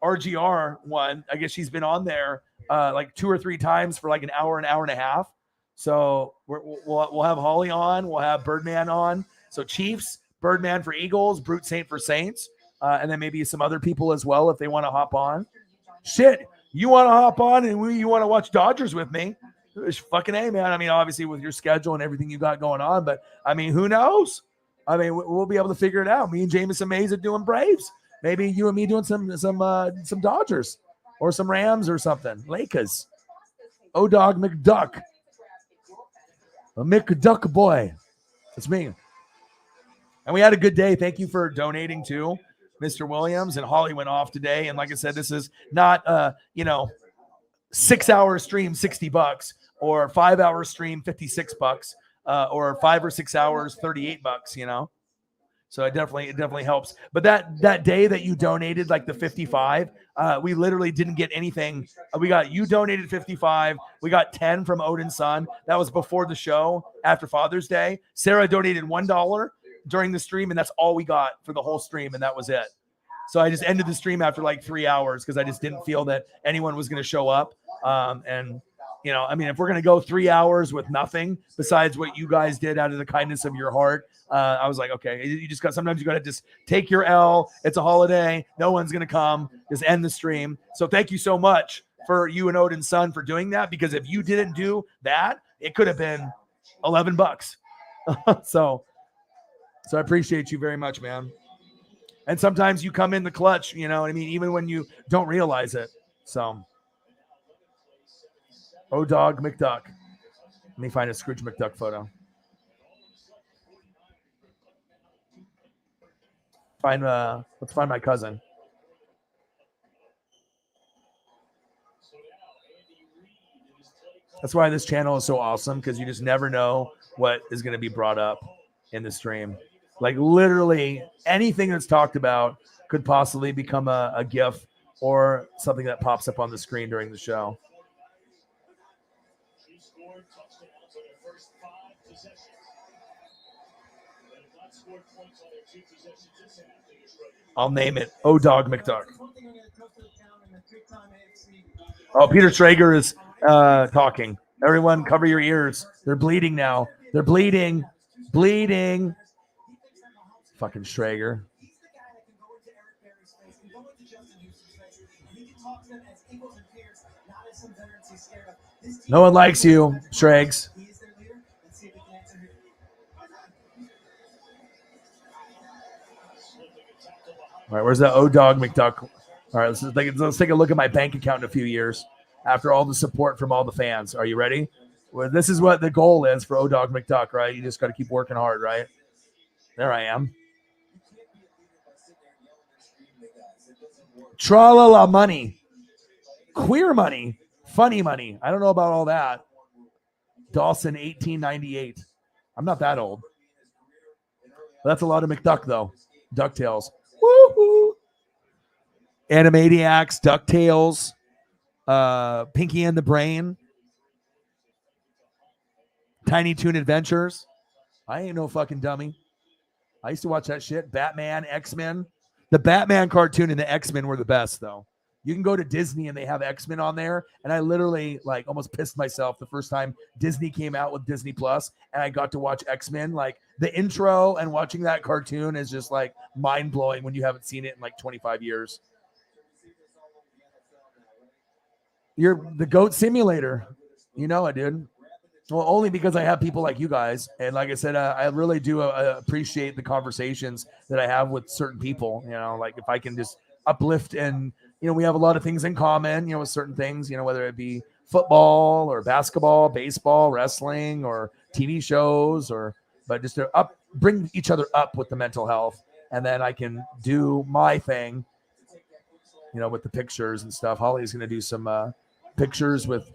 RGR one, I guess she's been on there like 2 or 3 times for like an hour and a half. So we'll have Holly on. We'll have Birdman on. So Chiefs, Birdman for Eagles, Brute Saint for Saints, and then maybe some other people as well if they want to hop on. Shit, you want to hop on and you want to watch Dodgers with me? Fucking A, man. I mean, obviously with your schedule and everything you got going on, but I mean, who knows? I mean, we'll be able to figure it out. Me and Jameson Mays are doing Braves. Maybe you and me doing some Dodgers or some Rams or something. Lakers. O-Dog McDuck. A McDuck boy. It's me. And we had a good day. Thank you for donating too, Mr. Williams. And Holly went off today. And like I said, this is not 6-hour stream, $60, or 5-hour stream, $56, or 5 or 6 hours, $38, So it definitely helps. But that day that you donated, like the 55, we literally didn't get anything. You donated 55. We got 10 from Odin's son. That was before the show, after Father's Day. Sarah donated $1 during the stream, and that's all we got for the whole stream, and that was it. So I just ended the stream after like 3 hours because I just didn't feel that anyone was going to show up. If we're going to go 3 hours with nothing besides what you guys did out of the kindness of your heart, I was like, okay, sometimes you got to just take your L. It's a holiday. No one's going to come. Just end the stream. So thank you so much for you and Odin's son for doing that, because if you didn't do that, it could have been $11. So I appreciate you very much, man. And sometimes you come in the clutch, you know what I mean? Even when you don't realize it. So, O-Dog McDuck. Let me find a Scrooge McDuck photo. Let's find my cousin. That's why this channel is so awesome, because you just never know what is going to be brought up in the stream. Like literally anything that's talked about could possibly become a GIF or something that pops up on the screen during the show. I'll name it O-Dog McDuck. Oh, Peter Traeger is talking. Everyone cover your ears. They're bleeding now. They're bleeding. Bleeding. Fucking Traeger. No one likes you, Shregs. All right, where's that O-Dog McDuck? All right, let's take a look at my bank account in a few years after all the support from all the fans. Are you ready? Well, this is what the goal is for O-Dog McDuck, right? You just got to keep working hard, right? There I am. Tra-la-la money. Queer money. Funny money. I don't know about all that. Dawson, 1898. I'm not that old. That's a lot of McDuck, though. DuckTales. Woohoo! Animaniacs, DuckTales, Pinky and the Brain, Tiny Toon Adventures. I ain't no fucking dummy. I used to watch that shit. Batman, X-Men. The Batman cartoon and the X-Men were the best, though. You can go to Disney and they have X-Men on there, and I literally like almost pissed myself the first time Disney came out with Disney Plus, and I got to watch X-Men. Like the intro and watching that cartoon is just like mind-blowing when you haven't seen it in like 25 years. You're the Goat Simulator. You know it, dude. Well, only because I have people like you guys. And like I said, I really do appreciate the conversations that I have with certain people. Like if I can just uplift and, we have a lot of things in common, with certain things, whether it be football or basketball, baseball, wrestling, or TV shows, but just to bring each other up with the mental health. And then I can do my thing, with the pictures and stuff. Holly's going to do some pictures with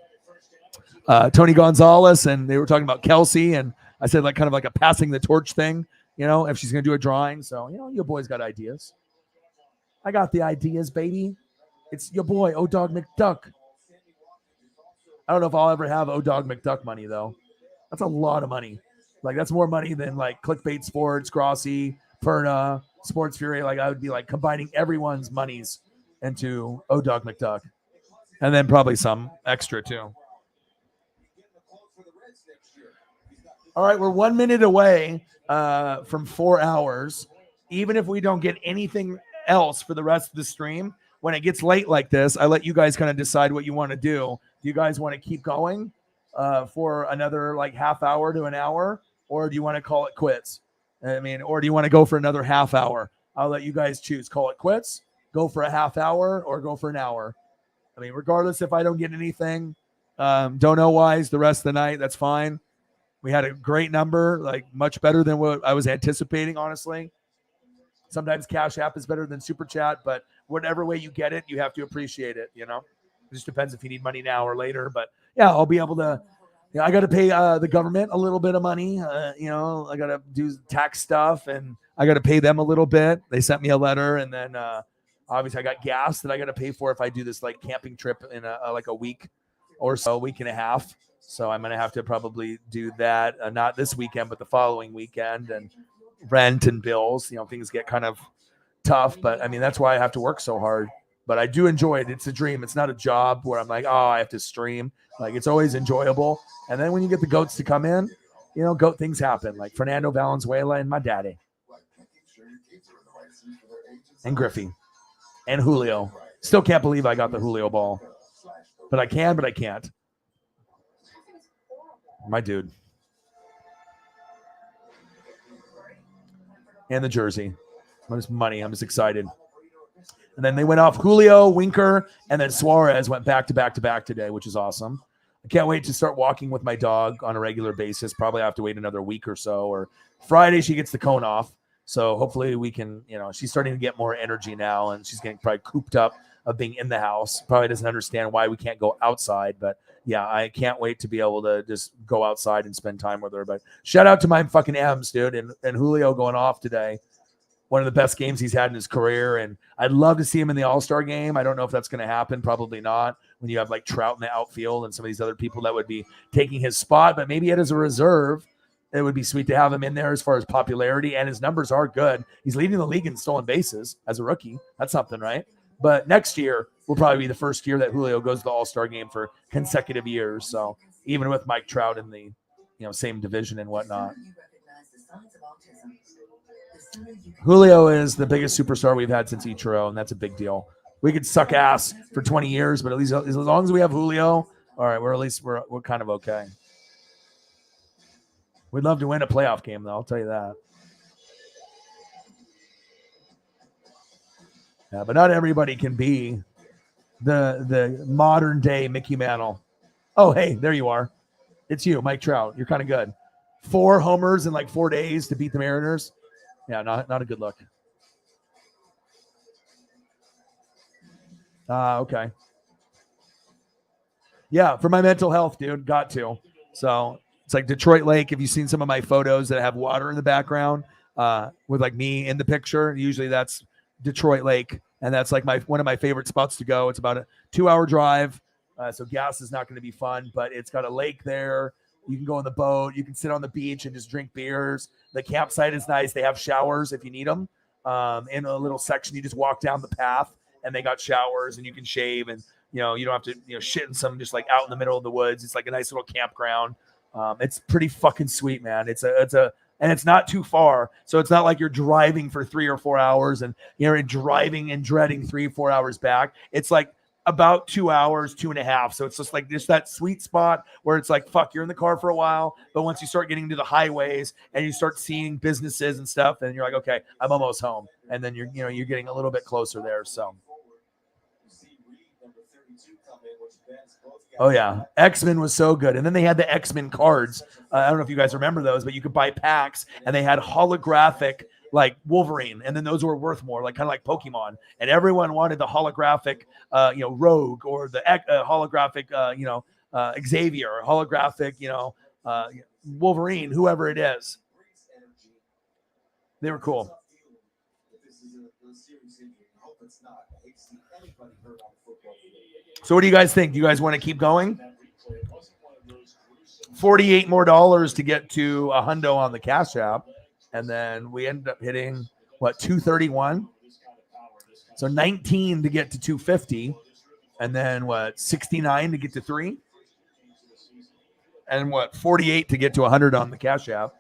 Tony Gonzalez, and they were talking about Kelsey, and I said kind of like a passing the torch thing, if she's going to do a drawing. So, your boy's got ideas. I got the ideas, baby. It's your boy, O-Dog McDuck. I don't know if I'll ever have O-Dog McDuck money, though. That's a lot of money. That's more money than Clickbait Sports, Grossi, Perna, Sports Fury. I would be combining everyone's monies into O-Dog McDuck. And then probably some extra, too. All right, we're 1 minute away from 4 hours. Even if we don't get anything else for the rest of the stream, when it gets late like this, I let you guys kind of decide what you want to do. Do you guys want to keep going for another half hour to an hour, or do you want to call it quits? Or do you want to go for another half hour? I'll let you guys choose. Call it quits, go for a half hour, or go for an hour. Regardless if I don't get anything, don't know wise the rest of the night, that's fine. We had a great number, much better than what I was anticipating, honestly. Sometimes Cash App is better than Super Chat, but whatever way you get it, you have to appreciate it, It just depends if you need money now or later. But, yeah, I'll be able to I got to pay the government a little bit of money. I got to do tax stuff, and I got to pay them a little bit. They sent me a letter, and then obviously I got gas that I got to pay for if I do this camping trip in a week or so, a week and a half. So I'm going to have to probably do that, not this weekend, but the following weekend, and rent and bills. Things get kind of tough, but that's why I have to work so hard. But I do enjoy it. It's a dream. It's not a job where I'm I have to stream. It's always enjoyable. And then when you get the goats to come in, goat things happen, like Fernando Valenzuela and my daddy. And Griffey. And Julio. Still can't believe I got the Julio ball. But I can, but I can't. My dude. And the jersey. I'm just money. I'm just excited. And then they went off Julio, Winker, and then Suarez went back to back to back today, which is awesome. I can't wait to start walking with my dog on a regular basis. Probably have to wait another week or so. Or Friday, she gets the cone off. So hopefully we can, she's starting to get more energy now, and she's getting probably cooped up of being in the house. Probably doesn't understand why we can't go outside. But, yeah, I can't wait to be able to just go outside and spend time with her. But shout out to my fucking M's, dude, and Julio going off today. One of the best games he's had in his career, and I'd love to see him in the All-Star game. I don't know if that's going to happen. Probably not, when you have Trout in the outfield and some of these other people that would be taking his spot, but maybe it as a reserve. It would be sweet to have him in there as far as popularity, and his numbers are good. He's leading the league in stolen bases as a rookie. That's something, right? But next year will probably be the first year that Julio goes to the All-Star game for consecutive years. So even with Mike Trout in the same division and whatnot. Julio is the biggest superstar we've had since Ichiro, and that's a big deal. We could suck ass for 20 years, but at least as long as we have Julio, all right, we're kind of okay. We'd love to win a playoff game, though. I'll tell you that. Yeah, but not everybody can be the modern day Mickey Mantle. Oh, hey, there you are. It's you, Mike Trout. You're kind of good. 4 homers in 4 days to beat the Mariners. Yeah, not a good look. Okay. Yeah, for my mental health, dude. Got to. So it's like Detroit Lake. If you've seen some of my photos that have water in the background with me in the picture, usually that's Detroit Lake. And that's one of my favorite spots to go. It's about a 2-hour drive. So gas is not going to be fun, but it's got a lake there. You can go on the boat. You can sit on the beach and just drink beers. The campsite is nice. They have showers if you need them. In a little section, you just walk down the path, and they got showers, and you can shave, and you don't have to shit in some just out in the middle of the woods. It's a nice little campground. It's pretty fucking sweet, man. And it's not too far, so it's not like you're driving for 3 or 4 hours and you're driving and dreading 3 or 4 hours back. It's about 2 hours, 2.5. So it's just that sweet spot where it's like, fuck, you're in the car for a while. But once you start getting to the highways and you start seeing businesses and stuff, and you're like, okay, I'm almost home. And then you're getting a little bit closer there. So. Oh yeah, X-Men was so good, and then they had the X-Men cards. I don't know if you guys remember those, but you could buy packs, and they had holographic like Wolverine, and then those were worth more, like kind of like Pokemon. And everyone wanted the holographic, Rogue, or the holographic, Xavier, or holographic, Wolverine, whoever it is. They were cool. So what do you guys think? Do you guys want to keep going? $48 more to get to a hundo on the Cash App. And then we ended up hitting, 231? So 19 to get to 250. And then 69 to get to 3? And 48 to get to 100 on the Cash App.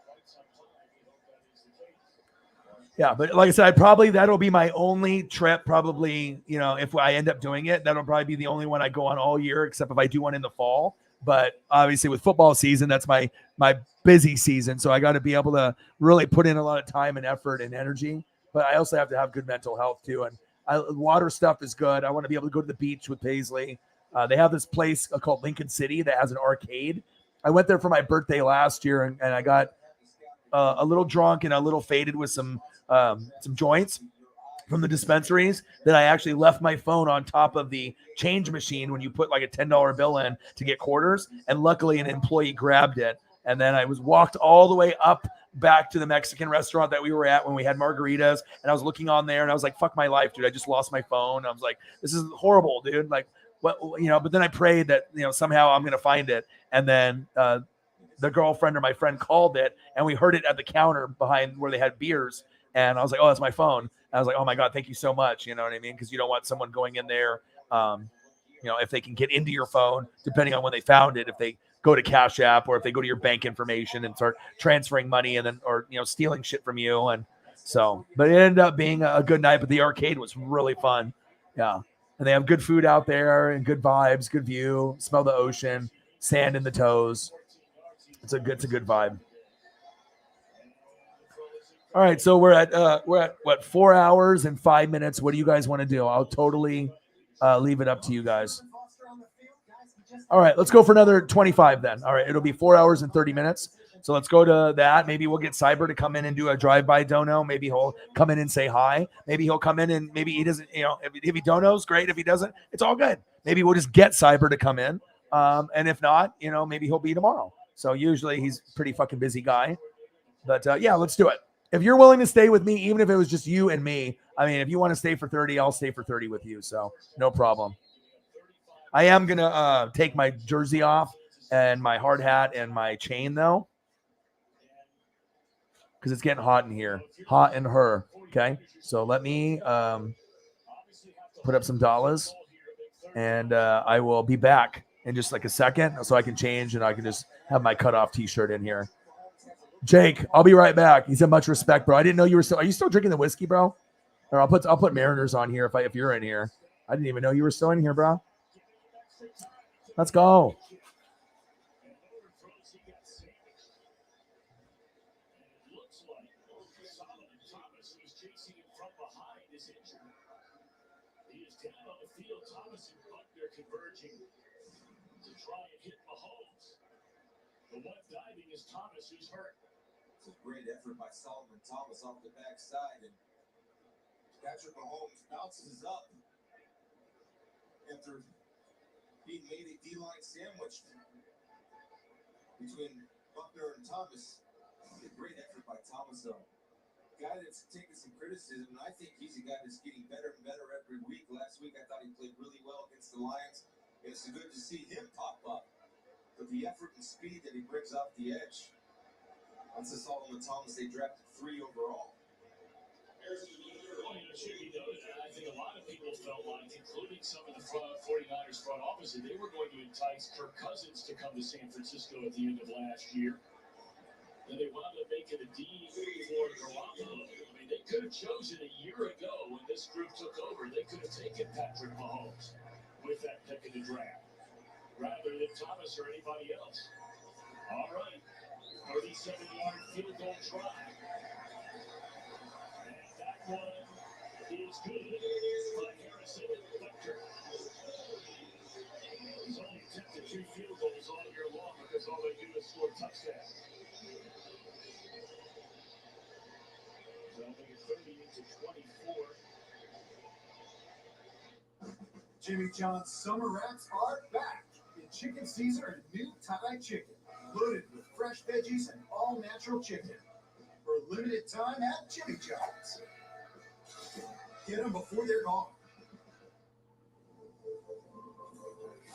Yeah, but like I said, that'll be my only trip. Probably, if I end up doing it, that'll probably be the only one I go on all year, except if I do one in the fall. But obviously, with football season, that's my busy season. So I got to be able to really put in a lot of time and effort and energy. But I also have to have good mental health too. And water stuff is good. I want to be able to go to the beach with Paisley. They have this place called Lincoln City that has an arcade. I went there for my birthday last year, and I got a little drunk and a little faded with some joints from the dispensaries that I actually left my phone on top of the change machine when you put like a $10 bill in to get quarters. And luckily an employee grabbed it. And then I was walked all the way up back to the Mexican restaurant that we were at when we had margaritas. And I was looking on there and I was like, fuck my life, dude. I just lost my phone. I was like, this is horrible, dude. Like, what, but then I prayed that, somehow I'm going to find it. And then, the girlfriend or my friend called it, and we heard it at the counter behind where they had beers. And I was like, oh, that's my phone. And I was like, oh my God, thank you so much. You know what I mean? Because you don't want someone going in there, if they can get into your phone, depending on when they found it, if they go to Cash App or if they go to your bank information and start transferring money and then, or, stealing shit from you. And so, but it ended up being a good night, but the arcade was really fun. Yeah. And they have good food out there and good vibes, good view, smell the ocean, sand in the toes. It's a good vibe. All right, so we're at what, 4 hours and 5 minutes. What do you guys want to do? I'll totally leave it up to you guys. All right, let's go for another 25 then. All right, it'll be 4 hours and 30 minutes. So let's go to that. Maybe we'll get Cyber to come in and do a drive-by dono. Maybe he'll come in and say hi. Maybe he'll come in and maybe he doesn't, if he donos, great. If he doesn't, it's all good. Maybe we'll just get Cyber to come in. And if not, maybe he'll be tomorrow. So usually he's a pretty fucking busy guy. But yeah, let's do it. If you're willing to stay with me, even if it was just you and me, I mean, if you want to stay for 30, I'll stay for 30 with you. So no problem. I am going to take my jersey off and my hard hat and my chain, though, because it's getting hot in here. Hot in her. Okay. So let me put up some dollars, and I will be back in just like a second so I can change and I can just have my cutoff t-shirt in here. Jake, I'll be right back. He said, much respect, bro. I didn't know you were still. Are you still drinking the whiskey, bro? Or I'll put Mariners on here if you're in here. I didn't even know you were still in here, bro. Let's go.
Thomas, who's hurt. It's a great effort by Solomon Thomas off the backside, and Patrick Mahomes bounces up after being made a D-line sandwich between Buckner and Thomas. A great effort by Thomas, though. Guy that's taking some criticism, and I think he's a guy that's getting better and better every week. Last week, I thought he played really well against the Lions. It's good to see him pop up. But the effort and speed that he brings off the edge, that's a Solomon Thomas. They drafted 3 overall.
It should be noted, and I think a lot of people felt like, including some of the 49ers front office, that they were going to entice Kirk Cousins to come to San Francisco at the end of last year. And they wound up making a deal for Garoppolo. I mean, they could have chosen a year ago when this group took over. They could have taken Patrick Mahomes.
with that pick in the draft, rather than Thomas or anybody else. All right, 37-yard field goal try. And that one is good by Harrison Lecter. He's only attempted 2 field goals all year long because all they do is score touchdowns. So make it 38-24.
Jimmy John's summer wraps are back in Chicken Caesar and new Thai chicken, loaded with fresh veggies and all-natural chicken. For a limited time at Jimmy John's. Get them before they're gone.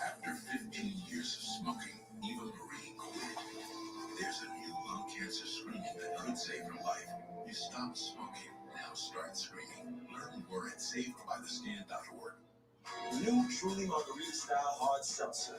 After 15 years of smoking, Eva Marie quit. There's a new lung cancer screening that could save her life. You stop smoking, now start screening. Learn more at savedbythestand.org.
New Truly Margarita-style hard seltzer.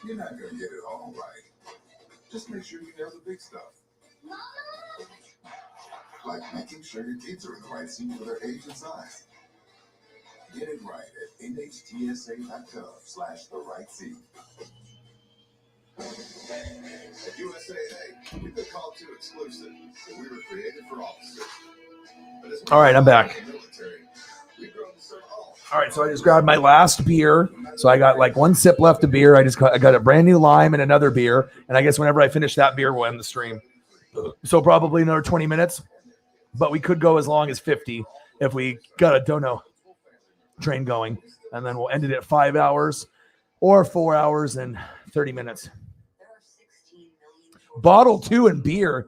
You're not going to get it all right. Just make sure you know the big stuff. Like making sure your kids are in the right seat for their age and size. Get it right at nhtsa.gov/the-right-seat.
At USAA, we've been called to exclusive, so we were created for officers.
All right, I'm back. All right, so I just grabbed my last beer. So I got like 1 sip left of beer. I got a brand new lime and another beer. And I guess whenever I finish that beer, we'll end the stream. So probably another 20 minutes. But we could go as long as 50 if we got a dono train going. And then we'll end it at 5 hours or 4 hours and 30 minutes. Bottle 2 and beer.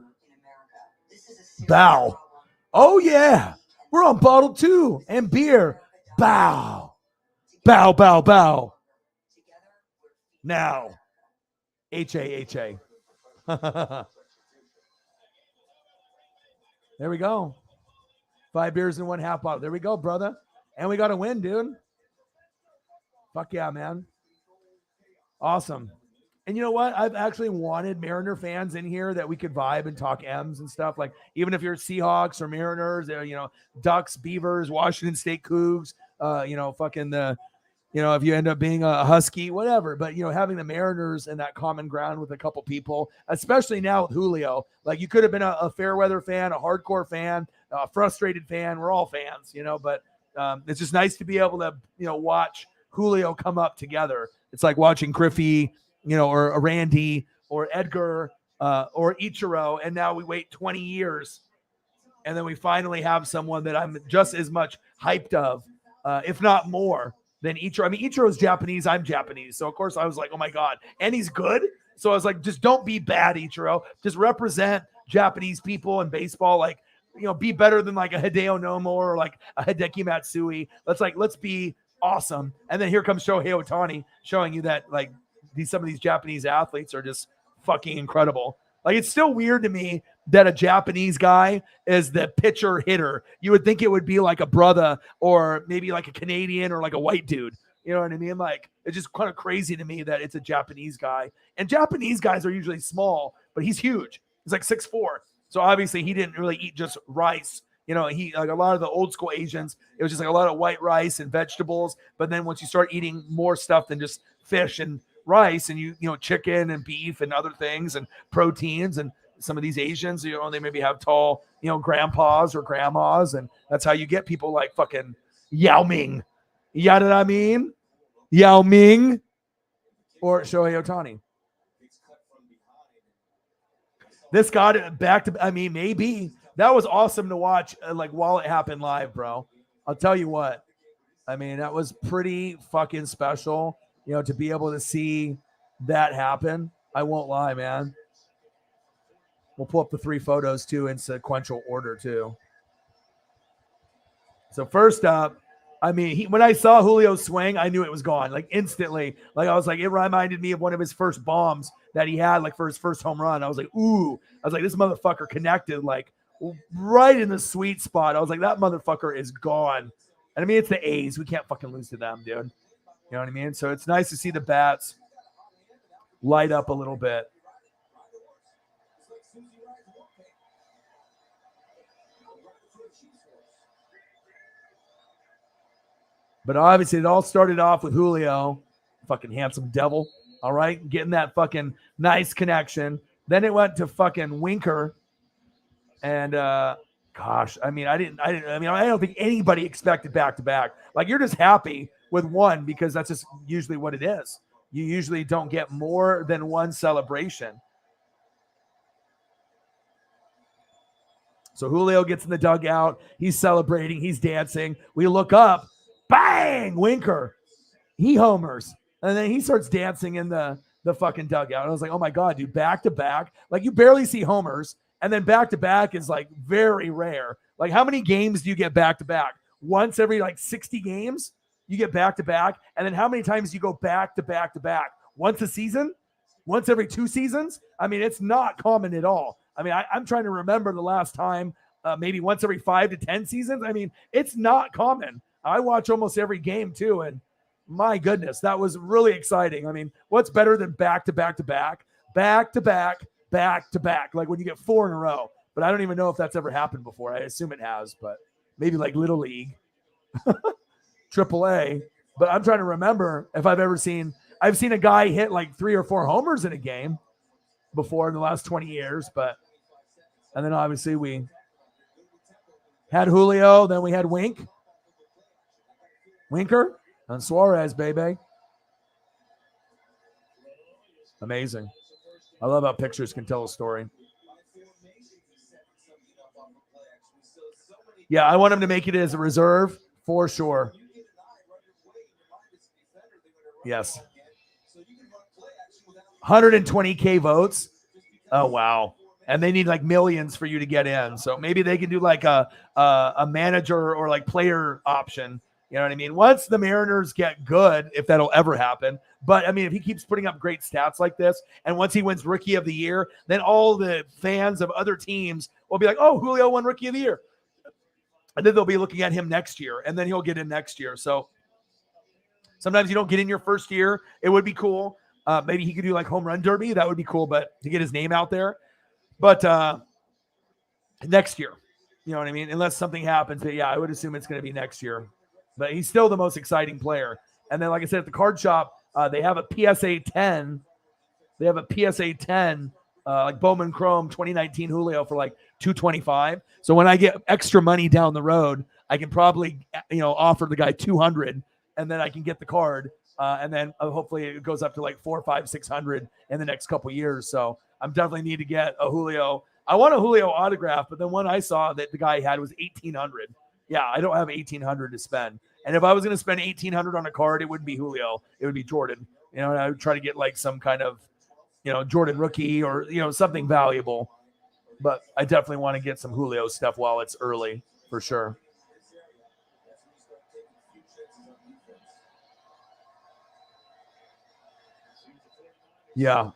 Bow. Oh, yeah. We're on bottle 2 and beer. Bow. Bow, bow, bow. Now. H-A-H-A. There we go. 5 beers and 1 half bottle. There we go, brother. And we got to win, dude. Fuck yeah, man. Awesome. And you know what? I've actually wanted Mariner fans in here that we could vibe and talk M's and stuff. Like, even if you're Seahawks or Mariners, Ducks, Beavers, Washington State Cougs, if you end up being a Husky, whatever. But, having the Mariners and that common ground with a couple people, especially now with Julio, like you could have been a fair weather fan, a hardcore fan, a frustrated fan. We're all fans, but it's just nice to be able to, watch Julio come up together. It's like watching Griffey, or a Randy or Edgar or Ichiro. And now we wait 20 years. And then we finally have someone that I'm just as much hyped of, if not more than Ichiro. I mean, Ichiro's Japanese. I'm Japanese. So, of course, I was like, oh, my God. And he's good. So I was like, just don't be bad, Ichiro. Just represent Japanese people in baseball. Like, be better than like a Hideo Nomo or like a Hideki Matsui. Let's be awesome. And then here comes Shohei Ohtani showing you that like some of these Japanese athletes are just fucking incredible. Like, it's still weird to me that a Japanese guy is the pitcher hitter. You would think it would be like a brother or maybe like a Canadian or like a white dude. You know what I mean? Like, it's just kind of crazy to me that it's a Japanese guy. And Japanese guys are usually small, but he's huge. He's like 6'4". So obviously he didn't really eat just rice. He like a lot of the old school Asians, it was just like a lot of white rice and vegetables. But then once you start eating more stuff than just fish and rice and chicken and beef and other things and proteins, and some of these Asians, they maybe have tall, grandpas or grandmas, and that's how you get people like fucking Yao Ming. You know what I mean? Yao Ming or Shohei Ohtani. This got it back to, maybe. That was awesome to watch, like, while it happened live, bro. I'll tell you what. That was pretty fucking special, to be able to see that happen. I won't lie, man. We'll pull up the 3 photos, too, in sequential order, too. So first up, I mean, when I saw Julio swing, I knew it was gone, like instantly. Like I was like, it reminded me of one of his first bombs that he had, like for his first home run. I was like, ooh. I was like, this motherfucker connected like right in the sweet spot. I was like, that motherfucker is gone. And I mean, it's the A's. We can't fucking lose to them, dude. You know what I mean? So it's nice to see the bats light up a little bit. But obviously, it all started off with Julio, fucking handsome devil. All right, getting that fucking nice connection. Then it went to fucking Winker, and gosh, I mean, I don't think anybody expected back to back. Like you're just happy with one because that's just usually what it is. You usually don't get more than one celebration. So Julio gets in the dugout. He's celebrating. He's dancing. We look up. Bang! Winker. He homers. And then he starts dancing in the fucking dugout. And I was like, oh my God, dude, back to back. Like you barely see homers. And then back to back is like very rare. Like how many games do you get back to back? Once every like 60 games, you get back to back. And then how many times do you go back to back to back? Once a season? Once every 2 seasons? I mean, it's not common at all. I mean, I'm trying to remember the last time, maybe once every 5 to 10 seasons. I mean, it's not common. I watch almost every game too. And my goodness, that was really exciting. I mean, what's better than back to back to back, back to back, back to back, like when you get 4 in a row. But I don't even know if that's ever happened before. I assume it has, but maybe like Little League, Triple A. But I'm trying to remember if I've seen a guy hit like 3 or 4 homers in a game before in the last 20 years. And then obviously we had Julio, then we had Winker, and Suarez, baby. Amazing. I love how pictures can tell a story. Yeah, I want him to make it as a reserve for sure. Yes. 120K votes. Oh, wow. And they need like millions for you to get in. So maybe they can do like a manager or like player option. You know what I mean? Once the Mariners get good, if that'll ever happen. But I mean, if he keeps putting up great stats like this, and once he wins Rookie of the Year, then all the fans of other teams will be like, oh, Julio won Rookie of the Year. And then they'll be looking at him next year, and then he'll get in next year. So sometimes you don't get in your first year. It would be cool. Maybe he could do like home run derby. That would be cool, but to get his name out there. But next year, you know what I mean? Unless something happens. But yeah, I would assume it's going to be next year. But he's still the most exciting player. And then, like I said, at the card shop, they have a PSA 10. They have a PSA 10, like Bowman Chrome 2019 Julio for like $225. So when I get extra money down the road, I can probably, offer the guy $200, and then I can get the card. And then hopefully it goes up to like $400, $500, $600 in the next couple years. So I'm definitely need to get a Julio. I want a Julio autograph, but then one I saw that the guy had was $1,800. Yeah, I don't have $1,800 to spend. And if I was going to spend $1,800 on a card, it wouldn't be Julio. It would be Jordan. And I would try to get like some kind of, Jordan rookie or, something valuable. But I definitely want to get some Julio stuff while it's early for sure. Yeah.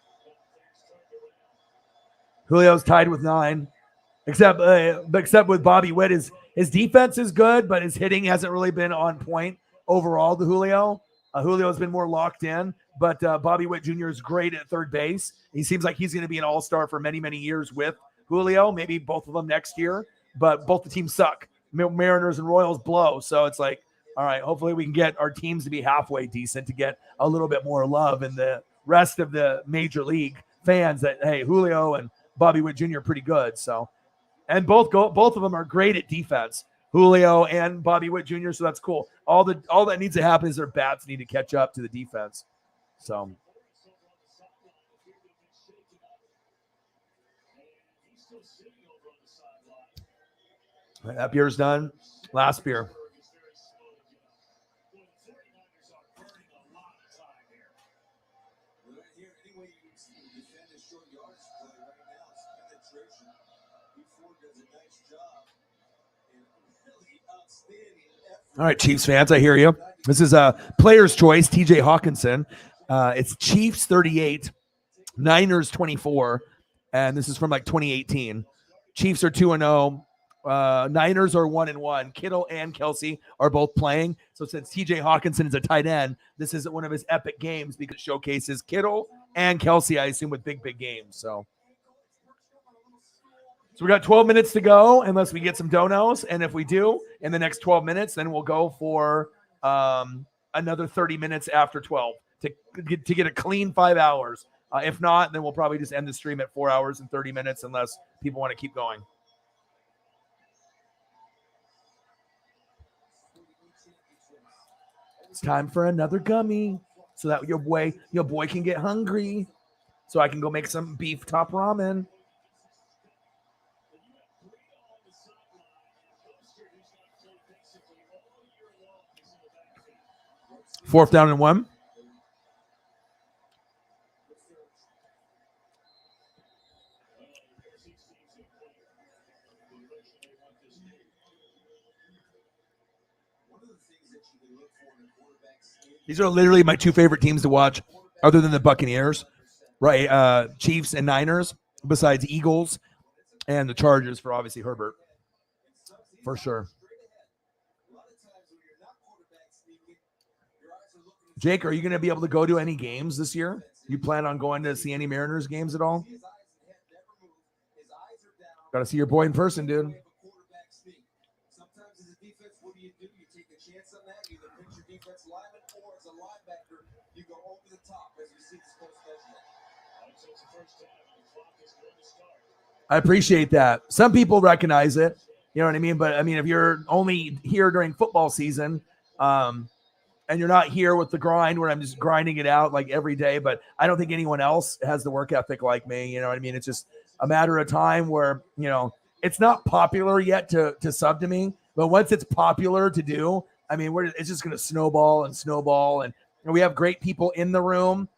Julio's tied with 9. Except with Bobby Witt, his defense is good, but his hitting hasn't really been on point overall to Julio. Julio's been more locked in, but Bobby Witt Jr. is great at third base. He seems like he's going to be an all-star for many, many years with Julio, maybe both of them next year, but both the teams suck. Mariners and Royals blow, so it's like, all right, hopefully we can get our teams to be halfway decent to get a little bit more love in the rest of the major league fans that, hey, Julio and Bobby Witt Jr. are pretty good, so. And both of them are great at defense, Julio and Bobby Witt Jr. So that's cool. All that needs to happen is their bats need to catch up to the defense. So that beer's done. Last beer.
Does a nice job and really outstanding effort.
All right, Chiefs fans, I hear you. This is a player's choice, TJ Hawkinson. It's Chiefs 38, Niners 24, and this is from like 2018. Chiefs are 2-0. Niners are 1-1. Kittle and Kelsey are both playing. So since TJ Hawkinson is a tight end, this is one of his epic games because it showcases Kittle and Kelsey, I assume, with big games. So we got 12 minutes to go unless we get some donos. And if we do in the next 12 minutes, then we'll go for another 30 minutes after 12 to get a clean 5 hours. If not, then we'll probably just end the stream at 4 hours and 30 minutes unless people want to keep going. It's time for another gummy so that your boy can get hungry so I can go make some beef top ramen. Fourth down and 1. These are literally my two favorite teams to watch other than the Buccaneers, right? Chiefs and Niners, besides Eagles and the Chargers for obviously Herbert, for sure. Jake, are you going to be able to go to any games this year? You plan on going to see any Mariners games at all? Got to see your boy in person, dude. I appreciate that. Some people recognize it. You know what I mean? But I mean, if you're only here during football season, and you're not here with the grind where I'm just grinding it out like every day, but I don't think anyone else has the work ethic like me. You know what I mean? It's just a matter of time where, you know, it's not popular yet to sub to me, but once it's popular to do, I mean, it's just going to snowball. And we have great people in the room,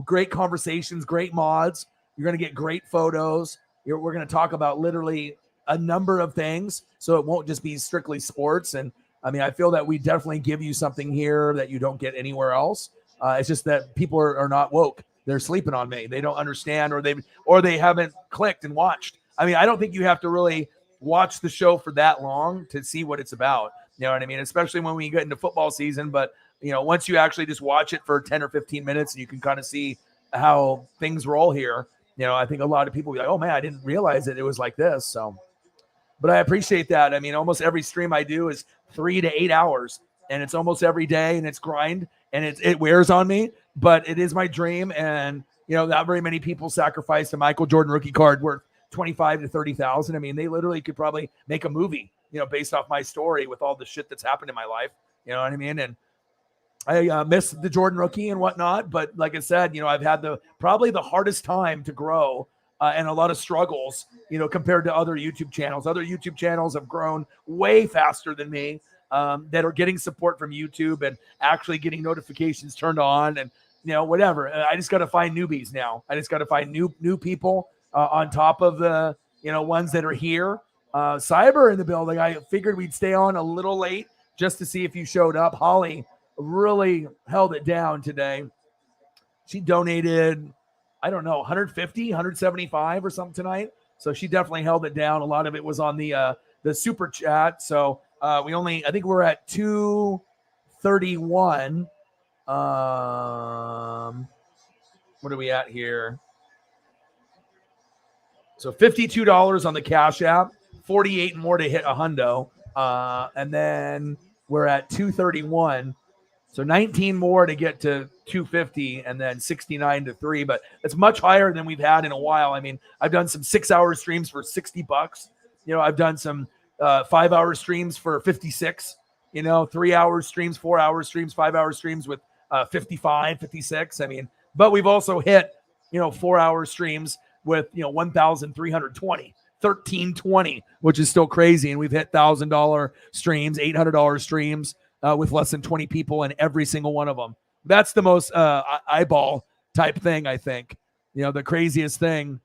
great conversations, great mods. You're going to get great photos. We're going to talk about literally a number of things, so it won't just be strictly sports. And I mean, I feel that we definitely give you something here that you don't get anywhere else. It's just that people are not woke. They're sleeping on me. They don't understand, or they haven't clicked and watched. I mean, I don't think you have to really watch the show for that long to see what it's about. You know what I mean? Especially when we get into football season. But, you know, once you actually just watch it for 10 or 15 minutes and you can kind of see how things roll here, you know, I think a lot of people will be like, oh, man, I didn't realize it was like this. So, but I appreciate that. I mean, almost every stream I do is 3 to 8 hours, and it's almost every day, and it's grind, and it wears on me, but it is my dream. And, you know, not very many people sacrifice a Michael Jordan rookie card worth 25 to 30,000. I mean, they literally could probably make a movie, you know, based off my story with all the shit that's happened in my life. You know what I mean? And I miss the Jordan rookie and whatnot, but like I said, you know, I've had probably the hardest time to grow and a lot of struggles, you know, compared to other YouTube channels. Other YouTube channels have grown way faster than me, that are getting support from YouTube and actually getting notifications turned on and, you know, whatever. I just got to find newbies now. I just got to find new people on top of the, you know, ones that are here. Cyber in the building. I figured we'd stay on a little late just to see if you showed up. Holly really held it down today. She donated, I don't know, 150, 175 or something tonight. So she definitely held it down. A lot of it was on the super chat. So I think we're at 231. What are we at here? So $52 on the Cash App, 48 more to hit a hundo. And then we're at 231. So 19 more to get to 250 and then 69 to 3, but it's much higher than we've had in a while. I mean, I've done some 6-hour streams for $60. You know, I've done some 5-hour streams for 56, you know, 3-hour streams, 4-hour streams, 5-hour streams with 55, 56. I mean, but we've also hit, you know, 4-hour streams with, you know, 1,320, 1,320, which is still crazy. And we've hit $1,000 streams, $800 streams, with less than 20 people in every single one of them. That's the most eyeball type thing, I think. You know, the craziest thing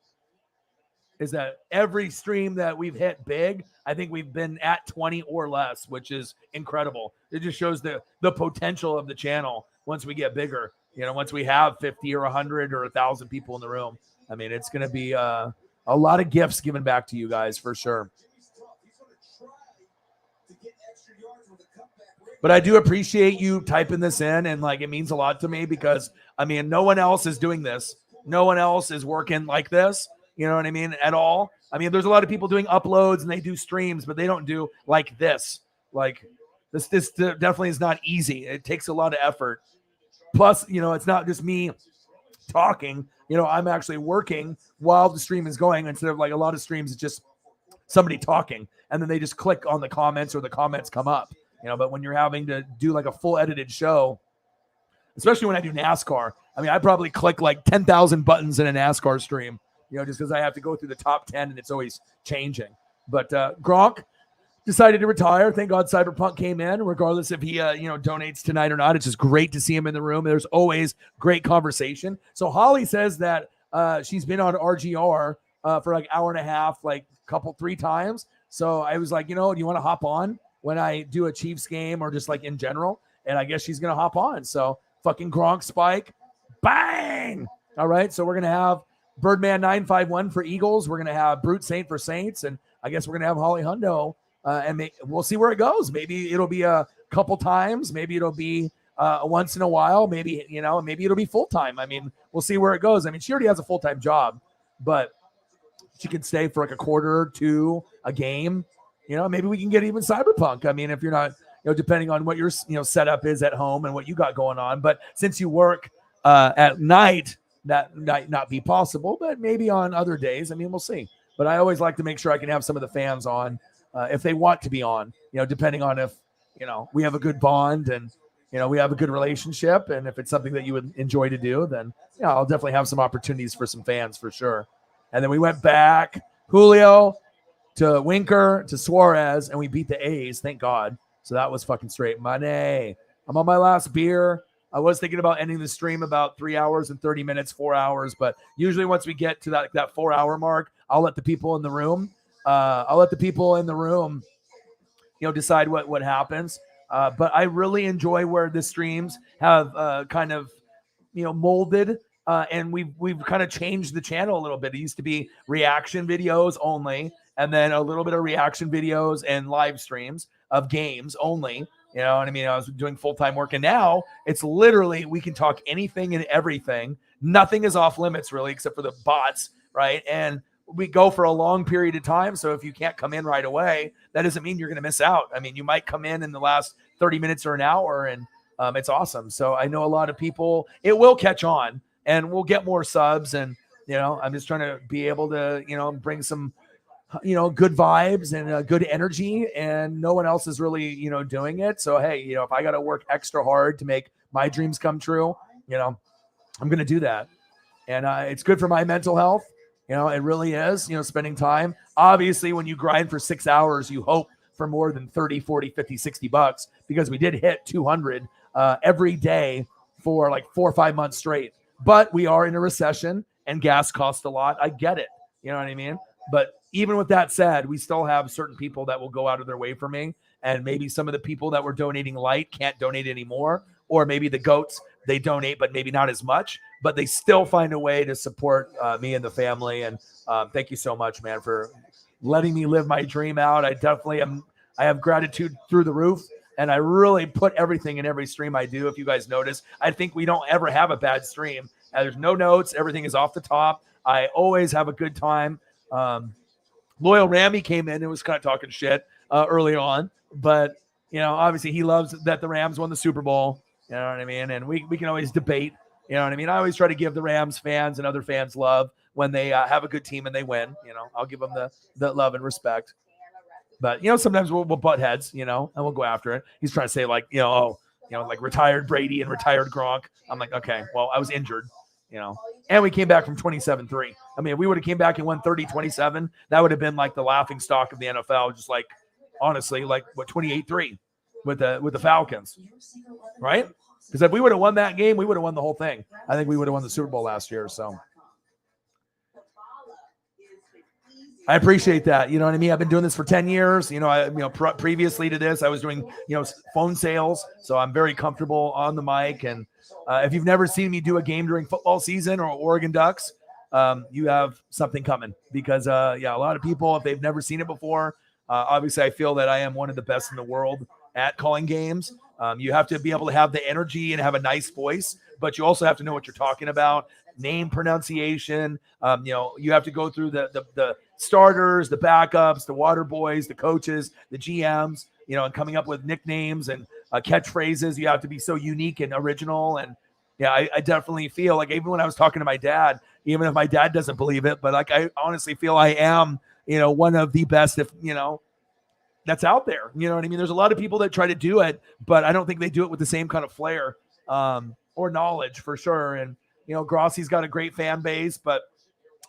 is that every stream that we've hit big, I think we've been at 20 or less, which is incredible. It just shows the potential of the channel once we get bigger. You know, once we have 50 or 100 or 1,000 people in the room. I mean, it's going to be a lot of gifts given back to you guys for sure. But I do appreciate you typing this in, and like it means a lot to me because I mean, no one else is doing this. No one else is working like this. You know what I mean? At all. I mean, there's a lot of people doing uploads and they do streams, but they don't do like this. Like this definitely is not easy. It takes a lot of effort. Plus, you know, it's not just me talking. You know, I'm actually working while the stream is going instead of like a lot of streams. It's just somebody talking and then they just click on the comments or the comments come up. You know, but when you're having to do like a full edited show, especially when I do NASCAR, I mean, I probably click like 10,000 buttons in a NASCAR stream, you know, just because I have to go through the top 10 and it's always changing. But Gronk decided to retire. Thank God Cyberpunk came in, regardless if he, donates tonight or not. It's just great to see him in the room. There's always great conversation. So Holly says that she's been on RGR for like hour and a half, like three times. So I was like, you know, do you want to hop on when I do a Chiefs game or just like in general? And I guess she's going to hop on. So fucking Gronk spike. Bang. All right. So we're going to have Birdman 951 for Eagles. We're going to have Brute Saint for Saints. And I guess we're going to have Holly Hundo. And we'll see where it goes. Maybe it'll be a couple times. Maybe it'll be once in a while. Maybe, you know, maybe it'll be full-time. I mean, we'll see where it goes. I mean, she already has a full-time job, but she can stay for like a quarter or two a game. You know, maybe we can get even Cyberpunk. I mean, if you're not, you know, depending on what your, you know, setup is at home and what you got going on. But since you work at night, that might not be possible, but maybe on other days. I mean, we'll see. But I always like to make sure I can have some of the fans on if they want to be on, you know, depending on if, you know, we have a good bond and, you know, we have a good relationship. And if it's something that you would enjoy to do, then, yeah, I'll definitely have some opportunities for some fans for sure. And then we went back, Julio to Winker to Suarez, and we beat the A's. Thank God. So that was fucking straight money. I'm on my last beer. I was thinking about ending the stream about 3 hours and 30 minutes, 4 hours. But usually once we get to that 4 hour mark, I'll let the people in the room, you know, decide what happens. But I really enjoy where the streams have kind of, you know, molded. And we've kind of changed the channel a little bit. It used to be reaction videos only, and then a little bit of reaction videos and live streams of games only. You know what I mean? I was doing full-time work, and now it's literally we can talk anything and everything. Nothing is off limits really, except for the bots, right? And we go for a long period of time. So if you can't come in right away, that doesn't mean you're going to miss out. I mean, you might come in the last 30 minutes or an hour, and it's awesome. So I know a lot of people, it will catch on, and we'll get more subs. And, you know, I'm just trying to be able to, you know, bring some, you know, good vibes and good energy, and no one else is really, you know, doing it. So, hey, you know, if I got to work extra hard to make my dreams come true, you know, I'm going to do that. And it's good for my mental health. You know, it really is, you know, spending time. Obviously, when you grind for 6 hours, you hope for more than 30, 40, 50, 60 bucks, because we did hit 200 every day for like 4 or 5 months straight. But we are in a recession and gas costs a lot. I get it. You know what I mean? But even with that said, we still have certain people that will go out of their way for me. And maybe some of the people that were donating light can't donate anymore. Or maybe the goats, they donate, but maybe not as much. But they still find a way to support me and the family. And thank you so much, man, for letting me live my dream out. I definitely am. I have gratitude through the roof. And I really put everything in every stream I do. If you guys notice, I think we don't ever have a bad stream. There's no notes. Everything is off the top. I always have a good time. Loyal Rammy came in and was kind of talking shit early on. But, you know, obviously he loves that the Rams won the Super Bowl. You know what I mean? And we can always debate. You know what I mean? I always try to give the Rams fans and other fans love when they have a good team and they win. You know, I'll give them the love and respect. But, you know, sometimes we'll butt heads, you know, and we'll go after it. He's trying to say, like, you know, oh, you know, like retired Brady and retired Gronk. I'm like, okay, well, I was injured, you know, and we came back from 27-3. I mean, if we would have came back and won 30-27, that would have been like the laughing stock of the NFL, just like, honestly, like, what, 28-3 with the Falcons, right? Because if we would have won that game, we would have won the whole thing. I think we would have won the Super Bowl last year, so. I appreciate that. You know what I mean? I've been doing this for 10 years. Previously to this, I was doing, phone sales. So I'm very comfortable on the mic. And if you've never seen me do a game during football season or Oregon Ducks, you have something coming because, a lot of people, if they've never seen it before, obviously I feel that I am one of the best in the world at calling games. You have to be able to have the energy and have a nice voice, but you also have to know what you're talking about. Name pronunciation. You have to go through the starters, the backups, the water boys, the coaches, the GMs, and coming up with nicknames and catchphrases. You have to be so unique and original. And I definitely feel like even when I was talking to my dad, even if my dad doesn't believe it, but like I honestly feel I am, one of the best, if that's out there. You know what I mean? There's a lot of people that try to do it, but I don't think they do it with the same kind of flair or knowledge for sure. And Grossi's got a great fan base, but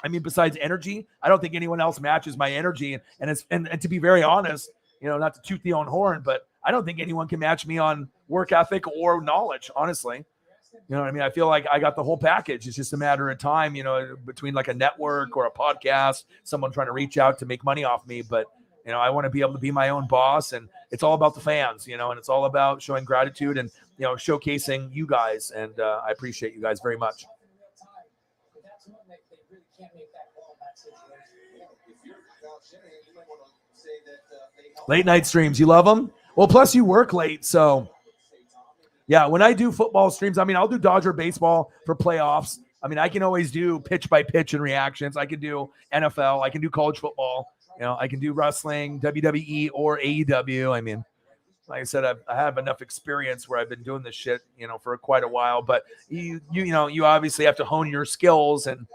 I mean, besides energy, I don't think anyone else matches my energy. And to be very honest, not to toot the own horn, but I don't think anyone can match me on work ethic or knowledge, honestly. You know what I mean? I feel like I got the whole package. It's just a matter of time, between like a network or a podcast, someone trying to reach out to make money off me. But, I want to be able to be my own boss, and it's all about the fans, and it's all about showing gratitude and, showcasing you guys. And I appreciate you guys very much. Late night streams, you love them? Well, plus you work late, so yeah, when I do football streams, I mean, I'll do Dodger baseball for playoffs. I mean, I can always do pitch by pitch and reactions. I can do NFL. I can do college football. I can do wrestling, WWE or AEW. I mean, like I said, I have enough experience where I've been doing this shit, for quite a while. But you obviously have to hone your skills. And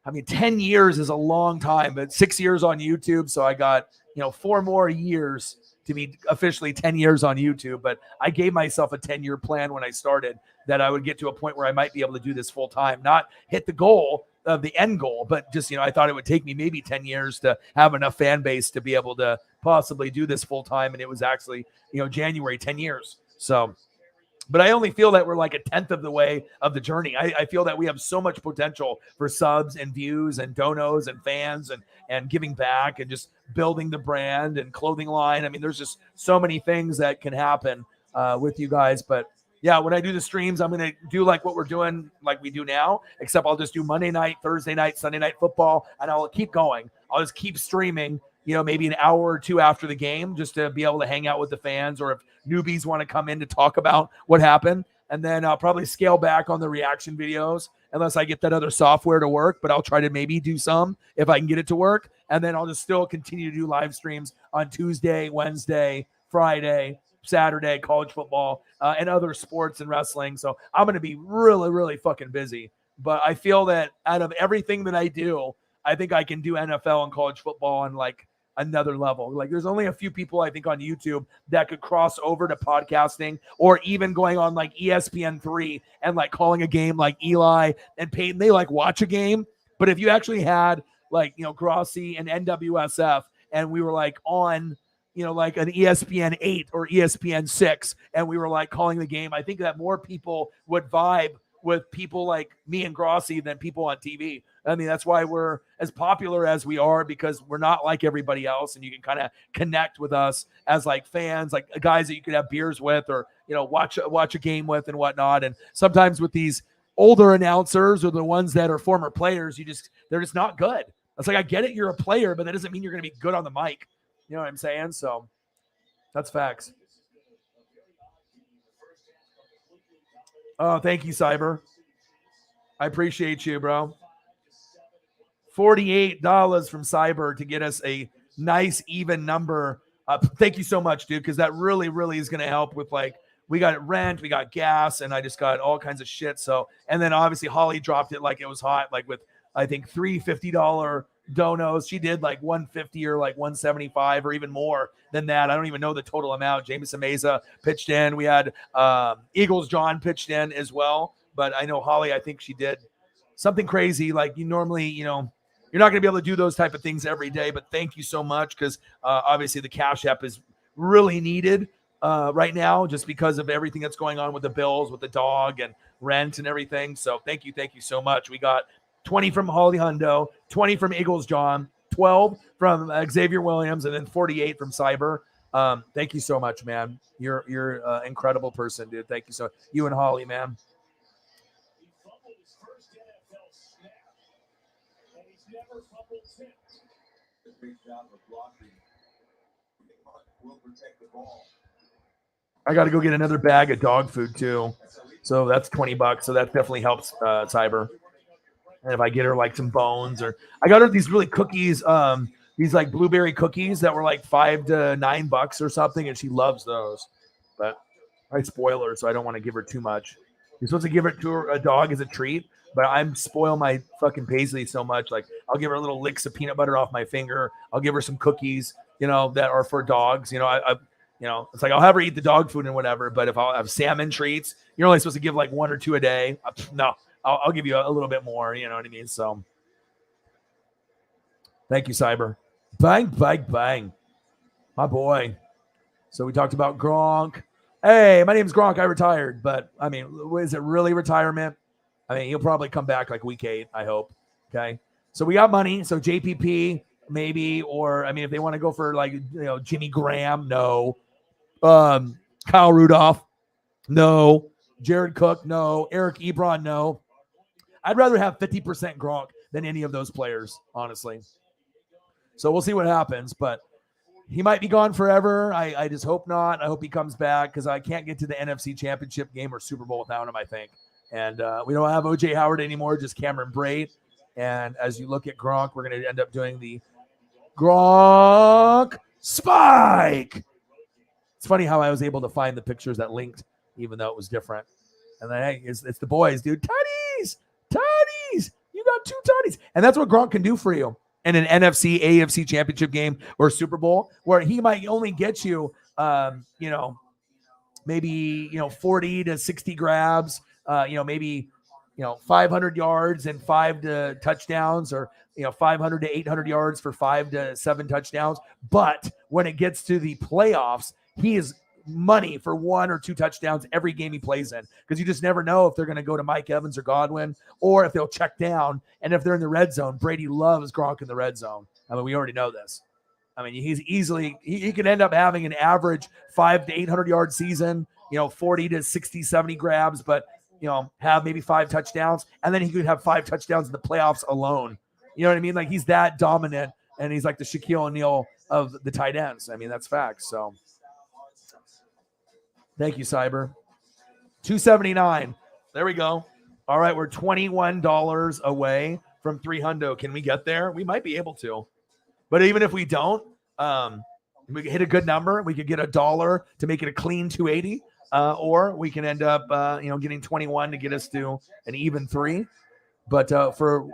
I mean, 10 years is a long time, but 6 years on YouTube. So I got 4 more years to be officially 10 years on YouTube. But I gave myself a 10-year plan when I started that I would get to a point where I might be able to do this full time, not hit the goal of the end goal, but just, I thought it would take me maybe 10 years to have enough fan base to be able to possibly do this full time. And it was actually, January, 10 years. So, but I only feel that we're like a 10th of the way of the journey. I feel that we have so much potential for subs and views and donos and fans and giving back and just building the brand and clothing line. I mean, there's just so many things that can happen with you guys. But yeah, when I do the streams, I'm going to do like what we're doing, like we do now, except I'll just do Monday night, Thursday night, Sunday night football, and I'll keep going. I'll just keep streaming, maybe an hour or two after the game just to be able to hang out with the fans, or if newbies want to come in to talk about what happened. And then I'll probably scale back on the reaction videos unless I get that other software to work, but I'll try to maybe do some if I can get it to work. And then I'll just still continue to do live streams on Tuesday, Wednesday, Friday, Saturday, college football, and other sports and wrestling. So I'm going to be really, really fucking busy. But I feel that out of everything that I do, I think I can do NFL and college football on like another level. Like there's only a few people I think on YouTube that could cross over to podcasting, or even going on like ESPN3 and like calling a game like Eli and Peyton. They like watch a game. But if you actually had like, Grossi and NWSF and we were like on, like an ESPN 8 or ESPN 6, and we were like calling the game, I think that more people would vibe with people like me and Grossi than people on TV. I mean, that's why we're as popular as we are, because we're not like everybody else, and you can kind of connect with us as like fans, like guys that you could have beers with, or, watch a game with and whatnot. And sometimes with these older announcers or the ones that are former players, they're just not good. It's like, I get it, you're a player, but that doesn't mean you're going to be good on the mic. You know what I'm saying? So that's facts. Oh, thank you, Cyber. I appreciate you, bro. $48 from Cyber to get us a nice, even number. Thank you so much, dude, because that really, really is going to help with, like, we got rent, we got gas, and I just got all kinds of shit. So, and then obviously Holly dropped it like it was hot, like with, I think, $3 $50 donos. She did like 150 or like 175 or even more than that. I don't even know the total amount. Jameson Meza pitched in. We had Eagles John pitched in as well. But I know Holly, I think she did something crazy. Like you normally, you're not going to be able to do those type of things every day. But thank you so much, because obviously the Cash App is really needed right now, just because of everything that's going on with the bills, with the dog and rent and everything. So thank you so much. We got 20 from Holly Hundo, 20 from Eagles John, 12 from Xavier Williams, and then 48 from Cyber. Thank you so much, man. You're an incredible person, dude. Thank you so much. You and Holly, man.
He fumbled his first NFL snap, and he's never fumbled since.
A great job of blocking. Will protect the ball.
I got to go get another bag of dog food too. So that's $20. So that definitely helps Cyber. And if I get her like some bones, or I got her these really cookies, these like blueberry cookies that were like $5 to $9 or something, and she loves those. But I spoil her, so I don't want to give her too much. You're supposed to give it to a dog as a treat, but I'm spoil my fucking Paisley so much. Like I'll give her little licks of peanut butter off my finger. I'll give her some cookies, that are for dogs. It's like I'll have her eat the dog food and whatever. But if I'll have salmon treats, you're only supposed to give like 1 or 2 a day. No, I'll give you a little bit more. You know what I mean? So thank you, Cyber. Bang, bang, bang. My boy. So we talked about Gronk. Hey, my name's Gronk. I retired. But, I mean, is it really retirement? I mean, he'll probably come back like week 8, I hope. Okay. So we got money. So JPP, maybe. Or, I mean, if they want to go for, like, Jimmy Graham, no. Kyle Rudolph, no. Jared Cook, no. Eric Ebron, no. I'd rather have 50% Gronk than any of those players, honestly. So we'll see what happens, but he might be gone forever. I just hope not. I hope he comes back because I can't get to the NFC Championship game or Super Bowl without him, I think. And we don't have O.J. Howard anymore, just Cameron Brate. And as you look at Gronk, we're going to end up doing the Gronk Spike. It's funny how I was able to find the pictures that linked, even though it was different. And then, hey, it's the boys, dude. Tutties! You got 2 tutties. And that's what Gronk can do for you in an NFC, AFC championship game or Super Bowl, where he might only get you, maybe, 40 to 60 grabs, maybe, 500 yards and 5 touchdowns, or, 500 to 800 yards for 5 to 7 touchdowns. But when it gets to the playoffs, he is money for 1 or 2 touchdowns every game he plays in, because you just never know if they're going to go to Mike Evans or Godwin, or if they'll check down. And if they're in the red zone, Brady loves Gronk in the red zone. I mean, we already know this. I mean, he's easily, he could end up having an average 5 to 800 yard season, 40 to 60, 70 grabs, but, have maybe 5 touchdowns. And then he could have 5 touchdowns in the playoffs alone. You know what I mean? Like, he's that dominant, and he's like the Shaquille O'Neal of the tight ends. I mean, that's facts. So thank you, Cyber. $279. There we go. All right, we're $21 away from $300. Can we get there? We might be able to. But even if we don't, we hit a good number. We could get $1 to make it a clean 280, or we can end up, getting 21 to get us to an even 3. But for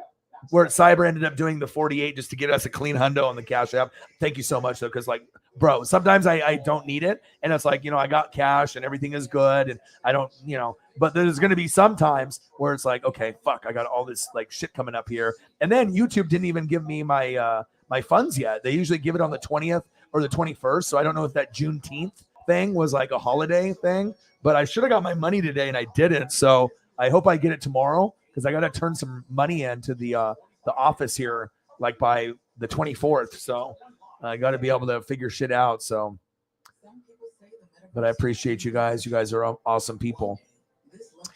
where Cyber ended up doing the 48 just to get us a clean hundo on the Cash App. Thank you so much, though, because, like, bro, sometimes I don't need it, and it's like, I got cash and everything is good, and I don't, but there's going to be some times where it's like, okay, fuck, I got all this like shit coming up here, and then YouTube didn't even give me my my funds yet. They usually give it on the 20th or the 21st, so I don't know if that Juneteenth thing was like a holiday thing, but I should have got my money today and I didn't, so I hope I get it tomorrow, because I got to turn some money into the office here, like by the 24th. So I got to be able to figure shit out. So, but I appreciate you guys. You guys are awesome people.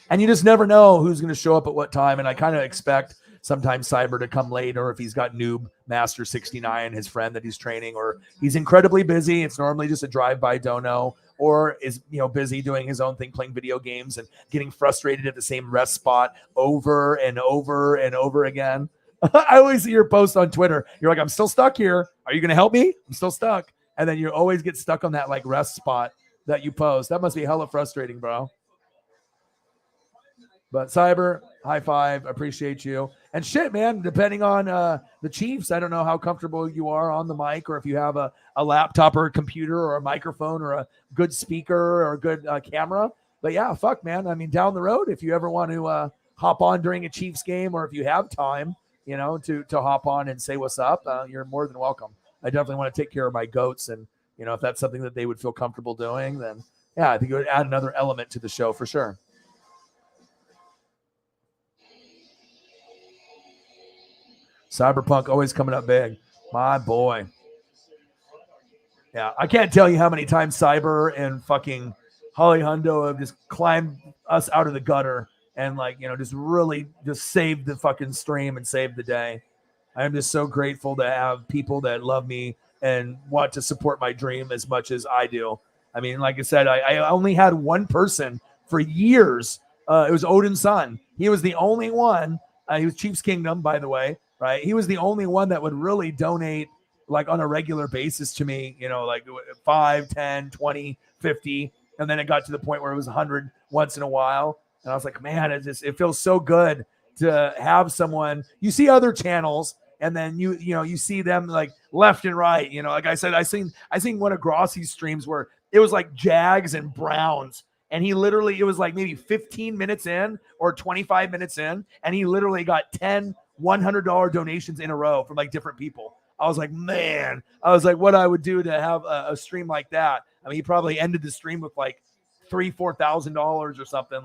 And you just never know who's going to show up at what time. And I kind of expect sometimes Cyber to come late, or if he's got Noob Master 69, his friend that he's training, or he's incredibly busy. It's normally just a drive-by dono, or is busy doing his own thing, playing video games and getting frustrated at the same rest spot over and over and over again. I always see your post on Twitter. You're like, I'm still stuck here. Are you going to help me? I'm still stuck. And then you always get stuck on that like rest spot that you post. That must be hella frustrating, bro. But Cyber, high five. Appreciate you. And shit, man, depending on the Chiefs, I don't know how comfortable you are on the mic, or if you have a laptop or a computer or a microphone or a good speaker or a good camera. But yeah, fuck, man. I mean, down the road, if you ever want to hop on during a Chiefs game, or if you have time, to hop on and say what's up, you're more than welcome. I definitely want to take care of my goats. And, if that's something that they would feel comfortable doing, then yeah, I think it would add another element to the show for sure. Cyberpunk always coming up big. My boy. Yeah, I can't tell you how many times Cyber and fucking Holly Hundo have just climbed us out of the gutter and just really just saved the fucking stream and saved the day. I'm just so grateful to have people that love me and want to support my dream as much as I do. I mean, like I said, I only had one person for years. It was Odin's son. He was the only one. He was Chiefs Kingdom, by the way, right? He was the only one that would really donate on a regular basis to me, like 5, 10, 20, 50. And then it got to the point where it was 100 once in a while. And I was like, man, it feels so good to have someone. You see other channels and then you see them like left and right, like I said, I seen one of Grossi's streams where it was like Jags and Browns. And he literally, it was like maybe 15 minutes in or 25 minutes in. And he literally got 10 $100 donations in a row from like different people. I was like, man, what I would do to have a stream like that. I mean, he probably ended the stream with like $3,000-$4,000 or something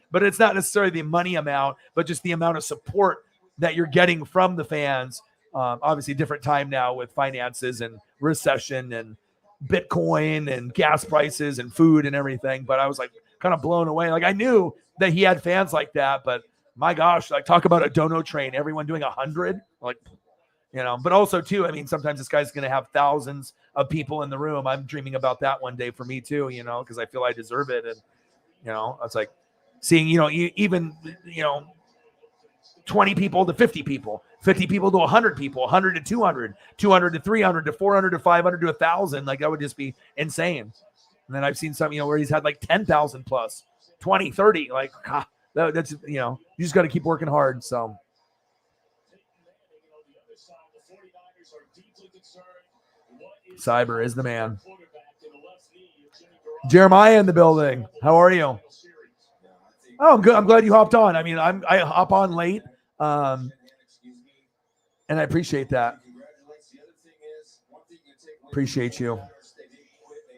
but it's not necessarily the money amount, but just the amount of support that you're getting from the fans. Obviously different time now with finances and recession and Bitcoin and gas prices and food and everything. But I was like kind of blown away. Like I knew that he had fans like that, but my gosh, like talk about a dono train, everyone doing 100, but also too, I mean, sometimes this guy's going to have thousands of people in the room. I'm dreaming about that one day for me too, because I feel I deserve it. And, it's like seeing, even 20 people to 50 people, 50 people to 100 people, 100 to 200, 200 to 300 to 400 to 500 to 1,000. Like that would just be insane. And then I've seen some, where he's had like 10,000 plus 20, 30, like that's, you just got to keep working hard. So. Cyber is the man. Jeremiah in the building. How are you? Oh, I'm good. I'm glad you hopped on. I mean, I hop on late, and I appreciate that. Appreciate you.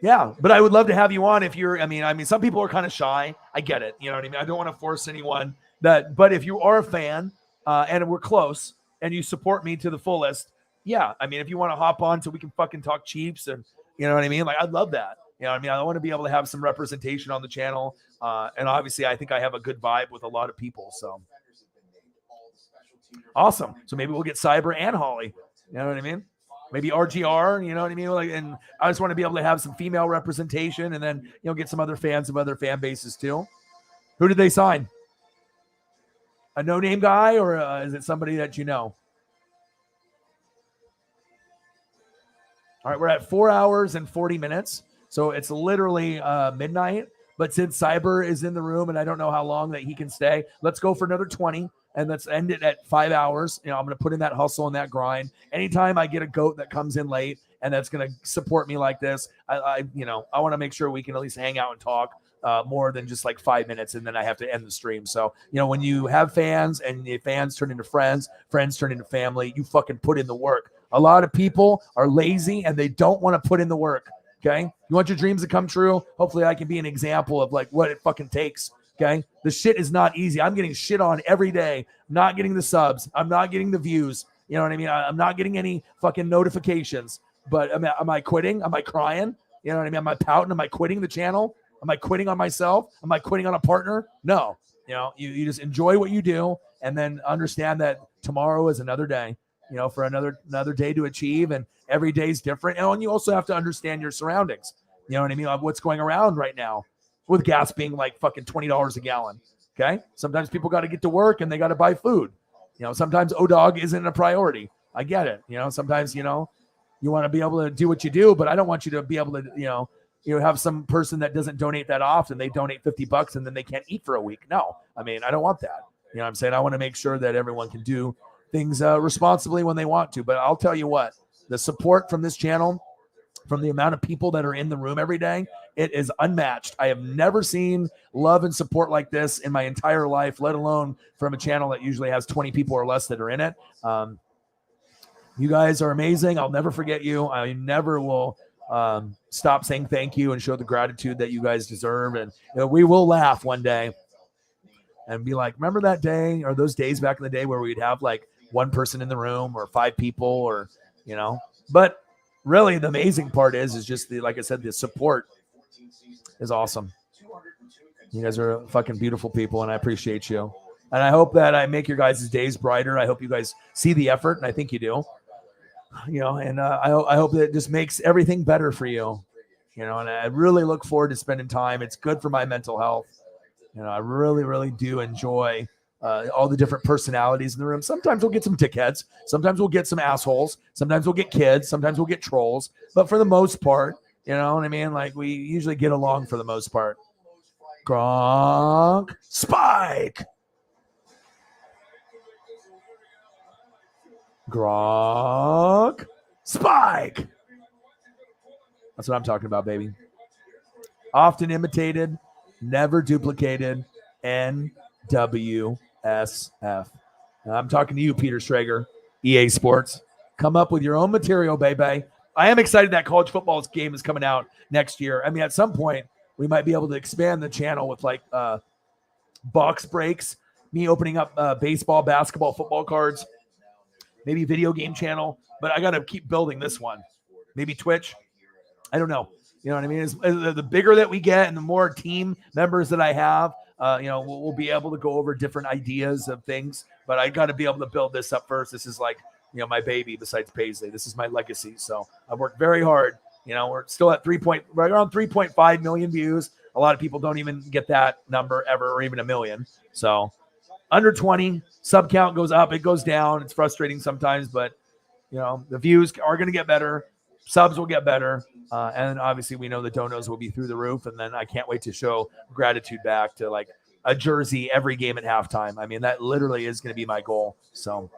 Yeah, but I would love to have you on if you're. I mean, some people are kind of shy. I get it. You know what I mean? I don't want to force anyone but if you are a fan and we're close and you support me to the fullest. Yeah, I mean, if you want to hop on so we can fucking talk Chiefs and you know what I mean? Like, I'd love that. You know what I mean? I want to be able to have some representation on the channel. And obviously, I think I have a good vibe with a lot of people. So awesome. So maybe we'll get Cyber and Holly. You know what I mean? Maybe RGR, you know what I mean? Like, and I just want to be able to have some female representation and then, get some other fans of other fan bases too. Who did they sign? A no-name guy or is it somebody that you know? All right, we're at 4 hours and 40 minutes. So it's literally midnight. But since Cyber is in the room and I don't know how long that he can stay, let's go for another 20 and let's end it at 5 hours. I'm going to put in that hustle and that grind. Anytime I get a goat that comes in late and that's going to support me like this, I want to make sure we can at least hang out and talk more than just like 5 minutes and then I have to end the stream. So, when you have fans and the fans turn into friends, friends turn into family, you fucking put in the work. A lot of people are lazy and they don't want to put in the work. Okay. You want your dreams to come true? Hopefully I can be an example of like what it fucking takes. Okay. The shit is not easy. I'm getting shit on every day. I'm not getting the subs. I'm not getting the views. You know what I mean? I'm not getting any fucking notifications, but am I quitting? Am I crying? You know what I mean? Am I pouting? Am I quitting the channel? Am I quitting on myself? Am I quitting on a partner? No. You just enjoy what you do and then understand that tomorrow is another day. For another day to achieve, and every day is different. And you also have to understand your surroundings. You know what I mean? What's going around right now with gas being like fucking $20 a gallon. Okay. Sometimes people got to get to work and they got to buy food. Sometimes ODOG isn't a priority. I get it. Sometimes, you want to be able to do what you do, but I don't want you to be able to, have some person that doesn't donate that often. They donate $50 and then they can't eat for a week. No, I mean, I don't want that. You know what I'm saying? I want to make sure that everyone can do things responsibly when they want to. But I'll tell you what, the support from this channel, from the amount of people that are in the room every day, it is unmatched. I have never seen love and support like this in my entire life, let alone from a channel that usually has 20 people or less that are in it. You guys are amazing. I'll never forget you. I never will stop saying thank you and show the gratitude that you guys deserve. And we will laugh one day and be like, remember that day or those days back in the day where we'd have like one person in the room or 5 people or, But really, the amazing part is just like I said, the support is awesome. You guys are fucking beautiful people, and I appreciate you. And I hope that I make your guys' days brighter. I hope you guys see the effort, and I think you do. And I hope that it just makes everything better for you. And I really look forward to spending time. It's good for my mental health. I really, really do enjoy all the different personalities in the room. Sometimes we'll get some dickheads. Sometimes we'll get some assholes. Sometimes we'll get kids. Sometimes we'll get trolls. But for the most part, you know what I mean? Like, we usually get along for the most part. Gronk, Spike. Gronk, Spike. That's what I'm talking about, baby. Often imitated, never duplicated. NWSF. I'm talking to you, Peter Schrager, EA Sports. Come up with your own material, baby. I am excited that college football game is coming out next year. I mean, at some point, we might be able to expand the channel with like box breaks, me opening up baseball, basketball, football cards, maybe video game channel. But I got to keep building this one. Maybe Twitch. I don't know. You know what I mean? The bigger that we get and the more team members that I have, we'll be able to go over different ideas of things. But I got to be able to build this up first. This is like, my baby besides Paisley. This is my legacy. So I've worked very hard. We're still at right around 3.5 million views. A lot of people don't even get that number ever, or even a million. So under 20, sub count goes up, it goes down. It's frustrating sometimes, but the views are going to get better. Subs will get better. And obviously we know the donos will be through the roof. And then I can't wait to show gratitude back to like a jersey every game at halftime. I mean, that literally is going to be my goal. So.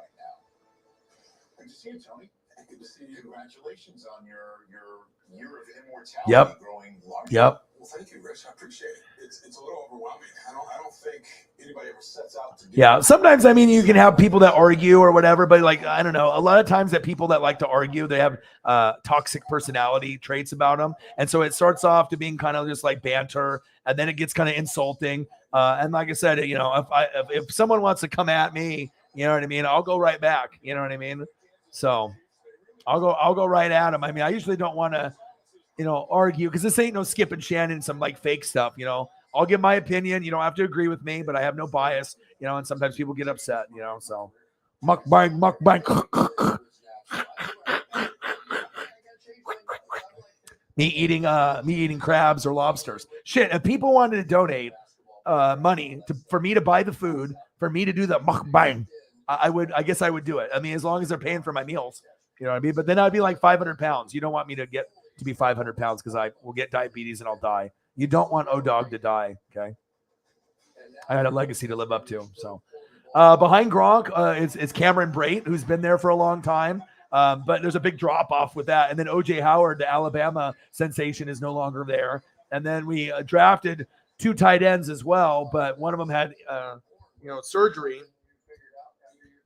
Good to see you, Tony. Good to see you. Congratulations on your year of immortality.
Yep.
Growing larger.
Yep.
Well, thank you, Rich. I appreciate it. It's a little overwhelming. I don't think anybody ever sets out to do
Yeah.
it.
Sometimes, I mean, you can have people that argue or whatever, but like, I don't know, a lot of times that people that like to argue, they have toxic personality traits about them. And so it starts off to being kind of just like banter, and then it gets kind of insulting. And like I said, if someone wants to come at me, you know what I mean? I'll go right back. You know what I mean? So I'll go right at him. I mean, I usually don't want to, argue, because this ain't no Skip and Shannon, some like fake stuff. I'll give my opinion. You don't have to agree with me, but I have no bias. And sometimes people get upset. So mukbang. Me eating crabs or lobsters. Shit, if people wanted to donate money for me to buy the food, for me to do the mukbang, I guess I would do it. I mean, as long as they're paying for my meals, you know what I mean? But then I'd be like 500 pounds. You don't want me to be 500 pounds because I will get diabetes and I'll die. You don't want O-Dog to die, okay? I had a legacy to live up to. So behind Gronk is Cameron Brate, who's been there for a long time. But there's a big drop-off with that. And then O.J. Howard, the Alabama sensation, is no longer there. And then we drafted 2 tight ends as well, but one of them had surgery.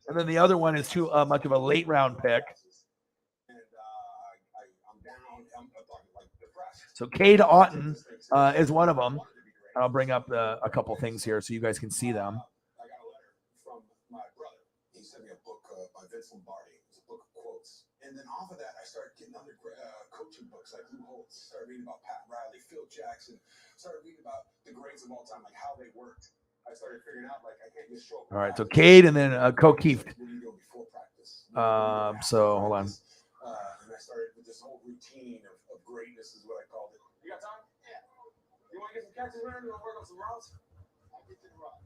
And then the other one is too much of a late round pick. So Cade Otton is one of them. I'll bring up a couple things here so you guys can see them.
I got a letter from my brother. He sent me a book by Vince Lombardi. It's a book of quotes. And then off of that, I started getting other coaching books like Lou Holtz. Started reading about Pat Riley, Phil Jackson. Started reading about the greats of all time, like how they worked. I started figuring out, like, I can't just show up.
All right, so Cade and then Kokeeft. So hold on.
And I started with this whole routine of greatness is what I called it. You got time? Yeah. You want to get some catches around? You want to work on some routes? I'll get to the route.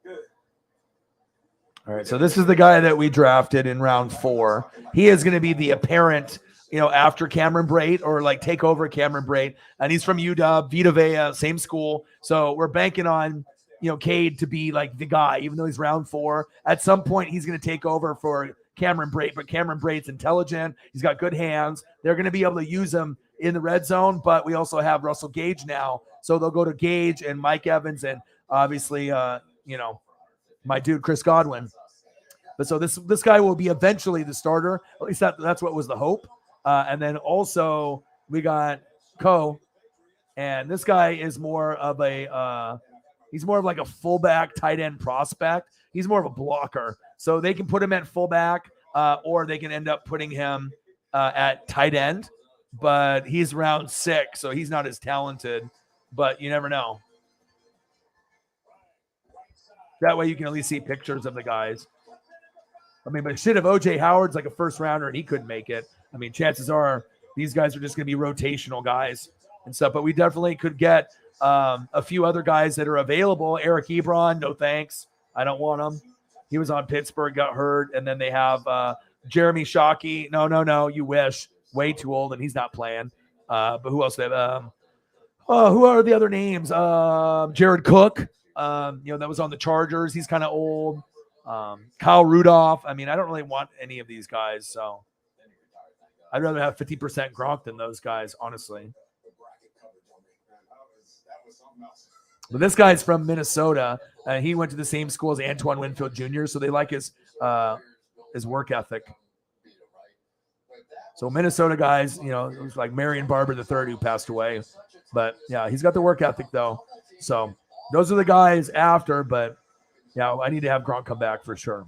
Good.
All right, so this is the guy that we drafted in round 4. He is going to be the apparent, after Cameron Brate, or like take over Cameron Brate. And he's from UW, Vita Vea, same school. So we're banking on, Cade to be like the guy, even though he's round 4. At some point, he's going to take over for Cameron Brate, but Cameron Brate's intelligent. He's got good hands. They're going to be able to use him in the red zone, but we also have Russell Gage now. So they'll go to Gage and Mike Evans and obviously, my dude, Chris Godwin. But so this guy will be eventually the starter. At least that's what was the hope. And then also we got Ko, and this guy is more of he's more of like a fullback tight end prospect. He's more of a blocker. So they can put him at fullback. or they can end up putting him at tight end. But he's round 6, so he's not as talented. But you never know. That way you can at least see pictures of the guys. I mean, but shit, if OJ Howard's like a first rounder and he couldn't make it, I mean, chances are these guys are just going to be rotational guys and stuff. But we definitely could get a few other guys that are available. Eric Ebron, no thanks. I don't want him. He was on Pittsburgh, got hurt. And then they have Jeremy Shockey. No, you wish. Way too old, and he's not playing. But who else? They have? Who are the other names? Jared Cook. That was on the Chargers. He's kind of old. Kyle Rudolph. I mean, I don't really want any of these guys, so I'd rather have 50% Gronk than those guys, honestly. But this guy's from Minnesota. He went to the same school as Antoine Winfield Jr., so they like his work ethic. So Minnesota guys, it was like Marion Barber III who passed away. But, yeah, he's got the work ethic, though. So those are the guys after, but, yeah, I need to have Gronk come back for sure.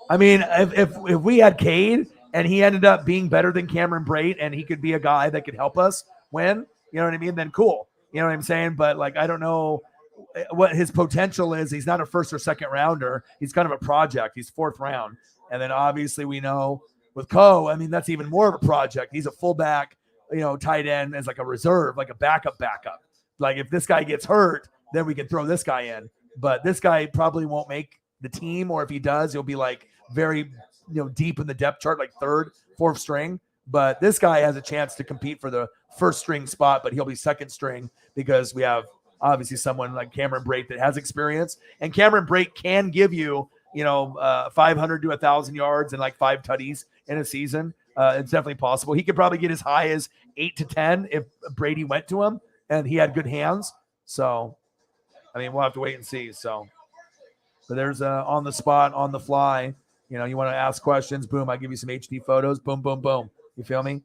I mean, if we had Cade and he ended up being better than Cameron Brate and he could be a guy that could help us win, you know what I mean, then cool. You know what I'm saying? But, like, I don't know what his potential is. He's not a first or second rounder. He's kind of a project. He's 4th round. And then obviously we know with Coe, I mean, that's even more of a project. He's a fullback, tight end as like a reserve, like a backup. Like if this guy gets hurt, then we can throw this guy in. But this guy probably won't make the team, or if he does, he'll be like very, deep in the depth chart, like 3rd, 4th string. But this guy has a chance to compete for the 1st string spot, but he'll be 2nd string because we have obviously someone like Cameron Brate that has experience. And Cameron Brate can give you, 500 to 1,000 yards and like 5 tutties in a season. It's definitely possible. He could probably get as high as 8 to 10 if Brady went to him and he had good hands. So, I mean, we'll have to wait and see. So, but there's on the spot, on the fly. You want to ask questions. Boom, I give you some HD photos. Boom, boom, boom. You feel me?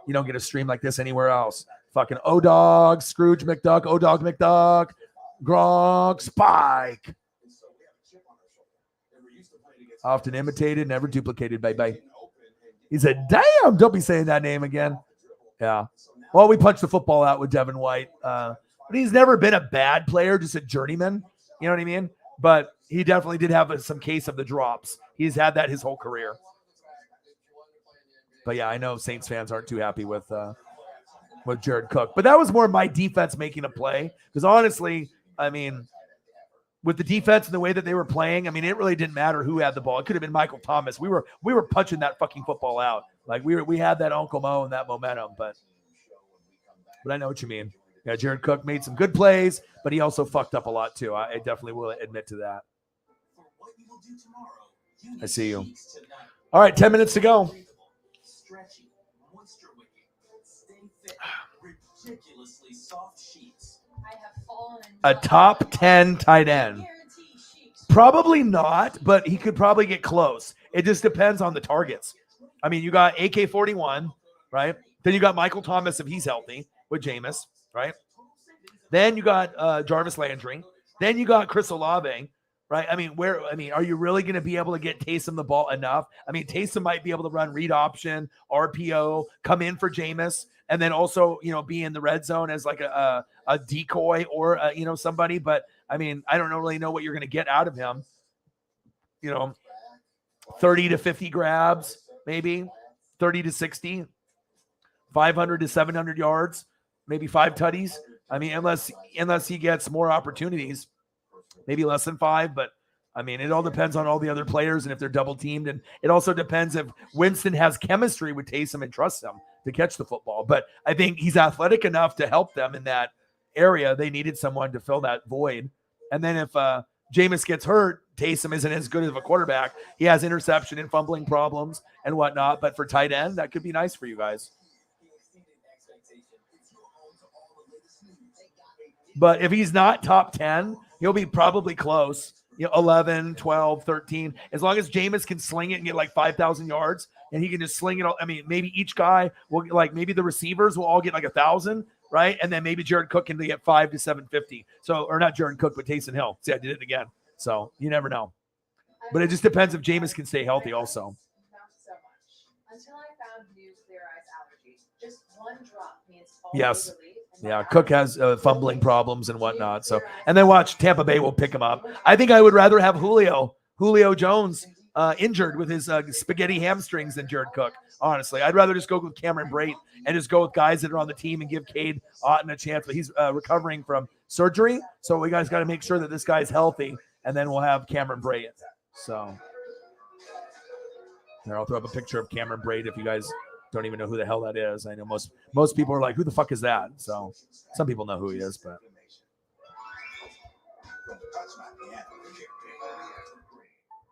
You don't get a stream like this anywhere else. Fucking O-Dog, Scrooge McDuck, O-Dog McDuck, Gronk, Spike. Often imitated, never duplicated. Bye. He said, damn, don't be saying that name again. Yeah. Well, we punched the football out with Devin White. But he's never been a bad player, just a journeyman. You know what I mean? But he definitely did have some case of the drops. He's had that his whole career. But, yeah, I know Saints fans aren't too happy with Jared Cook. But that was more my defense making a play. Because, honestly, I mean, with the defense and the way that they were playing, I mean, it really didn't matter who had the ball. It could have been Michael Thomas. We were punching that fucking football out. Like, we had that Uncle Mo and that momentum. But I know what you mean. Yeah, Jared Cook made some good plays, but he also fucked up a lot, too. I definitely will admit to that. I see you. All right, 10 minutes to go.
Stretchy, moisture wicking, stay fit, ridiculously soft sheets.
A top 10 tight end. Probably not, but he could probably get close. It just depends on the targets. I mean, you got AK-41, right? Then you got Michael Thomas if he's healthy with Jameis, right? Then you got Jarvis Landry. Then you got Chris Olave, right? I mean, are you really going to be able to get Taysom the ball enough? I mean, Taysom might be able to run read option, RPO, come in for Jameis, and then also, be in the red zone as like a decoy or, somebody. But, I mean, I don't really know what you're going to get out of him. 30 to 50 grabs, maybe 30 to 60, 500 to 700 yards, maybe 5 tutties. I mean, unless he gets more opportunities, maybe less than 5. But, I mean, it all depends on all the other players and if they're double teamed. And it also depends if Winston has chemistry with Taysom and trusts him to catch the football. But I think he's athletic enough to help them in that area. They needed someone to fill that void. And then if Jameis gets hurt, Taysom isn't as good of a quarterback. He has interception and fumbling problems and whatnot. But for tight end, that could be nice for you guys. But if he's not top 10, he'll be probably close. 11, 12, 13. As long as Jameis can sling it and get like 5,000 yards and he can just sling it all. I mean, maybe each guy will maybe the receivers will all get like 1,000, right? And then maybe Jared Cook can get 5 to 750. So, or not Jared Cook, but Taysom Hill. See, I did it again. So you never know. But it just depends if Jameis can stay healthy also.
Not so much. Until I found new Clear Eyes allergy. Just one drop means all
Yes.
relief.
Yeah, Cook has fumbling problems and whatnot. So, and then watch Tampa Bay will pick him up. I think I would rather have Julio Jones injured with his spaghetti hamstrings than Jared Cook. Honestly, I'd rather just go with Cameron Brate and just go with guys that are on the team and give Cade Otton a chance. But he's recovering from surgery, so we guys got to make sure that this guy's healthy, and then we'll have Cameron Brate. So here, I'll throw up a picture of Cameron Brate if you guys don't even know who the hell that is. I know most people are like, who the fuck is that? So some people know who he is, but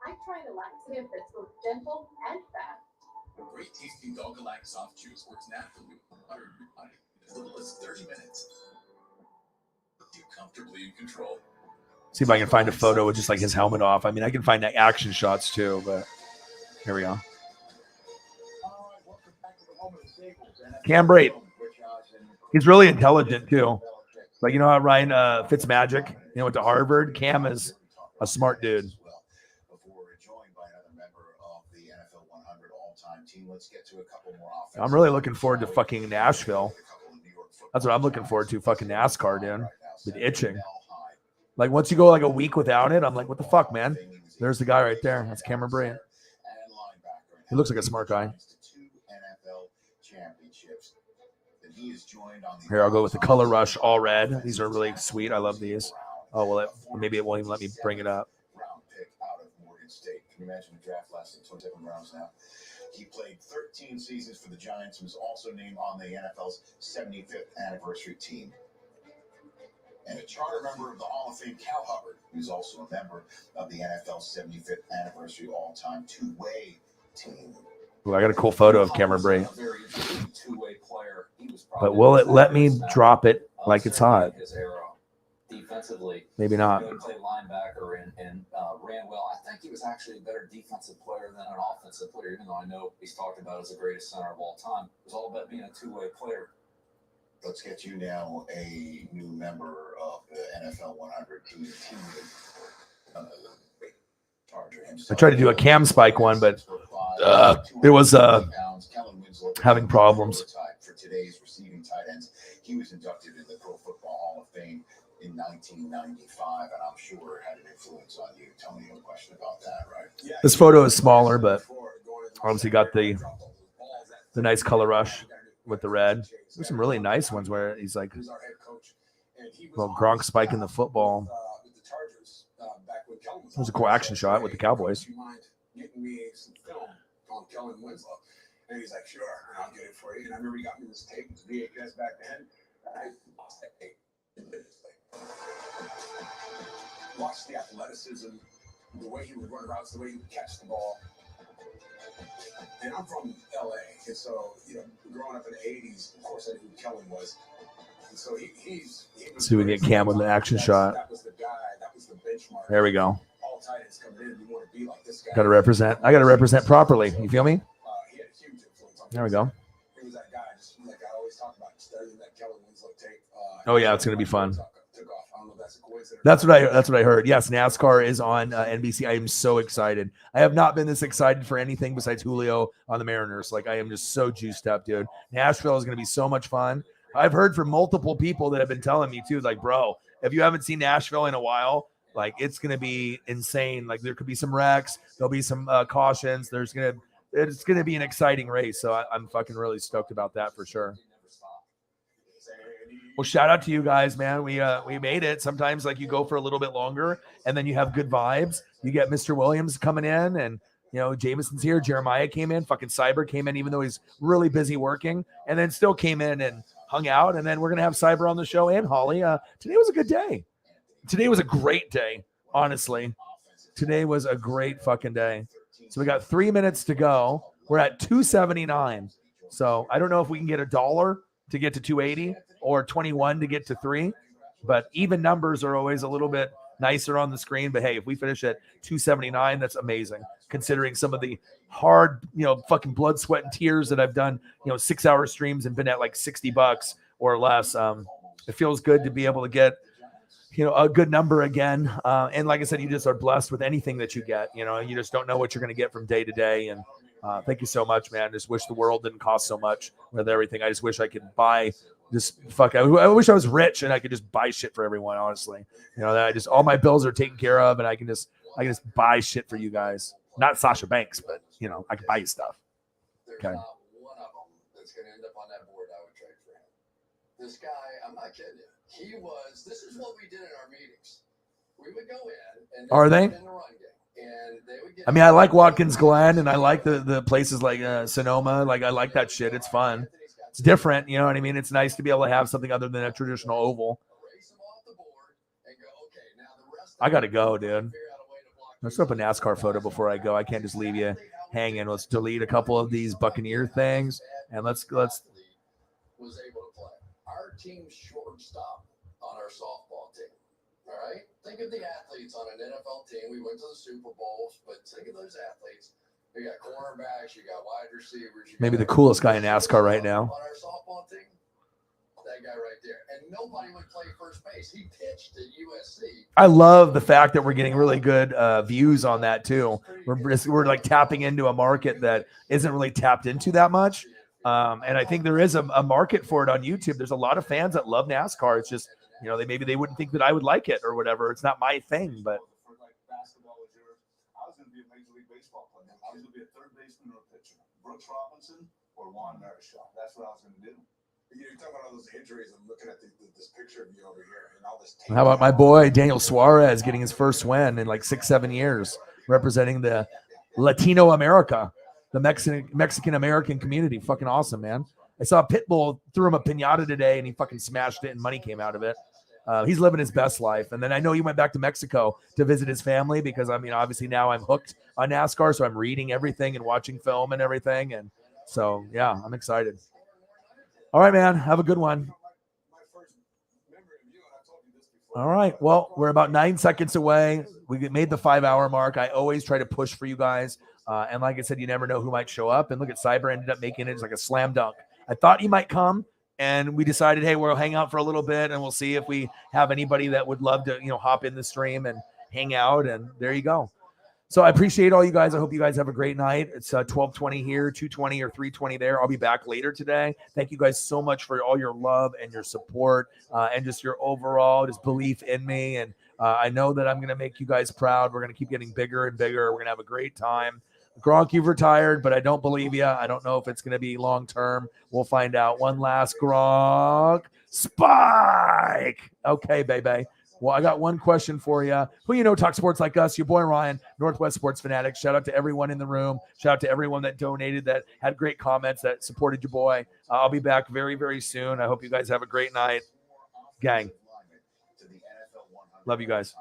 I tried a laxative that's both gentle and fast.
A great tasting Dog-a-Lac soft juice works naturally with butter and honey in as little as 30 minutes. You're comfortably in control.
see if I can find a photo with just like his helmet off. I mean, I can find action shots too, but here we go. Cam Brate. He's really intelligent too. Like, you know how Ryan Fitzmagic, went to Harvard? Cam is a smart dude.
Before we're joined by another member of the NFL 100 all-time team, let's get to a couple more offenses.
I'm really looking forward to fucking Nashville. That's what I'm looking forward to. Fucking NASCAR, dude. Been itching. Like, once you go like a week without it, I'm like, what the fuck, man? There's the guy right there. That's Cameron Brate. He looks like a smart guy. Here, I'll go with the Color Rush All Red. These are really sweet. I love these. Oh, well, maybe it won't even let me bring it up.
Round pick out of Morgan State. Can you imagine a draft lasting 27 rounds now? He played 13 seasons for the Giants and was also named on the NFL's 75th anniversary team. And a charter member of the Hall of Fame, Cal Hubbard, who's also a member of the NFL's 75th anniversary all-time two-way team.
Ooh, I got a cool photo of Cameron Brate. But will it let me drop it like it's hot?
Defensively,
maybe not.
He played linebacker and ran well. I think he was actually a better defensive player than an offensive player, even though I know he's talked about as the greatest center of all time. It was all about being a two-way player.
Let's get you now a new member of the NFL 100 team.
I tried to do a cam spike one, but it was having problems.
For today's receiving tight ends, he was inducted in the Pro Football Hall of Fame in 1995, and I'm sure it had an influence on you. Tony, no question about that, right? Yeah.
This photo is smaller, but obviously got the nice color rush with the red. There's some really nice ones where he's like, well, Gronk spiking the football. There's a cool action shot with the Cowboys.
And he's like, sure, I'll get it for you. And I remember he got me this tape, this VHS back then. I watched the athleticism, the way he would run routes, the way he would catch the ball. And I'm from LA, and so, growing up in the 80s, of course I knew who Kellen was. And so he was.
See if we can get Cam with an action shot.
That was the guy, that was the benchmark.
There we go.
All tight ends coming in, we want to be like this guy.
Got to represent. I got to represent properly. You feel me? There we go.
He was that guy, just like I always talk about, studying that Kellen Winslow tape.
Oh yeah, it's gonna be fun. That's what I heard. Yes, NASCAR is on NBC. I am so excited. I have not been this excited for anything besides Julio on the Mariners. Like, I am just so juiced up, dude. Nashville is gonna be so much fun. I've heard from multiple people that have been telling me too, like, bro, if you haven't seen Nashville in a while, like, it's gonna be insane. Like, there could be some wrecks, there'll be some cautions. It's going to be an exciting race. So I'm fucking really stoked about that for sure. Well, shout out to you guys, man. We made it. Sometimes like you go for a little bit longer and then you have good vibes. You get Mr. Williams coming in and, Jameson's here. Jeremiah came in. Fucking Cyber came in, even though he's really busy working, and then still came in and hung out. And then we're going to have Cyber on the show and Holly. Today was a good day. Today was a great day. Honestly, today was a great fucking day. So we got 3 minutes to go. We're at 279. So I don't know if we can get $1 to get to 280 or 21 to get to 3, but even numbers are always a little bit nicer on the screen. But hey, if we finish at 279, that's amazing, considering some of the hard, fucking blood, sweat, and tears that I've done, 6-hour streams and been at like $60 or less. It feels good to be able to get, a good number again. And like I said, you just are blessed with anything that you get. You just don't know what you're going to get from day to day. And thank you so much, man. Just wish the world didn't cost so much with everything. I just wish I could buy I wish I was rich and I could just buy shit for everyone. Honestly, that all my bills are taken care of and I can just buy shit for you guys. Not Sasha Banks, but I can buy you stuff. Okay.
There's not one of them that's going to end up on that board I would trade for him. This guy, I'm not kidding you. This is what we did in our meetings. We would go in and
Are they?
In the run game, and they would get
I like Watkins Glen and I like the places like Sonoma. Like I like that shit. It's fun. It's different. You know what I mean? It's nice to be able to have something other than a traditional oval. I got to go, dude. Let's throw up a NASCAR photo before I go. I can't just leave you hanging. Let's delete a couple of these Buccaneer things and let's.
Was able to play. Our team's shortstop on our softball team. All right? Think of the athletes on an NFL team. We went to the Super Bowls, but think of those athletes. You got cornerbacks, you got wide receivers.
Maybe the coolest guy in NASCAR right now.
On our softball team, that guy right there. And nobody would play first base. He pitched at USC.
I love the fact that we're getting really good views on that too. We're like tapping into a market that isn't really tapped into that much. And I think there is a market for it on YouTube. There's a lot of fans that love NASCAR. It's just, they wouldn't think that I would like it or whatever. It's not my thing, but.
For like basketball was yours. I was going to be a Major League Baseball player. I was going to be a third baseman or a pitcher. Brooks Robinson or Juan Marichal. That's what I was going to do.
You're talking about all those injuries. I'm looking at this picture of you over here and all this.
How about my boy Daniel Suarez getting his first win in like 6-7 years, representing the Latino America, the Mexican American community? Fucking awesome, man. I saw Pitbull threw him a piñata today and he fucking smashed it and money came out of it. He's living his best life. And then I know he went back to Mexico to visit his family because, obviously now I'm hooked on NASCAR. So I'm reading everything and watching film and everything. And so, yeah, I'm excited. All right, man. Have a good one. All right. Well, we're about 9 seconds away. We made the 5-hour mark. I always try to push for you guys. And like I said, you never know who might show up. And look at Cyber ended up making it. It's like a slam dunk. I thought he might come. And we decided, hey, we'll hang out for a little bit and we'll see if we have anybody that would love to, hop in the stream and hang out. And there you go. So I appreciate all you guys. I hope you guys have a great night. It's 12:20 here, 2:20 or 3:20 there. I'll be back later today. Thank you guys so much for all your love and your support and just your overall just belief in me. And I know that I'm going to make you guys proud. We're going to keep getting bigger and bigger. We're going to have a great time. Gronk, you've retired, but I don't believe you. I don't know if it's going to be long term. We'll find out. One last Gronk spike. Okay, baby. Well, I got one question for you. Who talk sports like us? Your boy Ryan, Northwest Sports Fanatics. Shout out to everyone in the room. Shout out to everyone that donated, that had great comments, that supported your boy. I'll be back very, very soon. I hope you guys have a great night. Gang. Love you guys.